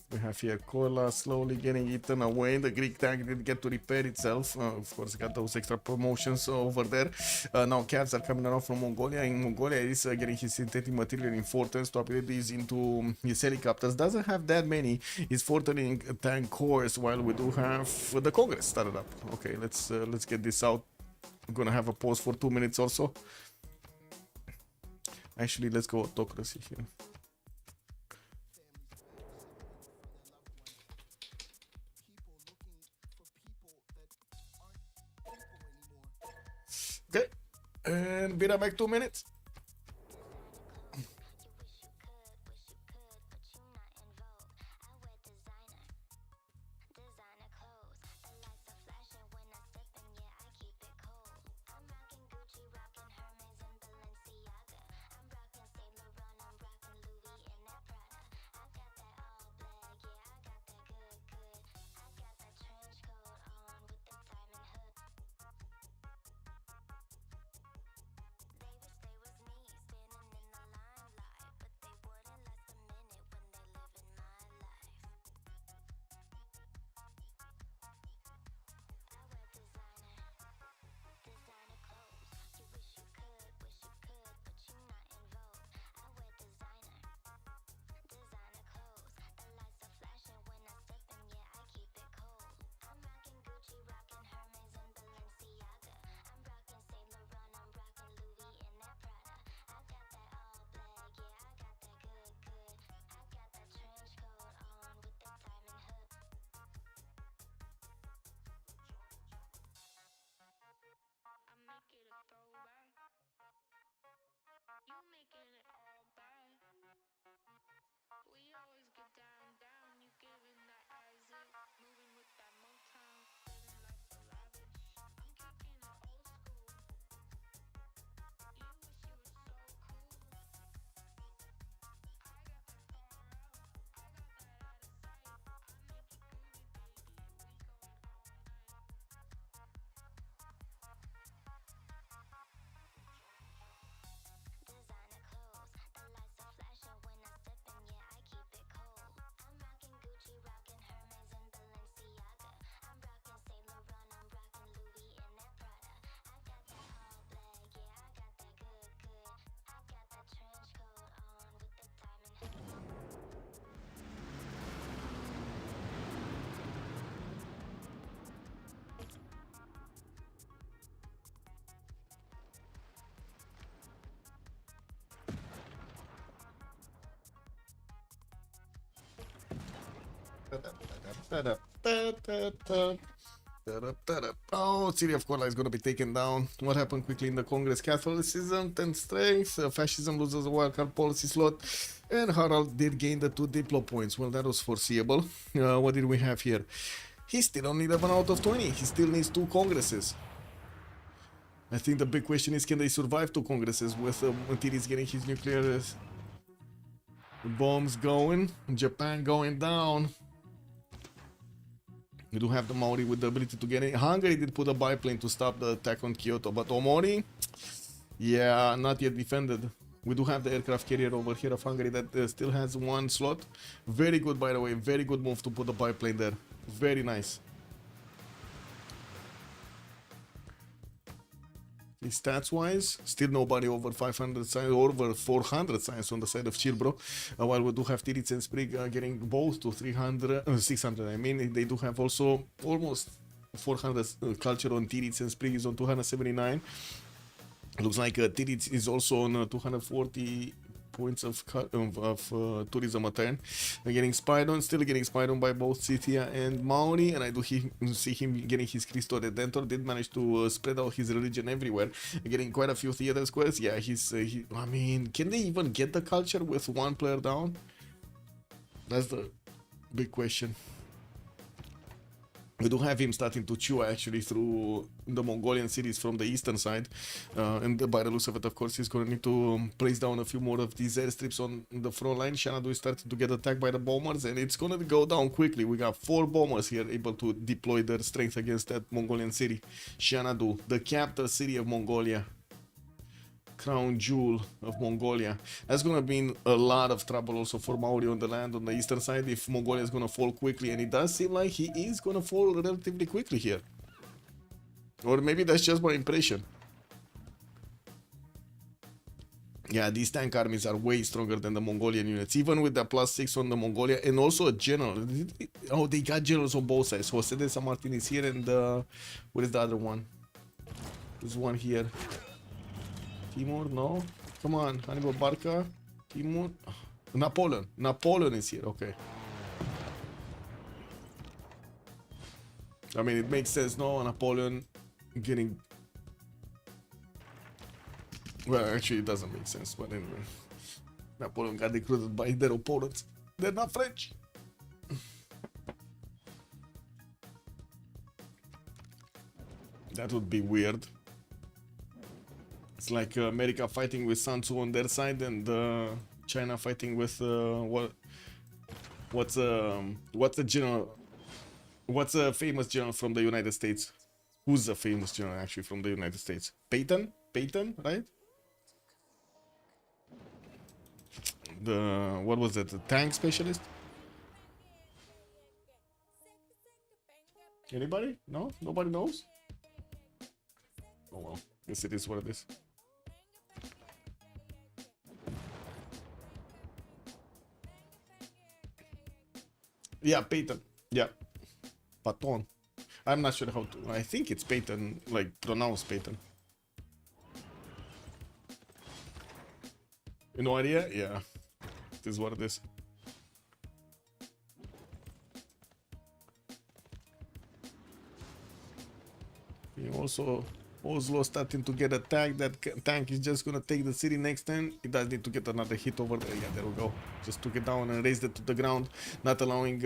We have here Kola slowly getting eaten away. The Greek tank didn't get to repair itself. Of course, got those extra promotions over there. Now Cavs are coming around from Mongolia. In Mongolia, he's getting his synthetic material in Fortens to upgrade these into his helicopters. Doesn't have that many. He's Fortening tank cores while we do have the Congress started up. Okay, let's get this out. I'm gonna have a pause for 2 minutes also. Actually, let's go autocracy here. Okay, and be right back 2 minutes. Oh, city of Kola is going to be taken down. What happened quickly in the Congress? Catholicism and strength. Fascism loses a wildcard policy slot. And Harald did gain the 2 diplo points. Well, that was foreseeable. What did we have here? He's still on 11 out of 20. He still needs 2 Congresses. I think the big question is, can they survive 2 Congresses with Tiri's getting his nuclear bombs going? Japan going down. You do have the Maori with the ability to get in. Hungary did put a biplane to stop the attack on Kyoto, but Omori, yeah, not yet defended. We do have the aircraft carrier over here of Hungary that still has 1 slot. Very good, by the way. Very good move to put the biplane there. Very nice. Stats wise, still nobody over 500 science, over 400 science on the side of ChillBro. While we do have Tirits and Sprig getting both to 300, 600. I mean, they do have also almost 400 culture on Tirits, and Sprig is on 279. Looks like Tirits is also on 240 points of tourism a turn. Getting spied on, still getting spied on by both Scythia and Maori, and I do see him getting his Christo Redentor. Did manage to spread out his religion everywhere, getting quite a few theater squares. Yeah, I mean, can they even get the culture with 1 player down? That's the big question. We do have him starting to chew actually through the Mongolian cities from the eastern side, and by the looks of it, of course, he's going to need to place down a few more of these airstrips on the front line. Xanadu is starting to get attacked by the bombers, and it's going to go down quickly. We got 4 bombers here able to deploy their strength against that Mongolian city. Xanadu, the capital city of Mongolia. crown jewel of Mongolia. That's gonna be a lot of trouble also for Maori on the land on the eastern side if Mongolia is gonna fall quickly, and it does seem like he is gonna fall relatively quickly here. Or maybe that's just my impression. Yeah, these tank armies are way stronger than the Mongolian units, even with the +6 on the Mongolia, and also a general. Oh, they got generals on both sides. Jose de San Martin is here, and what is the other one? There's one here. Timur, no? Come on, Hannibal Barca. Timur. Napoleon. Napoleon is here, okay. I mean, it makes sense, no? Napoleon getting... Well, actually, it doesn't make sense, but anyway. Napoleon got recruited by their opponents. They're not French. That would be weird. It's like America fighting with Sun Tzu on their side, and China fighting with what's a general? What's a famous general from the United States? Who's a famous general actually from the United States? Peyton? Peyton, right? The what was it? The tank specialist? Anybody? No? Nobody knows? Oh well, guess it is what it is. Yeah, Peyton. Yeah. Patton. I'm not sure how to... I think it's Peyton, like pronounced Peyton. No idea? Yeah. It is what it is. He also... Oslo starting to get attacked. That tank is just gonna take the city next turn. It does need to get another hit over there. Yeah, there we go. Just took it down and raised it to the ground, not allowing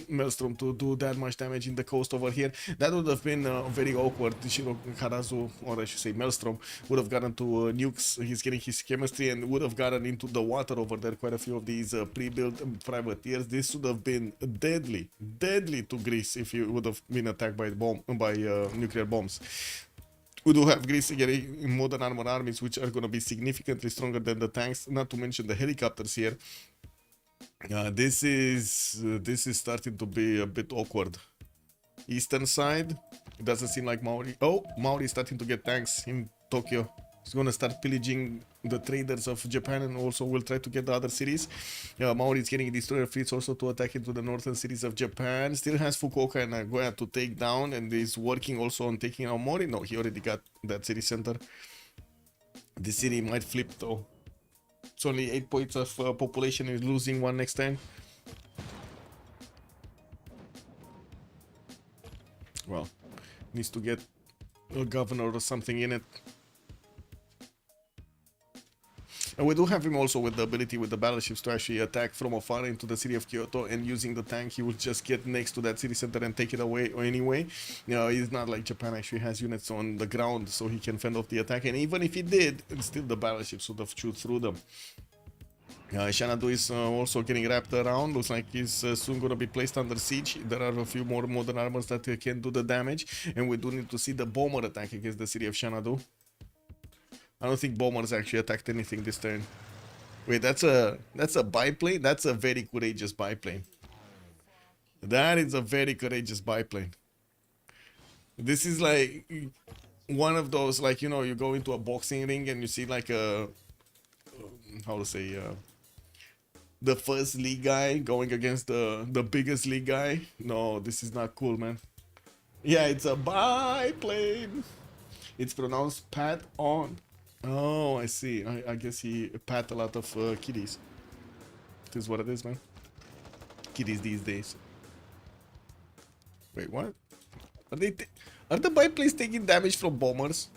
Maelstrom to do that much damage in the coast over here. That would have been very awkward. Shiro Harazu, or I should say Maelstrom, would have gotten to nukes. He's getting his chemistry and would have gotten into the water over there. Quite a few of these pre-built privateers. This would have been deadly, deadly to Greece if you would have been attacked by nuclear bombs. We do have Greece getting modern armor armies, which are going to be significantly stronger than the tanks, not to mention the helicopters here. This is starting to be a bit awkward. Eastern side, it doesn't seem like Maori. Oh, Maori is starting to get tanks in Tokyo. He's going to start pillaging the traders of Japan, and also will try to get the other cities. Maori is getting destroyer fleets also to attack into the northern cities of Japan. Still has Fukuoka and Nagoya to take down, and is working also on taking out Mori. No, he already got that city center. The city might flip though. It's only 8 points of population. Is losing one next time. Well, needs to get a governor or something in it. And we do have him also with the ability with the battleships to actually attack from afar into the city of Kyoto, and using the tank he will just get next to that city center and take it away anyway. He's not like Japan actually has units on the ground so he can fend off the attack, and even if he did, still the battleships would have chewed through them. Xanadu is also getting wrapped around. Looks like he's soon going to be placed under siege. There are a few more modern armors that can do the damage, and we do need to see the bomber attack against the city of Xanadu. I don't think bombers actually attacked anything this turn. Wait, that's a biplane? That's a very courageous biplane. That is a very courageous biplane. This is like one of those, like, you know, you go into a boxing ring and you see like a, how to say, the first league guy going against the biggest league guy. No, this is not cool, man. Yeah, it's a biplane. It's pronounced pat on. Oh, I see. I guess he pat a lot of kiddies. This is what it is, man. Kiddies these days. Wait, what? Are the biplanes taking damage from bombers?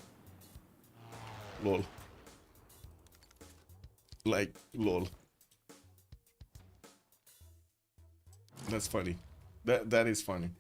Lol. Like, lol. That's funny. That is funny.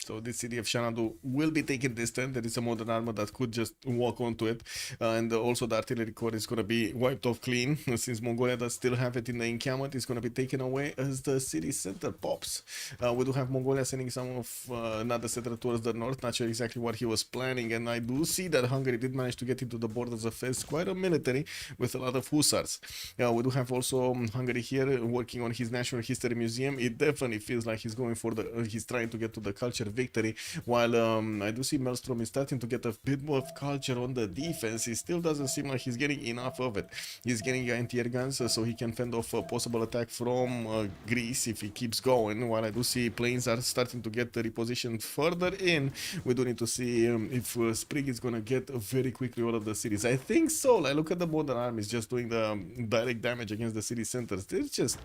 So this city of Xanadu will be taken this turn. There is a modern armor that could just walk onto it. And also the artillery core is going to be wiped off clean. Since Mongolia does still have it in the encampment, it's going to be taken away as the city center pops. We do have Mongolia sending some of another settler towards the north. Not sure exactly what he was planning. And I do see that Hungary did manage to get into the borders of Fez, quite a military with a lot of hussars. We do have also Hungary here working on his National History Museum. It definitely feels like he's going for the, he's trying to get to the culture victory, while I do see Maelstrom is starting to get a bit more of culture on the defense. It still doesn't seem like he's getting enough of it. He's getting anti-air guns so he can fend off a possible attack from Greece if he keeps going, while I do see planes are starting to get repositioned further in. We do need to see if Sprig is gonna get very quickly all of the cities. I think so. Like, look at the modern armies just doing the direct damage against the city centers. They're just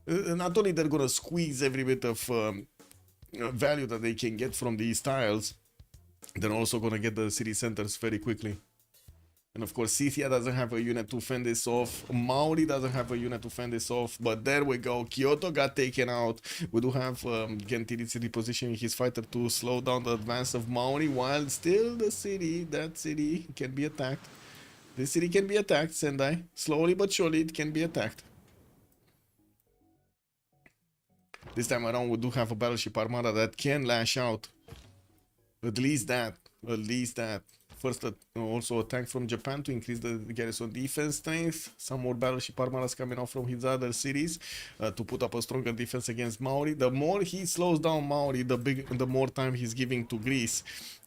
not only they're gonna squeeze every bit of value that they can get from these tiles, they're also gonna get the city centers very quickly. And of course, Scythia doesn't have a unit to fend this off. Maori doesn't have a unit to fend this off. But there we go. Kyoto got taken out. We do have Gentili's repositioning his fighter to slow down the advance of Maori, while still the city, that city can be attacked. This city can be attacked, Sendai. Slowly but surely it can be attacked. This time around we do have a battleship armada that can lash out. At least that. At least that. First, also a tank from Japan to increase the garrison defense strength. Some more battleship armadas coming out from his other cities to put up a stronger defense against Maori. The more he slows down Maori, the more time he's giving to Greece.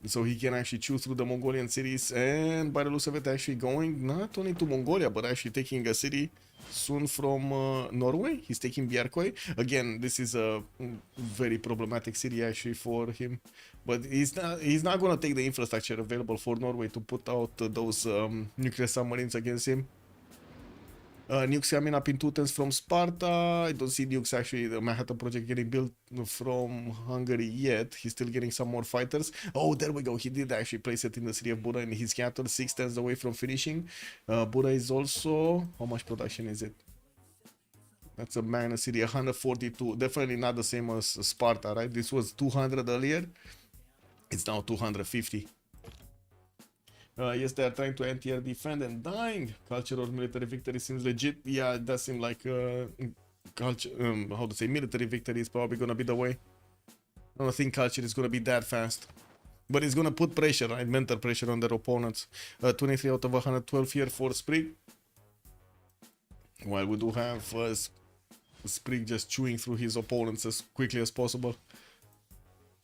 So he can actually chew through the Mongolian cities. And by the looks of it, actually going not only to Mongolia, but actually taking a city soon from Norway. He's taking Bjarkøy. Again, this is a very problematic city actually for him. But he's not going to take the infrastructure available for Norway to put out those nuclear submarines against him. Nukes coming up in 2 turns from Sparta. I don't see nukes actually, the Manhattan Project getting built from Hungary yet. He's still getting some more fighters. Oh, there we go. He did actually place it in the city of Buda in his capital, 6 turns away from finishing. Buda is also, how much production is it? That's a magna city, 142. Definitely not the same as Sparta, right? This was 200 earlier. It's now 250. Yes, they are trying to anti-air defend and dying. Culture or military victory seems legit. Yeah, it does seem like culture, how to say, military victory is probably gonna be the way. I don't think culture is gonna be that fast, but it's gonna put pressure, right? Mental pressure on their opponents. 23 out of 112 here for Sprig. While we do have Sprig just chewing through his opponents as quickly as possible.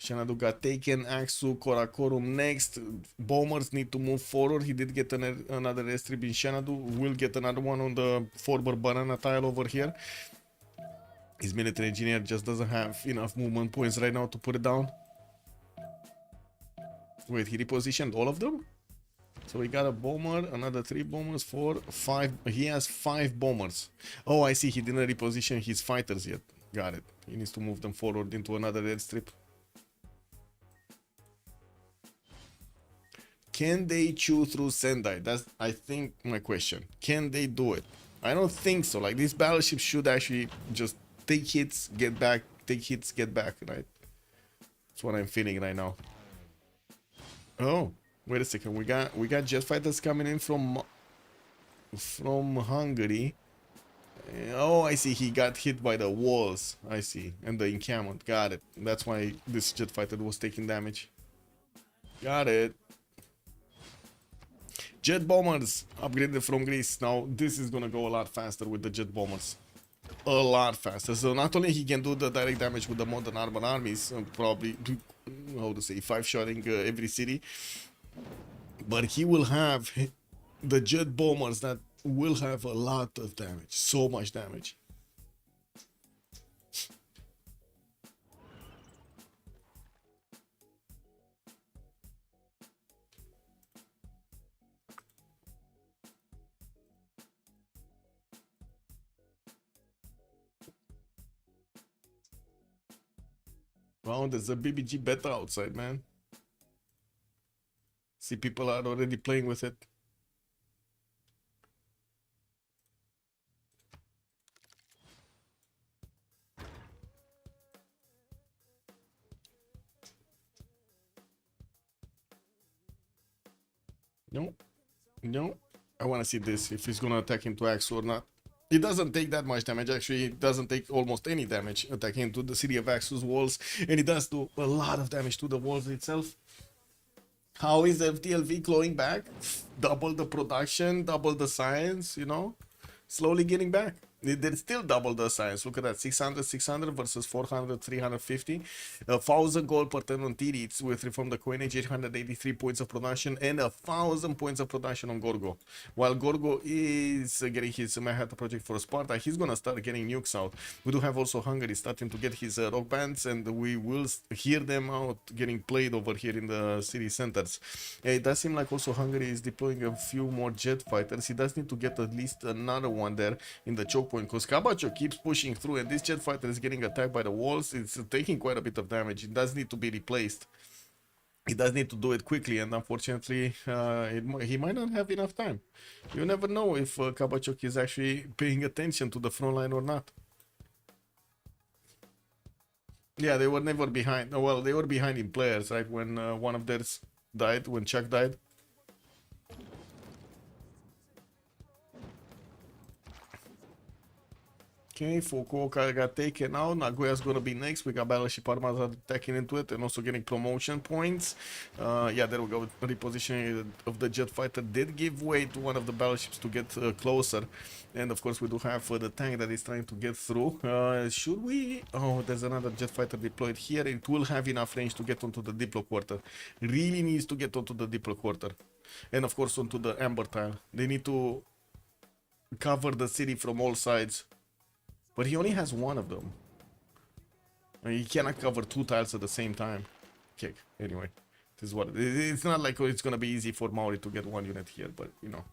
Xanadu got taken, Aksu, Karakorum next. Bombers need to move forward. He did get another airstrip in Xanadu. Will get another one on the former banana tile over here. His military engineer just doesn't have enough movement points right now to put it down. Wait, he repositioned all of them? So he got a bomber, another 3 bombers, 4, 5. He has 5 bombers. Oh, I see. He didn't reposition his fighters yet. Got it. He needs to move them forward into another airstrip. Can they chew through Sendai? That's, I think, my question. Can they do it? I don't think so. Like, these battleships should actually just take hits, get back, take hits, get back, right? That's what I'm feeling right now. Oh, wait a second. We got jet fighters coming in from Hungary. Oh, I see. He got hit by the walls. I see. And the encampment. Got it. That's why this jet fighter was taking damage. Got it. Jet bombers upgraded from Greece. Now this is gonna go a lot faster with the jet bombers. A lot faster. So not only he can do the direct damage with the modern armored armies, probably, how to say, 5-shotting every city, but he will have the jet bombers that will have a lot of damage. So much damage. Wow, there's a BBG beta outside, man. See, people are already playing with it. No, no. I want to see this, if he's gonna attack into Axe or not. It doesn't take that much damage, actually. It doesn't take almost any damage attacking into the City of Axe's walls, and it does do a lot of damage to the walls itself. How is FTLV clawing back? Double the production, double the science, you know? Slowly getting back. They still double the science. Look at that, 600, 600 versus 400, 350. 1,000 gold per turn on TDs with Reform the Coinage, 883 points of production, and 1,000 points of production on Gorgo. While Gorgo is getting his Manhattan project for Sparta, he's gonna start getting nukes out. We do have also Hungary starting to get his rock bands, and we will hear them out getting played over here in the city centers. It does seem like also Hungary is deploying a few more jet fighters. He does need to get at least another one there in the choke point, because Kabacho keeps pushing through, and this jet fighter is getting attacked by the walls. It's taking quite a bit of damage. It does need to be replaced. He does need to do it quickly, and unfortunately he might not have enough time. You never know if Kabachok is actually paying attention to the front line or not. Yeah, they were never behind. Well, they were behind in players, right? When one of theirs died, when Chuck died. Okay, Fukuoka got taken out. Nagoya's gonna be next. We got Battleship Armada attacking into it and also getting promotion points. Yeah, there we go. Repositioning of the jet fighter did give way to one of the battleships to get closer. And of course, we do have the tank that is trying to get through. Should we? Oh, there's another jet fighter deployed here. It will have enough range to get onto the Diplo quarter. Really needs to get onto the Diplo quarter. And of course, onto the Amber tile. They need to cover the city from all sides. But he only has one of them. I mean, he cannot cover two tiles at the same time. Okay, anyway. This is what it's not like it's gonna be easy for Maori to get one unit here, but you know.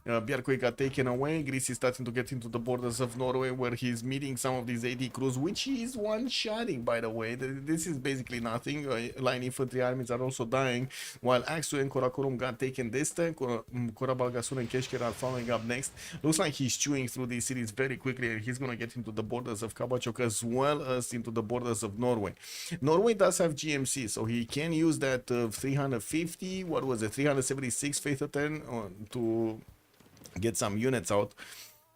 Bjarkoi got taken away. Greece is starting to get into the borders of Norway, where he's meeting some of these AD crews, which he is one-shotting, by the way. This is basically nothing. Line infantry armies are also dying, while Axu and Korakorum got taken this time. Korabalgasur and Keshker are following up next. Looks like he's chewing through these cities very quickly, and he's going to get into the borders of Kabachok as well as into the borders of Norway. Norway does have GMC, so he can use that 350, what was it, 376 Faith of 10 to get some units out.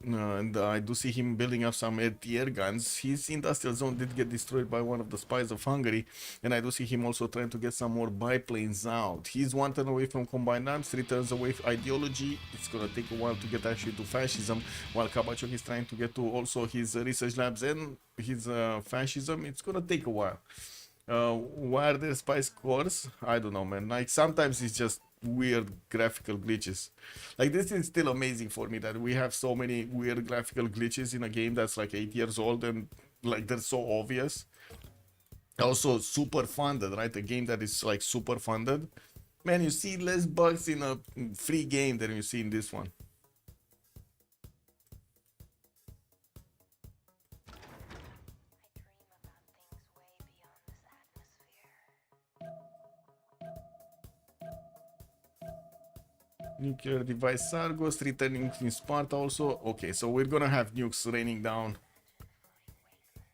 And I do see him building up some air guns. His industrial zone did get destroyed by one of the spies of Hungary, and I do see him also trying to get some more biplanes out. He's 1 turn away from combined arms, 3 turns away from ideology. It's gonna take a while to get actually to fascism, while Kabachok is trying to get to also his research labs and his fascism. It's gonna take a while. Why are there spy scores? I don't know, man. Like sometimes it's just weird graphical glitches. Like this is still amazing for me that we have so many weird graphical glitches in a game that's like 8 years old, and like they're so obvious. Also super funded, right? A game that is like super funded. Man, you see less bugs in a free game than you see in this one. Nuclear device Sargos returning in Sparta also. Okay, so we're gonna have nukes raining down.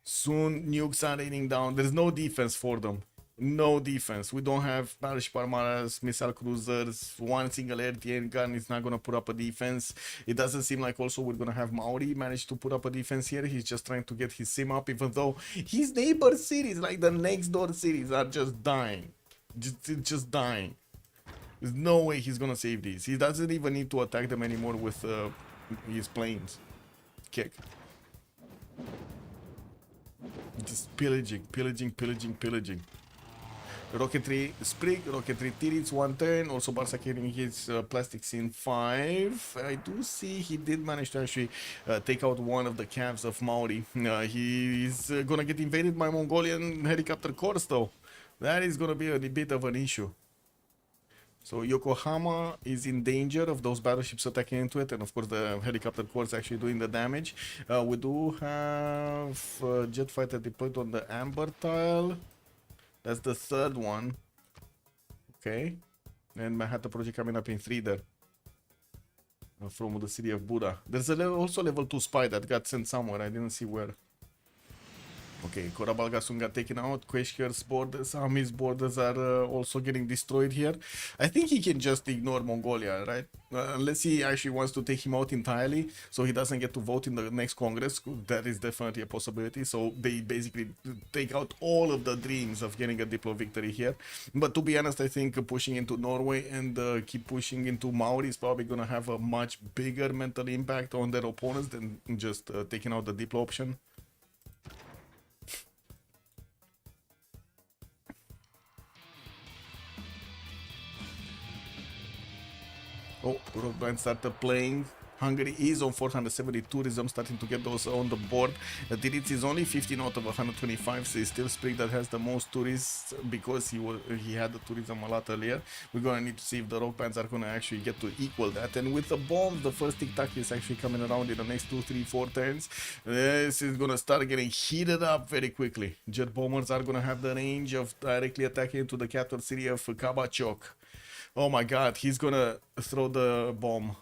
Soon nukes are raining down. There's no defense for them. No defense. We don't have battleship armadas, missile cruisers. One single air gun is not gonna put up a defense. It doesn't seem like also we're gonna have Maori manage to put up a defense here. He's just trying to get his sim up, even though his neighbor cities, like the next door cities, are just dying. Just dying. There's no way he's gonna save these. He doesn't even need to attack them anymore with his planes. Kick. Just pillaging. Rocketry Sprig, Rocketry Tirits 1 turn. Also Barca getting his plastics in 5. I do see he did manage to actually take out one of the calves of Maori. He's gonna get invaded by Mongolian helicopter corps though. That is gonna be a bit of an issue. So Yokohama is in danger of those battleships attacking into it, and of course the helicopter corps actually doing the damage. We do have jet fighter deployed on the Amber tile. That's the third one. Okay. And Manhattan project coming up in 3 there. From the city of Buddha. There's also level 2 spy that got sent somewhere. I didn't see where. Okay, Korabalgasun got taken out. Queshker's borders, Army's borders are also getting destroyed here. I think he can just ignore Mongolia, right? Unless he actually wants to take him out entirely, so he doesn't get to vote in the next Congress. That is definitely a possibility. So they basically take out all of the dreams of getting a Diplo victory here. But to be honest, I think pushing into Norway and keep pushing into Maori is probably going to have a much bigger mental impact on their opponents than just taking out the Diplo option. Oh, Rock Band started playing. Hungary is on 470 tourism, starting to get those on the board. Diric is only 15 out of 125, so it's still Sprig that has the most tourists because he had the tourism a lot earlier. We're gonna need to see if the Rock Bands are gonna actually get to equal that. And with the bombs, the first tic-tac is actually coming around in the next 2, 3, 4 turns. This is gonna start getting heated up very quickly. Jet bombers are gonna have the range of directly attacking into the capital city of Kabachok. Oh my god, he's gonna throw the bomb.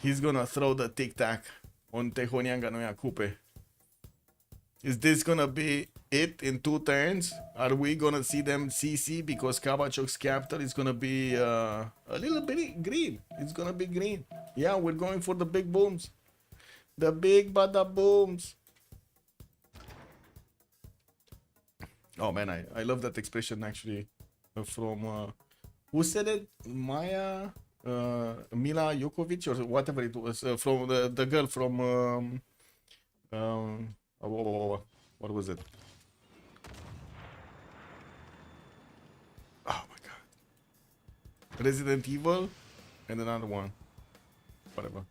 He's gonna throw the tic-tac on Tehonianga no Yakupe. Is this gonna be it in 2 turns? Are we gonna see them CC because Kabachok's capital is gonna be a little bit green? It's gonna be green. Yeah, we're going for the big booms. The big bada booms. Oh man, I love that expression actually. From who said it? Maya Mila Jokovic or whatever it was, from the girl from what was it? Oh my god, Resident Evil and another one, whatever.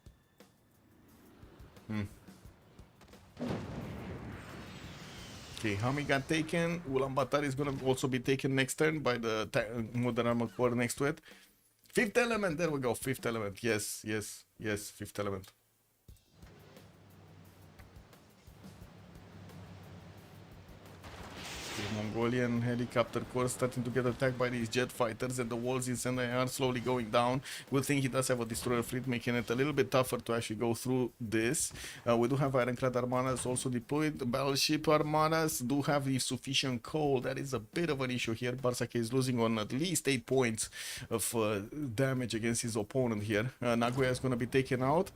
Okay, Hami got taken. Ulaanbaatar is gonna also be taken next turn by the Modern Armored Core next to it. Fifth element, there we go. Fifth element, yes, yes, yes. Fifth element. The Mongolian helicopter corps starting to get attacked by these jet fighters, and the walls in Sendai are slowly going down. Good thing he does have a destroyer fleet, making it a little bit tougher to actually go through this. We do have ironclad armadas also deployed. The battleship armadas do have insufficient coal. That is a bit of an issue here. Barsake is losing on at least 8 points of damage against his opponent here. Nagoya is going to be taken out.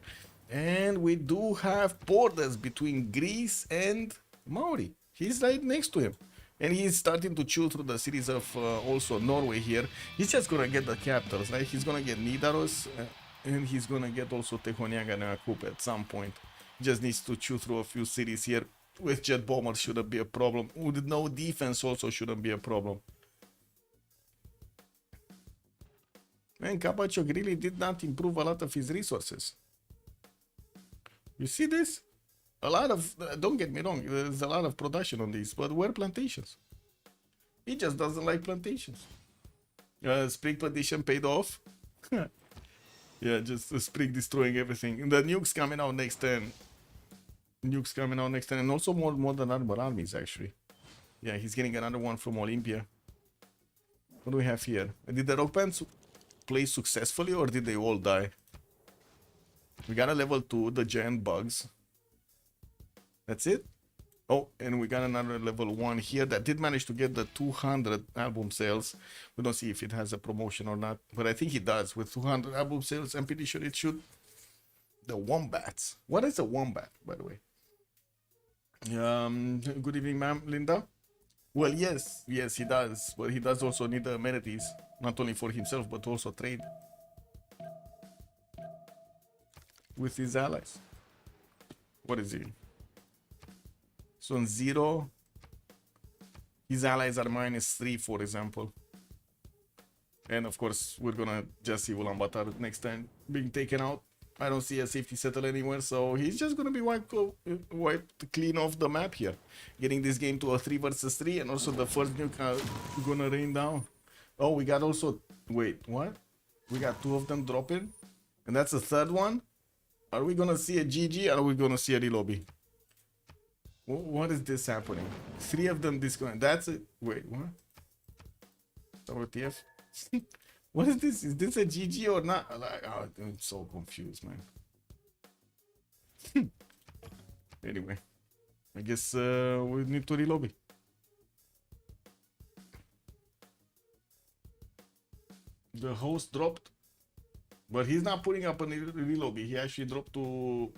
And we do have borders between Greece and Maori. He's right next to him. And he's starting to chew through the cities of also Norway here. He's just gonna get the capitals, right? He's gonna get Nidaros and he's gonna get also Tehonianga and Yakup at some point. Just needs to chew through a few cities here. With jet bombers shouldn't be a problem. With no defense also shouldn't be a problem. Man, Kabachok really did not improve a lot of his resources. You see this? A lot of, don't get me wrong, there's a lot of production on these, but where plantations? He just doesn't like plantations. Sprig plantation paid off. Yeah, just Sprig destroying everything. The nukes coming out next turn. Nukes coming out next turn, and also more modern armor armies actually. Yeah, he's getting another one from Olympia. What do we have here? Did the Rock Bands play successfully or did they all die? We got a level 2, the giant bugs. That's it. Oh, and we got another level 1 here that did manage to get the 200 album sales. We don't see if it has a promotion or not, but I think it does. With 200 album sales, I'm pretty sure it should. The wombats. What is a wombat, by the way? Good evening, ma'am, Linda. Well, yes, he does, but he does also need the amenities, not only for himself, but also trade with his allies. What is he? So on 0, his allies are -3, for example. And of course, we're gonna just see Ulaanbaatar next time being taken out. I don't see a safety settle anywhere, so he's just gonna be wiped clean off the map here. Getting this game to a 3 versus 3, and also the first nuke gonna rain down. Oh, we got also, wait, what? We got 2 of them dropping, and that's the 3rd one? Are we gonna see a GG, or are we gonna see a relobby? What is this happening? 3 of them disconnect. That's it. Wait, what? WTF? What is this? Is this a GG or not? Like, oh, I'm so confused, man. Anyway. I guess we need to relobby. The host dropped, but he's not putting up a relobby. He actually dropped to.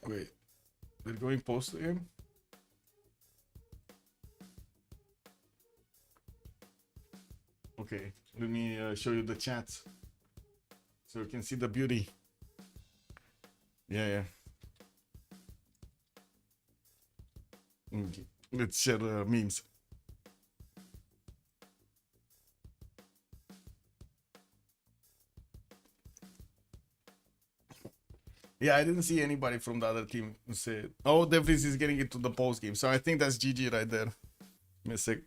Wait, they're going post again. Okay, let me show you the chat so you can see the beauty. Yeah. Okay. Let's share memes. Yeah, I didn't see anybody from the other team say, oh, Devries is getting into the post game. So I think that's GG right there. Give me a sec.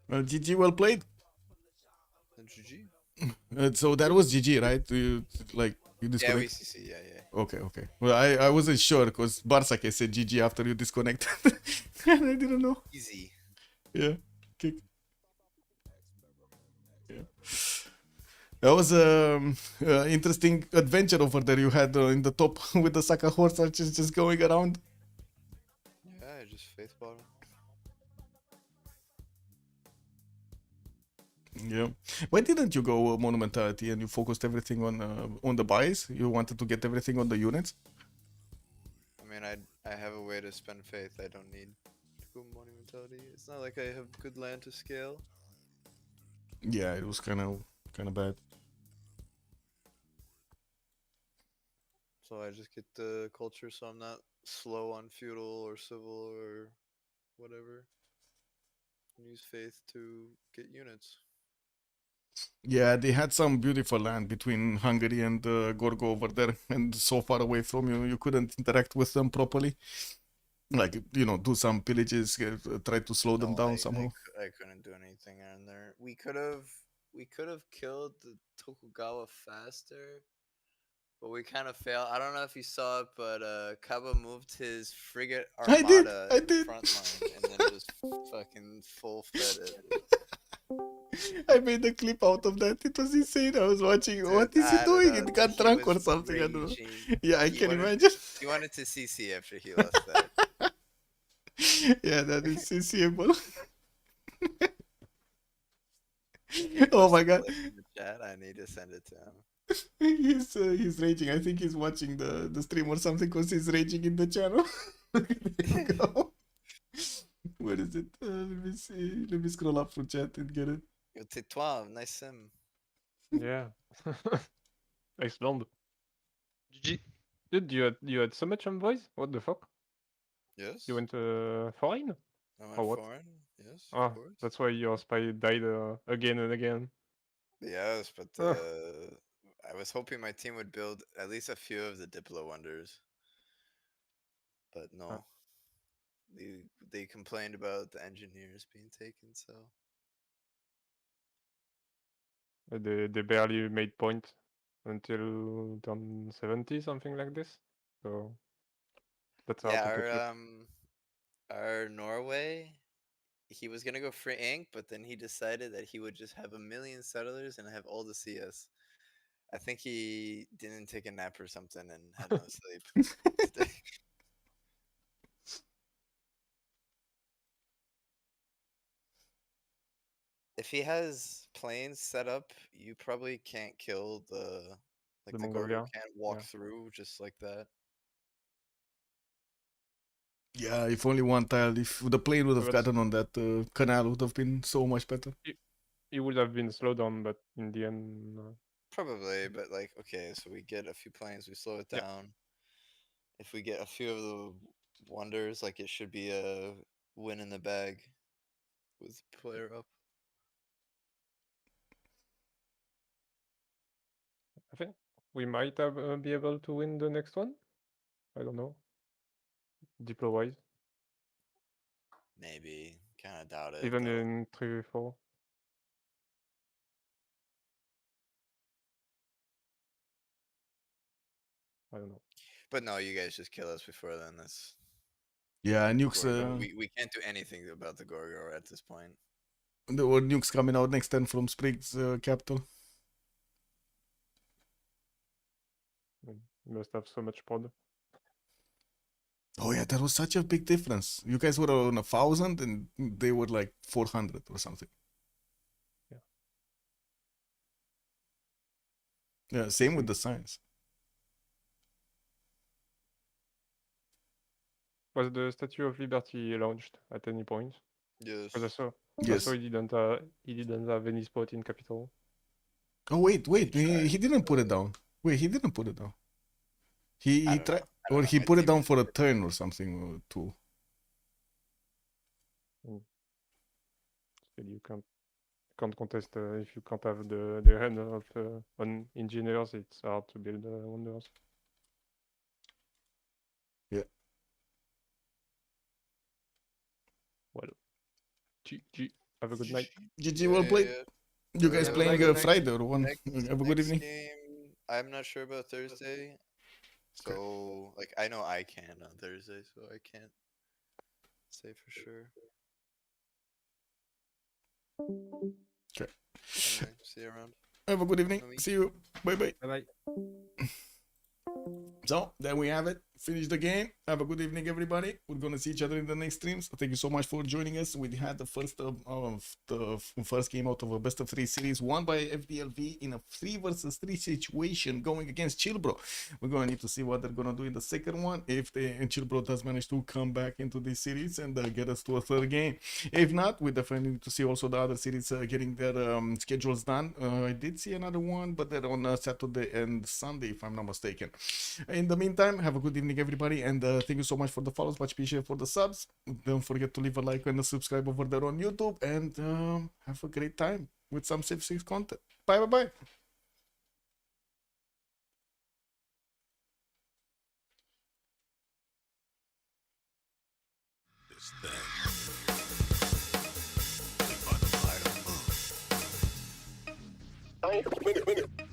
GG, well played. GG. So that was GG, right? You Yeah, disconnect? we CC. Yeah. Okay. Well, I wasn't sure because Barsake said GG after you disconnected. And I didn't know. Easy. Yeah. Kick. Yeah. That was interesting adventure over there you had in the top with the Saka horse archers just going around. Yeah, I just faith bottom. Yeah. Why didn't you go monumentality and you focused everything on the buys? You wanted to get everything on the units? I mean, I have a way to spend faith. I don't need to go monumentality. It's not like I have good land to scale. Yeah, it was kind of bad. So I just get the culture so I'm not slow on feudal or civil or whatever. And use faith to get units. Yeah, they had some beautiful land between Hungary and Gorgo over there, and so far away from you, you couldn't interact with them properly. Like, do some pillages, try to slow them down somehow. I couldn't do anything on there. We could have killed the Tokugawa faster, but we kind of failed. I don't know if you saw it, but Kaba moved his frigate armada I did. front line and then just fucking full fed it. I made a clip out of that. It was insane. I was watching. Dude, What is he I don't doing? know. It got He drunk or was something. I don't know. raging. Yeah, I He can wanted- imagine. He wanted to CC after he lost that. Yeah, that is sensible. Oh my god. Clip in the chat. I need to send it to him. He's raging. I think he's watching the stream or something because he's raging in the channel. There you go. Where is it? Let me see. Let me scroll up for chat and get it. Yo, tais-toi, nice sim. Yeah. Nice blonde. GG. Dude, you had so much envoys? What the fuck? Yes. You went foreign? I went or what? foreign. Yes, Ah, of course. that's why your spy died again and again. Yes, but Ah. I was hoping my team would build at least a few of the Diplo wonders. But no. Ah. They complained about the engineers being taken, so They barely made point until turn 70, something like this. So that's hard yeah, to catch up. our Norway, he was gonna go free ink, but then he decided that he would just have 1,000,000 settlers and have all the CS. I think he didn't take a nap or something and had no sleep today. If he has planes set up, you probably can't kill the The Gorgo Mongolia, can't walk yeah. through just like that. Yeah, if only one tile. If the plane would have But- gotten on that canal, would have been so much better. He would have been slowed down, but in the end, Probably, but like, okay, so we get a few planes, we slow it Yep. down. If we get a few of the wonders, like it should be a win in the bag with player up. I think we might have be able to win the next one. I don't know. Diplo wise, Maybe, kind of doubt it. even though. in 3-4. I don't know. But no, you guys just kill us before then. That's Yeah, nukes. Gorgo. We can't do anything about the Gorgo at this point. There were nukes coming out next turn from Sprig's capital. must have so much pod. Oh yeah, that was such a big difference. You guys were on 1,000 and they were like 400 or something. Yeah. Yeah, same with the science. Was the Statue of Liberty launched at any point? Yes. Because I Yes. saw he didn't have any spot in capital. Oh wait, He he didn't put it down. Wait, he didn't put it down. He I don't tried, know. I don't or know. he My put it team down is for a different. turn or something or two. Still, you can't contest if you can't have the hand of on engineers. It's hard to build wonders. Yeah. Well, GG. Have a good night. GG, well played. You guys Have a playing good night. Friday or one? Next, Have a good next evening. game, I'm not sure about Thursday. So, like, I know I can on Thursday, so I can't say for sure. Okay. Anyway, see you around. Have a good evening. No, See you. Bye bye. Bye bye. So there we have it. Finish the game. Have a good evening, everybody. We're gonna see each other in the next streams. Thank you so much for joining us. We had the first first game out of a best of 3 series, won by FDLV in a 3 versus 3 situation, going against ChillBro. We're gonna need to see what they're gonna do in the second one if ChillBro does manage to come back into this series and get us to a third game. If not, we definitely need to see also the other series getting their schedules done. I did see another one, but they're on Saturday and Sunday, if I'm not mistaken. In the meantime, have a good evening, everybody, and thank you so much for the follows. Much appreciated for the subs. Don't forget to leave a like and a subscribe over there on YouTube, and have a great time with some Civ6 content. Bye, bye, bye. This thing. By the light of the moon. Minute.